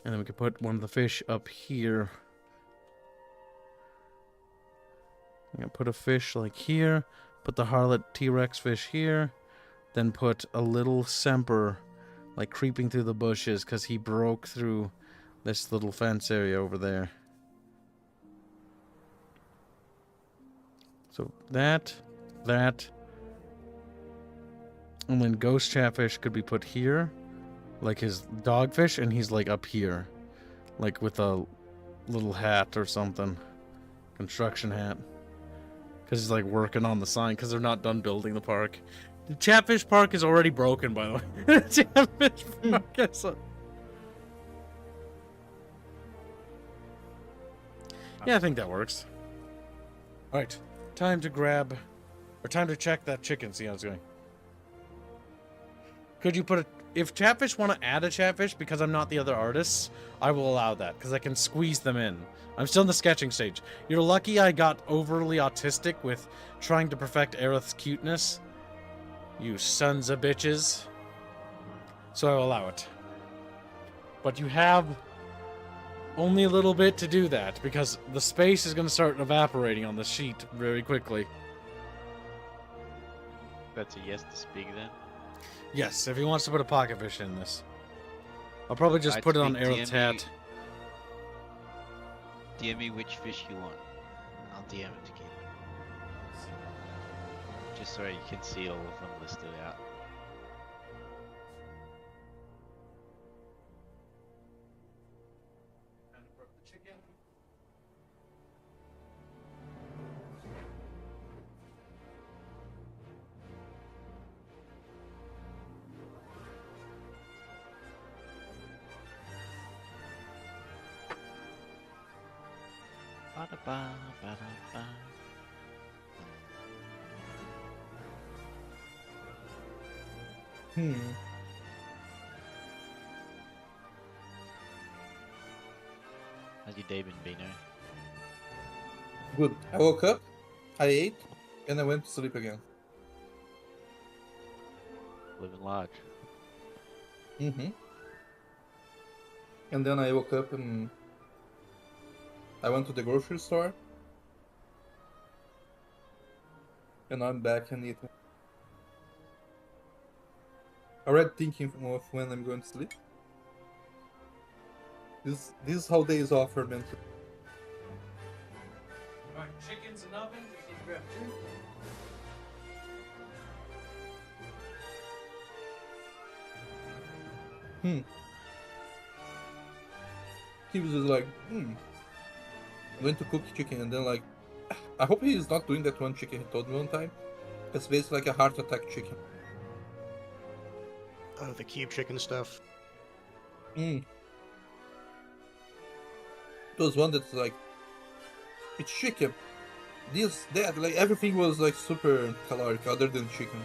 and then we could put one of the fish up here. I'm gonna put a fish like here. Put the Harlot T-Rex fish here. Then put a little Semper like creeping through the bushes because he broke through this little fence area over there. So that, and then Ghost Chatfish could be put here, like his dogfish, and he's like up here, like with a little hat or something, construction hat, because he's like working on the sign because they're not done building the park. The Chatfish Park is already broken, by the way. Chatfish Park is yeah, I think that works. All right, time to grab, or time to check that chicken, see how it's going. Could you put a, if Chatfish want to add a Chatfish, because I'm not the other artists, I will allow that, because I can squeeze them in. I'm still in the sketching stage. You're lucky I got overly autistic with trying to perfect Aerith's cuteness. You sons of bitches. So I will allow it. But you have only a little bit to do that, because the space is going to start evaporating on the sheet very quickly. That's a yes to speak then. Yes, if he wants to put a pocket fish in this. I'll probably just I'd put it on speak Aerith's DM me- hat. DM me which fish you want. And I'll DM it to Keith. Just so you can see all of them listed out. Ba-da-ba, ba-da-ba. Hmm. How's your day been, Bino? Good. I woke up, I ate, and I went to sleep again. Living large. Mm-hmm. And then I woke up and I went to the grocery store. And I'm back and eating. Already thinking of when I'm going to sleep. This is how days off are meant to. Alright, chicken's in oven. Just need to grab two. He was just like, going to cook chicken, and then like, I hope he is not doing that one chicken he told me one time. It's basically like a heart attack chicken. Oh, the cube chicken stuff. It was one that's like, it's chicken. This, that, like everything was like super caloric other than chicken.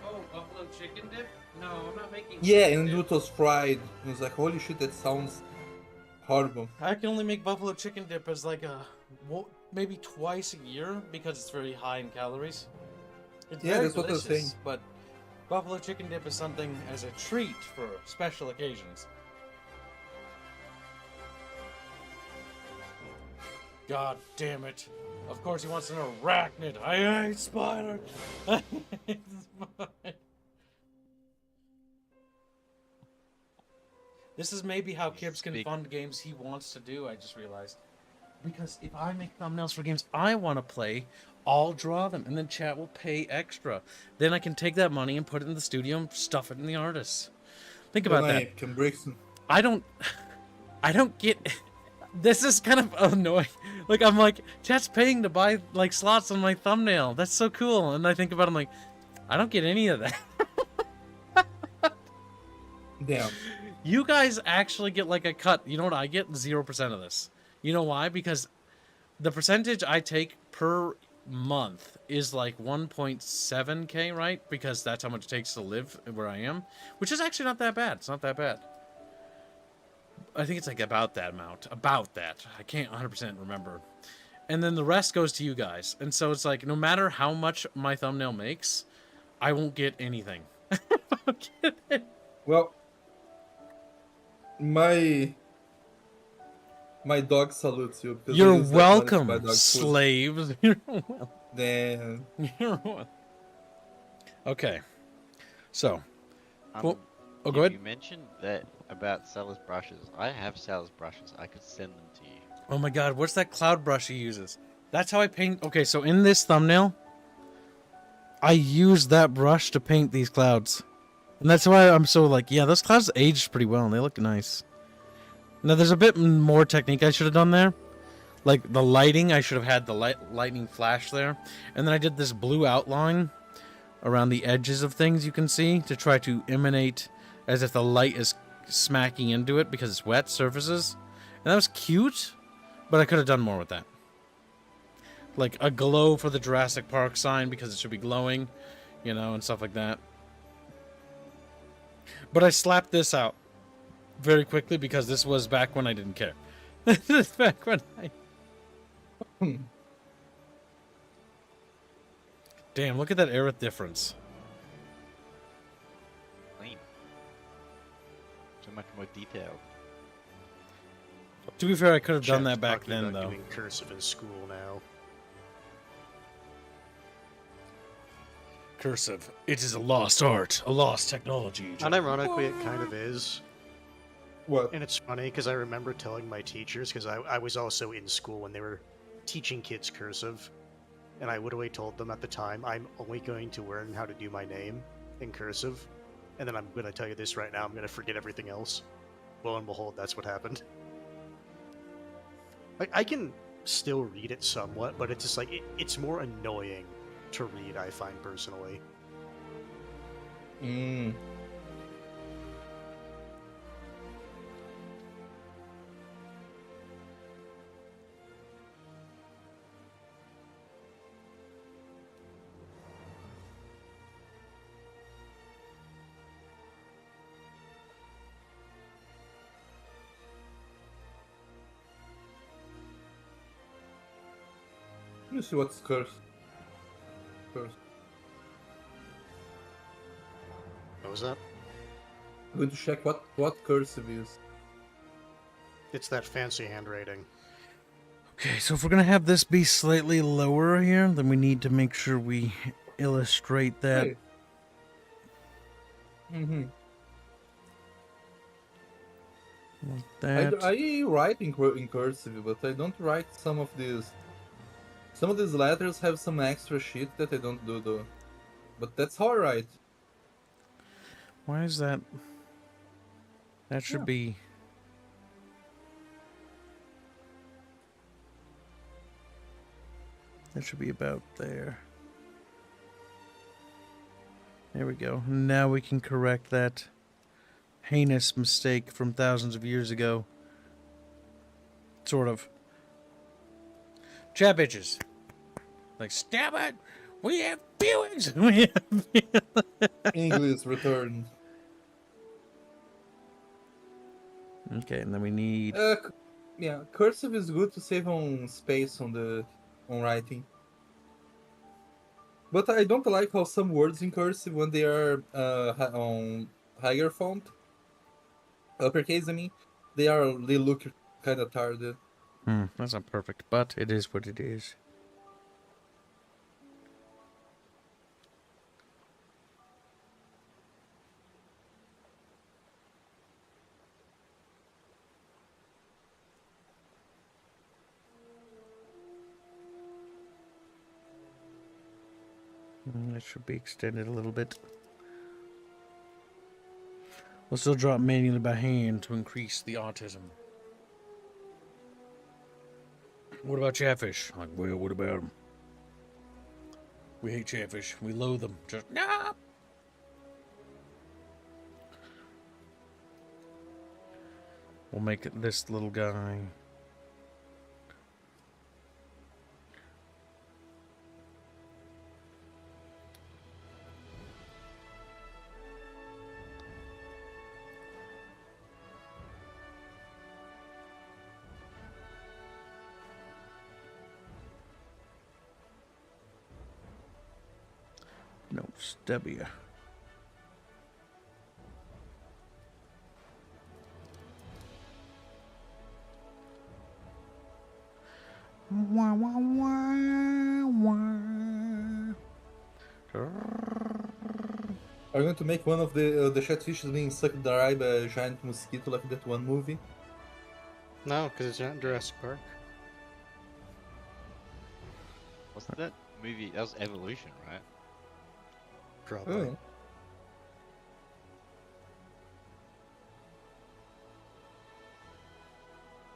Oh, buffalo chicken dip? No, I'm not making. Yeah, chicken and dip. it was fried. It was like, holy shit, that sounds horrible. I can only make buffalo chicken dip as like maybe twice a year because it's very high in calories. It's Yeah, very that's what I was delicious, saying. but buffalo chicken dip is something as a treat for special occasions. God damn it. Of course he wants an arachnid. I hate spiders. I hate spiders. This is maybe how Kips can fund games he wants to do, I just realized. Because if I make thumbnails for games I want to play, I'll draw them, and then chat will pay extra. Then I can take that money and put it in the studio and stuff it in the artists. Think about Then that. I can break some. I don't get... This is kind of annoying. Like, I'm like, chat's paying to buy, like, slots on my thumbnail. That's so cool. And I think about it, I'm like, I don't get any of that. Damn. You guys actually get, like, a cut. You know what I get? 0% of this. You know why? Because the percentage I take per month is like 1.7k, right? Because that's how much it takes to live where I am. Which is actually not that bad. It's not that bad. I think it's like about that amount. About that. I can't 100% remember. And then the rest goes to you guys. And so it's like, no matter how much my thumbnail makes, I won't get anything. I won't get it. Well, my dog salutes you. Because I You're use that money to buy welcome, dog food. slaves. You're welcome. Damn. You're welcome. Okay. So. Um, Well, oh, go ahead. You mentioned that about Sal's brushes. I have Sal's brushes. I could send them to you. Oh my god, what's that cloud brush he uses? That's how I paint. Okay, so in this thumbnail, I use that brush to paint these clouds. And that's why I'm so like, yeah, those clouds aged pretty well and they look nice. Now, there's a bit more technique I should have done there. Like the lighting, I should have had the lightning flash there. And then I did this blue outline around the edges of things you can see to try to emanate as if the light is smacking into it because it's wet surfaces. And that was cute, but I could have done more with that. Like a glow for the Jurassic Park sign because it should be glowing, you know, and stuff like that. But I slapped this out very quickly because this was back when I didn't care. This is back when I... Damn, look at that aerith difference. Clean. So much more detailed. To be fair, I could have done Chat's that back talking then, about though. doing cursive in school now. Cursive. It is a lost art, a lost technology. Unironically, it kind of is. What? And it's funny because I remember telling my teachers, because I was also in school when they were teaching kids cursive, and I literally told them at the time, I'm only going to learn how to do my name in cursive, and then I'm going to tell you this right now, I'm going to forget everything else. Lo and behold, that's what happened. Like, I can still read it somewhat, but it's just like, it's more annoying to read, I find, personally. Let me see what's curse. Curse. What was that? I'm going to check what cursive is. It's that fancy handwriting. Okay, so if we're gonna have this be slightly lower here, then we need to make sure we illustrate that. Hey. Mm-hmm. Like that. I write in cursive, but I don't write some of these. Some of these letters have some extra shit that I don't do though. But that's how I write. Why is that? That should Yeah. be. That should be about there. There we go. Now we can correct that heinous mistake from thousands of years ago. Sort of. Chat bitches. Like, stab it! We have feelings! We have English return. Okay, and then we need. Yeah, cursive is good to save on space on writing. But I don't like how some words in cursive when they are on higher font, uppercase. I mean, they look kind of tired. That's not perfect, but it is what it is. That should be extended a little bit. We'll still draw it manually by hand to increase the autism. What about Chatfish? Like, well, what about them? We hate Chatfish. We loathe them. Just, no! We'll make it this little guy. No, W. Wah, wah, wah, wah. Are you going to make one of the catfishes being sucked dry by a giant mosquito like that one movie? No, because it's not Jurassic Park. What's that movie? That was Evolution, right? Probably. Oh.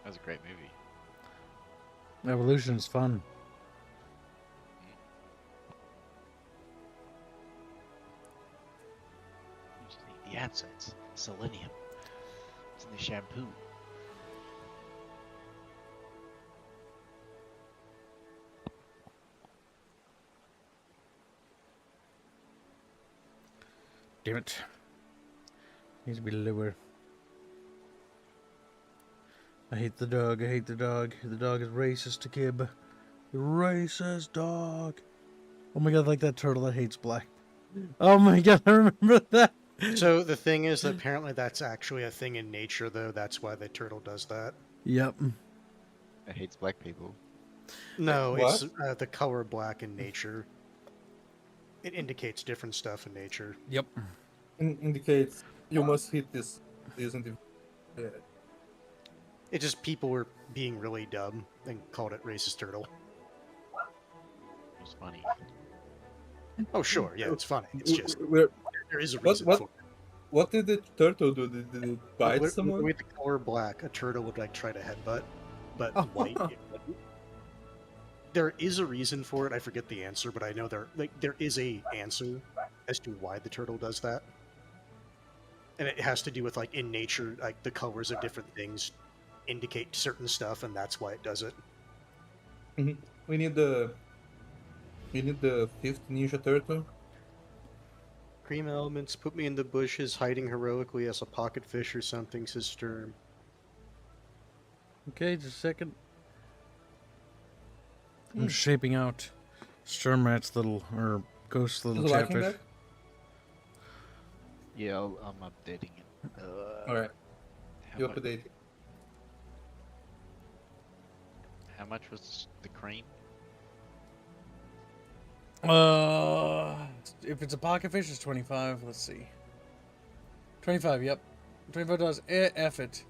That was a great movie. Evolution's fun. You just need the answer. It's selenium. It's in the shampoo. Damn it. Needs to be lower. I hate the dog. I hate the dog. The dog is racist to Kib. Racist dog. Oh my god, like that turtle that hates black. Oh my god, I remember that. So the thing is, that apparently that's actually a thing in nature, though. That's why the turtle does that. Yep. It hates black people. No, What? it's the color black in nature. It indicates different stuff in nature. Yep. Indicates you must hit this individual. Yeah. It just people were being really dumb and called it racist turtle. It was funny. Oh sure, yeah, it's funny. It's just Where, there is a what- reason what- for it. what did the turtle do? Did it bite someone? With the color black, a turtle would like try to headbutt, but Oh. white. It wouldn't. There is a reason for it. I forget the answer, but I know there is a answer as to why the turtle does that, and it has to do with like in nature, like the colors of different things indicate certain stuff, and that's why it does it. We need the fifth Ninja Turtle. Cream elements put me in the bushes, hiding heroically as a pocket fish or something, says Sturm. Okay, just a second. I'm shaping out Sturmrat's little, or Ghost's little Is it liking chatfish. that? Yeah, I'm updating it. Alright, How you much, update. how much was the cream? If it's a pocket fish, it's 25. Let's see. 25. Yep, $25. F it.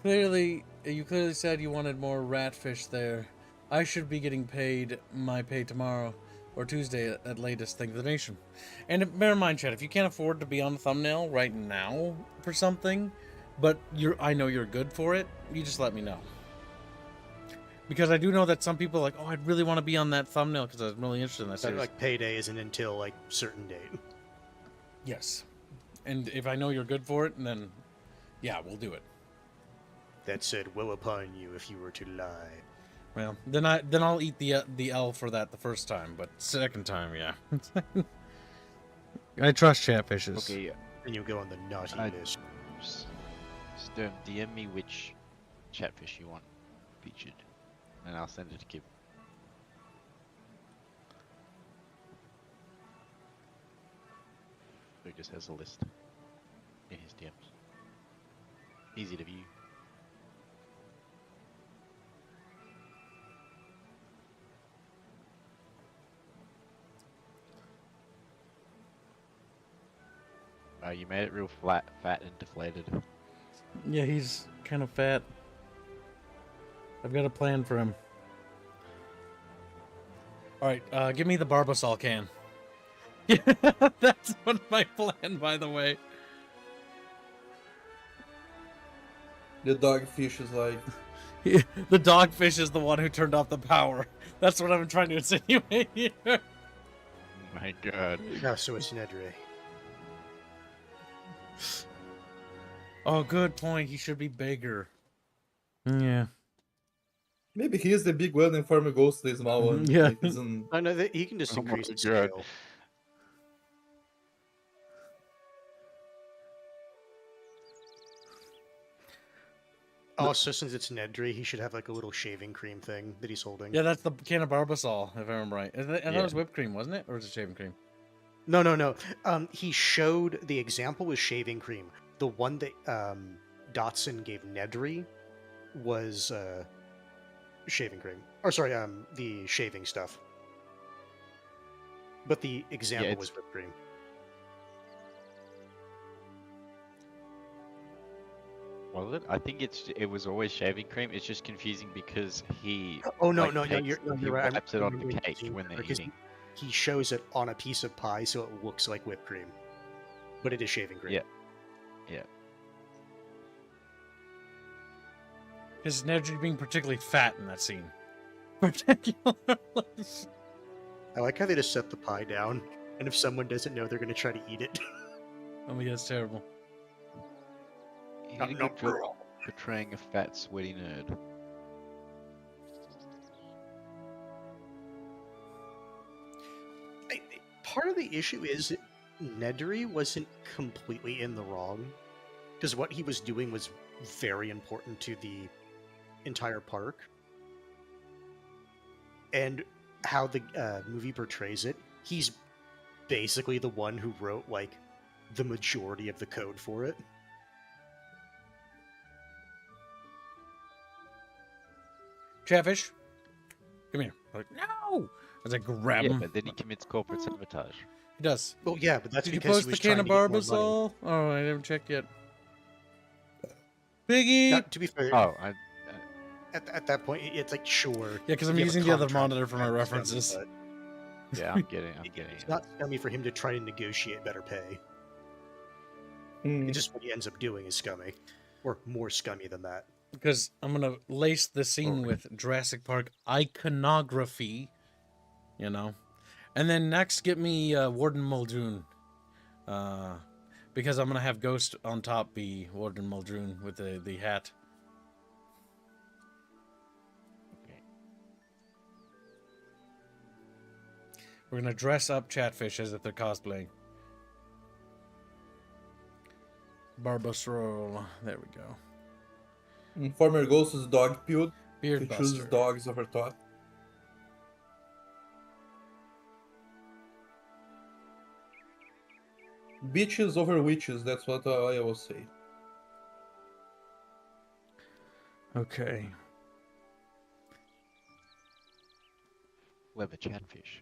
Clearly, you clearly said you wanted more ratfish there. I should be getting paid my pay tomorrow or Tuesday at latest. Thank the nation. And bear in mind, Chad, if you can't afford to be on the thumbnail right now for something, but I know you're good for it, you just let me know. Because I do know that some people are like, oh, I'd really want to be on that thumbnail because I'm really interested in that But series. like payday isn't until like certain date. Yes. And if I know you're good for it, then yeah, we'll do it. That said, woe upon you if you were to lie. Well, then I'll eat the L for that the first time, but second time, yeah. I trust chatfishes. Okay, And you go on the naughty list. Sturm, DM me which chatfish you want featured, and I'll send it to Kib. Who just has a list in his DMs. Easy to view. You made it real flat, fat, and deflated. Yeah, he's kind of fat. I've got a plan for him. All right, give me the Barbasol can. Yeah, that's what my plan, by the way. The dogfish is like, The dogfish is the one who turned off the power. That's what I'm trying to insinuate here. Oh my god. Oh, so it's Nedre. Oh, good point. He should be bigger. Yeah. maybe he is the big one and Farmer Ghost the small one. Yeah. Like, isn't... I know that he can just Oh my increase the God. scale. Also, since it's Nedry, he should have like a little shaving cream thing that he's holding. Yeah, that's the can of Barbasol, if I remember right. I thought it Yeah. was whipped cream, wasn't it? Or was it shaving cream? No. He showed the example was shaving cream. The one that Dotson gave Nedry was shaving cream. Or sorry, the shaving stuff. But the example it's- was whipped cream. Was it? I think it was always shaving cream. It's just confusing because he Oh no, like, no, takes- you're he right. I'm wipes it on the remembering cake seeing when that they're because eating. he shows it on a piece of pie, so it looks like whipped cream, but it is shaving cream. Yeah. Yeah. Because Nedry being particularly fat in that scene. Particularly. I like how they just set the pie down, and if someone doesn't know, they're going to try to eat it. Oh my god, it's terrible. He did a good job portraying a fat, sweaty nerd. Part of the issue is Nedry wasn't completely in the wrong, because what he was doing was very important to the entire park. And how the movie portrays it, he's basically the one who wrote, like, the majority of the code for it. Chatfish, come here. Like, no! As I grab Yeah, him. but then he commits corporate sabotage. He does. Well, yeah, but that's Did you because post he the was can trying of to get more money. Barbasol? Oh, I haven't checked yet. Biggie! Now, to be fair, Oh, I at that point, it's like, sure. Yeah, because I'm you have a using the other contract monitor for my with them, references. but yeah, I'm getting It's it. not scummy for him to try to negotiate better pay. Hmm. It's just what he ends up doing is scummy. Or more scummy than that. Because I'm going to lace the scene with Jurassic Park iconography, you know. And then next, get me Warden Muldoon. Because I'm going to have Ghost on top be Warden Muldoon with the hat. Okay. We're going to dress up Chatfish as if they're cosplaying. Barbasol. There we go. Farmer Ghost is dog peeled. Beard He chooses Buster. dogs over top. Bitches over witches, that's what I will say. Okay. Clever chatfish.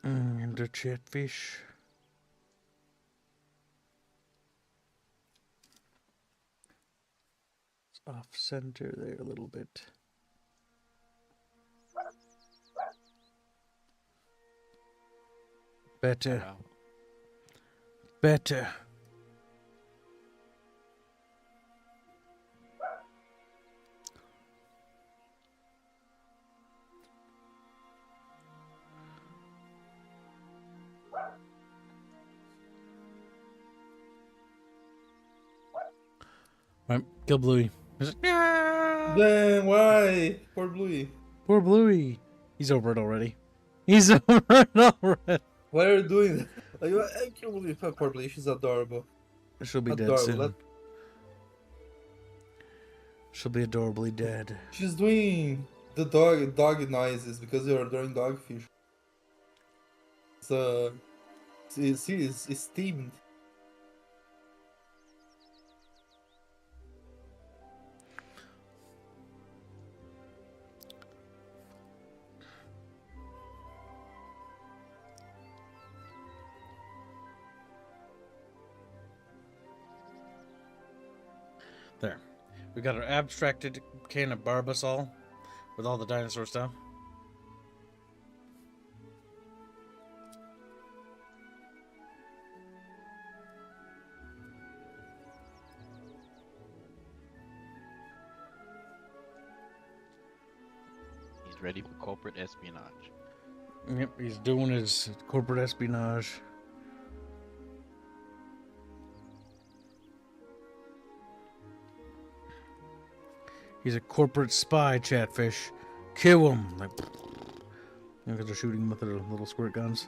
And the chatfish. It's off center there a little bit. Better. Wow. Better. Right, kill Bluey. He's like, "Yeah!" Damn, why? Poor Bluey. Poor Bluey. He's over it already. He's over it already. Why are you doing that? I can't believe how poor Bluey. She's adorable. She'll be dead Adorable. soon. She'll be adorably dead. She's doing the dog noises because you're doing dogfish. So, it's steamed. There. We got our abstracted can of Barbasol with all the dinosaur stuff. He's ready for corporate espionage. Yep, he's doing his corporate espionage. He's a corporate spy, Chatfish. Kill him! Like, because they're shooting him with their little squirt guns.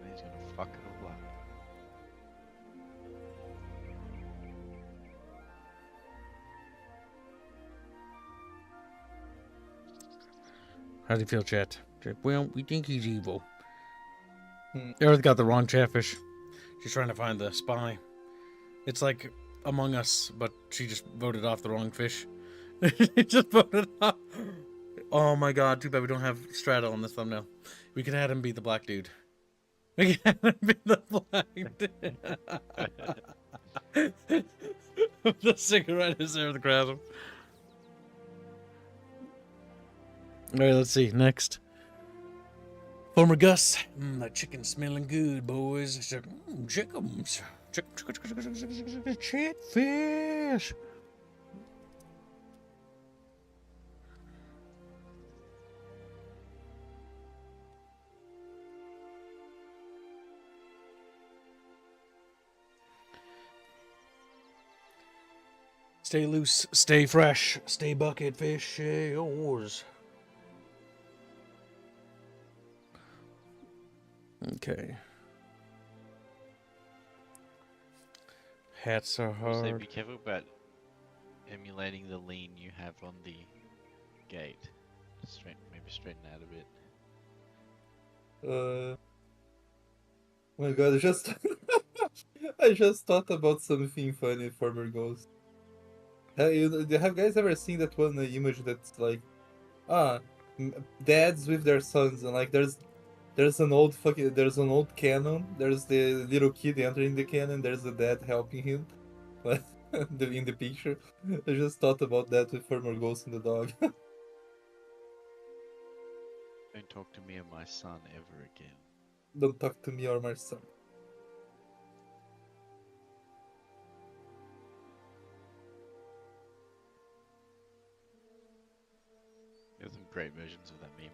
And he's gonna fuck it all up. How do you feel, Chat? Well, we think he's evil. Hmm. Earth got the wrong Chatfish. She's trying to find the spy. It's like Among Us, but she just voted off the wrong fish. She just voted off. Oh my god, too bad we don't have Straddle on this thumbnail. We could have him be the black dude. We could have him be the black dude. The cigarette is there, the crowd. Alright, let's see. Next. Former Gus. That chicken's smelling good, boys. Chickens. Chatfish. Stay loose, stay fresh, stay bucket fish yours. Okay. Hats are I would say hard. be careful about emulating the lean you have on the gate. Maybe straighten out a bit. Oh my god, I just thought about something funny, former Ghost. Have guys ever seen that one image that's like, dads with their sons, and like there's an old cannon. There's the little kid entering the cannon. There's the dad helping him, like in the picture. I just thought about that with former Ghost and the dog. Don't talk to me or my son ever again. Don't talk to me or my son. There's some great versions of that meme.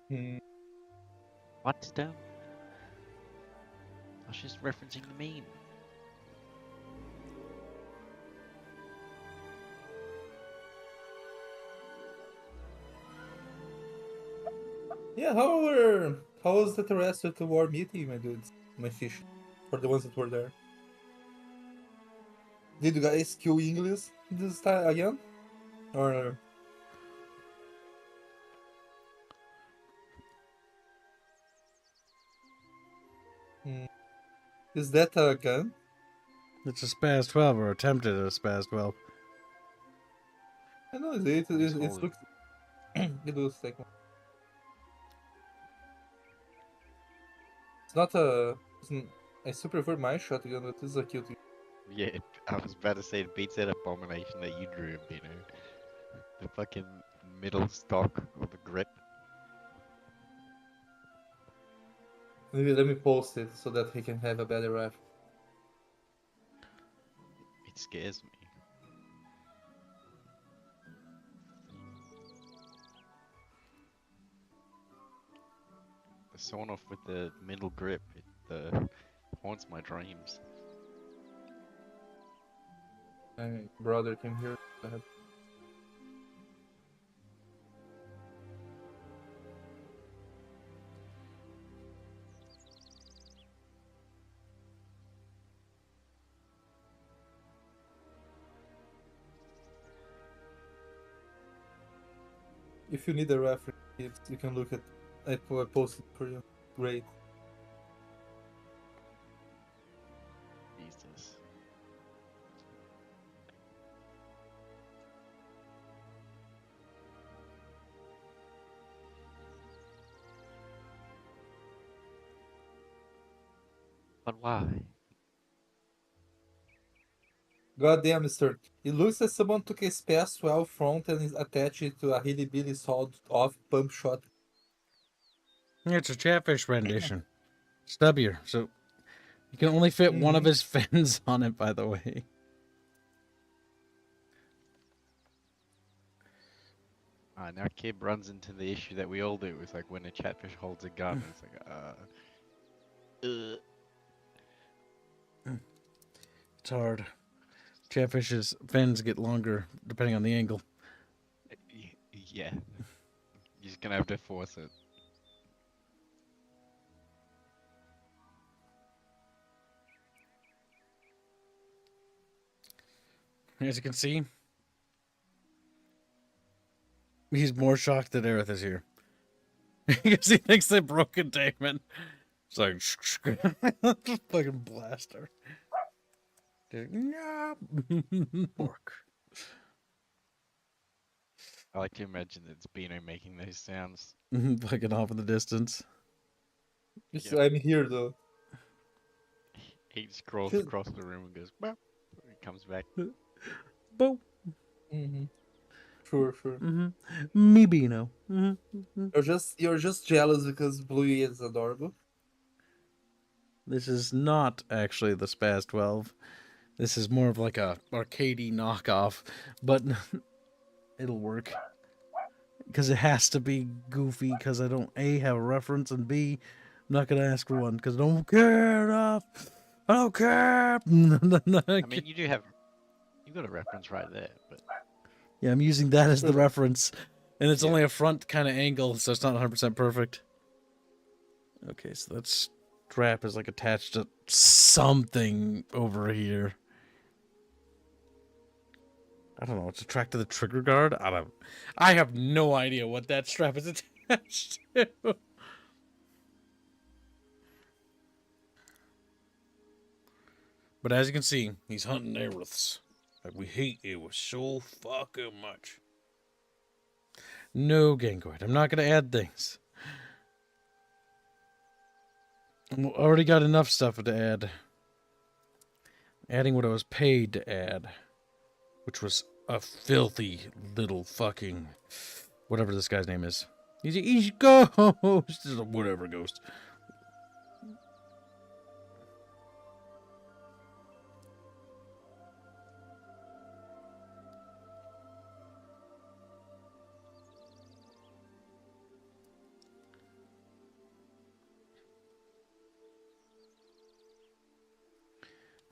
Hmm. What, Stone? I was just referencing the meme. Yeah, how was the rest of the war meeting, my dudes, my fish, for the ones that were there? Did you guys kill English this time again, or? Hmm. Is that a gun? It's a Spaz 12 or attempted a Spaz 12. I know He's it holding. looks it looks like one. It's not a. I still prefer my shotgun, but this is a cute. Yeah, I was about to say it beats that abomination that you drew, Bino. The fucking middle stock of the grip. Let me post it so that he can have a better rifle. It scares me. The sawn off with the middle grip, it haunts my dreams. My brother came here. I had- If you need a reference, you can look at. I posted for you. Great. Jesus. But why? Goddamn, mister. It looks like someone took a Spaz 12 front and attached it to a hillbilly sawed-off pump shot. It's a Chatfish rendition. Stubbier, so you can only fit one of his fins on it, by the way. Now Kib runs into the issue that we all do. It's like when a chatfish holds a gun, it's like, It's hard. Chatfish's fins get longer depending on the angle. yeah. You're just gonna have to force it. As you can see, he's more shocked that Aerith is here. Because he thinks they broke containment. It's like, fucking blaster. No. Pork. I like to imagine that it's Bino making those sounds. Fucking off in the distance. Yep. I'm here though. He scrolls Feel- across the room and goes, "Well," he comes back. Bo. Sure. Me Bino. You're just jealous because Bluey is adorable. This is not actually the Spaz 12. This is more of like a arcadey knockoff, but it'll work. Because it has to be goofy, because I don't A, have a reference, and B, I'm not going to ask for one, because I don't care enough. I don't care. I mean, you've got a reference right there, but Yeah, I'm using that as the Sure. reference. And it's Yeah. only a front kind of angle, so it's not 100% perfect. Okay, so that strap is like attached to something over here. I don't know. It's attracted to the trigger guard. I have no idea what that strap is attached to. But as you can see, he's hunting Aeriths. Like, we hate you so fucking much. No, Gangoid. I'm not going to add things. I already got enough stuff to add. Adding what I was paid to add. Which was a filthy little fucking... whatever this guy's name is. He's a ghost! Whatever ghost.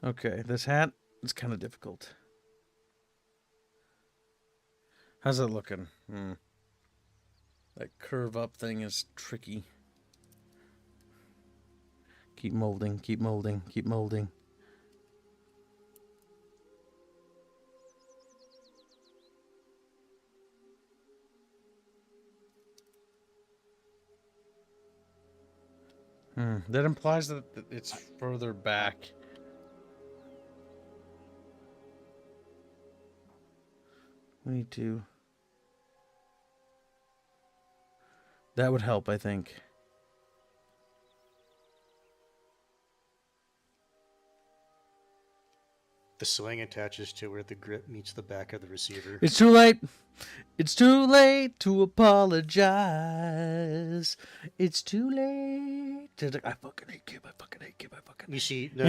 Okay, this hat is kind of difficult. How's it looking? That curve up thing is tricky. Keep molding, keep molding, keep molding. That implies that it's further back. We need to... That would help, I think. The sling attaches to where the grip meets the back of the receiver. It's too late. It's too late to apologize. It's too late. I fucking hate Kib. I fucking hate Kib. I fucking You see, no.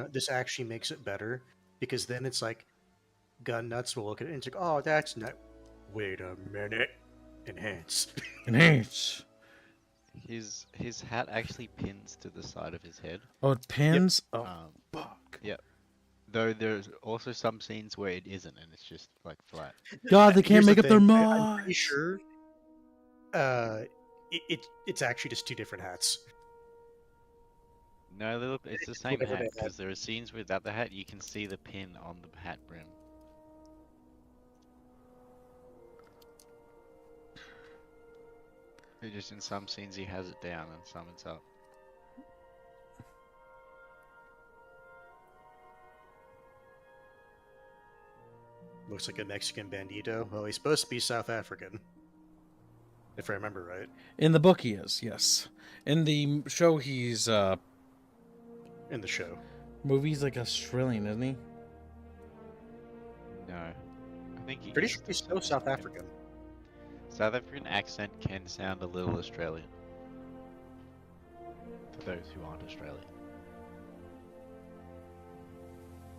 This actually makes it better because then it's like, gun nuts will look at it and it's like, oh, that's not. Wait a minute. Enhance. Enhance. His hat actually pins to the side of his head. Oh, it pins? Yep. Oh, fuck. Yep. Though there's also some scenes where it isn't, and it's just like flat. God, they can't make up their minds. I'm pretty sure. It's actually just two different hats. No, they look. It's the same hat because there are scenes without the hat. You can see the pin on the hat brim. Just in some scenes he has it down and some it's up. Looks like a Mexican bandito. Well, he's supposed to be South African. If I remember right. In the book he is, yes. In the show he's, In the show. Movie's like Australian, isn't he? No. I think he Pretty sure he's still South African. South African accent can sound a little Australian. For those who aren't Australian.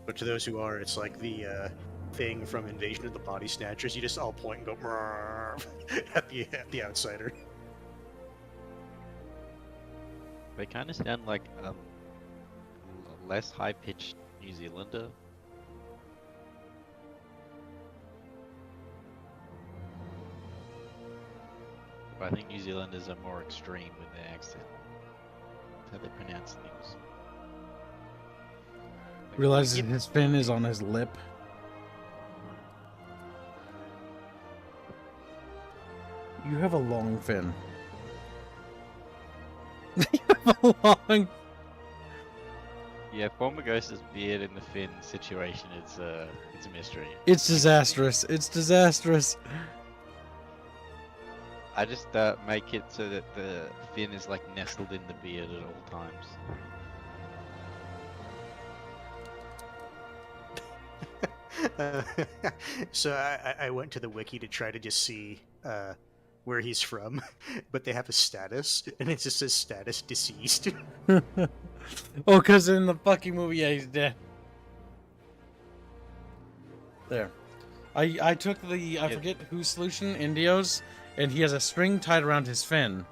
But to those who are, it's like the thing from Invasion of the Body Snatchers. You just all point and go at the outsider. They kind of sound like a less high-pitched New Zealander. But I think New Zealanders are more extreme with their accent. That's how they pronounce things. Realizes his fin is on his lip. You have a long fin. You have a long... Yeah, former Ghost's beard in the fin situation is it's a mystery. It's disastrous. It's disastrous. I just make it so that the fin is like nestled in the beard at all times. So I went to the wiki to try to just see where he's from, but they have a status, and it just says status deceased. Oh, because in the fucking movie, yeah, he's dead. There. I took the, I forget whose solution, Indio's, and he has a string tied around his fin,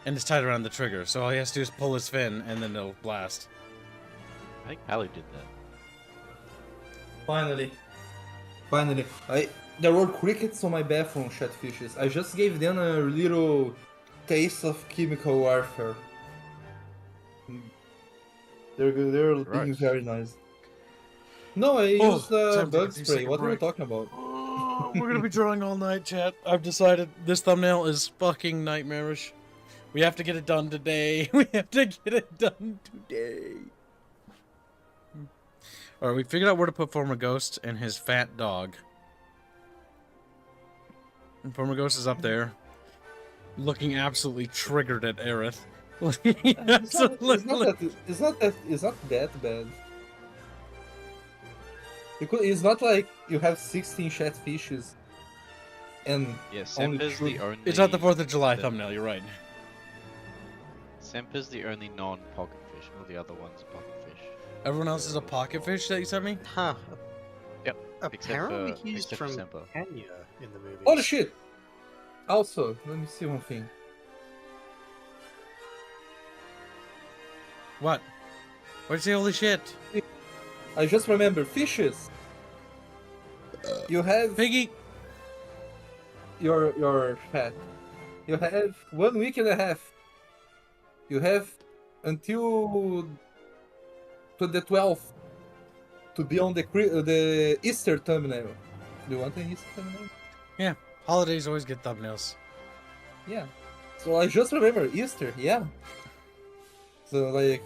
and it's tied around the trigger, so all he has to do is pull his fin, and then it'll blast. I think Pally did that. Finally. There were crickets on my bathroom, Chatfishes. I just gave them a little taste of chemical warfare. They're good. They're being very nice. No, I used time to bug take a spray. What are you break. talking about? Oh, we're gonna be drawing all night, chat. I've decided this thumbnail is fucking nightmarish. We have to get it done today. We have to get it done today. Alright, we figured out where to put Former Ghost and his fat dog. And Former Ghost is up there, looking absolutely triggered at Aerith. It's not that bad. It's not like you have 16 chatfishes and Yeah, only Semper's two. the only. It's not the 4th of July the- thumbnail, you're right. Semper's the only non-pocket fish. All the other ones are pocket fish. Everyone else is a pocket fish that you sent me? Huh. Yep. Apparently except he's for from Semper. Kenya in the movie. Holy shit! Also, let me see one thing. What? Why'd you say holy shit? I just remember fishes. You have Piggy! your fat. You have 1 week and a half. You have until to the 12th to be on the Easter thumbnail. Do you want an Easter thumbnail? Yeah, holidays always get thumbnails. Yeah. So I just remember Easter, yeah. So like,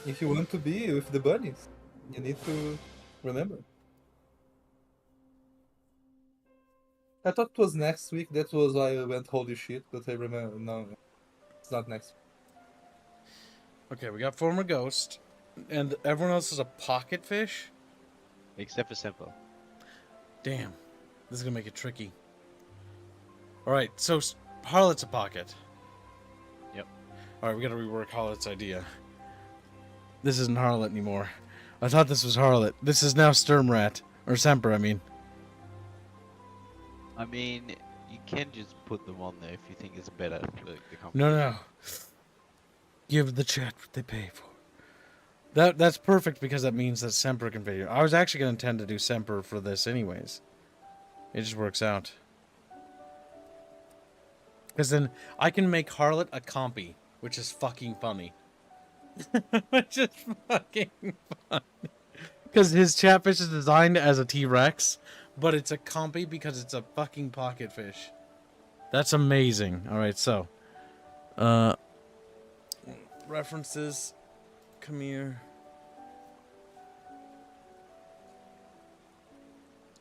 if you want to be with the bunnies, you need to remember. I thought it was next week, that was why I went holy shit, but I remember, no, it's not next week. Okay, we got Former Ghost, and everyone else is a pocket fish? Except for Semper. Damn, this is gonna make it tricky. Alright, so Harlot's a pocket. Yep. Alright, we gotta rework Harlot's idea. This isn't Harlot anymore. I thought this was Harlot. This is now Sturmrat. Or Semper, I mean. I mean, you can just put them on there if you think it's better for the company. No. Give the chat what they pay for. That's perfect because that means that Semper can pay you. I was actually going to intend to do Semper for this anyways. It just works out. Because then I can make Harlot a compy, which is fucking funny. Which is fucking funny. Because his chatfish is designed as a T-Rex, but it's a compy because it's a fucking pocket fish. That's amazing. Alright, so. References. Come here.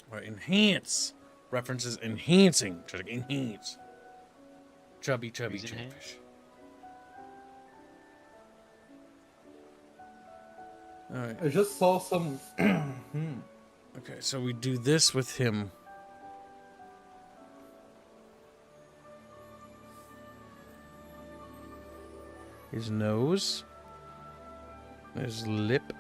Alright, enhance. References enhancing. Try to enhance. Chubby Who's chatfish. enhance? Alright. I just saw some. Okay, so we do this with him. His nose. His lip.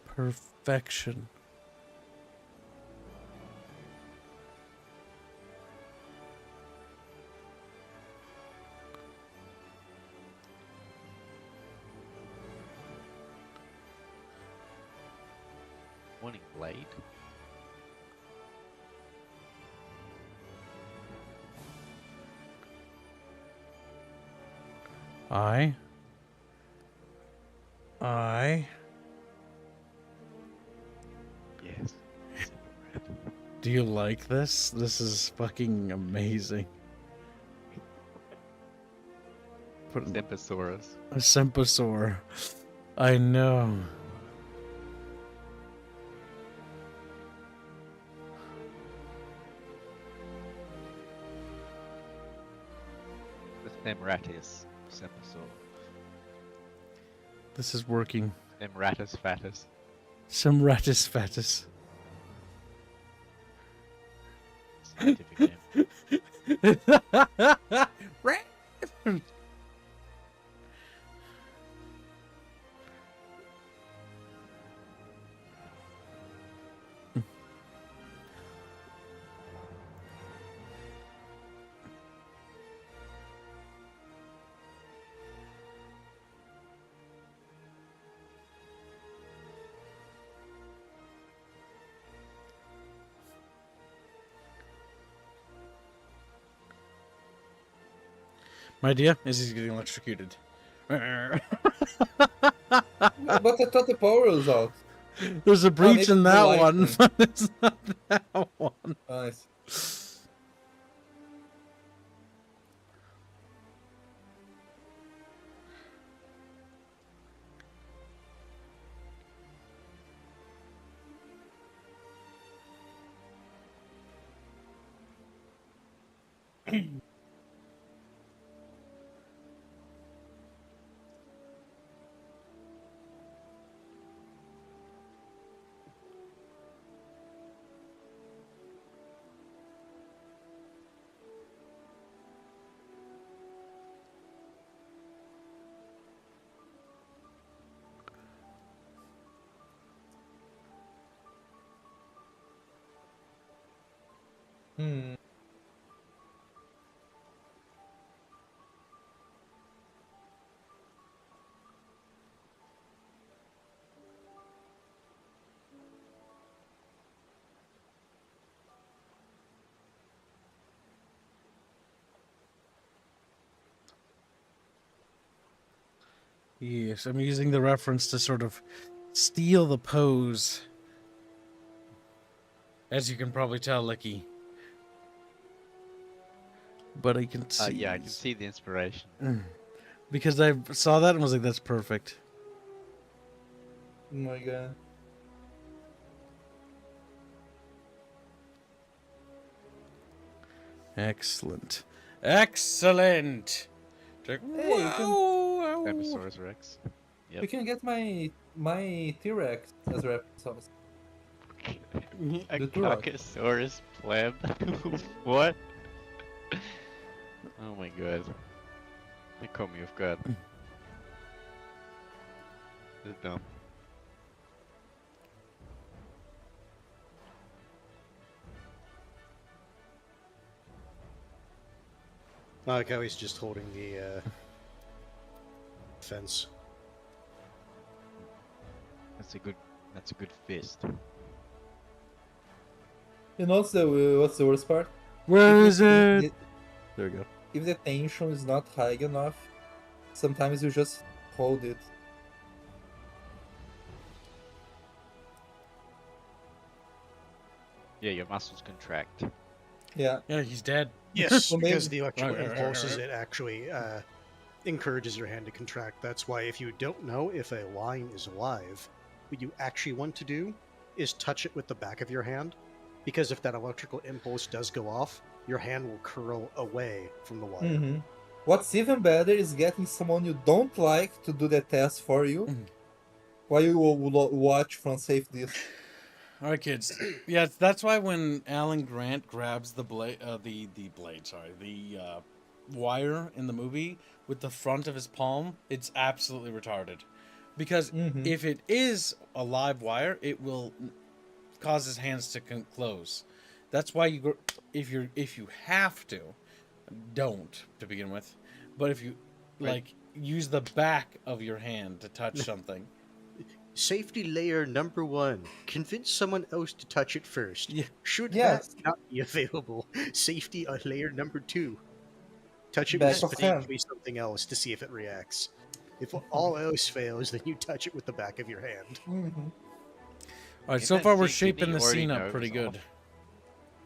Perfection. Morning Blade. I. Yes. Do you like this? This is fucking amazing. Put Sempersaurus. a Semposaur. I know. The Semratis. Sempersaur. This is working. Semratis fatus. Semratis fatus. Scientific name. My idea is he's getting electrocuted. But I thought the power was out. There's a breach maybe in the that one, lightning. but it's not that one. Nice. Hmm. Yes, I'm using the reference to sort of steal the pose. As you can probably tell, Licky. But I can see. Yeah, I can see the inspiration. Because I saw that and was like, that's perfect. Oh my god. Excellent. Excellent! Like, Hey, you can- wow! Tyrannosaurus Rex. Yep. You can get my T-Rex as reference. A The Turok. Carcasaurus pleb. What? Oh my god. They caught me off guard. This is dumb. I like how he's just holding the fence. That's a good fist. You know what's the worst part? Where If is the- it? There we go. If the tension is not high enough, sometimes you just hold it. Yeah, your muscles contract. Yeah. Yeah, he's dead. Yes, Well, because maybe- the electrical Right, right, right, impulses, right. it actually encourages your hand to contract. That's why if you don't know if a line is live, what you actually want to do is touch it with the back of your hand, because if that electrical impulse does go off, your hand will curl away from the wire. Mm-hmm. What's even better is getting someone you don't like to do the test for you, while you will watch from safe distance. All right, kids. Yeah, that's why when Alan Grant grabs the wire in the movie with the front of his palm, it's absolutely retarded. Because if it is a live wire, it will cause his hands to close. That's why if you have to, don't to begin with. But if you use the back of your hand to touch something. Safety layer number 1. Convince someone else to touch it first. Yeah. Should Yes. that not be available, safety layer number 2. Touch it Back with of potentially something else to see if it reacts. If all else fails, then you touch it with the back of your hand. All right, In so that far we're scene, didn't shaping he the already scene know up it pretty was good. off?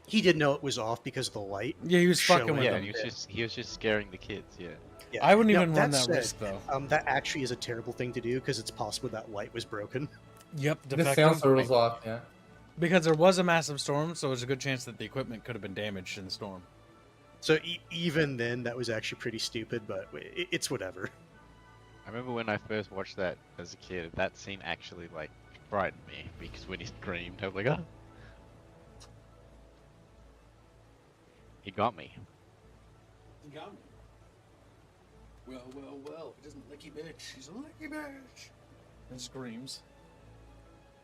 He didn't know it was off because of the light. Yeah, he was fucking Showing with Yeah, them. and he was just scaring the kids. Yeah. Yeah. I wouldn't Now, even run that that said, risk though. That actually is a terrible thing to do because it's possible that light was broken. Yep, The defective. sensor was off, yeah. Because there was a massive storm, so there's a good chance that the equipment could have been damaged in the storm. So even then, that was actually pretty stupid, but it's whatever. I remember when I first watched that as a kid, that scene actually like frightened me because when he screamed, I was like, oh. He got me. He got me. Well. He doesn't licky bitch. He's a licky bitch. And screams.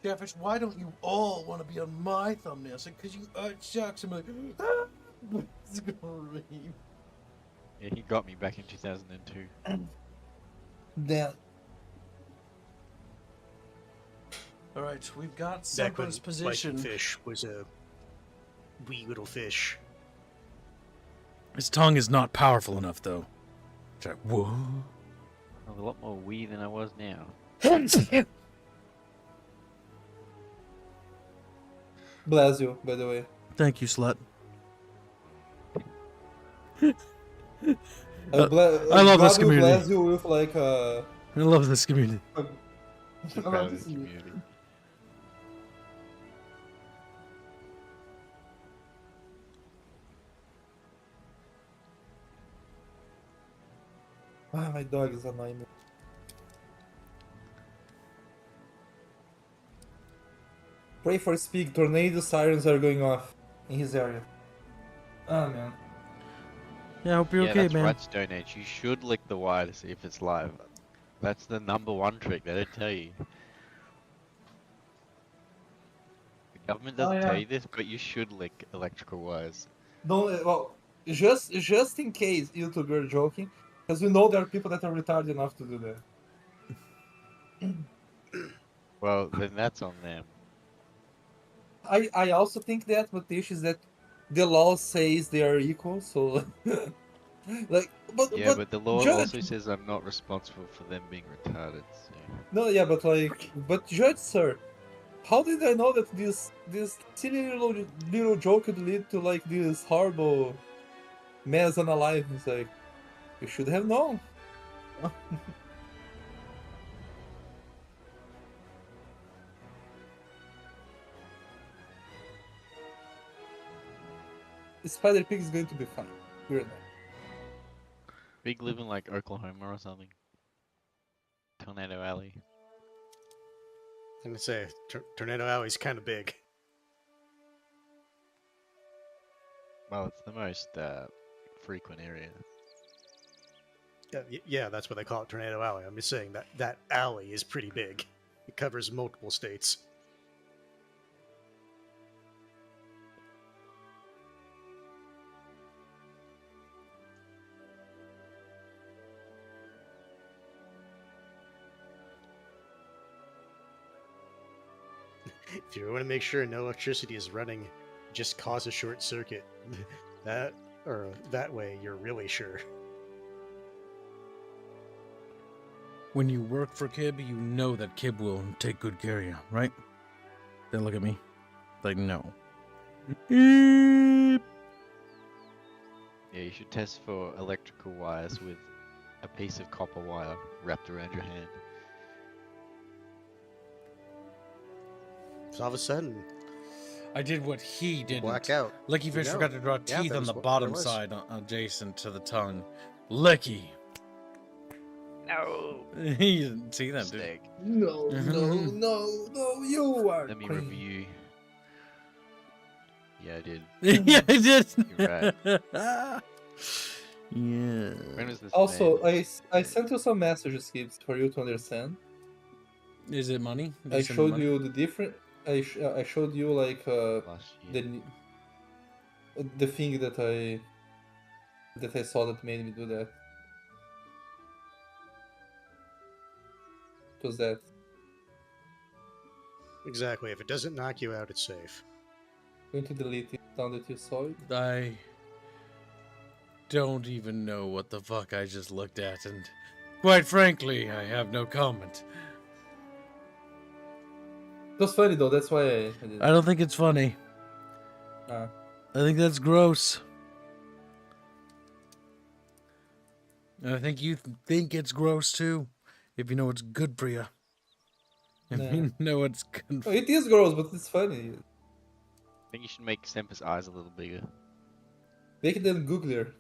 Jeffish, why don't you all want to be on my thumbnail? Because you shucks. I'm like, scream. Yeah, he got me back in 2002. Then All right, we've got Back when Semper's position. Viking fish was a wee little fish. His tongue is not powerful enough, though. It's like, whoa. I'm a lot more wee than I was now. Bless you, by the way. Thank you, slut. I love this God will community. bless you with like I love this community. Just I proud love of this the community. Ah, my dog is annoying me. Pray for speak. Tornado sirens are going off in his area. Ah, man. Yeah, I hope you're Yeah, okay, that's man. right, Stone Age. You should lick the wire to see if it's live. That's the #1 trick. They don't tell you. The government Oh, doesn't tell yeah. you this, but you should lick electrical wires. Don't, well, just in case you two were joking, because we know there are people that are retarded enough to do that. Well, then that's on them. I also think that, but the issue is that the law says they are equal, so like, Yeah, but but the law judge, also says I'm not responsible for them being retarded. So. no, yeah, but like, but judge, sir, how did I know that this silly little joke could lead to like this horrible mess on a life? It's like, you should have known. Spider Pig is going to be fine. We're there. Big living like Oklahoma or something. Tornado Alley. I'm gonna say Tornado Alley's kind of big. Well, it's the most frequent area. Yeah, that's what they call it, Tornado Alley. I'm just saying that alley is pretty big. It covers multiple states. If you want to make sure no electricity is running, just cause a short circuit. That way you're really sure. When you work for Kib, you know that Kib will take good care of you, right? They look at me. Like, no. Yeah, you should test for electrical wires with a piece of copper wire wrapped around your hand. So all of a sudden, I did what he didn't. black out. Lecky Fish No. forgot to draw Yeah, teeth that on was the what bottom it was. side adjacent to the tongue. Lecky. No. You didn't see that, dude. Mistake. No, you are. Let me crazy. review. Yeah, I did. Yeah, I did. You're right. Yeah. When was this Also, made? I sent you some messages, kids, for you to understand. Is it money? Did I you send me showed money? you the different. I showed you like Last year. the thing that I saw that made me do that. It was that. Exactly. If it doesn't knock you out, it's safe. Going to delete it now that you saw it. I don't even know what the fuck I just looked at, and quite frankly, I have no comment. It was funny though. That's why I did. I don't think it's funny. Ah. I think that's gross. And I think you think it's gross too, if you know it's good for you. If Nah. you know it's good. Oh, it is gross, but it's funny. I think you should make Sempus' eyes a little bigger. Make it then googlier.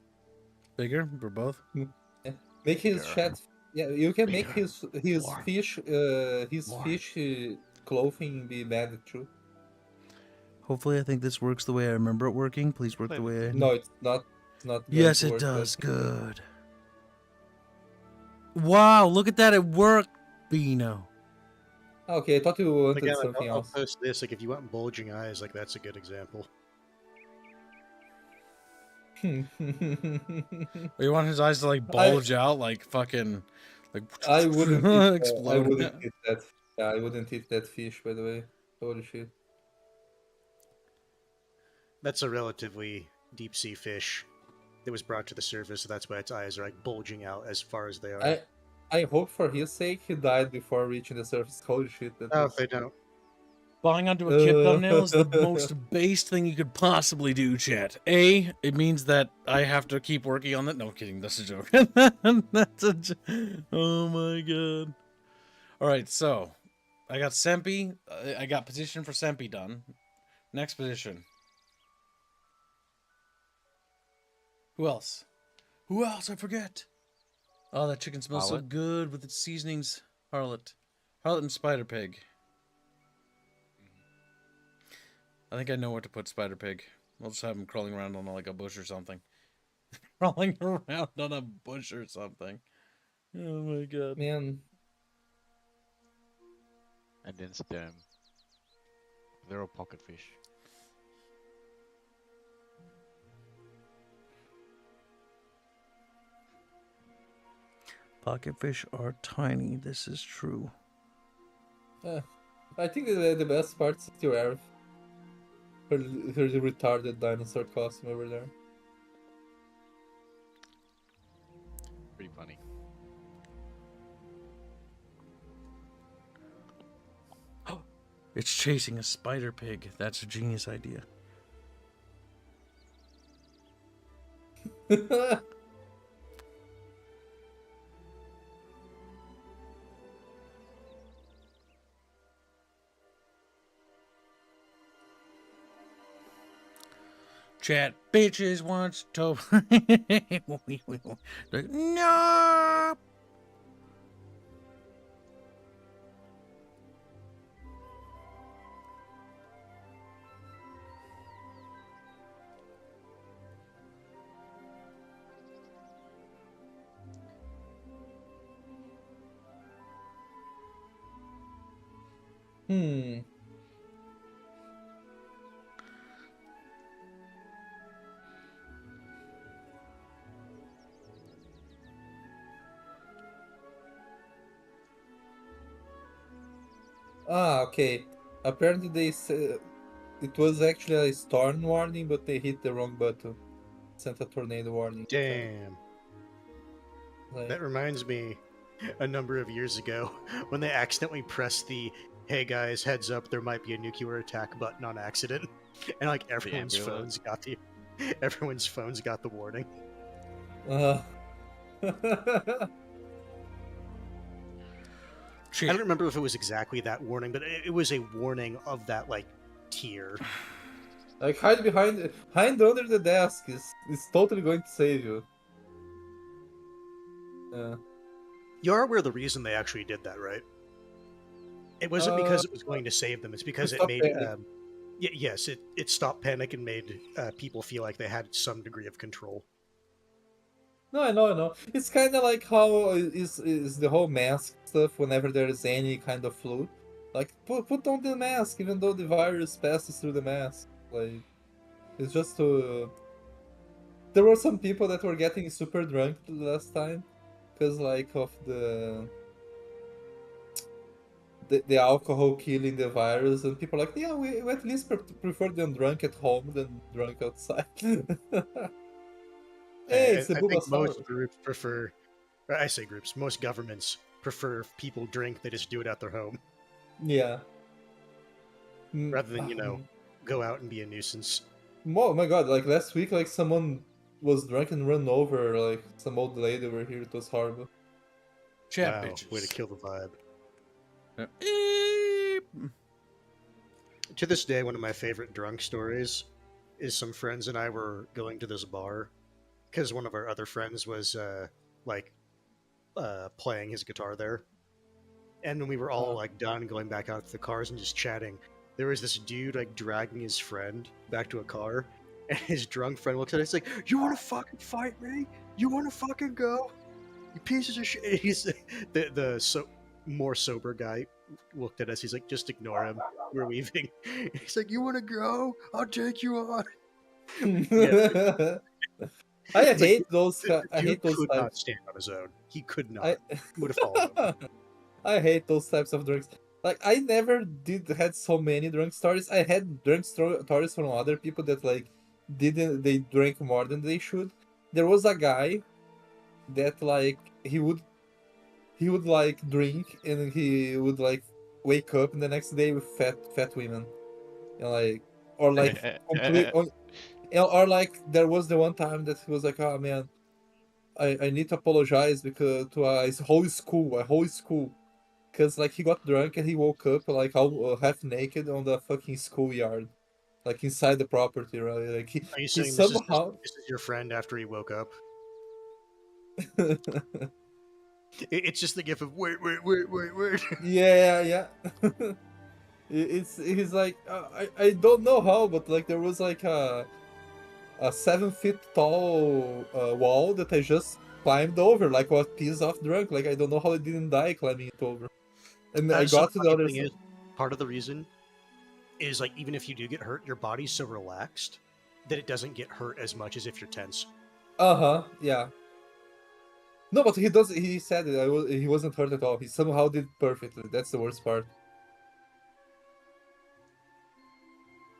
Bigger for both. Make his Bigger. chat. Yeah, you can make Bigger. his More. fish More. clothing be bad too. Hopefully, I think this works the way I remember it working. Please work the way I. No, it's not. It's not. going Yes, to it work, does. but- Good. Wow, look at that. It worked, Bino. Okay, I thought you wanted Again, something I'll else. post this. Like, if you want bulging eyes, like that's a good example. You want his eyes to like bulge out like fucking like I wouldn't. I explode. wouldn't eat that. Yeah, I wouldn't eat that fish. By the way, holy shit. That's a relatively deep sea fish. it was brought to the surface, so that's why its eyes are like bulging out as far as they are. I hope for his sake he died before reaching the surface. Holy shit! That Oh, was... if they don't. Falling onto a kid thumbnail is the most base thing you could possibly do, chat. A, it means that I have to keep working on that. No, I'm kidding. That's a joke. That's a oh my god. All right, so I got Sempi. I got position for Sempi done. Next position. Who else? Who else? I forget. Oh, that chicken smells so Harlot? good with its seasonings. Harlot. Harlot and Spider Pig. I think I know where to put Spider Pig. We'll just have him crawling around on like a bush or something. Crawling around on a bush or something. Oh my god. Man, And then stem. They're all pocket fish. Pocket fish are tiny. This is true. I think the best part is your Earth. Her retarded dinosaur costume over there. Pretty funny. It's chasing a spider pig. That's a genius idea. Chat bitches wants to. Like, no. Hmm. Ah, okay. Apparently they said it was actually a storm warning, but they hit the wrong button. Sent a tornado warning. Damn. Like, That reminds me a number of years ago when they accidentally pressed the "Hey guys, heads up, there might be a nuclear attack" button on accident, and like everyone's ambulance. phones got the warning. uh... I don't remember if it was exactly that warning, but it was a warning of that like tier. like hide under the desk is totally going to save you. Yeah. You are aware the reason they actually did that, right? It wasn't because it was going to save them. It's because it stop made panic. yes, it stopped panic and made people feel like they had some degree of control. No, I know. It's kind of like how is the whole mask stuff whenever there is any kind of flu. Like, put on the mask, even though the virus passes through the mask. Like, it's just to... There were some people that were getting super drunk the last time, because, like, of the alcohol killing the virus, and people are like, yeah, we at least prefer them drunk at home than drunk outside. Hey, it's the I think Bulbasaur. most groups prefer, or I say groups, most governments prefer if people drink, they just do it at their home, Yeah. rather than, go out and be a nuisance. Oh my god, like last week, like someone was drunk and run over, like some old lady over here. It was horrible. Chat Wow, bitches. way to kill the vibe. Eep. To this day, one of my favorite drunk stories is some friends and I were going to this bar because one of our other friends was playing his guitar there, and when we were all like done going back out to the cars and just chatting, there was this dude like dragging his friend back to a car, and his drunk friend looks at us like, "You want to fucking fight me? You want to fucking go? You pieces of shit!" He's the more sober guy looked at us. He's like, "Just ignore him. We're leaving." He's like, "You want to go? I'll take you on." I It's hate those. The I dude hate those could not types. stand on his own. He could not. I He would have fallen over. I hate those types of drinks. Like I never had so many drunk stories. I had drunk stories from other people that like didn't they drank more than they should, there was a guy that like he would like drink and he would like wake up the next day with fat women, and like or like complete or like there was the one time that he was like, oh man, I need to apologize because to a whole school, because like he got drunk and he woke up like all half naked on the fucking schoolyard, like inside the property, right? Like Are you he saying somehow this is your friend after he woke up? It's just the gif of wait. yeah, yeah. It's he's like I don't know how, but like there was like a 7 feet tall wall that I just climbed over, like was pissed off drunk. Like I don't know how I didn't die climbing it over, and I So the got to the funny other thing side. is, part of the reason is like even if you do get hurt, your body's so relaxed that it doesn't get hurt as much as if you're tense. Yeah. No, but he does. He said it. He wasn't hurt at all. He somehow did perfectly. That's the worst part.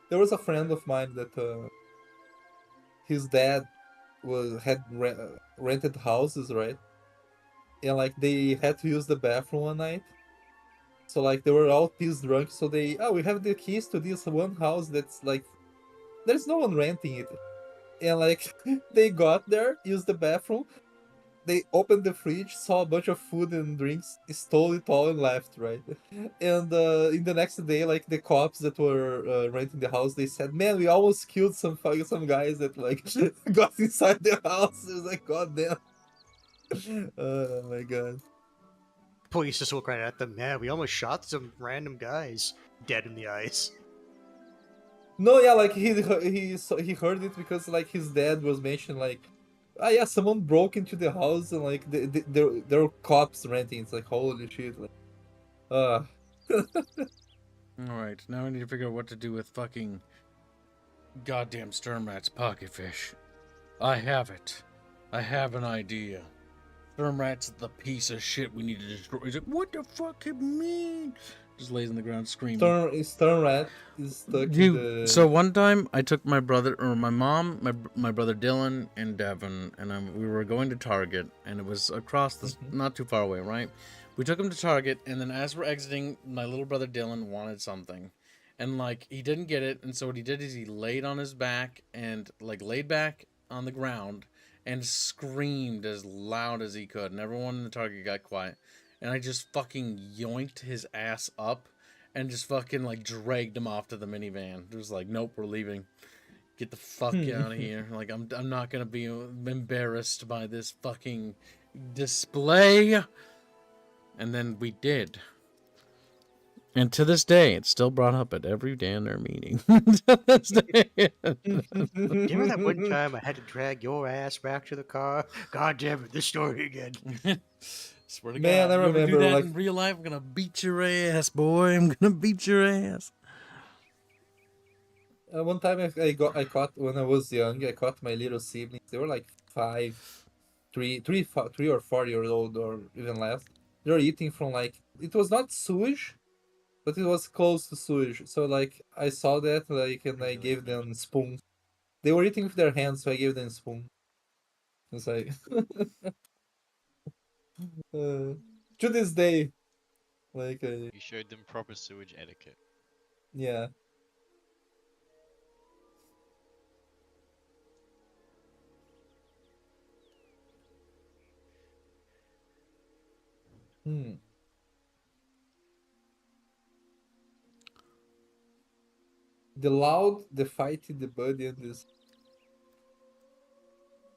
There was a friend of mine that his dad had rented houses, right? And like they had to use the bathroom one night. So like they were all pissed drunk. So we have the keys to this one house that's like there's no one renting it. And like they got there, used the bathroom, they opened the fridge, saw a bunch of food and drinks, stole it all and left, right? And in the next day, like the cops that were renting the house, they said, "Man, we almost killed some guys that like got inside the house." It was like, "God damn!" Oh my god. Police just look right at them. Man, we almost shot some random guys dead in the eyes. No, yeah, like he heard it because like his dad was mentioned like, ah yeah, someone broke into the house and like there were cops renting. It's like holy shit, like, uh Alright, now I need to figure out what to do with fucking goddamn Sturmrat's pocketfish. I have it. I have an idea. Sturmrat's the piece of shit we need to destroy. He's like, what the fuck it mean? Just lays on the ground screaming. Stern Rat is stuck in You. So the. one time, I took my brother, or my mom, my brother Dylan, and Devin, and we were going to Target, and it was across the, not too far away, right? We took him to Target, and then as we're exiting, my little brother Dylan wanted something, and like he didn't get it, and so what he did is he laid on his back and like laid back on the ground and screamed as loud as he could, and everyone in the Target got quiet, and I just fucking yoinked his ass up and just fucking like dragged him off to the minivan. It was like, nope, we're leaving. Get the fuck out of here. Like I'm not gonna be embarrassed by this fucking display. And then we did. And to this day, it's still brought up at every damn their meeting. To this day. Remember that one time I had to drag your ass back to the car? God damn it, this story again. Swear to Man, God, I you ever do remember, that like- in real life? I'm gonna beat your ass, boy. I'm gonna beat your ass. One time I caught when I was young. I caught my little siblings. They were like 3 or 4 years old, or even less. They were eating from like it was not sewage, but it was close to sewage. So like I saw that like and I gave them spoons. They were eating with their hands, so I gave them spoon. It's like uh, to this day, like You showed them proper sewage etiquette. yeah. Hmm. The loud, the fighty, the buddy, and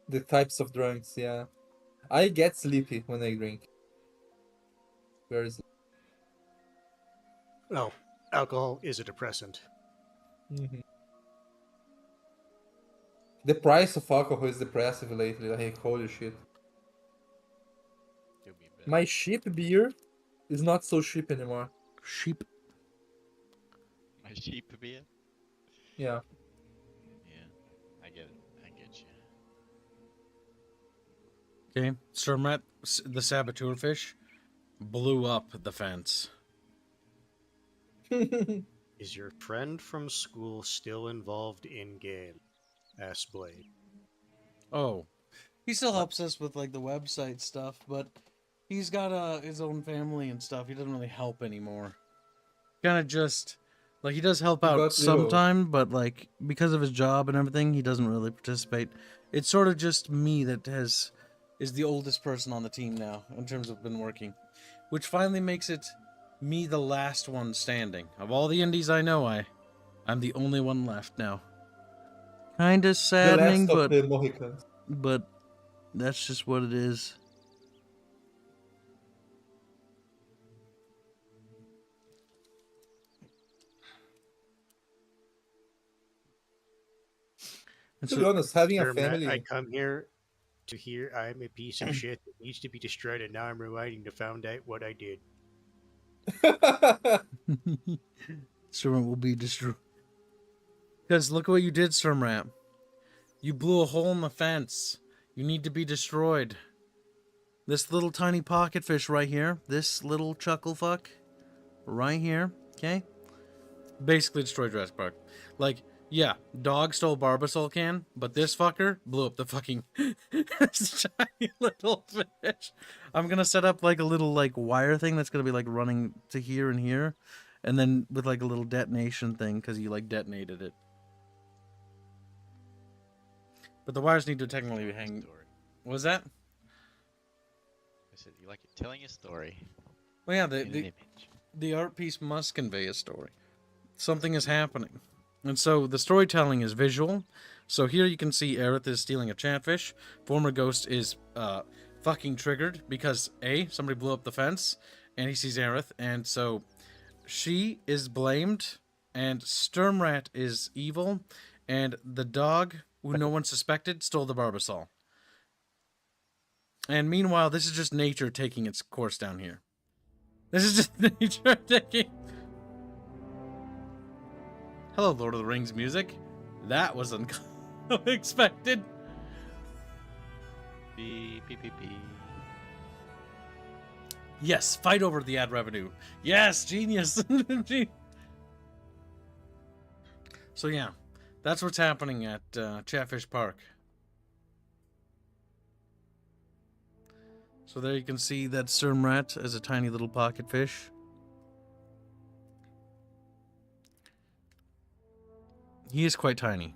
the types of drunks. Yeah, I get sleepy when I drink. Very sleepy. Well, alcohol is a depressant. Mhm. The price of alcohol is depressive lately. Like holy shit. You'll be better. My cheap beer is not so cheap anymore. Sheep. My sheep beer? Yeah. Yeah, I get it. I get you. Okay, Sturmrat, the saboteur fish, blew up the fence. Is your friend from school still involved in game? Asked Blade. Oh, He still helps us with like the website stuff, but he's got his own family and stuff. He doesn't really help anymore. Kind of just like he does help He out got sometime, but like because of his job and everything, he doesn't really participate. It's sort of just me that is the oldest person on the team now in terms of been working, which finally makes it me the last one standing. Of all the indies I know, I'm the only one left now. Kind of The saddening, last of the Mohicans. but that's just what it is. And To be so, honest, having a Sir Matt, family. I come here to hear I'm a piece of shit that needs to be destroyed, and now I'm rewinding to find out what I did. Sermon will be destroyed. Because look what you did, Sermrat. You blew a hole in the fence. You need to be destroyed. This little tiny pocket fish right here, this little chuckle fuck right here, okay? Basically destroyed Jurassic Park. Like, yeah, dog stole Barbasol can, but this fucker blew up the fucking this tiny little fish. I'm gonna set up like a little like wire thing that's gonna be like running to here and here, and then with like a little detonation thing because you like detonated it. But the wires need to technically hang. Story. What was that? I said you like it telling a story. Well, yeah, In an image. the art piece must convey a story. Something is happening. And so the storytelling is visual. So here you can see Aerith is stealing a chatfish. Former Ghost is fucking triggered because A, somebody blew up the fence and he sees Aerith. And so she is blamed and Sturmrat is evil. And the dog, who no one suspected, stole the Barbasol. And meanwhile, this is just nature taking its course down here. This is just nature taking... Hello, Lord of the Rings music. That was unexpected. Beep, beep, beep, beep. Yes, fight over the ad revenue. Yes, genius. So yeah, that's what's happening at Chatfish Park. So there you can see that Sturmrat as a tiny little pocket fish. He is quite tiny.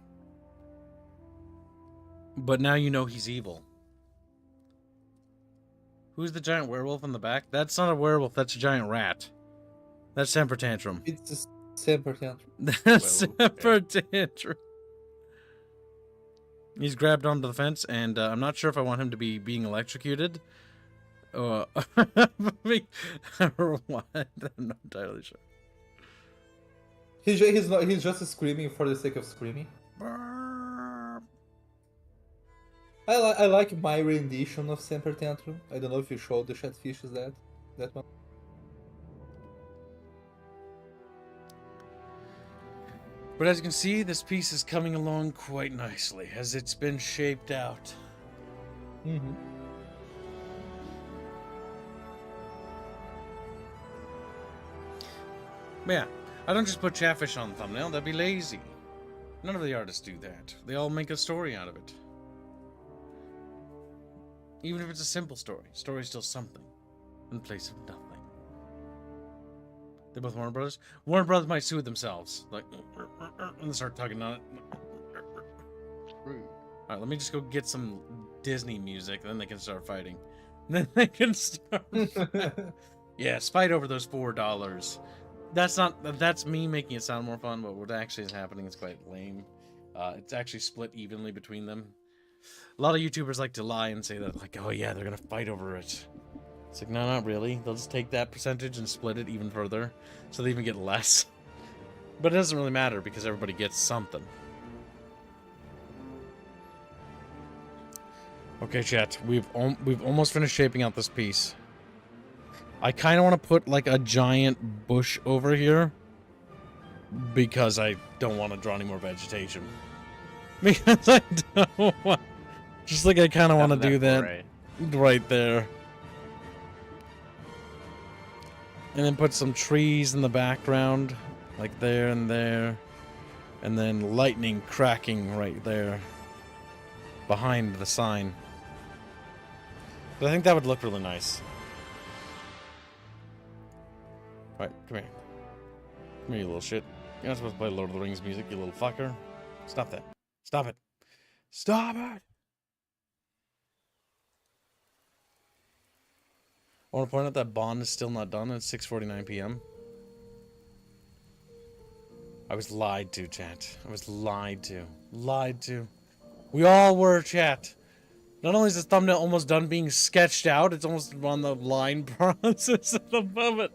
But now you know he's evil. Who's the giant werewolf in the back? That's not a werewolf, that's a giant rat. That's Semper Tantrum. It's a Semper Tantrum. That's Werewolf, Semper Tantrum. He's grabbed onto the fence, and I'm not sure if I want him to be being electrocuted. Or what? I'm not entirely sure. He's just screaming for the sake of screaming. I like my rendition of Semper Tantrum. I don't know if you showed the Chatfishes that one. But as you can see, this piece is coming along quite nicely as it's been shaped out. Mm-hmm. Yeah, I don't just put Chatfish on the thumbnail, that'd be lazy. None of the artists do that. They all make a story out of it. Even if it's a simple story, story's still something in place of nothing. They're both Warner Brothers. Warner Brothers might sue themselves, like, and start tugging on it. Alright, let me just go get some Disney music, then they can start fighting. Then they can start. Yes, fight over those $4. That's me making it sound more fun, but what actually is happening is quite lame. It's actually split evenly between them. A lot of YouTubers like to lie and say that, like, oh yeah, they're gonna fight over it. It's like, no, not really. They'll just take that percentage and split it even further, so they even get less. But it doesn't really matter because everybody gets something. Okay, chat. We've almost finished shaping out this piece. I kind of want to put like a giant bush over here because I don't want to draw any more vegetation. Because I don't want... Just like I kind of want to do that right there. And then put some trees in the background, like there and there. And then lightning cracking right there behind the sign. But I think that would look really nice. Alright, come here. Come here, you little shit. You're not supposed to play Lord of the Rings music, you little fucker. Stop that. Stop it. Stop it! I want to point out that Bond is still not done at 6:49 p.m. I was lied to, chat. I was lied to. Lied to. We all were, chat. Not only is this thumbnail almost done being sketched out, it's almost on the line process at the moment.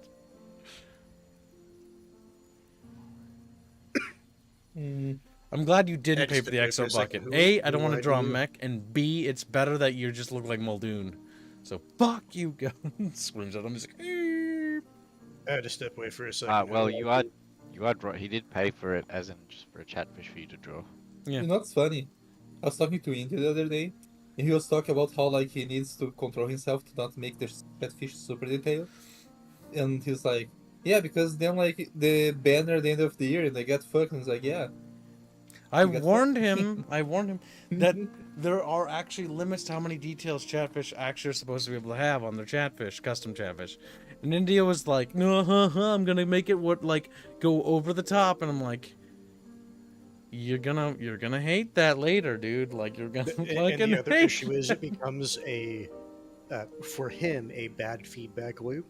I'm glad you didn't pay for the XO bucket. A, I don't want to draw a mech, and B, it's better that you just look like Muldoon. So fuck you, guys. Screams at him. He's like, "Eep." I had to step away for a second. Well, you are he did pay for it, as in just for a chatfish for you to draw. Yeah. You know what's funny? I was talking to Indy the other day, and he was talking about how like he needs to control himself to not make the catfish super detailed. And he's like, yeah, because then like the banner at the end of the year and they get fucked, and he's like, yeah. I warned him that there are actually limits to how many details chatfish actually are supposed to be able to have on their chatfish, custom chatfish. And India was like, no, I'm gonna make it go over the top, and I'm like, you're gonna hate that later, dude. Like you're gonna fucking And the other hate issue is it becomes for him a bad feedback loop,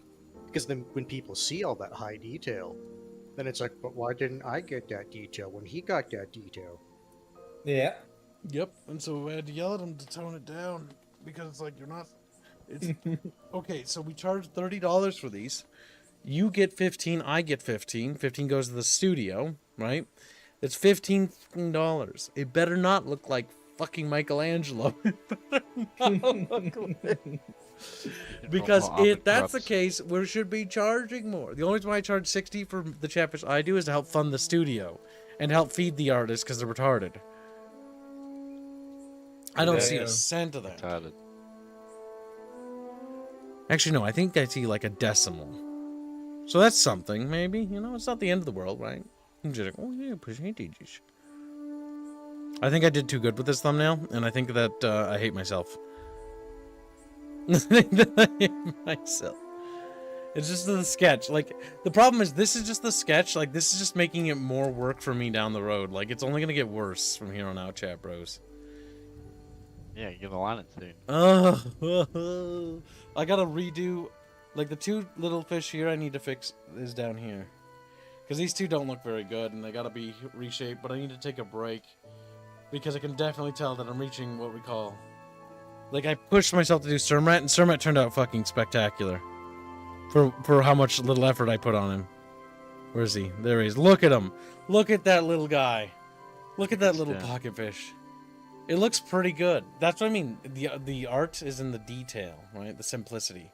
because then when people see all that high detail, then it's like, but why didn't I get that detail when he got that detail? Yeah. Yep, and so I had to yell at him to tone it down because it's like you're not. It's okay. So we charge $30 for these. You get 15. I get 15. 15 goes to the studio, right? It's $15. It better not look like fucking Michelangelo. It better not look like... Because if that's the case, we should be charging more. The only reason why I charge 60 for the chatfish I do is to help fund the studio and help feed the artists because they're retarded. I don't see a cent of that. Retarded. Actually, no, I think I see like a decimal. So that's something, maybe. You know, it's not the end of the world, right? I'm just like, oh yeah, percentages. I think I did too good with this thumbnail, and I think that I hate myself. I think that I hate myself. It's just the sketch. Like, the problem is this is just the sketch. Like, this is just making it more work for me down the road. Like, it's only gonna get worse from here on out, chat bros. Yeah, you're gonna line it soon. I gotta redo, like the two little fish here I need to fix is down here. Because these two don't look very good and they gotta be reshaped, but I need to take a break. Because I can definitely tell that I'm reaching what we call... Like I pushed myself to do Cermat and Cermat turned out fucking spectacular. For how much little effort I put on him. Where is he? There he is. Look at him. Look at that little guy. Look at that little pocket fish. It looks pretty good. That's what I mean. The art is in the detail, right? The simplicity.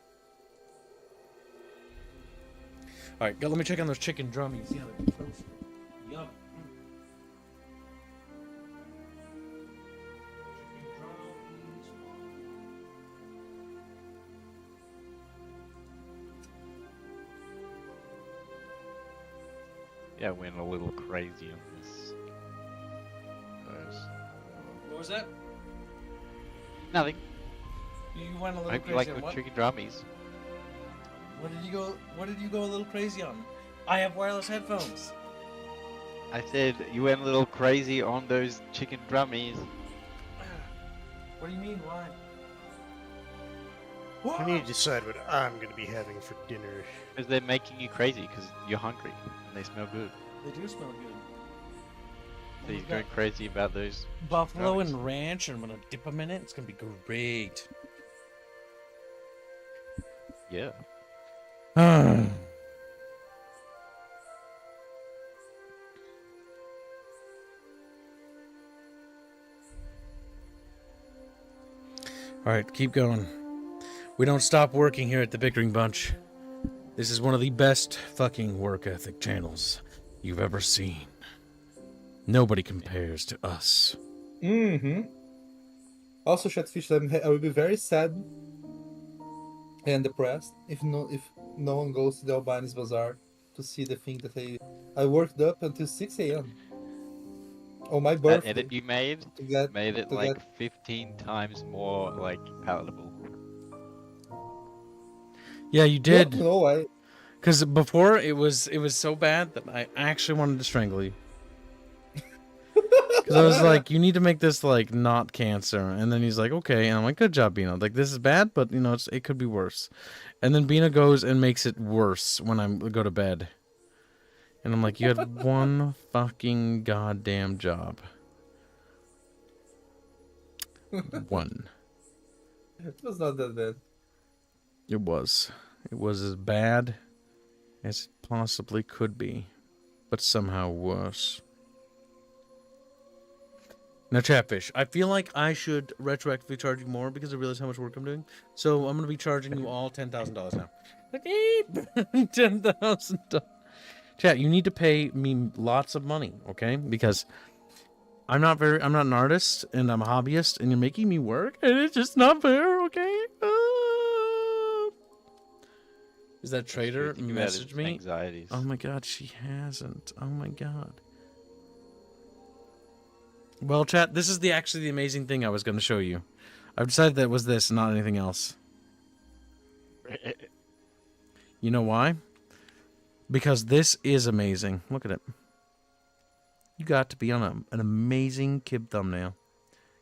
All right, let me check on those chicken drummies. Yeah, they're toasted. Yum. Yeah, went a little crazy on this. What was that? Nothing. You went a I little hope you crazy like on the what? chicken drummies. What did you go a little crazy on? I have wireless headphones. I said you went a little crazy on those chicken drummies. What do you mean? Why? I need to decide what I'm going to be having for dinner. Because they're making you crazy because you're hungry and they smell good. They do smell good. So you're going crazy about those Buffalo drummies. and ranch, and I'm gonna dip them in it. It's gonna be great. Yeah. All right, keep going. We don't stop working here at the Bickering Bunch. This is one of the best fucking work ethic channels you've ever seen. Nobody compares to us. Mm-hmm. Also, Chatfish, I will be very sad and depressed if no one goes to the Albani's Bazaar to see the thing that I worked up until 6 a.m. on my That birthday. edit you made to get, made it to like get- 15 times more like palatable. Yeah, you did. No, I. Because before it was so bad that I actually wanted to strangle you. Because I was like, you need to make this like not cancer, and then he's like, okay, and I'm like, good job, Bino. Like this is bad, but you know it could be worse. And then Bino goes and makes it worse when I go to bed. And I'm like, you had one fucking goddamn job. One. It was not that bad. It was. It was as bad as it possibly could be, but somehow worse. Now, Chatfish, I feel like I should retroactively charge you more because I realize how much work I'm doing. So I'm going to be charging you all $10,000 now. $10,000. Chat, you need to pay me lots of money, okay? Because I'm not an artist, and I'm a hobbyist, and you're making me work, and it's just not fair, okay? Is that trader messaged me? Anxieties. Oh my god, she hasn't. Oh my god. Well, chat, this is actually the amazing thing I was going to show you. I've decided that it was this, not anything else. You know why? Because this is amazing. Look at it. You got to be on an amazing Kib thumbnail.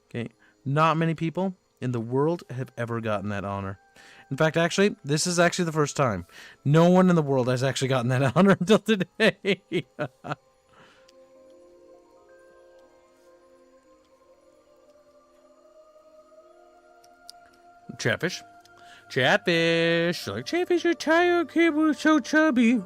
Okay, not many people in the world have ever gotten that honor. In fact, actually, this is actually the first time. No one in the world has actually gotten that honor until today. Chatfish. Chatfish. Like, Chatfish, your tire cable is so chubby.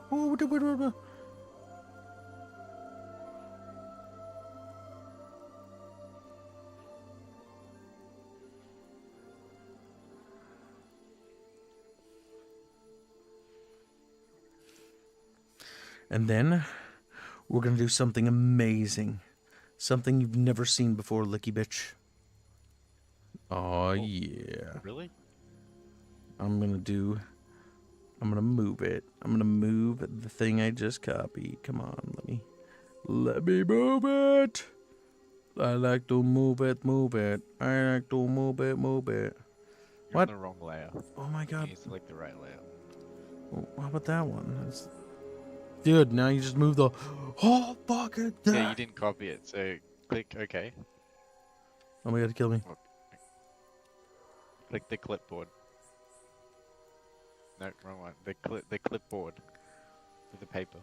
And then we're going to do something amazing. Something you've never seen before, Licky Bitch. Oh, yeah. Really? I'm going to move it. I'm going to move the thing I just copied. Come on, let me move it. I like to move it. I like to move it. You're What? on the wrong layer. Oh my god. You select the right layer. Oh, how about that one? Dude, now you just move the... Oh, fuck it. Yeah, you didn't copy it, so click OK. Oh my god, kill me. Click the clipboard. No, wrong one. The clipboard with the paper.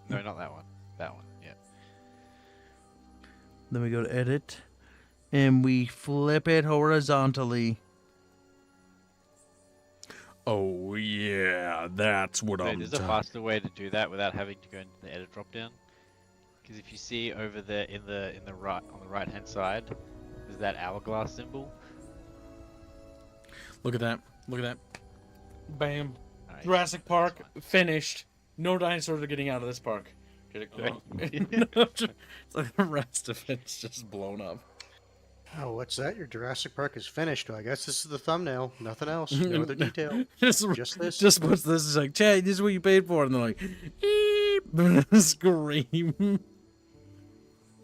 No, not that one. That one. Yeah. Then we go to edit, and we flip it horizontally. Oh yeah, that's what I'm There's a faster way to do that without having to go into the edit dropdown. Because if you see over there in the right on the right hand side, there's that hourglass symbol. Look at that. Look at that. Bam. Nice. Jurassic Park finished. No dinosaurs are getting out of this park. It's like the rest of it's just blown up. Oh, what's that? Your Jurassic Park is finished. Well, I guess this is the thumbnail. Nothing else. No other detail. Just this. Just puts this. It's like, Chad, this is what you paid for. And they're like, eep. Scream.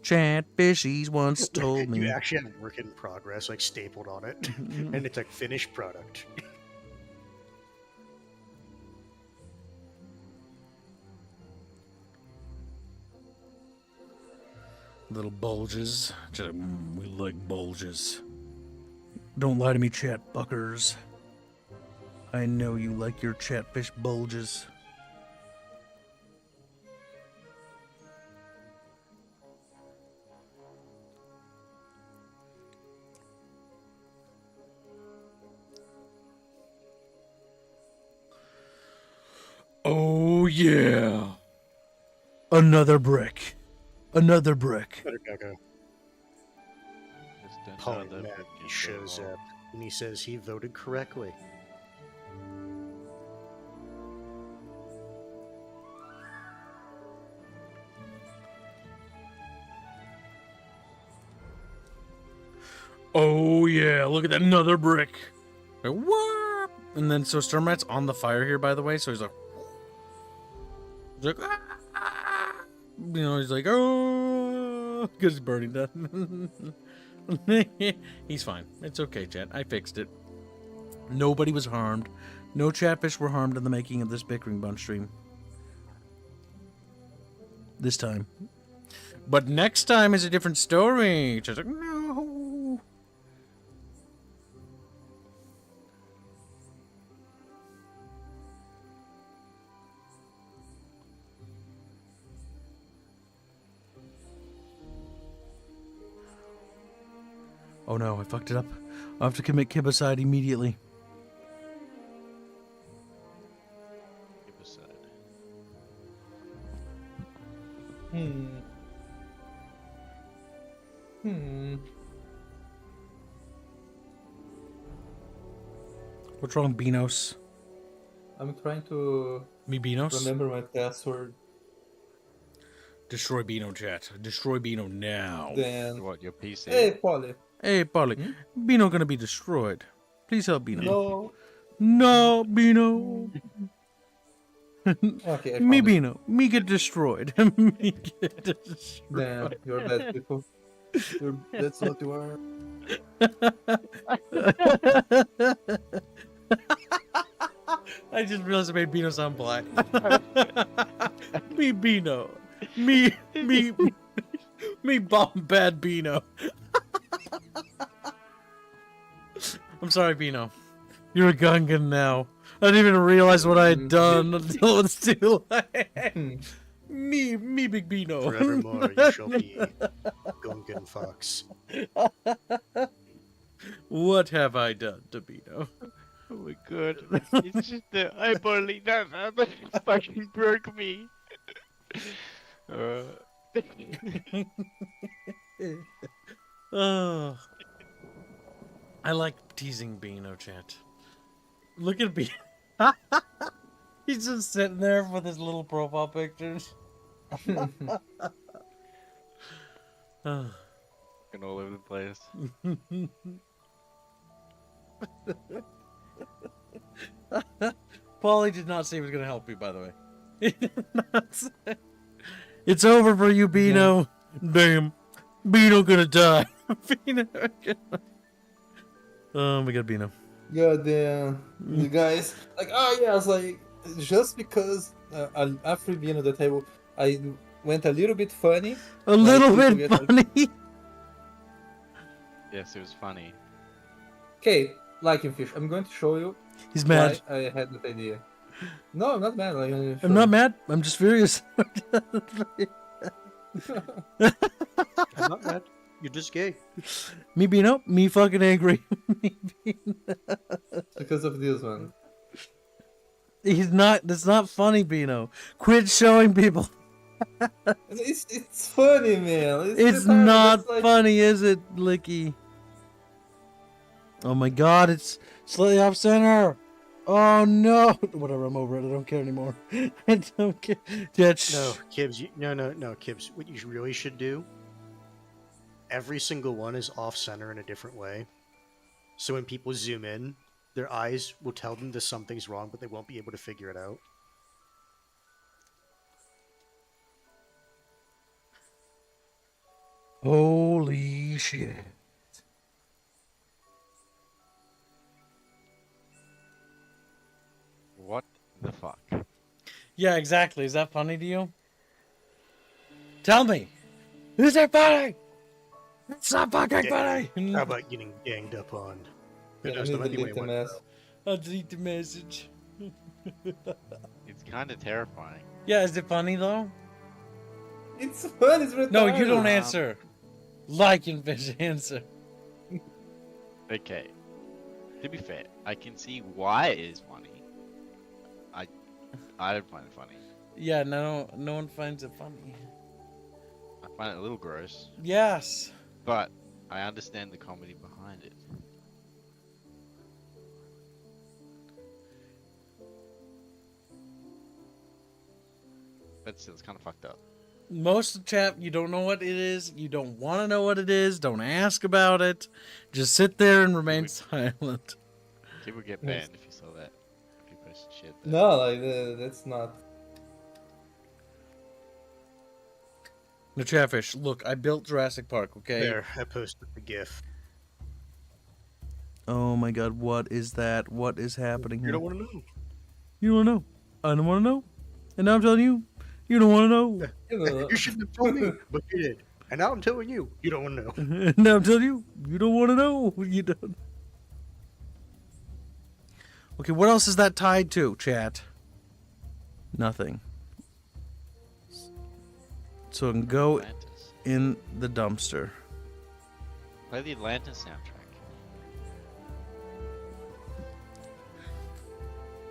Chad Fishies once told me. You actually have work in progress, like stapled on it. And it's like finished product. Little bulges. We like bulges. Don't lie to me, chat buckers. I know you like your chatfish bulges. Oh yeah. Another brick. Another brick. Better go. Polly Matt shows up and he says he voted correctly. Oh yeah, look at that, another brick. Like, what? And then so Sturmrat's on the fire here, by the way, so he's like ah! You know, he's like, oh, because he's burning death. He's fine. It's okay, chat. I fixed it. Nobody was harmed. No chatfish were harmed in the making of this Bickering Bunch stream. This time. But next time is a different story. Just like, no. Oh no, I fucked it up. I have to commit kibicide immediately. What's wrong, Beanos? I'm trying to Me Beanos? remember my password. Destroy Beano, chat. Destroy Beano now. Then, What, your PC? hey, Polly. Hey, Polly. Beano gonna be destroyed. Please help Beano. No. No, Beano. Okay, I Me found it. Beano. Me get destroyed. Me get destroyed. Damn, you're bad people. That's what you are. I just realized I made Beano sound black. Me Beano. Me bomb bad Beano. I'm sorry, Beano. You're a Gungan now. I didn't even realize what I had done until it was too late. Me big Beano. Forevermore, you shall be Gungan Fox. What have I done to Beano? Oh my god. It's just the eyeballing that fucking broke me. Oh. I like teasing Beano, chat. Look at Beano. He's just sitting there with his little profile pictures. Oh. Fucking all over the place. Paulie did not say he was going to help you, by the way. He did not say. It's over for you, Beano. Damn. Beano gonna die. Beano gonna... Oh, we got Beano. God damn. The guys, like, oh yeah, I was like, just because after being at the table, I went a little bit funny. A little people bit get, like- funny. Yes, it was funny. Okay, Liking Fish, I'm going to show you He's mad. why I had that idea. No, I'm not mad. Like, I'm not mad. I'm just furious. I'm not mad. You're just gay. Me Beano, me fucking angry. Me Beano. Because of this one. He's not. That's not funny, Beano. Quit showing people. It's funny, man. It's retarded. not It's like- funny, is it, Licky? Oh my god, it's slightly off center. Oh no. Whatever, I'm over it. I don't care anymore. I don't care. Yeah, No, Kibbs. No, Kibbs. What you really should do. Every single one is off center in a different way. So when people zoom in, their eyes will tell them that something's wrong, but they won't be able to figure it out. Holy shit. What the fuck? Yeah, exactly. Is that funny to you? Tell me. Is it funny? It's not fucking Yeah. funny. How about getting ganged up on? Who Yeah, I knows, need there might to be delete the one. mess. I'll delete the message. It's kind of terrifying. Yeah, is it funny though? It's fun. It's retarded. No, you don't answer. Like and fish answer. Okay. To be fair, I can see why it is funny. I don't find it funny. Yeah, no one finds it funny. I find it a little gross, Yes. but I understand the comedy behind it. But still, it's kind of fucked up. Most of the chat, you don't know what it is. You don't want to know what it is. Don't ask about it. Just sit there and remain silent. Kid would get banned if you saw that. If you posted shit. There. No, like that's not. No, Chatfish, look, I built Jurassic Park, okay? There, I posted the GIF. Oh my god, what is that? What is happening You here? don't want to know. You don't know. I don't want to know. And now I'm telling you, you don't want to know. You know, You shouldn't have told me, but you did. And now I'm telling you, you don't want to know. And now I'm telling you, you don't want to know. You don't. Okay, what else is that tied to, chat? Nothing. So I can go Atlantis. in the dumpster. Play the Atlantis soundtrack.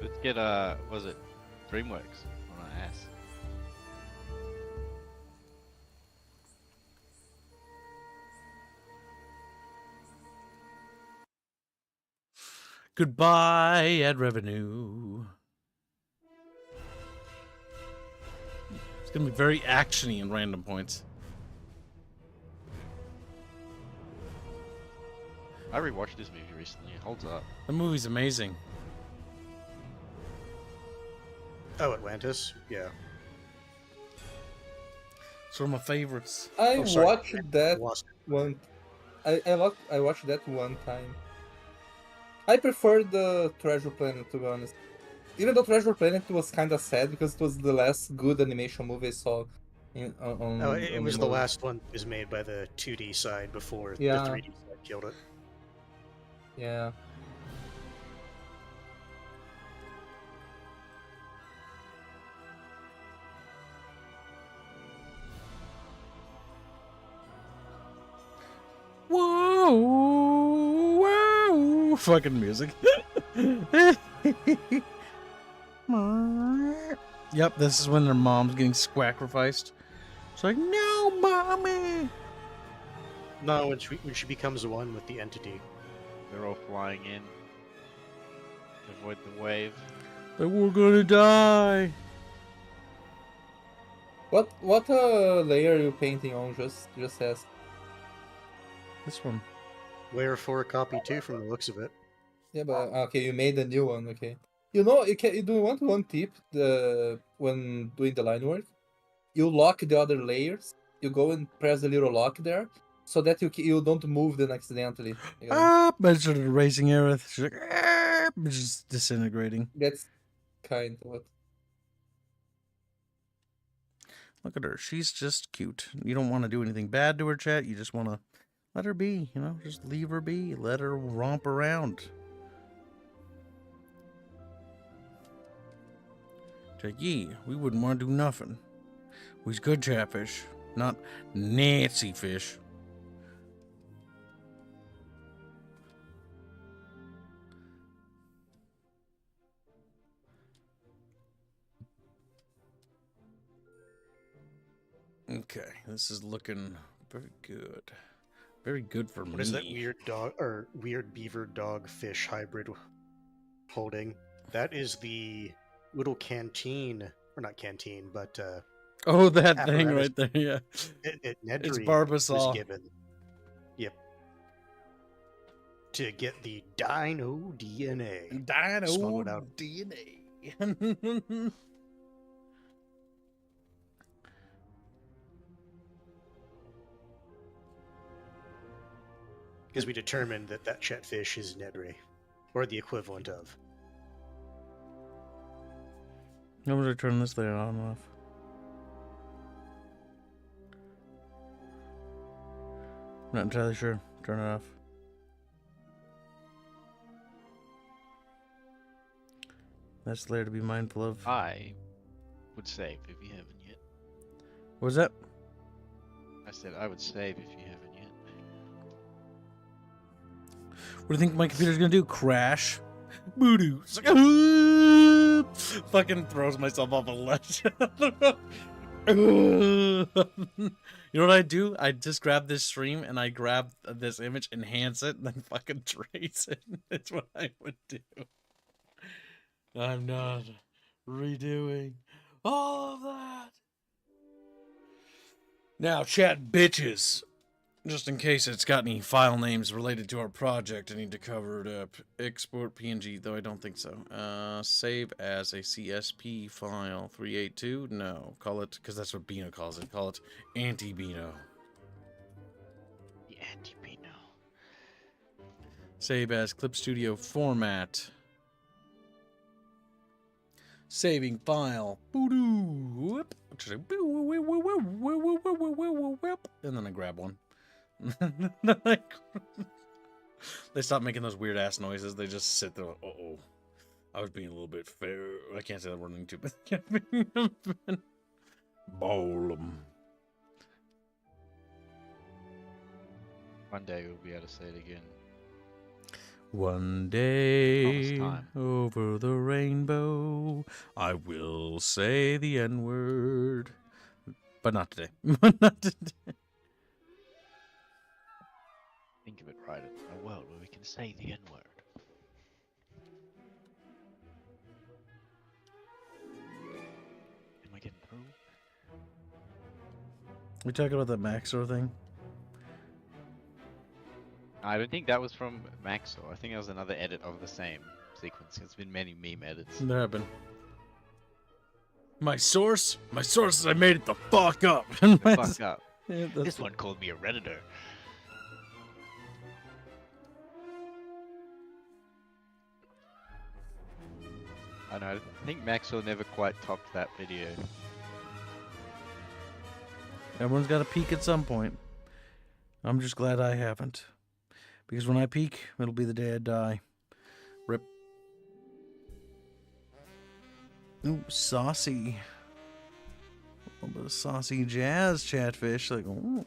Let's get was it DreamWorks on our ass? Goodbye, ad revenue. It's gonna be very actiony in random points. I rewatched this movie recently. It holds up. The movie's amazing. Oh, Atlantis? Yeah. It's one of my favorites. I Oh, sorry. watched that Lost it. one. I watched that one time. I prefer the Treasure Planet, to be honest. Even though Treasure Planet was kind of sad because it was the last good animation movie I saw. Oh, it on was the movie. last one that was made by the 2D side before Yeah. the 3D side killed it. Yeah. Whoa, whoa, fucking music. Yep, this is when their mom's getting sacrificed. It's like, no, mommy. No, when she becomes one with the entity. They're all flying in. Avoid the wave. Like, we're gonna die. What layer are you painting on? Just ask. This one. Layer 4 copy 2 from the looks of it. Yeah, but okay, you made a new one. Okay. You know, you do you want one tip? When doing the line work, you lock the other layers. You go and press the little lock there, so that you don't move them accidentally. You know? Ah, but it's sort of erasing everything. She's like, ah, it's just disintegrating. That's kind of what. Look at her. She's just cute. You don't want to do anything bad to her, chat. You just want to let her be, you know? Just leave her be. Let her romp around. Chat, yeah, we wouldn't want to do nothing. We's good chatfish, not Nancy fish. Okay, this is looking very good. Very good for me. What is that weird dog or weird beaver dog fish hybrid holding? That is the little canteen, or not canteen, but Oh, that thing apparatus. right there, yeah. Nedry It's was Barbasol. given. Yep. To get the dino DNA. Dino Smuggled out. DNA. Because we determined that that chatfish is Nedry, or the equivalent of. I'm gonna turn this layer on and off. I'm not entirely sure. Turn it off. That's the layer to be mindful of. I would save if you haven't yet. What was that? I said I would save if you haven't yet. What do you think my computer's gonna do? Crash? Voodoo. It's like, "Ah!" Fucking throws myself off a ledge. You know what I do? I just grab this stream and I grab this image, enhance it, and then fucking trace it. That's what I would do. I'm not redoing all of that. Now, chat bitches. Just in case it's got any file names related to our project, I need to cover it up. Export PNG, though I don't think so. Save as a CSP file 382. No, call it, because that's what Bino calls it. Call it anti-Bino. The anti-Bino. Save as Clip Studio format. Saving file. Whoop. And then I grab one. They stop making those weird ass noises. They just sit there. Uh-oh. I was being a little bit fair. I can't say that word too bad. Bowl 'em. One day we'll be able to say it again. One day time. over the rainbow, I will say the N-word. But not today. Not today. Think of it right. A world where we can say the N-word. Am I getting through? We talking about that Maxor thing? I don't think that was from Maxor. I think that was another edit of the same sequence. It's been many meme edits. There have been. My source? My source is I made it the fuck up. Fuck up. Yeah, This one called me a redditor. I know. I think Maxwell never quite topped that video. Everyone's got to peak at some point. I'm just glad I haven't. Because when I peak, it'll be the day I die. Rip. Ooh, saucy. A little bit of saucy jazz chatfish. Like, ooh.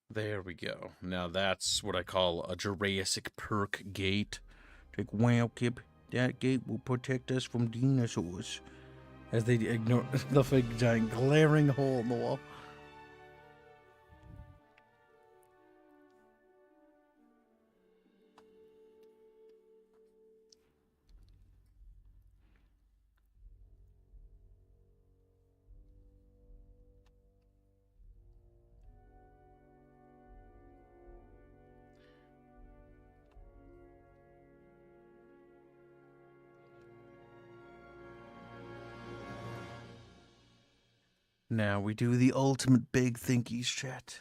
There we go. Now that's what I call a Jurassic Perk gate. Like, wow, Kip, that gate will protect us from dinosaurs. As they ignore the big giant glaring hole in the wall. Now we do the ultimate big thinkies, chat.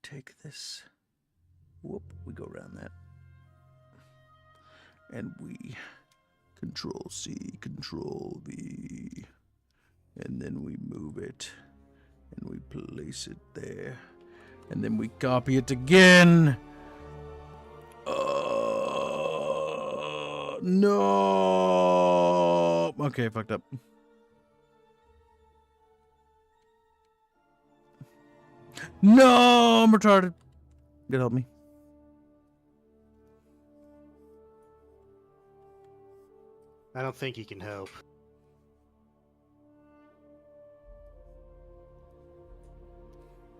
Take this. Whoop, we go around that. And we Control C, Control V. And then we move it. And we place it there. And then we copy it again. No. Okay, fucked up. No, I'm retarded. You gotta help me. I don't think he can help.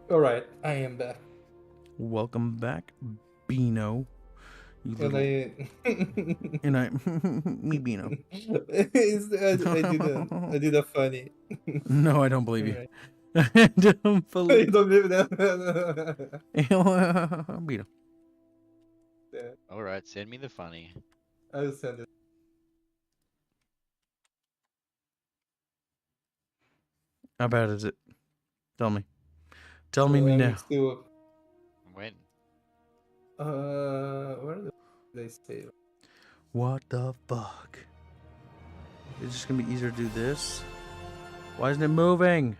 Alright, I am back. Welcome back, Beano. You And little... And I... Me, Beano. I did a funny. No, I don't believe you. Alright. I don't You believe don't believe that? Beano. Yeah, Alright, send me the funny. I'll send it. How bad is it? Tell me. Tell me I'm now. still, When? where did they say? What the fuck? It's just gonna be easier to do this. Why isn't it moving?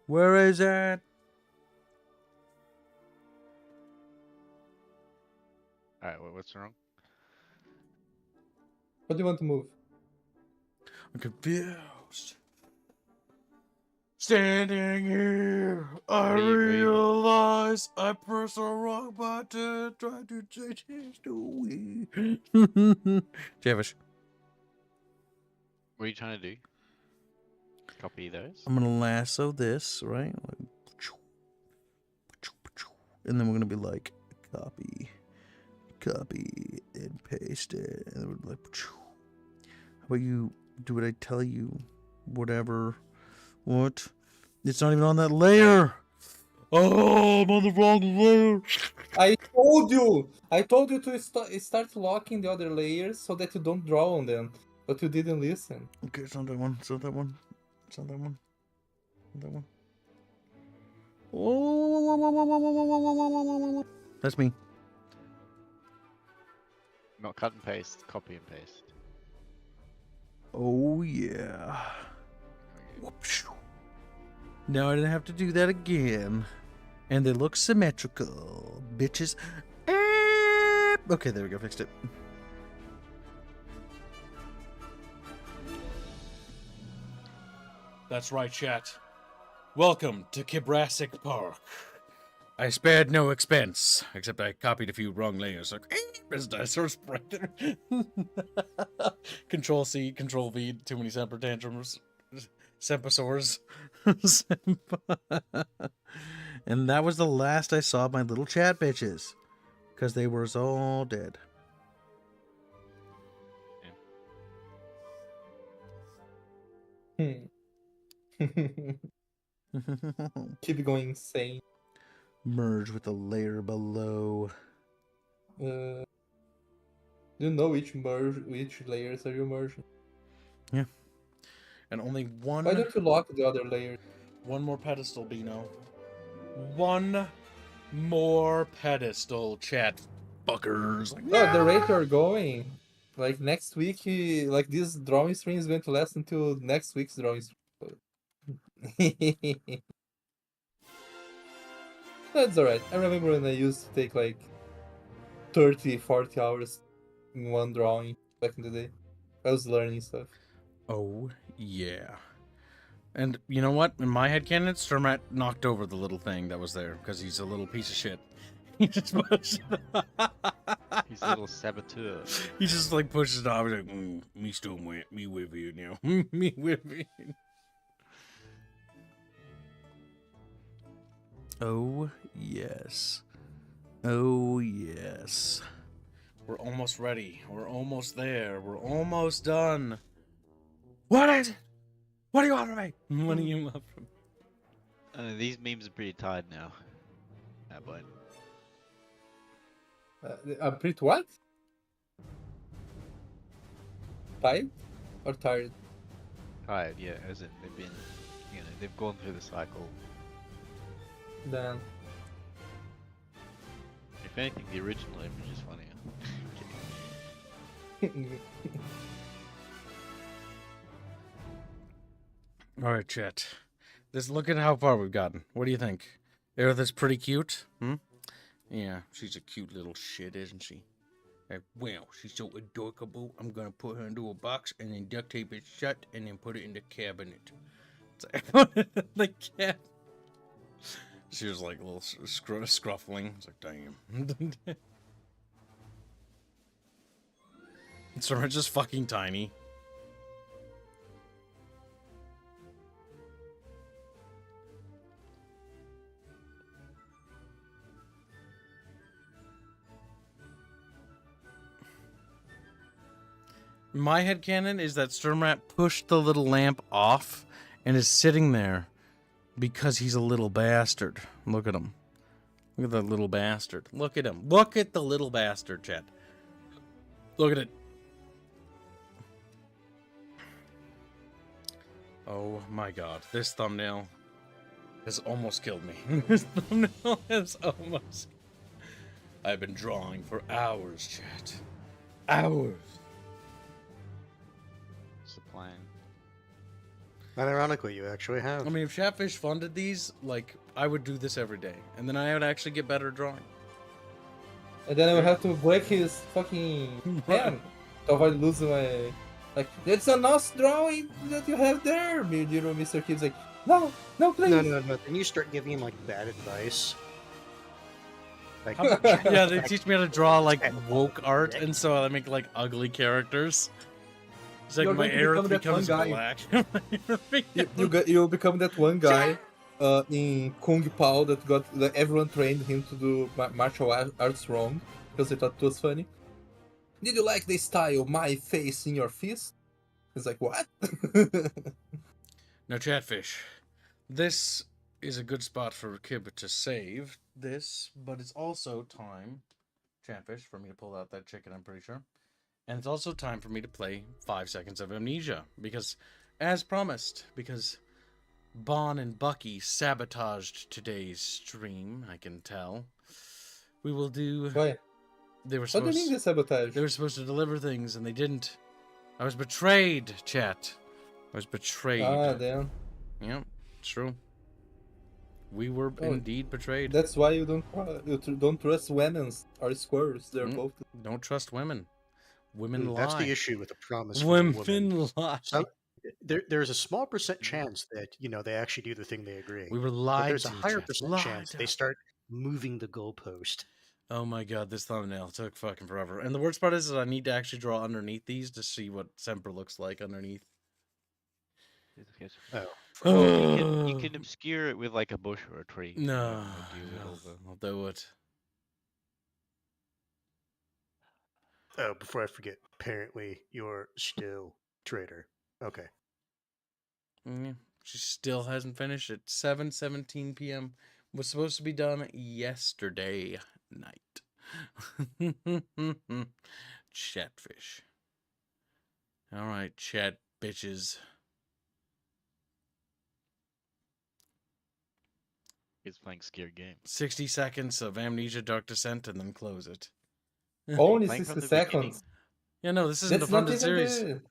Where is it? Alright, what's wrong? What do you want to move? I'm confused. Standing here, I realize I pressed the wrong button. Trying to change the way. Javish. What are you trying to do? Copy those? I'm gonna lasso this, right? And then we're gonna be like, copy, and paste it. And we're like, how about you do what I tell you? Whatever. What? It's not even on that layer. Oh, I'm on the wrong layer. I told you to start locking the other layers so that you don't draw on them, but you didn't listen. Okay, it's not that one. It's not that one. It's not that one. Not that one. Oh, that's me. Not cut and paste, copy and paste. Oh yeah. Now I didn't have to do that again. And they look symmetrical, bitches. Okay, there we go, fixed it. That's right, chat. Welcome to Kibrassic Park. I spared no expense, except I copied a few wrong layers. Like, there's dinosaurs right there. Control C, Control V, too many Semper tantrums. Semposaurs. And that was the last I saw of my little chat bitches. Because they were all dead. Keep going insane. Merge with the layer below. Do you know which layers are you merging? Yeah. And only one. Why don't you lock the other layers? One more pedestal, Bino. One more pedestal, chat fuckers. Like, No, the rate you're going. Like next week, like this drawing stream is going to last until next week's drawing stream. That's alright. I remember when I used to take like 30, 40 hours in one drawing back in the day. I was learning stuff. oh, yeah. And you know what? In my headcanon, Sturmat knocked over the little thing that was there because he's a little piece of shit. He just pushed it off. He's a little saboteur. He just like pushes it off. He's like, me still with me with you now. Me with you. Oh, yes. Oh, yes. We're almost ready. We're almost there. We're almost done. What is it? What do you want from me? What do you want from me? These memes are pretty tired now. But I'm pretty what? Tired? Or tired? tired, yeah, as in they've been, they've gone through the cycle. Then. If anything, the original image is funnier. All right, chat. Look at how far we've gotten. What do you think? Aerith's pretty cute. Yeah, she's a cute little shit, isn't she? Well, she's so adorable. I'm gonna put her into a box and then duct tape it shut and then put it in the cabinet. The cat. She was like a little scruffling. It's like, damn. So we're just fucking tiny. My headcanon is that Sturmrat pushed the little lamp off and is sitting there because he's a little bastard. Look at him. Look at that little bastard. Look at him. Look at the little bastard, chat. Look at it. Oh my god. This thumbnail has almost killed me. This thumbnail has almost... I've been drawing for hours, chat. Hours. It's the plan. And ironically, you actually have. I mean, if Chatfish funded these, like, I would do this every day. And then I would actually get better at drawing. And then I would have to break his fucking hand to avoid losing my... Like, it's a nice drawing that you have there! You know, Mr. Kid's like, no, please! No. Then you start giving him, like, bad advice. Like, Yeah, they teach me how to draw, like, woke art, and so I make, like, ugly characters. It's like You're my going to Aerith become becomes that one black. You'll become that one guy in Kung Pao that everyone trained him to do martial arts wrong because they thought it was funny. Did you like the style, my face in your fist? It's like, what? Now, Chatfish, this is a good spot for Kib to save this, but it's also time, Chatfish, for me to pull out that chicken, I'm pretty sure. And it's also time for me to play 5 Seconds of Amnesia, because, as promised, because Bon and Bucky sabotaged today's stream, I can tell. We will do... Why? They were What do you mean supposed... the sabotage? They were supposed to deliver things, and they didn't. I was betrayed, chat. I was betrayed. Ah, damn. Yeah, it's true. We were indeed betrayed. That's why you don't trust women or squirrels. They're both. Don't trust women. Women lie. That's the issue with a promise from a woman. Women lie. There's a small percent chance that they actually do the thing they agree. We were But lied there's a to. higher Chat. percent Lied chance to. they start moving the goalpost. Oh my god, this thumbnail took fucking forever. And the worst part is that I need to actually draw underneath these to see what Semper looks like underneath. Oh. You can obscure it with like a bush or a tree. No, no. I'll do it. Oh, before I forget, apparently you're still traitor. Okay. Yeah, she still hasn't finished it. 7:17 p.m. was supposed to be done yesterday night. Chatfish. All right, chat bitches. He's playing scary games. 60 seconds of Amnesia Dark Descent and then close it. Only Playing from 60 the beginning? seconds. Yeah, no, this isn't That's a not funded even series.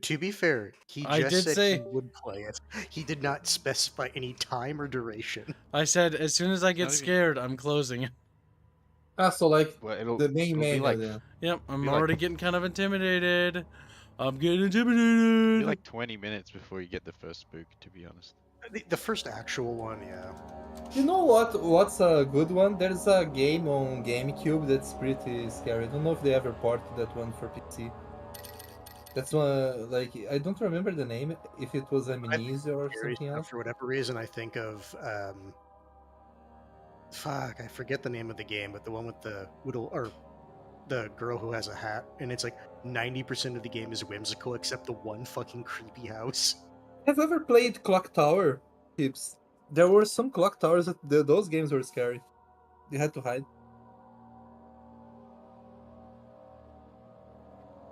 To be fair, he I just did said say- he would play it. He did not specify any time or duration. I said as soon as I get Not even- scared, I'm closing it. Ah, so like Well, it'll the main be menu like then. Yep, I'm Be like- already getting kind of intimidated. I'm getting it'll intimidated. be like 20 minutes before you get the first spook. To be honest. The first actual one, yeah. You know what? What's a good one? There's a game on GameCube that's pretty scary. I don't know if they ever ported that one for PC. That's one, like, I don't remember the name, if it was Amnesia or something else. For whatever reason, I think of fuck, I forget the name of the game, but the one with the the girl who has a hat, and it's like 90% of the game is whimsical except the one fucking creepy house. Have you ever played Clock Tower, Tips? There were some Clock Towers that those games were scary. You had to hide.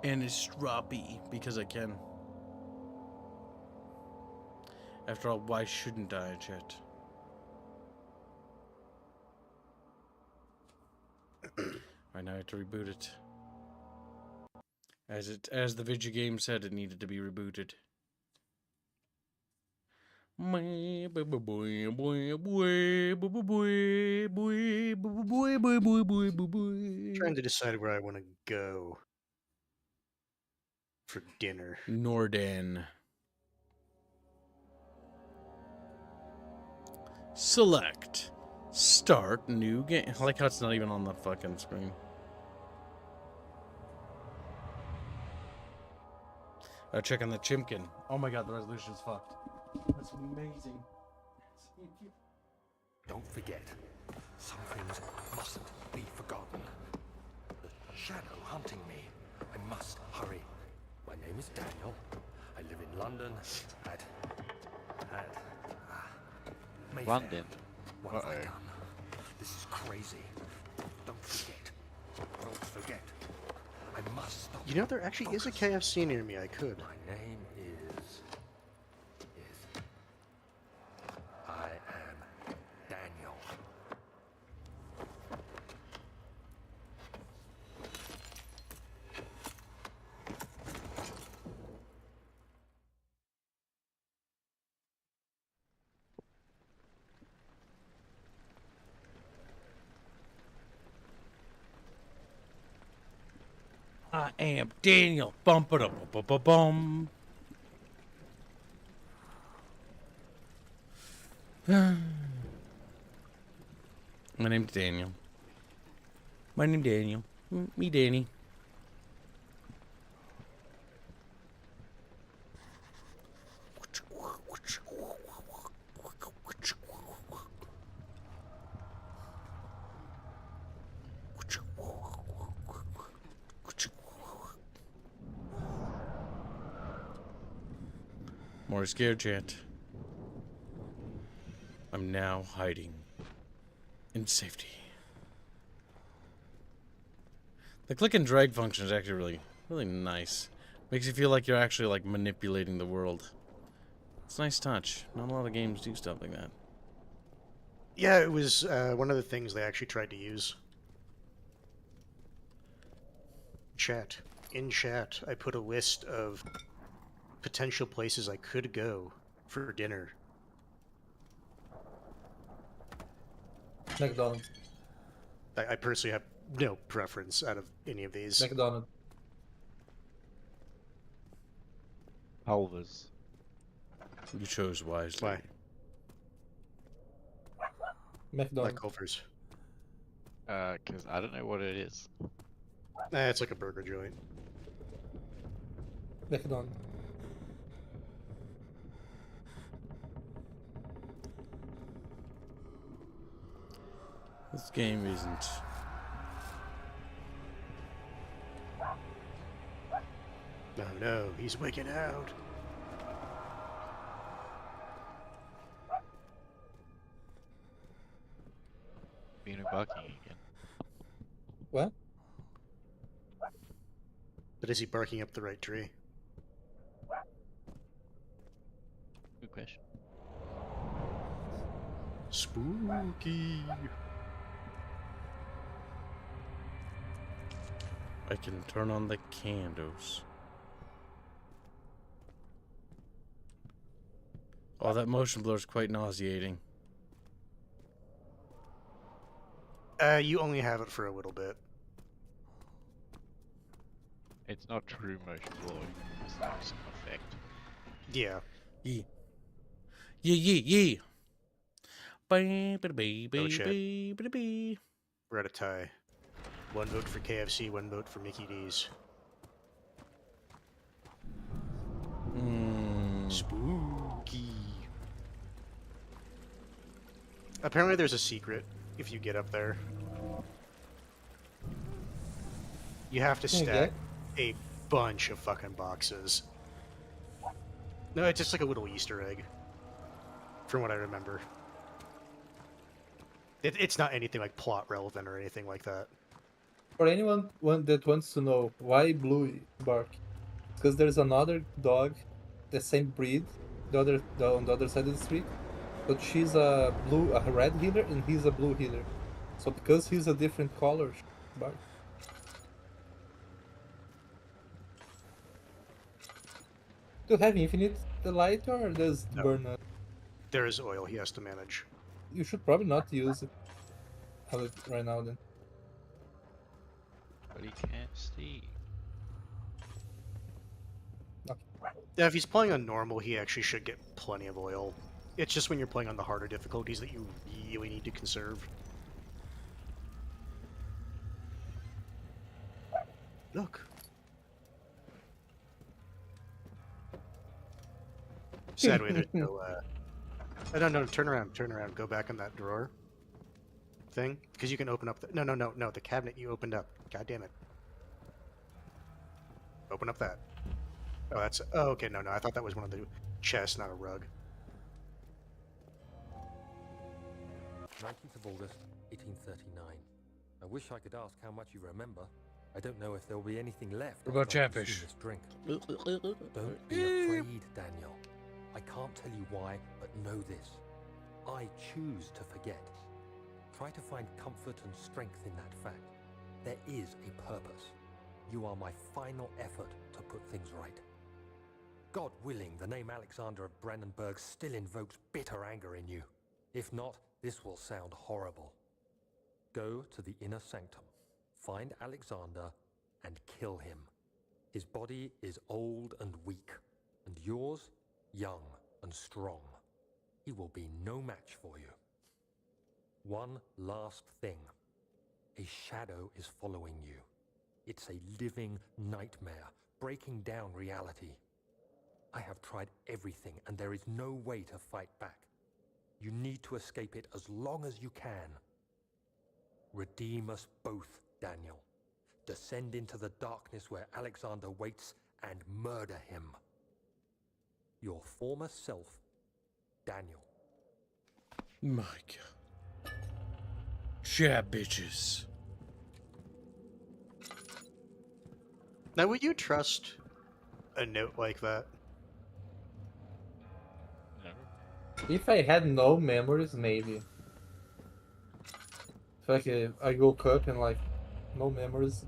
And it's stroppy because I can. After all, why shouldn't I, chat? Right now I have to reboot it. As the video game said, it needed to be rebooted. Trying to decide where I want to go for dinner. Norden. Select. Start new game. I like how it's not even on the fucking screen. Check on the Chimkin. Oh my god, the resolution's fucked. That's amazing. Don't forget, some things mustn't be forgotten. The shadow hunting me. I must hurry. My name is Daniel. I live in London at Mayfair. London. What have I Uh-oh. done? This is crazy. Don't forget. Don't forget. I must stop. You know, there actually is a KFC near me. I could. My name is. I am Daniel. I am Daniel. Bum ba bum bum. My name's Daniel. My name's Daniel. Me, Danny. More scared chat. I'm now hiding in safety. The click and drag function is actually really nice. Makes you feel like you're actually like manipulating the world. It's a nice touch. Not a lot of games do stuff like that. Yeah, it was one of the things they actually tried to use. Chat. In chat, I put a list of potential places I could go for dinner. McDonald's. I personally have no preference out of any of these. McDonald's. Culver's. You chose wisely. Why? Like McDonald's. Culver's. Because I don't know what it is. It's like a burger joint. McDonald's. This game isn't. No, no, he's wigging out. Being barking again. What? But is he barking up the right tree? Good question. Spooky. I can turn on the candles. Oh, that motion blur is quite nauseating. You only have it for a little bit. It's not true motion blowing. It's not some effect. Yeah. Yee. Yee yee yee. No shit. Bee. We're at a tie. 1 vote for KFC, 1 vote for Mickey D's. Spooky. Apparently there's a secret if you get up there. You have to Can you stack a bunch of fucking boxes. No, it's just like a little Easter egg. From what I remember. It's not anything like plot relevant or anything like that. For anyone that wants to know why Blue bark, because there's another dog, the same breed, on the other side of the street, but she's a red healer and he's a blue healer. So because he's a different color, she bark. Do you have infinite light or does No. burn out? There is oil he has to manage. You should probably not use it right now then. But he can't see. Yeah, if he's playing on normal, he actually should get plenty of oil. It's just when you're playing on the harder difficulties that you really need to conserve. Look. Sadly, there's no, no, turn around, go back in that drawer thing, because you can open up the, no, the cabinet you opened up. God damn it. Open up that. Oh, that's, oh, okay, no, I thought that was one of the chests, not a rug. 19th of August, 1839. I wish I could ask how much you remember. I don't know if there will be anything left. What about after I've Chatfish? consumed this drink. Don't be afraid, Daniel. I can't tell you why, but know this. I choose to forget. Try to find comfort and strength in that fact. There is a purpose. You are my final effort to put things right. God willing, the name Alexander of Brandenburg still invokes bitter anger in you. If not, this will sound horrible. Go to the inner sanctum, find Alexander, and kill him. His body is old and weak, and yours, young and strong. He will be no match for you. One last thing. A shadow is following you. It's a living nightmare, breaking down reality. I have tried everything, and there is no way to fight back. You need to escape it as long as you can. Redeem us both, Daniel. Descend into the darkness where Alexander waits and murder him. Your former self, Daniel. My god. Chat bitches. Now, would you trust a note like that? No. If I had no memories, maybe. If I woke up and like no memories.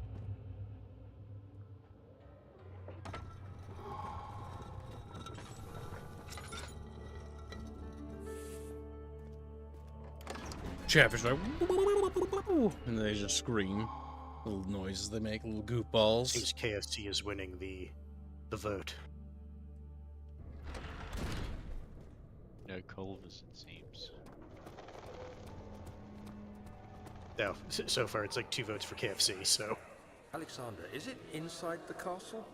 Chatfish like, and they just scream. Little noises they make, little goofballs. Seems KFC is winning the vote. No Culvers, it seems. No, so far it's like 2 votes for KFC, so... Alexander, is it inside the castle?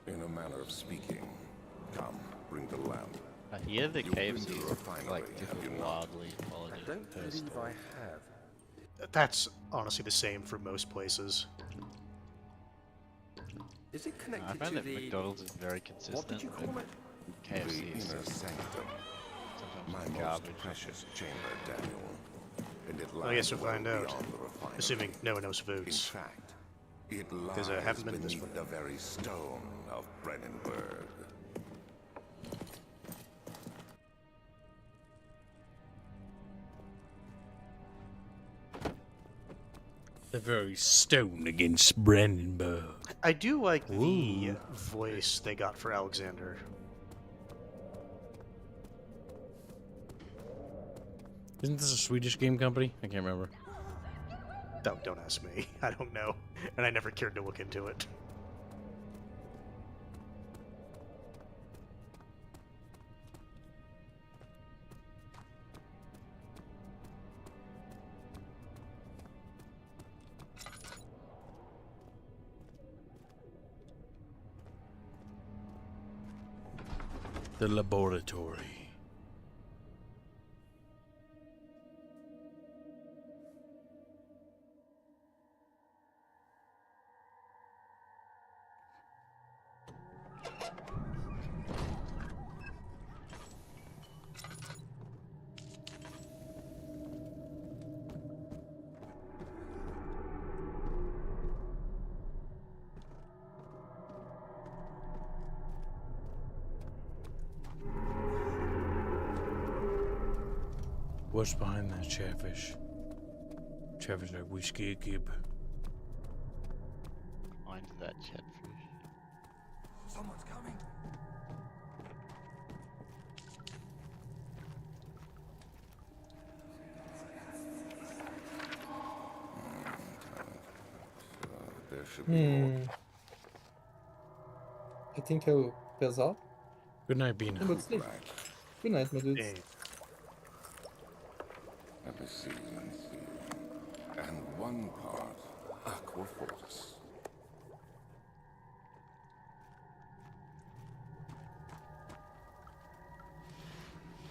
In a manner of speaking. Come, bring the lamp. I hear the You've been KFC to is a refinery, like have different you not? wildly I quality don't per believe store. I have. That's honestly the same for most places. Is it connected I find to that the... McDonald's is very What consistent. did you call but it? KFC The is inner sanctum. sometimes My just most garbage. precious chamber, Daniel. And it I guess lies we'll find well out. beyond the refinery. Assuming no one else In votes. fact, it Because lies I haven't been to this beneath one. the very stone of Brennenburg. The very stone against Brandenburg. I do like the Ooh. voice they got for Alexander. Isn't this a Swedish game company? I can't remember. Don't ask me. I don't know. And I never cared to look into it. The laboratory. What's behind that chatfish? Chatfish like whiskey kid. Behind that chatfish. Someone's coming. There should be more. I think I'll pass out. Good night, Bean. But sleep. Right. Good night, my dudes. Hey, Let me see. And one part aqua fortis.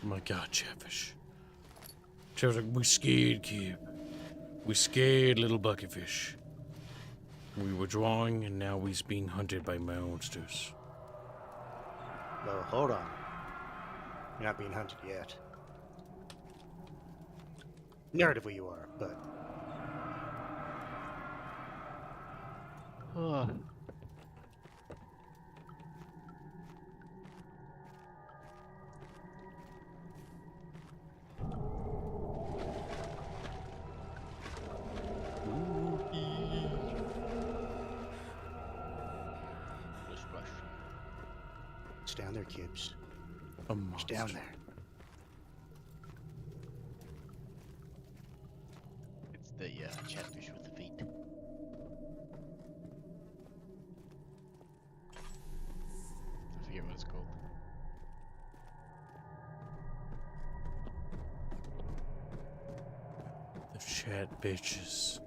Oh my god, Chatfish. Chatfish like, we scared, kid. We scared little bucketfish. We were drawing and now we's being hunted by monsters. well, hold on. You're not being hunted yet. Narratively you are, but... Oh. Just rush. It's down there, Kibbs. A It's monster. down there. It's the chatfish with the feet. I forget what it's called. The chat bitches.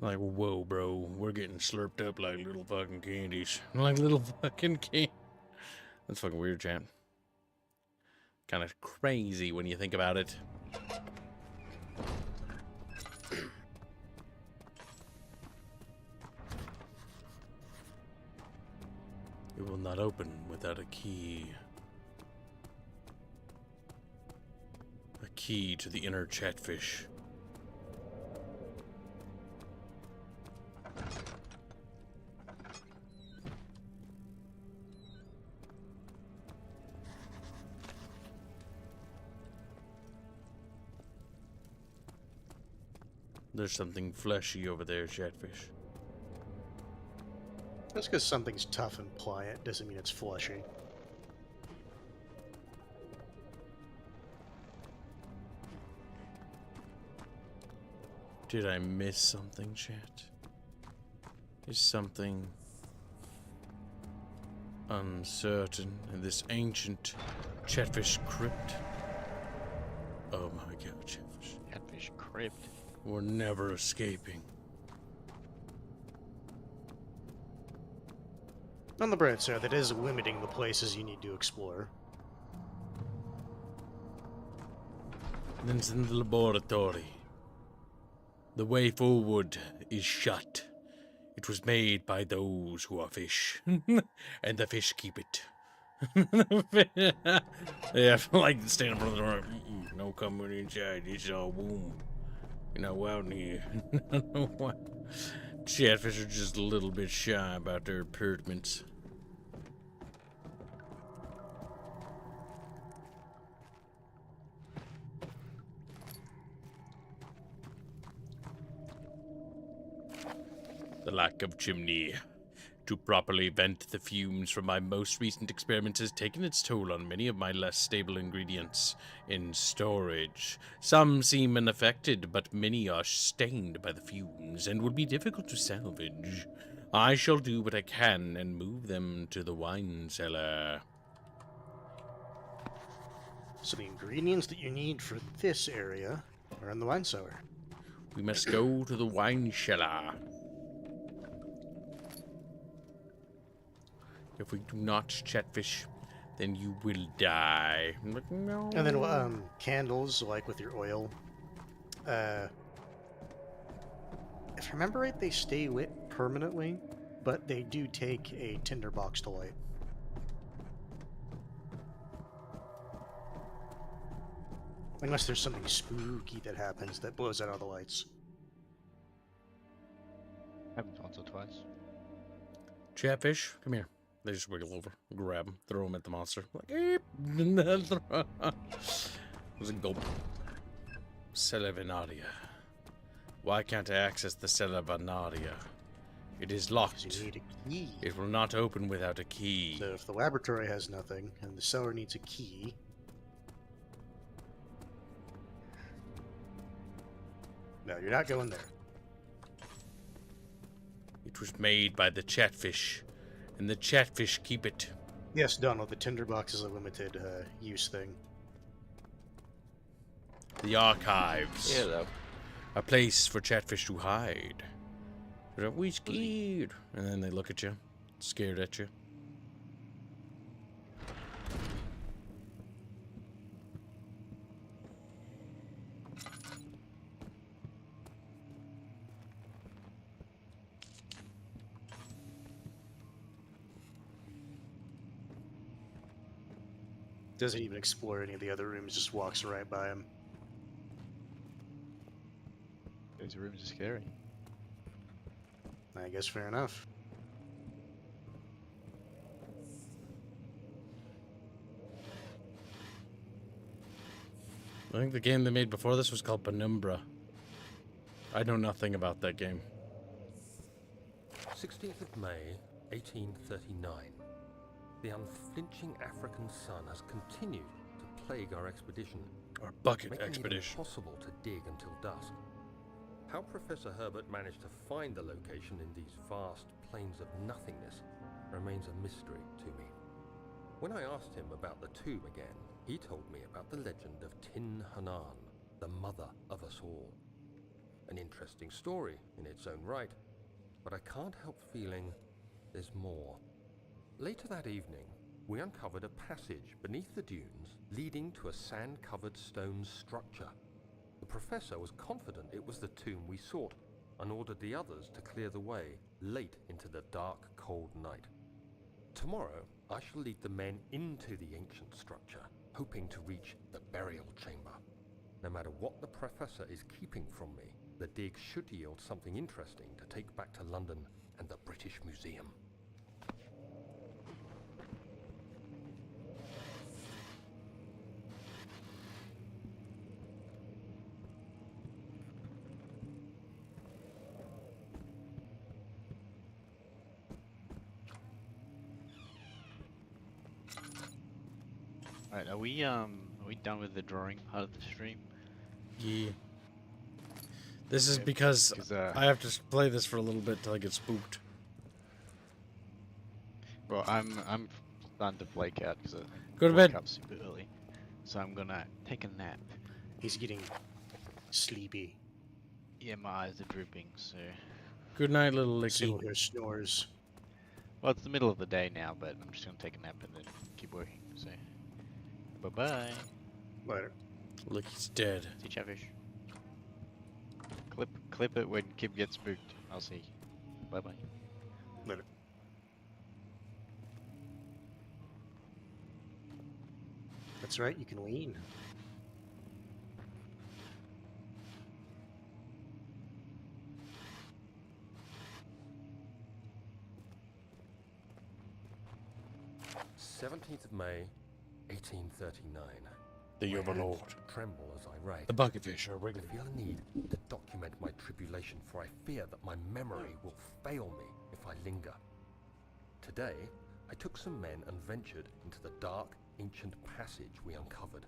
Like, whoa, bro, we're getting slurped up like little fucking candies. Like little fucking candy. That's fucking weird, chat. Kind of crazy when you think about it. It will not open without a key. A key to the inner chatfish. There's something fleshy over there, Chatfish. Just because something's tough and pliant doesn't mean it's fleshy. Did I miss something, chat? Is something uncertain in this ancient Chatfish crypt? Oh my god, Chatfish. Catfish crypt. We're never escaping. On the bright side, that is limiting the places you need to explore. Then it's in the laboratory. The way forward is shut. It was made by those who are fish, and the fish keep it. Yeah, I like to stand in front of the door. No coming inside. It's all boom. You know, out in here. I don't know why. Chatfish are just a little bit shy about their apartments. The lack of chimney to properly vent the fumes from my most recent experiments has taken its toll on many of my less stable ingredients in storage. Some seem unaffected, but many are stained by the fumes and would be difficult to salvage. I shall do what I can and move them to the wine cellar. So the ingredients that you need for this area are in the wine cellar. We must go to the wine cellar. If we do not chatfish, then you will die. No. And then candles, like with your oil. If I remember right, they stay lit permanently, but they do take a tinderbox to light. Unless there's something spooky that happens that blows out all the lights. Happens once or twice. Chatfish, come here. They just wiggle over, grab them, throw them at the monster. Like, was a gulp. Cella Venaria. Why can't I access the Cella Venaria? It is locked. You need a key. It will not open without a key. So if the laboratory has nothing, and the cellar needs a key... No, you're not going there. It was made by the Chatfish, and the Chatfish keep it. Yes, Donald, the tinderbox is a limited use thing. The archives. Yeah, though. A place for Chatfish to hide. They're we scared. And then they look at you, scared at you. Doesn't even explore any of the other rooms, just walks right by him. Those rooms are scary. I guess fair enough. I think the game they made before this was called Penumbra. I know nothing about that game. 16th of May, 1839. The unflinching African sun has continued to plague our expedition. Our bucket making expedition. it impossible to dig until dusk. How Professor Herbert managed to find the location in these vast plains of nothingness remains a mystery to me. When I asked him about the tomb again, he told me about the legend of Tin Hanan, the mother of us all. An interesting story in its own right, but I can't help feeling there's more. Later that evening, we uncovered a passage beneath the dunes leading to a sand-covered stone structure. The professor was confident it was the tomb we sought and ordered the others to clear the way late into the dark, cold night. Tomorrow, I shall lead the men into the ancient structure, hoping to reach the burial chamber. No matter what the Professor is keeping from me, the dig should yield something interesting to take back to London and the British Museum. Alright, are we done with the drawing part of the stream? Yeah. This is Yeah, because 'cause, I have to play this for a little bit till I get spooked. well, I'm starting to flake out because I Go to woke bed. up super early, so I'm gonna take a nap. He's getting sleepy. Yeah, my eyes are drooping, so. Good night, little Still Licky. hear snores. Well, it's the middle of the day now, but I'm just gonna take a nap and then keep working. So, bye bye. Later. Licky's dead. See you, Chatfish. Clip it when Kib gets spooked. I'll see. Bye bye. Later. That's right, you can lean. May 1839. The year of My our hands Lord. tremble as I write. The bucketfish are I wiggling. feel a need to document my tribulation, for I fear that my memory will fail me if I linger. Today, I took some men and ventured into the dark, ancient passage we uncovered.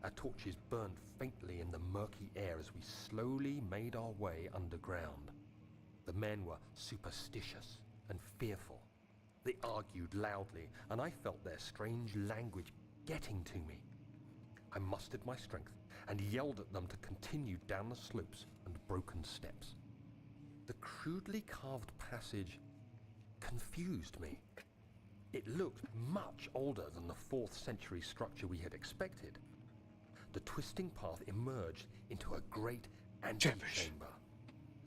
Our torches burned faintly in the murky air as we slowly made our way underground. The men were superstitious and fearful. They argued loudly, and I felt their strange language getting to me. I mustered my strength and yelled at them to continue down the slopes and broken steps. The crudely carved passage confused me. It looked much older than the 4th century structure we had expected. The twisting path emerged into a great antechamber.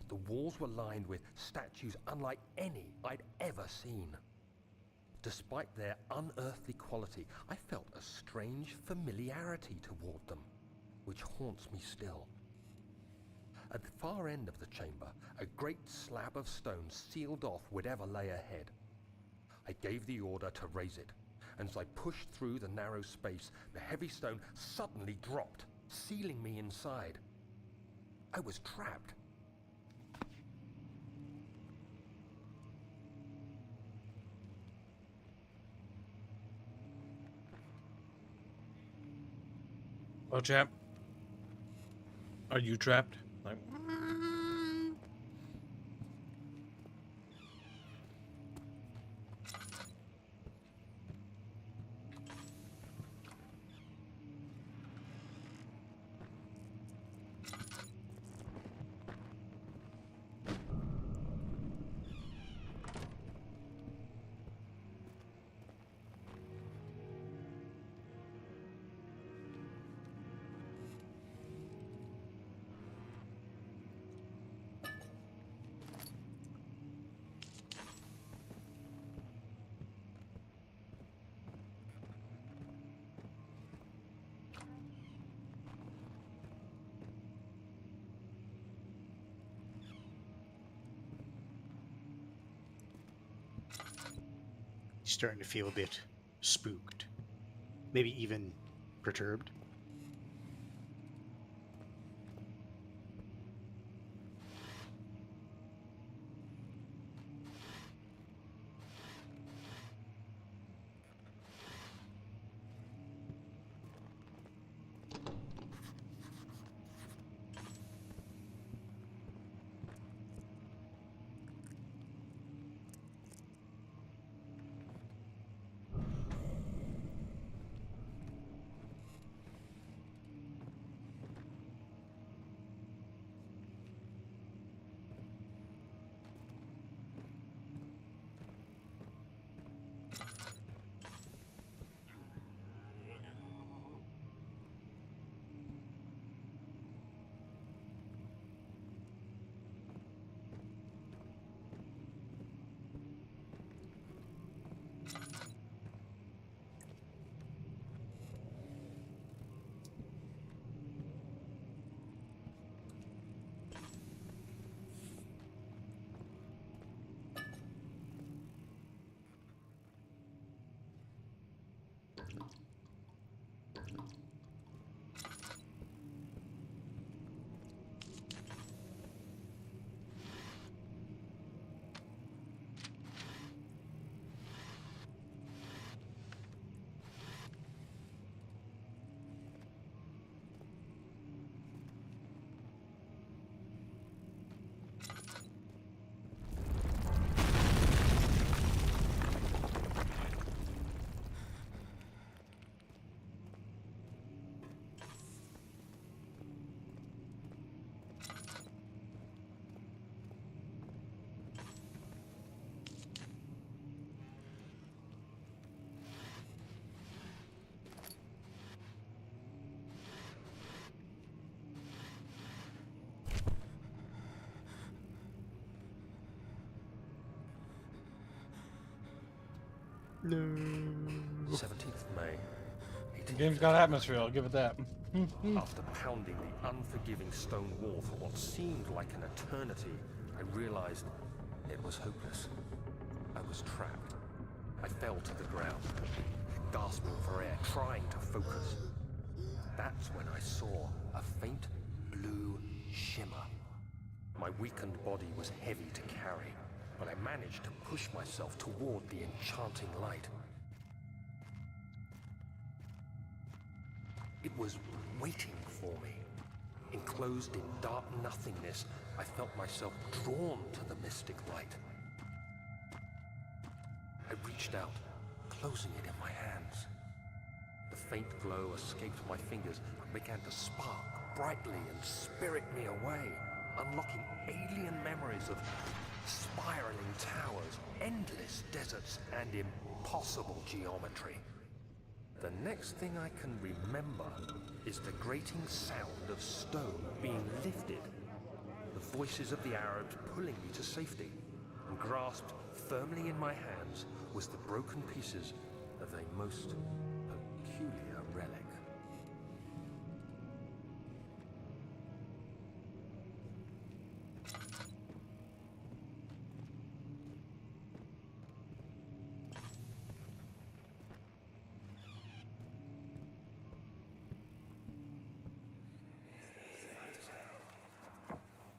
The walls were lined with statues unlike any I'd ever seen. Despite their unearthly quality, I felt a strange familiarity toward them, which haunts me still. At the far end of the chamber, a great slab of stone sealed off whatever lay ahead. I gave the order to raise it, and as I pushed through the narrow space, the heavy stone suddenly dropped, sealing me inside. I was trapped. Well, chap, are you trapped? Like, He's starting to feel a bit spooked. Maybe even perturbed. No. 17th May. The game's got atmosphere, I'll give it that. After pounding the unforgiving stone wall for what seemed like an eternity, I realized it was hopeless. I was trapped. I fell to the ground, gasping for air, trying to focus. That's when I saw a faint blue shimmer. My weakened body was heavy to carry, but I managed to push myself toward the enchanting light. It was waiting for me. Enclosed in dark nothingness, I felt myself drawn to the mystic light. I reached out, closing it in my hands. The faint glow escaped my fingers and began to spark brightly and spirit me away, unlocking alien memories of spiraling towers, endless deserts, and impossible geometry. The next thing I can remember is the grating sound of stone being lifted, the voices of the Arabs pulling me to safety, and grasped firmly in my hands was the broken pieces of a most peculiar relic.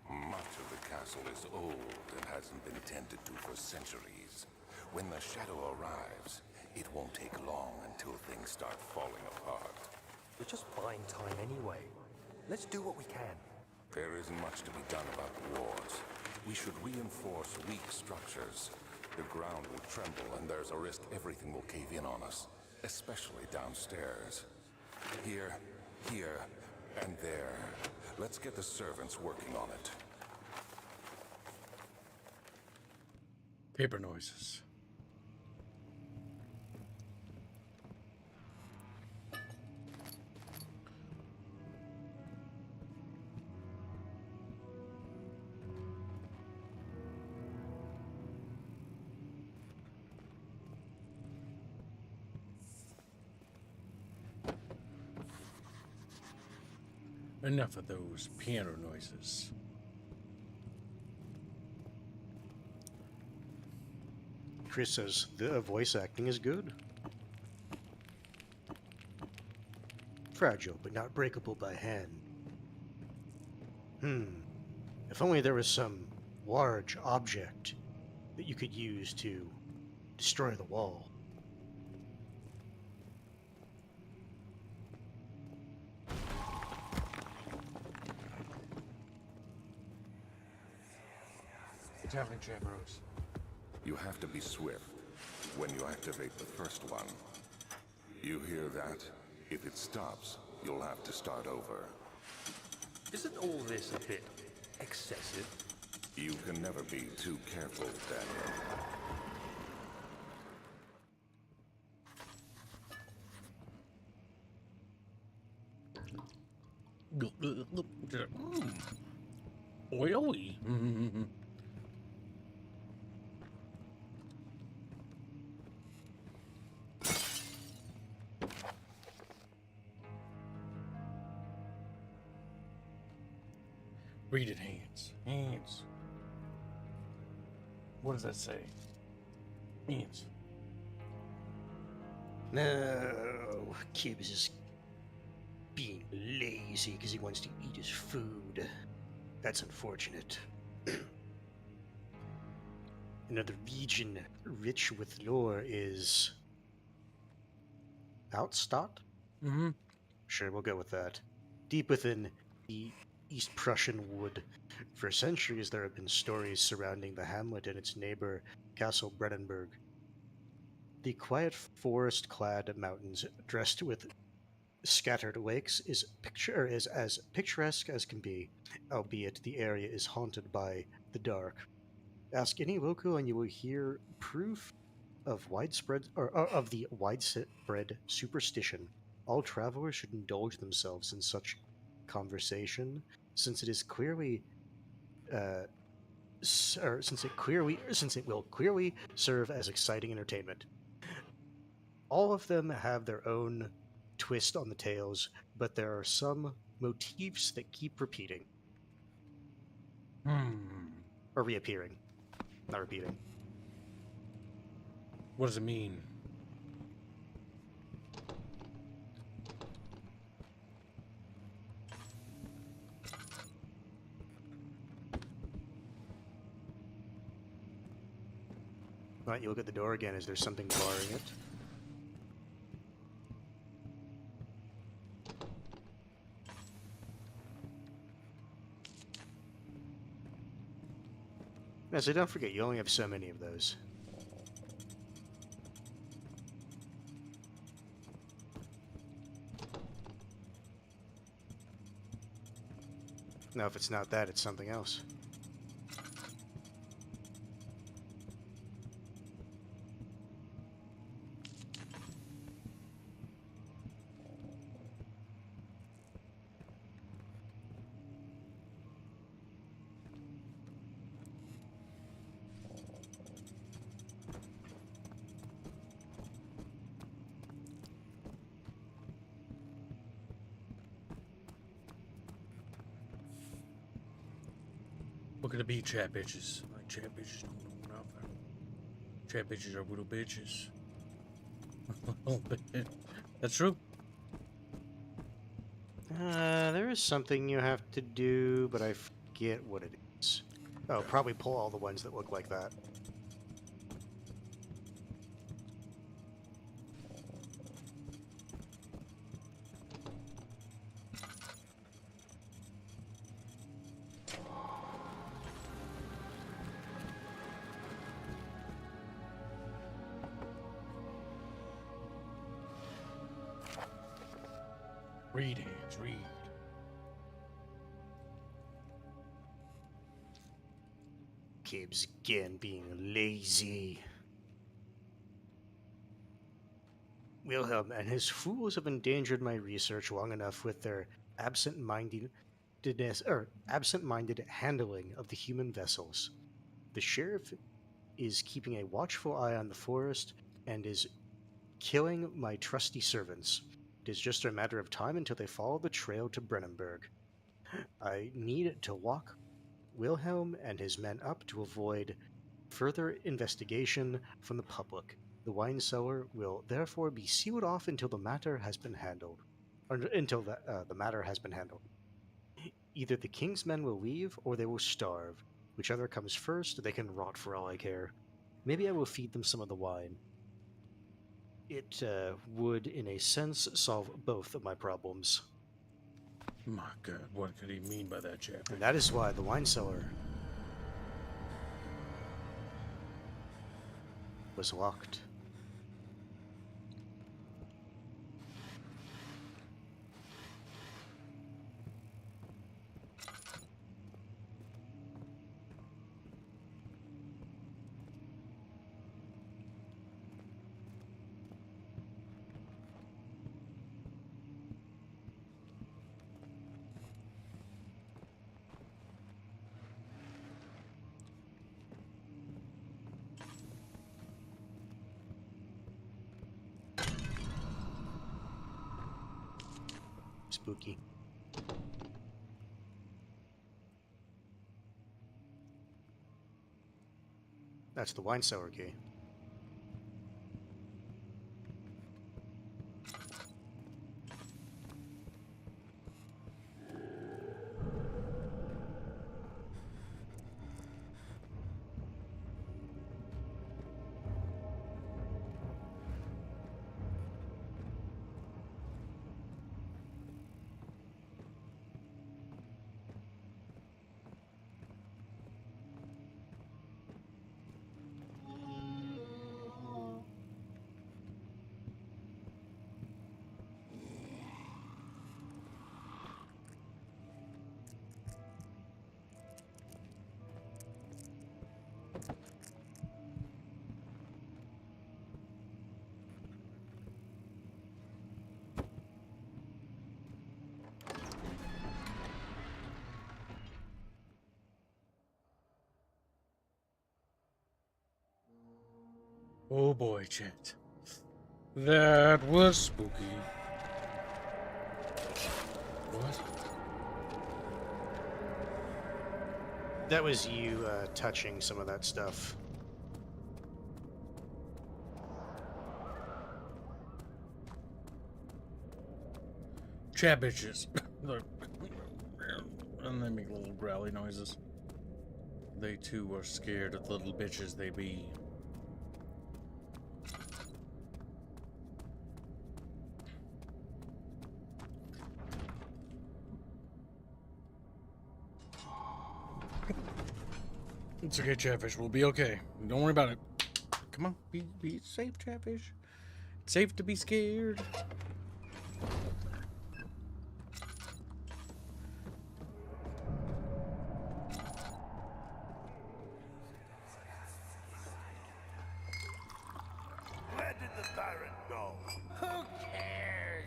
Much of the castle is old and hasn't been tended to for centuries. When the shadow arrives, it won't take long until things start falling apart. We're just buying time anyway. Let's do what we can. There isn't much to be done about the walls. We should reinforce weak structures. The ground will tremble and there's a risk everything will cave in on us, especially downstairs. Here, and there. Let's get the servants working on it. Paper noises. Enough of those piano noises. Chris says the voice acting is good. Fragile, but not breakable by hand. If only there was some large object that you could use to destroy the wall. What's happening, Chambrose? You have to be swift when you activate the first one. You hear that? If it stops, you'll have to start over. Isn't all this a bit excessive? You can never be too careful, Daniel. Oily. Read it, hands. Hands. What does that say? Hands. No. Kibbs is being lazy because he wants to eat his food. That's unfortunate. Another region rich with lore is Altstadt? Mm-hmm. Sure, we'll go with that. Deep within the East Prussian wood, for centuries there have been stories surrounding the hamlet and its neighbor, Castle Brandenburg. The quiet forest-clad mountains, dressed with scattered lakes, is as picturesque as can be, albeit the area is haunted by the dark. Ask any local, and you will hear proof of of the widespread superstition. All travelers should indulge themselves in such conversation, since it is clearly, since it will clearly serve as exciting entertainment. All of them have their own twist on the tales, but there are some motifs that keep repeating or reappearing, not repeating. What does it mean? Why don't you look at the door again? Is there something barring it? Yeah, so don't forget, you only have so many of those. Now, if it's not that, it's something else. Look at the beat, chat bitches. Like, chat bitches don't know nothing. Chat bitches are little bitches. That's true. There is something you have to do, but I forget what it is. Oh, probably pull all the ones that look like that. Read, hands, read. Kibbs again being lazy. Wilhelm and his fools have endangered my research long enough with their absent-minded handling of the human vessels. The sheriff is keeping a watchful eye on the forest and is killing my trusty servants. It is just a matter of time until they follow the trail to Brennenburg. I need to lock Wilhelm and his men up to avoid further investigation from the public. The wine cellar will therefore be sealed off until the matter has been handled. Or until the matter has been handled. Either the king's men will leave or they will starve. Whichever comes first, they can rot for all I care. Maybe I will feed them some of the wine. It would, in a sense, solve both of my problems. My God, what could he mean by that, chat? And that is why the wine cellar was locked. Spooky. That's the wine cellar key. Oh boy, chat. That was spooky. What? That was you touching some of that stuff. Chat bitches. Look. And they make little growly noises. They too are scared of the little bitches they be. It's okay, Chatfish. We'll be okay. Don't worry about it. Come on. Be safe, Chatfish. It's safe to be scared. Where did the Baron go? Who cares?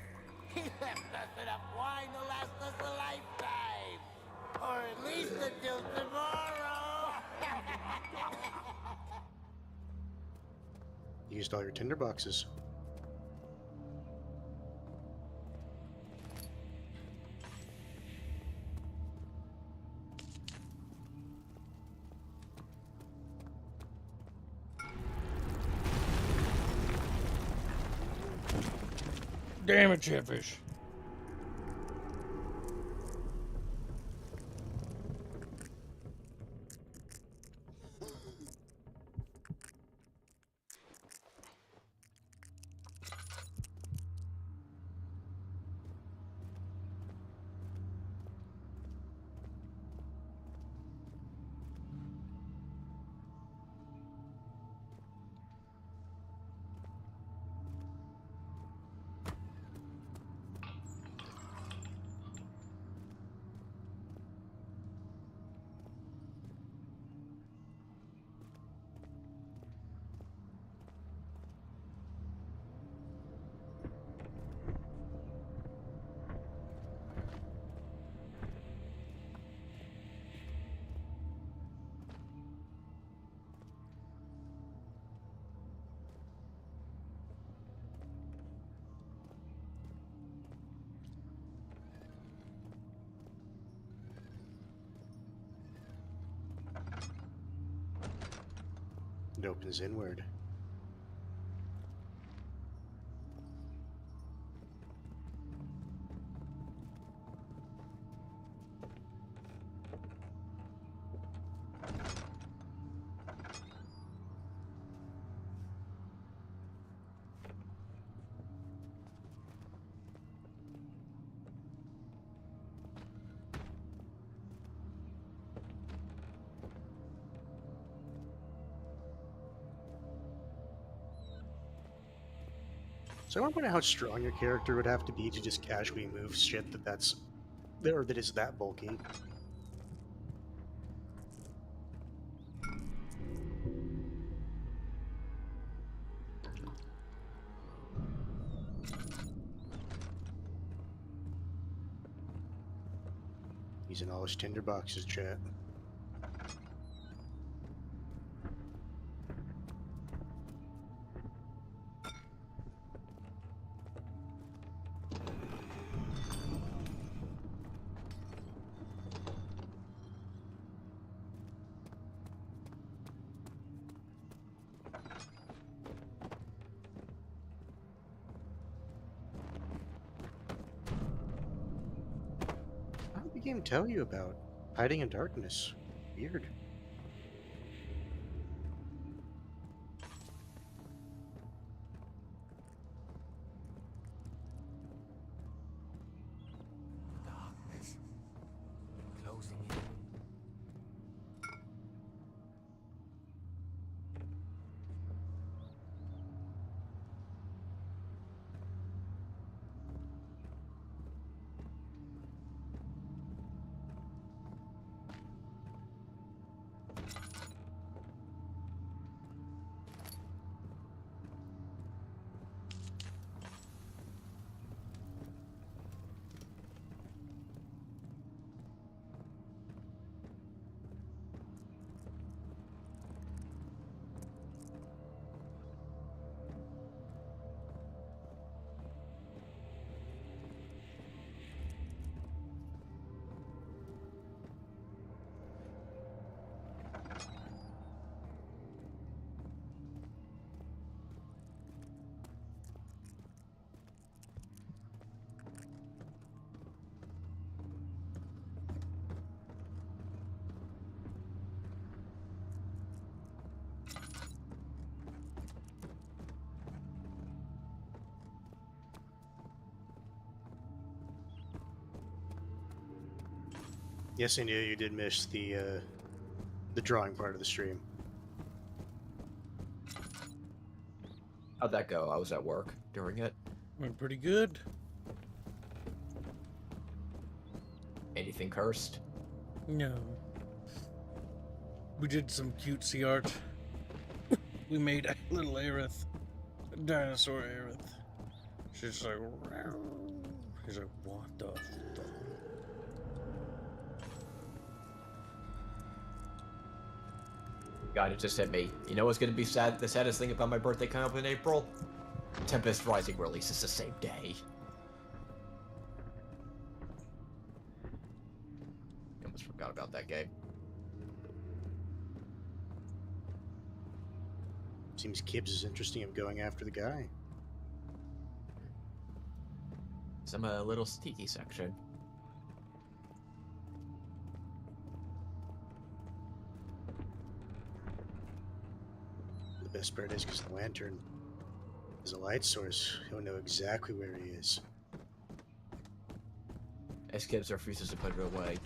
He left us enough wine to last us a lifetime. Or at least until tomorrow. Used all your tinder boxes. Damn it, Chatfish. It opens inward. So I wonder how strong your character would have to be to just casually move shit that's there that is that bulky. Using all his tinder boxes, chat. How did the game tell you about hiding in darkness? Weird. Darkness. Closing in. Yes, I knew you did miss the drawing part of the stream. How'd that go? I was at work during it. Went pretty good. Anything cursed? No. We did some cutesy art. We made a little Aerith. A dinosaur Aerith. She's like, "Row." He's like, what the fuck? God, it just hit me. You know what's gonna be sad? The saddest thing about my birthday coming up in April? Tempest Rising releases the same day. I almost forgot about that game. Seems Kibbs is interesting in going after the guy. Some little sneaky section. The best part is because the lantern is a light source. He'll know exactly where he is. As Gibbs refuses to put it away.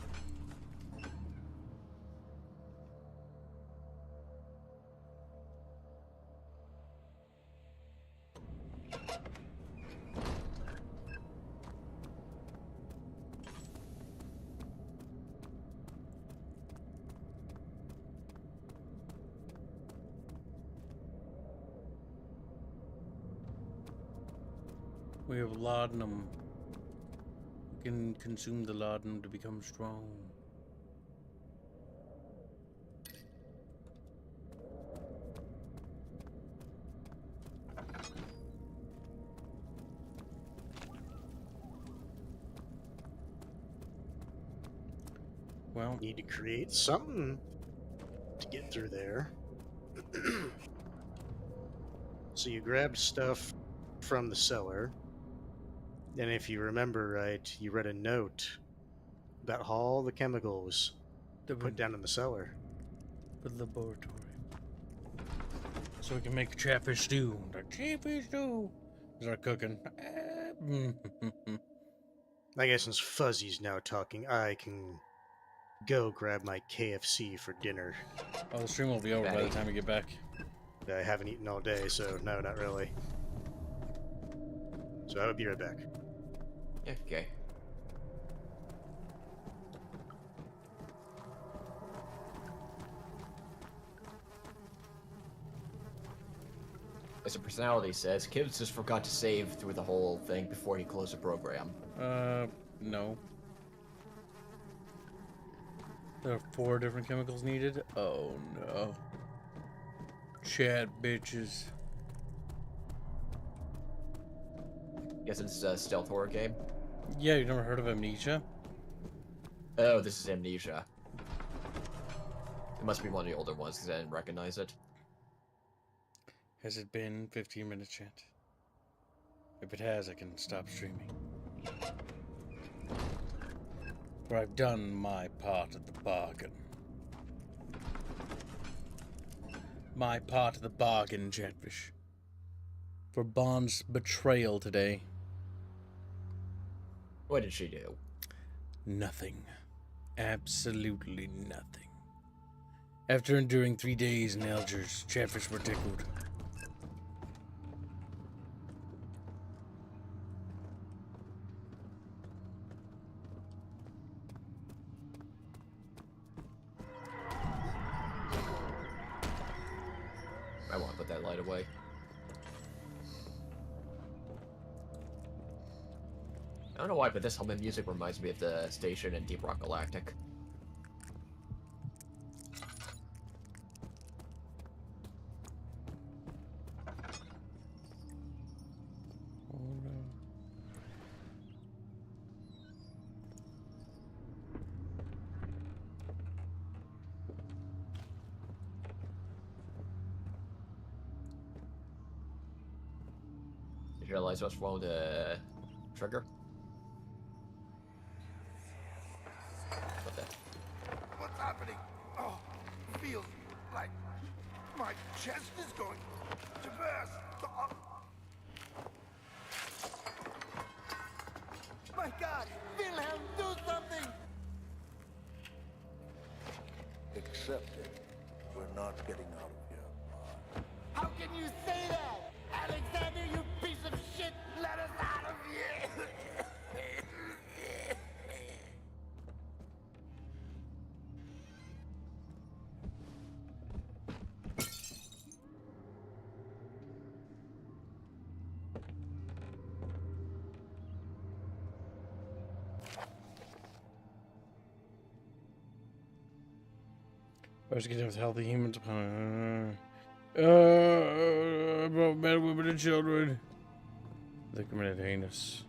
We have laudanum. We can consume the laudanum to become strong. Well, Need to create something to get through there. So you grabbed stuff from the cellar. And if you remember right, you read a note about all the chemicals put down in the cellar. the laboratory. So we can make chatfish stew. The chatfish stew. Start cooking. I guess since Fuzzy's now talking, I can go grab my KFC for dinner. Oh, the stream will be over by the time we get back. I haven't eaten all day, so no, not really. So I will be right back. Okay. As the personality says, Kibbs just forgot to save through the whole thing before he closed the program. No. There are 4 different chemicals needed? Oh no. Chat bitches. Guess it's a stealth horror game. Yeah, you never heard of Amnesia? Oh, this is Amnesia. It must be one of the older ones because I didn't recognize it. Has it been 15 minutes yet? If it has, I can stop streaming. For I've done my part of the bargain. My part of the bargain, Chatfish. For Bond's betrayal today. What did she do? Nothing. Absolutely nothing. After enduring 3 days in Algiers, Chatfish were tickled. I want to put that light away. I don't know why, but this helmet music reminds me of the station in Deep Rock Galactic. Oh no. Did you realize what's wrong with the trigger? What the? What's happening? Oh, feels like my chest is going to burst. Oh. My God, Wilhelm, do something! accept it. We're not getting out of here. How can you say that? Alexander, you piece of shit! Let us out of here! First get with healthy humans. About men, women, and children. They committed heinous.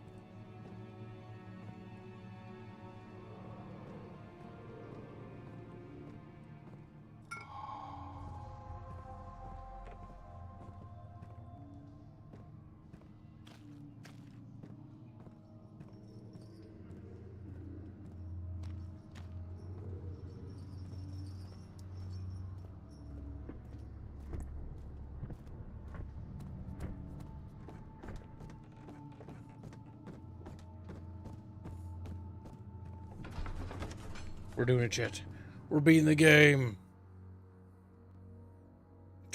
We're doing it, chat. We're beating the game.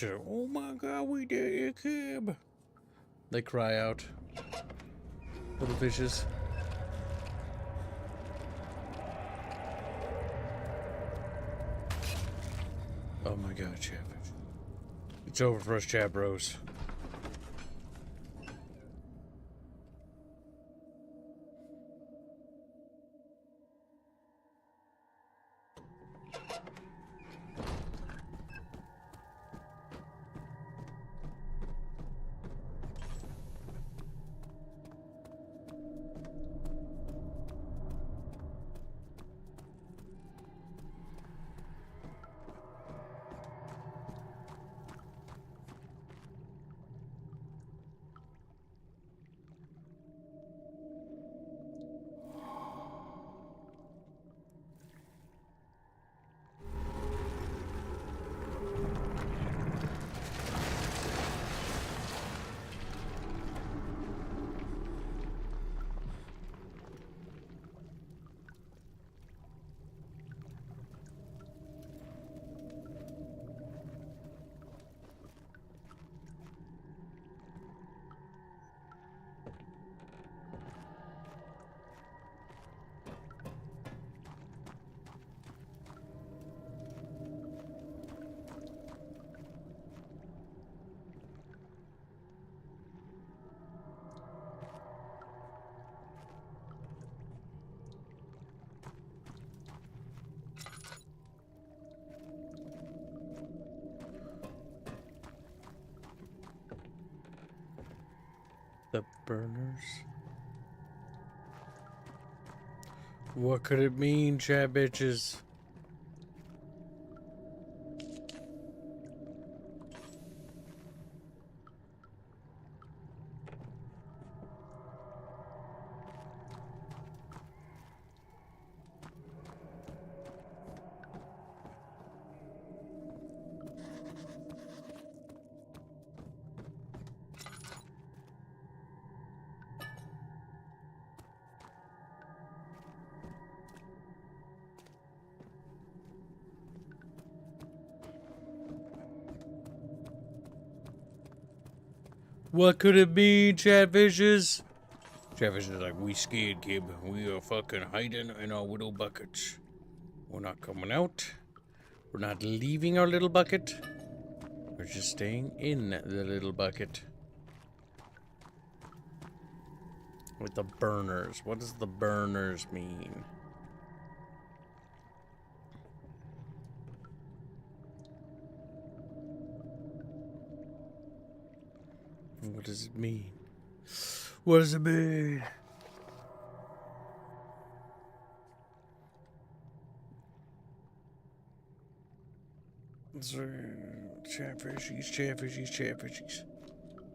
Oh my god, we did it, kid. They cry out. Little fishes. Oh my god, chat. It's over for us, chat bros. The burners. What could it mean, chat bitches? What could it be, Chatfishes? Chatfish is like, we scared, kid. We are fucking hiding in our little buckets. We're not coming out. We're not leaving our little bucket. We're just staying in the little bucket. With the burners. What does the burners mean? What does it mean? What does it mean? Chatfishies, chatfishies, chatfishies.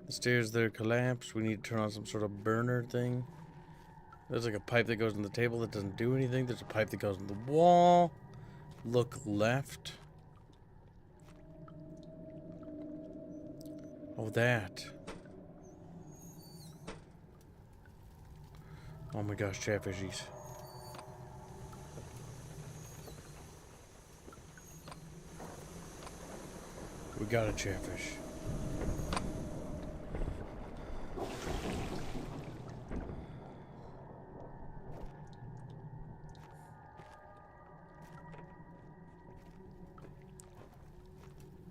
The stairs there collapse. We need to turn on some sort of burner thing. There's like a pipe that goes in the table that doesn't do anything. There's a pipe that goes in the wall. Look left. Oh, that. Oh my gosh, chatfishies. We got a chatfish.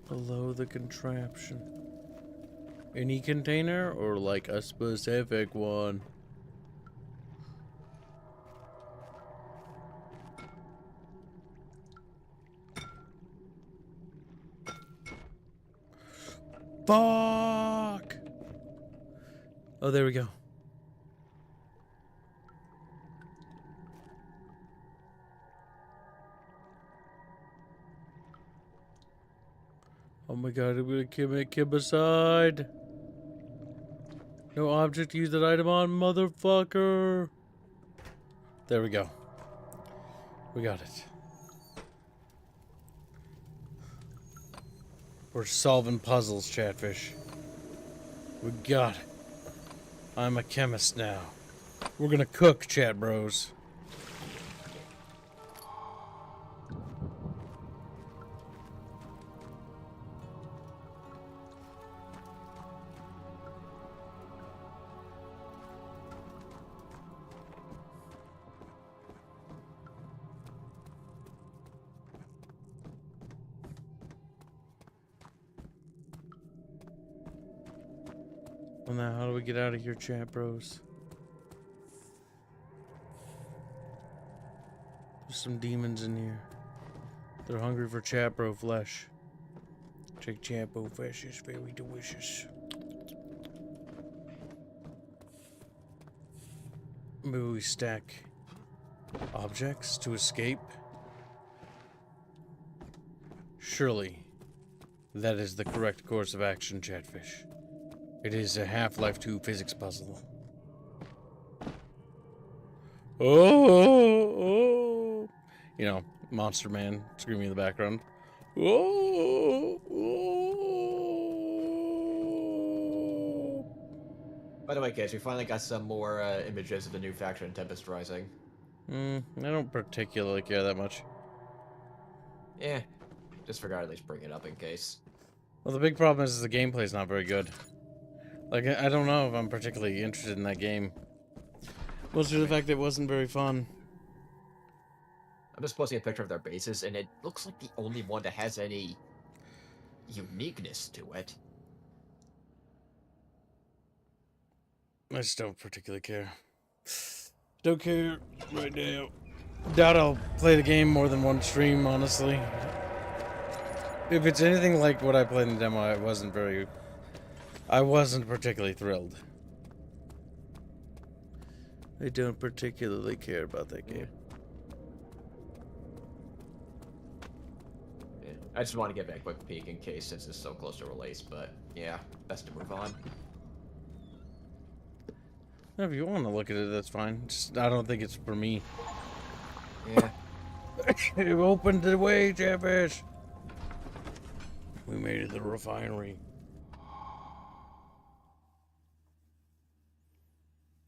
Below the contraption. Any container or like a specific one? Fuck! Oh, there we go. Oh my god, I'm gonna commit kibicide. No object to use that item on, motherfucker. There we go. We got it. We're solving puzzles, Chatfish. We got it. I'm a chemist now. We're gonna cook, chat bros. Well, now how do we get out of here, chat bros? There's some demons in here. They're hungry for chat bro flesh. Check chat bro flesh is very delicious. Maybe we stack objects to escape. Surely that is the correct course of action, Chatfish. It is a Half-Life 2 physics puzzle. Oh! You know, Monster Man screaming in the background. Oh! By the way, kids, we finally got some more images of the new faction, Tempest Rising. I don't particularly care that much. Yeah, just forgot to at least bring it up in case. Well, the big problem is the gameplay's not very good. Like, I don't know if I'm particularly interested in that game. Mostly the fact that it wasn't very fun. I'm just posting a picture of their bases, and it looks like the only one that has any uniqueness to it. I just don't particularly care. Don't care right now. Doubt I'll play the game more than one stream, honestly. If it's anything like what I played in the demo, I wasn't particularly thrilled. I don't particularly care about that game. Yeah, I just want to give it a quick peek in case since it's so close to release, but yeah, best to move on. If you want to look at it, that's fine. Just, I don't think it's for me. Yeah. You opened the way, Chatfish. We made it to the refinery.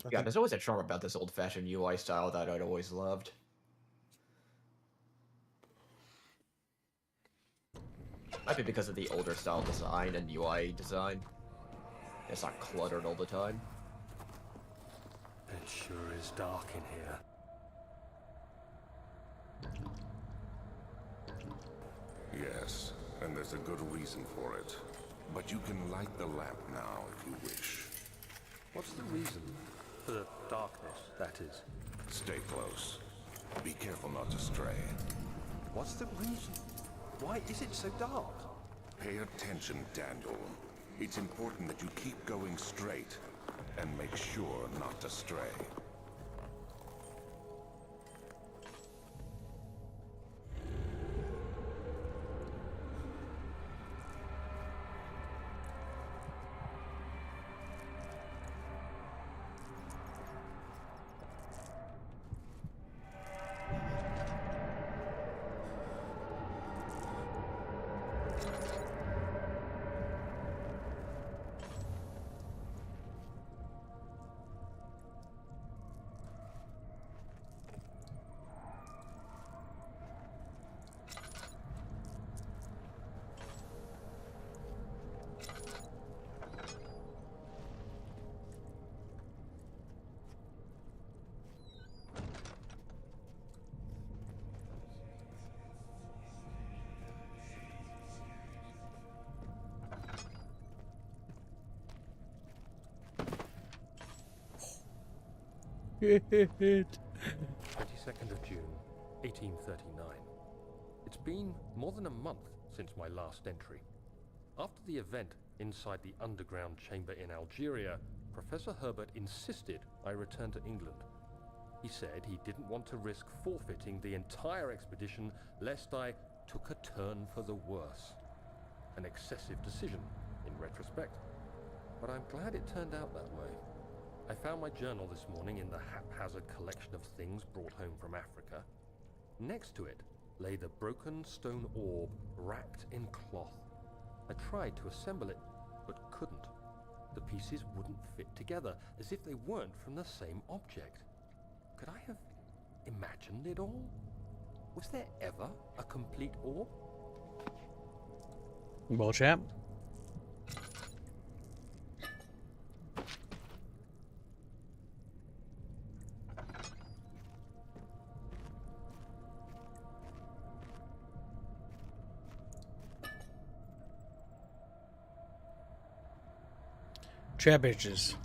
Yeah, there's always a charm about this old-fashioned UI style that I'd always loved. Might be because of the older style design and UI design. It's not cluttered all the time. It sure is dark in here. Yes, and there's a good reason for it. But you can light the lamp now if you wish. What's the reason? For the darkness, that is. Stay close. Be careful not to stray. What's the reason? Why is it so dark? Pay attention, Daniel. It's important that you keep going straight and make sure not to stray. 22nd of June, 1839. It's been more than a month since my last entry. After the event inside the underground chamber in Algeria, Professor Herbert insisted I return to England. He said he didn't want to risk forfeiting the entire expedition lest I took a turn for the worse. An excessive decision, in retrospect. But I'm glad it turned out that way. I found my journal this morning in the haphazard collection of things brought home from Africa. Next to it lay the broken stone orb wrapped in cloth. I tried to assemble it, but couldn't. The pieces wouldn't fit together, as if they weren't from the same object. Could I have imagined it all? Was there ever a complete orb? Well, chap. Chat bitches.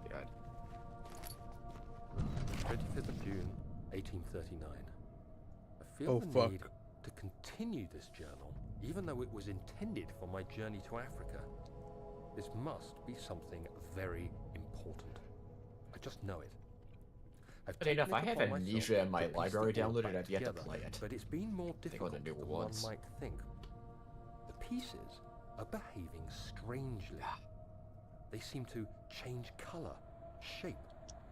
God. 25th of June, 1839. I feel Oh, the fuck. need to continue this journal, even though it was intended for my journey to Africa. This must be something very important. I just know it. I've Funny enough, taken I it have upon myself Amnesia in my to piece library the orb downloaded, back I've yet to together, play it. but it's been more think I'll difficult do it than one once. might think. The pieces are behaving strangely. They seem to change color, shape,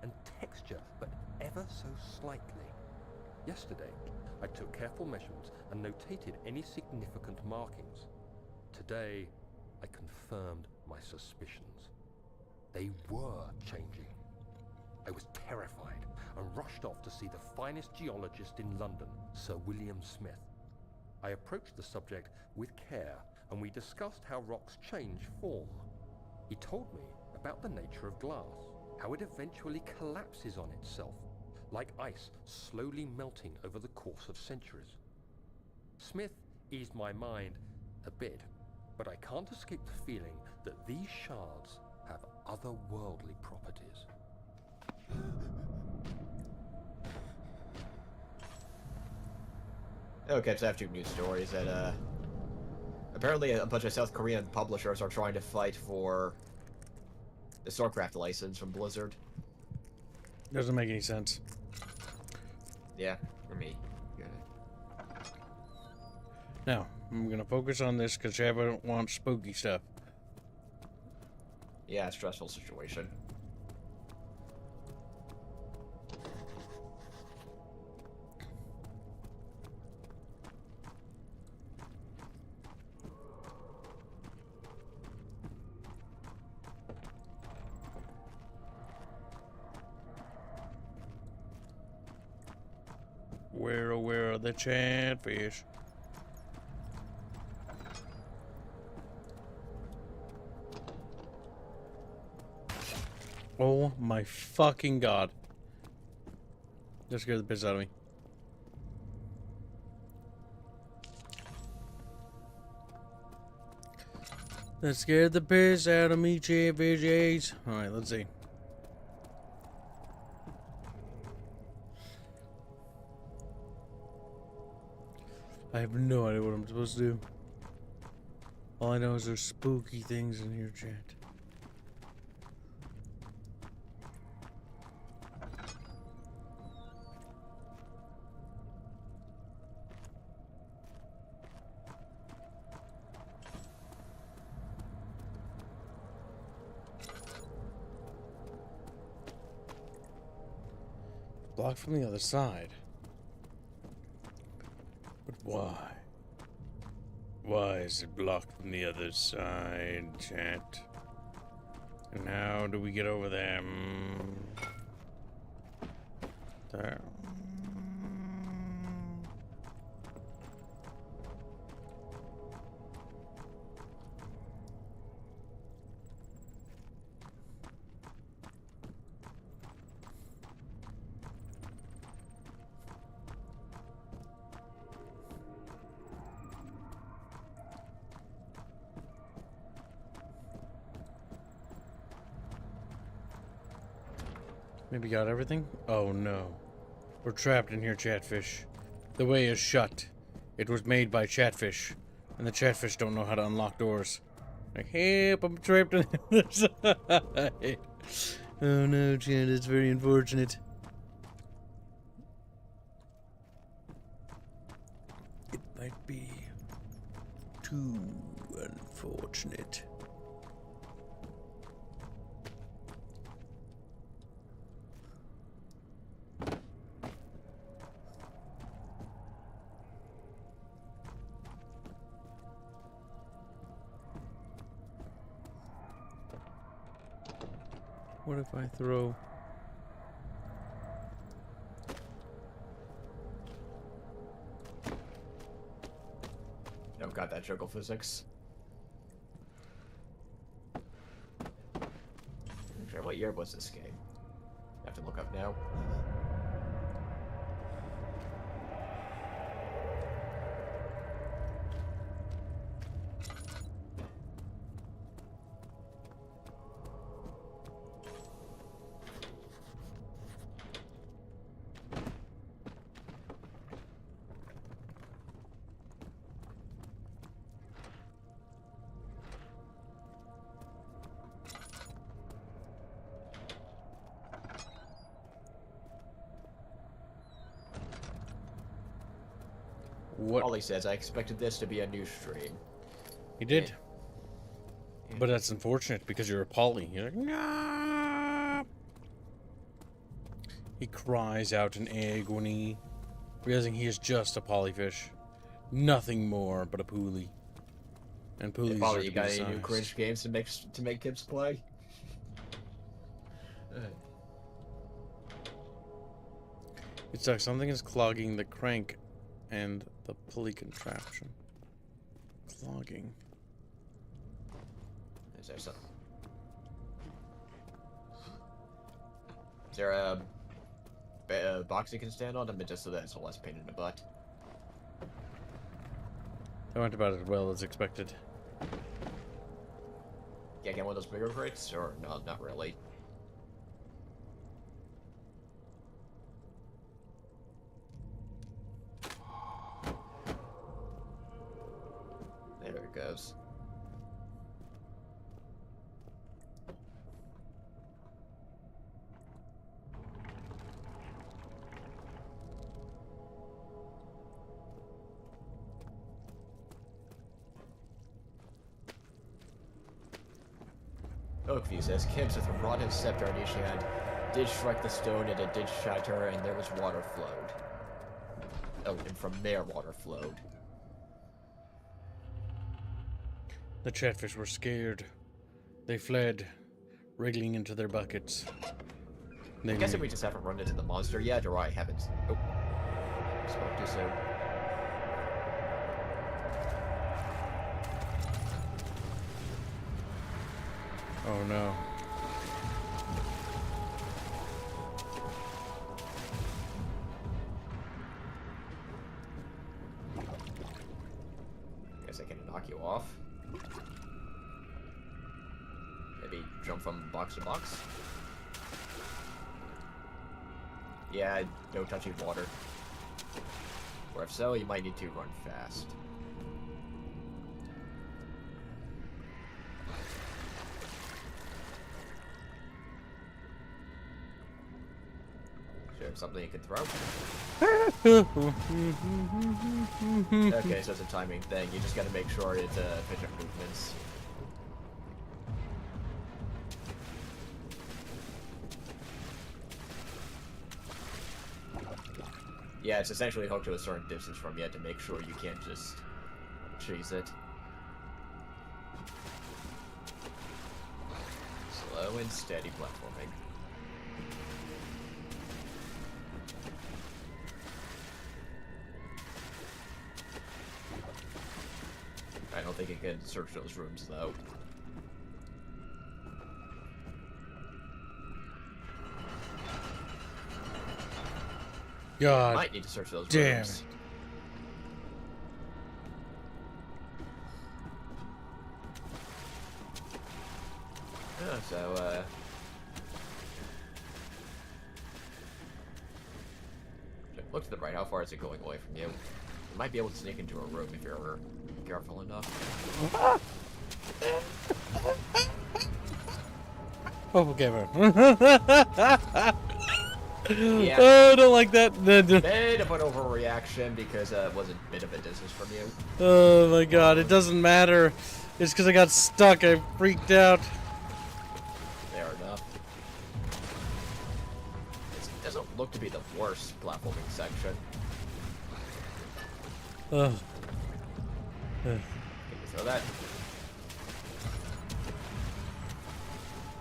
and texture, but ever so slightly. Yesterday, I took careful measurements and notated any significant markings. Today, I confirmed my suspicions. They were changing. I was terrified and rushed off to see the finest geologist in London, Sir William Smith. I approached the subject with care, and we discussed how rocks change form. He told me about the nature of glass, how it eventually collapses on itself, like ice slowly melting over the course of centuries. Smith eased my mind a bit, but I can't escape the feeling that these shards have otherworldly properties. Okay, so I have two news stories that, apparently a bunch of South Korean publishers are trying to fight for the StarCraft license from Blizzard. Doesn't make any sense. Yeah, for me. Now, I'm gonna focus on this because I don't want spooky stuff. Yeah, stressful situation. Where are the chatfish? Oh my fucking god. That scared the piss out of me. That scared the piss out of me, chatfishes. Alright, let's see. I have no idea what I'm supposed to do. All I know is there's spooky things in here, chat. Blocked from the other side. But why? Why is it blocked from the other side, chat? And how do we get over there? There. Maybe got everything? Oh no. We're trapped in here, Chatfish. The way is shut. It was made by Chatfish. And the Chatfish don't know how to unlock doors. Like, help, I'm trapped on the other side. Oh no, Chat, it's very unfortunate. It might be too unfortunate. What if I throw... I've got that juggle physics. Actually, what year was this game? I have to look up now. What? Ollie says, I expected this to be a new stream. He did. But that's unfortunate because you're a poly. You're like, no. He cries out in agony, realizing he is just a polyfish. Nothing more but a poolie. And poolies Ollie, are you to got be any new sized. cringe games to make kids play? It's like something is clogging the crank and the pulley contraption. Clogging. Is there some? Is there a box you can stand on? I mean, just so that it's less pain in the butt. That went about as well as expected. Yeah, get one of those bigger crates, or no, not really. There it goes. Oakview says, Kibbs with a rod scepter in each hand did strike the stone and it did shatter and there was water flowed. Oh, and from there water flowed. The Chatfish were scared. They fled, wriggling into their buckets. They I guess if we just haven't run into the monster yet, or I haven't. Oh. Spoke too soon. Oh no. Guess I can knock you off. Maybe jump from box to box. Yeah, no touching water. Or if so, you might need to run fast. Is there something you can throw? Okay, so it's a timing thing. You just gotta make sure it's efficient movements. Yeah, it's essentially hooked to a certain distance from you to make sure you can't just cheese it. Slow and steady platforming. I don't think you can search those rooms, though. God Might need to search those damn rooms. Yeah, so, Look to the right. How far is it going away from you? You might be able to sneak into a room if you're careful enough. Oh, okay, man. Yeah. Oh, I don't like that. Bit of an overreaction because it was a bit of a distance from you. Oh my god, it doesn't matter. It's because I got stuck. I freaked out. Fair enough. It doesn't look to be the worst platforming section. Ugh. Can you throw that?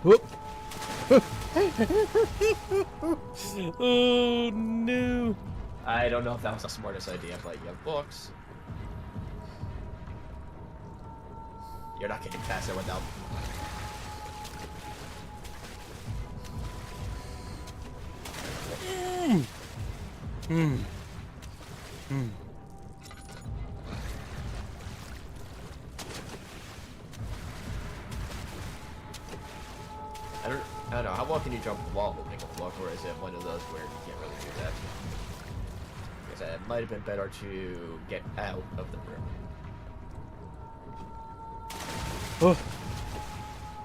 Whoop. Oh no. I don't know if that was the smartest idea, but you have books. You're not getting past it without... I don't know, how well can you jump the wall opening a book, or is it one of those where you can't really do that? Because it might have been better to get out of the room. Oh.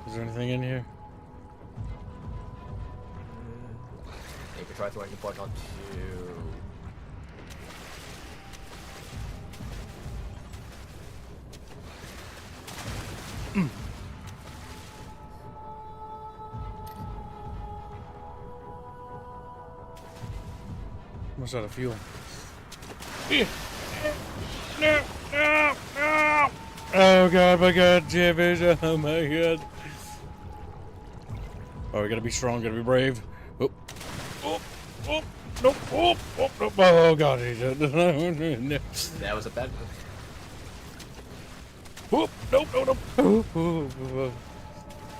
Is there anything in here? You can try throwing the book onto... Almost out of fuel. Oh god, my god, Jimmy. Oh my god. Oh, we gotta be strong, gotta be brave. Oh, oh, oh, no, oh, oh, no, oh god. No. That was a bad... Oh, no, no, no. Oh, oh, oh,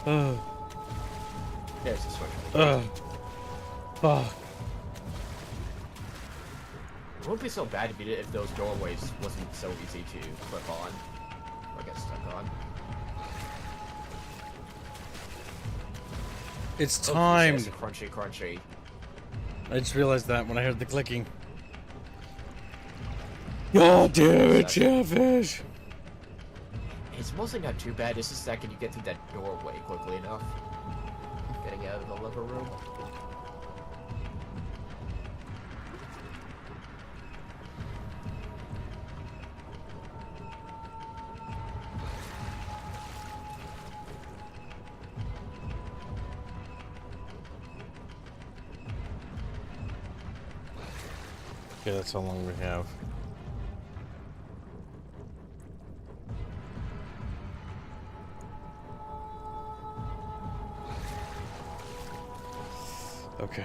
oh. There's the switch. Fuck. It wouldn't be so bad if those doorways wasn't so easy to clip on or get stuck on. It's Oh, timed. yes, crunchy, crunchy. I just realized that when I heard the clicking. God damn it, Chatfish! It's mostly not too bad. It's just that can you get through that doorway quickly enough? Getting out of the living room. Okay, that's how long we have. Okay.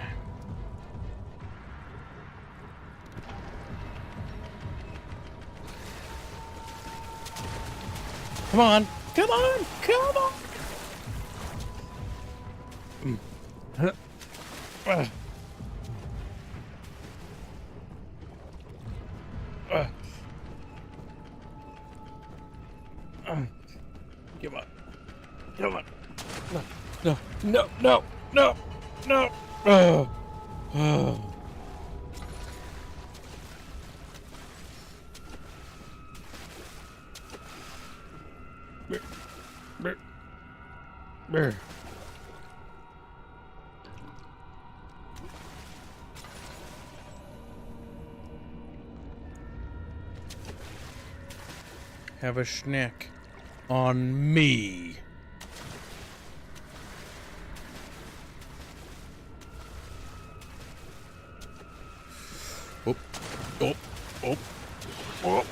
Come on! Come on! Come on! Come on. Come on. No, no, no, no, no, no. Oh. Oh. Brr. Brr. Have a snack on me. Oh, oh, oh, oh.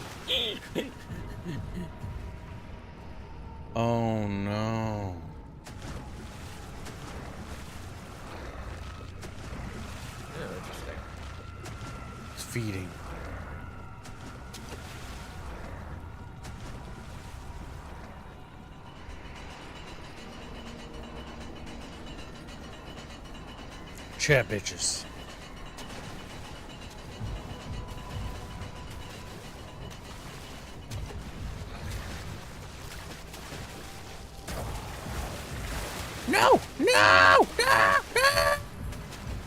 Oh no. Yeah, interesting. It's feeding. Chat bitches. No! No! No! No!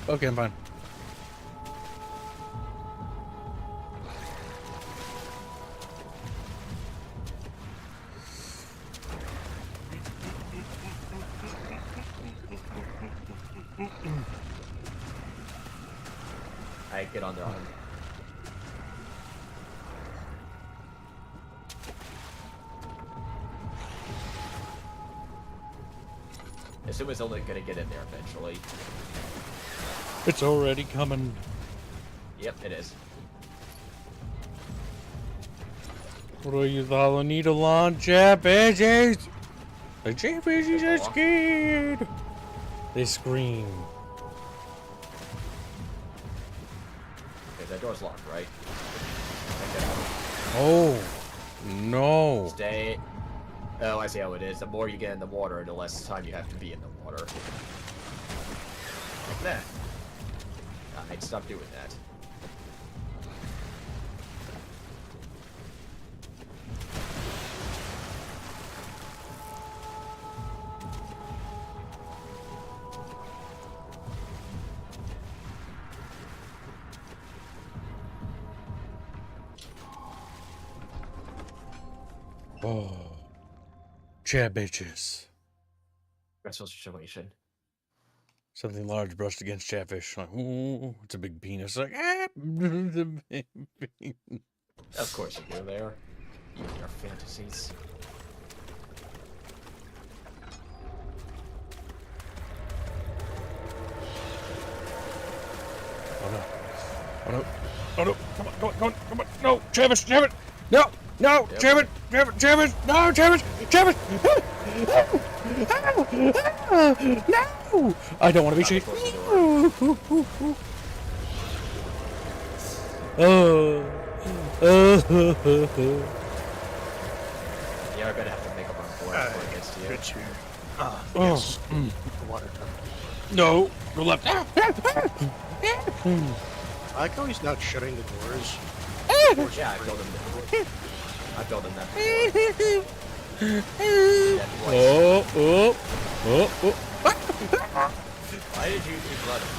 Okay, I'm fine. Alright, get on the arm. I assume it's only gonna get in there eventually. It's already coming. Yep, it is. What do you all need to launch, bitches? The bitches are scared. They scream. Okay, that door's locked, right? Oh, no. Stay. Oh, I see how it is. The more you get in the water, the less time you have to be in the water. Like that. I'd stop doing that. Oh, chair bitches. Stressful situation. Something large brushed against Chatfish. Like, ooh, it's a big penis. Like, ah, it's a big penis. Of course you do, there. You and your fantasies. Oh no. Oh no. Oh no. Come on, come on, come on, come on. No, Chatfish, Chatfish. No, no, Yep. Chatfish, Chatfish, Chatfish. No, Chatfish, Chatfish. No. I don't want to be chased. Oh. Yeah, I better have to make a run for it before it gets to you. Good cheer. Ah, Oh. yes. The water tower. No, go left. I like how he's not shutting the doors. Yeah, I built him that. I built him that before. Yeah, twice. Oh, oh, oh, oh. Why did you keep running?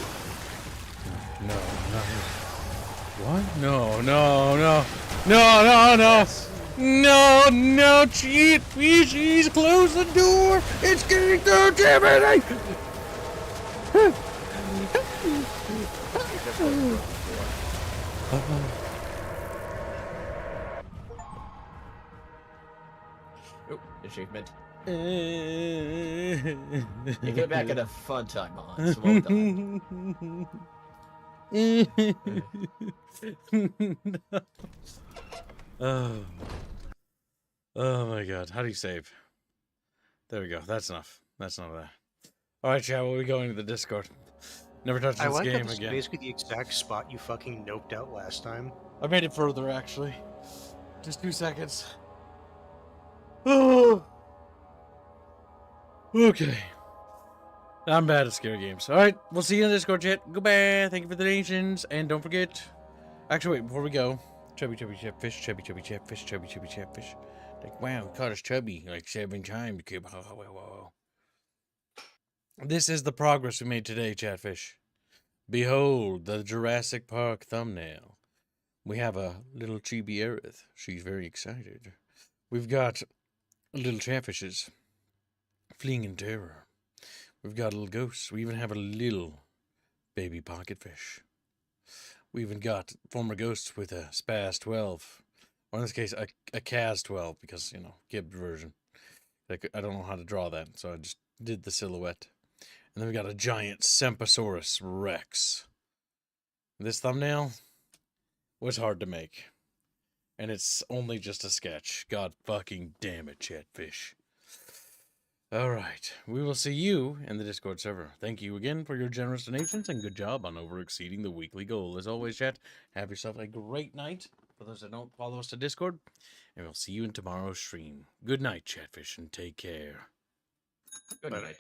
No, no. What? No, no, no. No, no, no. Yes. No, no, cheat, species, close the door. It's getting so intimidating. Oh, achievement. You get back at a fun time, Hans. Well done. Oh. Oh my god. How do you save? There we go. That's enough. That's enough of that. Alright, chat, we'll be going to the Discord. Never touch I this like that game this again. is basically the exact spot you fucking noped out last time. I made it further, actually. Just 2 seconds. Oh. Okay. I'm bad at scary games. Alright, we'll see you in the Discord, chat. Goodbye. Thank you for the donations. And don't forget... Actually, wait, before we go... Chubby, chubby, chatfish, chubby, chubby, chatfish, chubby, chubby, chatfish. Like, wow, caught us chubby like 7 times. This is the progress we made today, chatfish. Behold, the Jurassic Park thumbnail. We have a little chibi Aerith. She's very excited. We've got little chatfishes fleeing in terror. We've got little ghosts. We even have a little baby pocket fish. We even got former ghosts with a Spaz 12. Or in this case, a Kaz 12, because, you know, gibbed version. Like, I don't know how to draw that, so I just did the silhouette. And then we got a giant Semposaurus Rex. This thumbnail was hard to make. And it's only just a sketch. God fucking damn it, Chatfish. Alright, we will see you in the Discord server. Thank you again for your generous donations, and good job on over-exceeding the weekly goal. As always, chat, have yourself a great night. For those that don't follow us to Discord, and we'll see you in tomorrow's stream. Good night, Chatfish, and take care. Good night.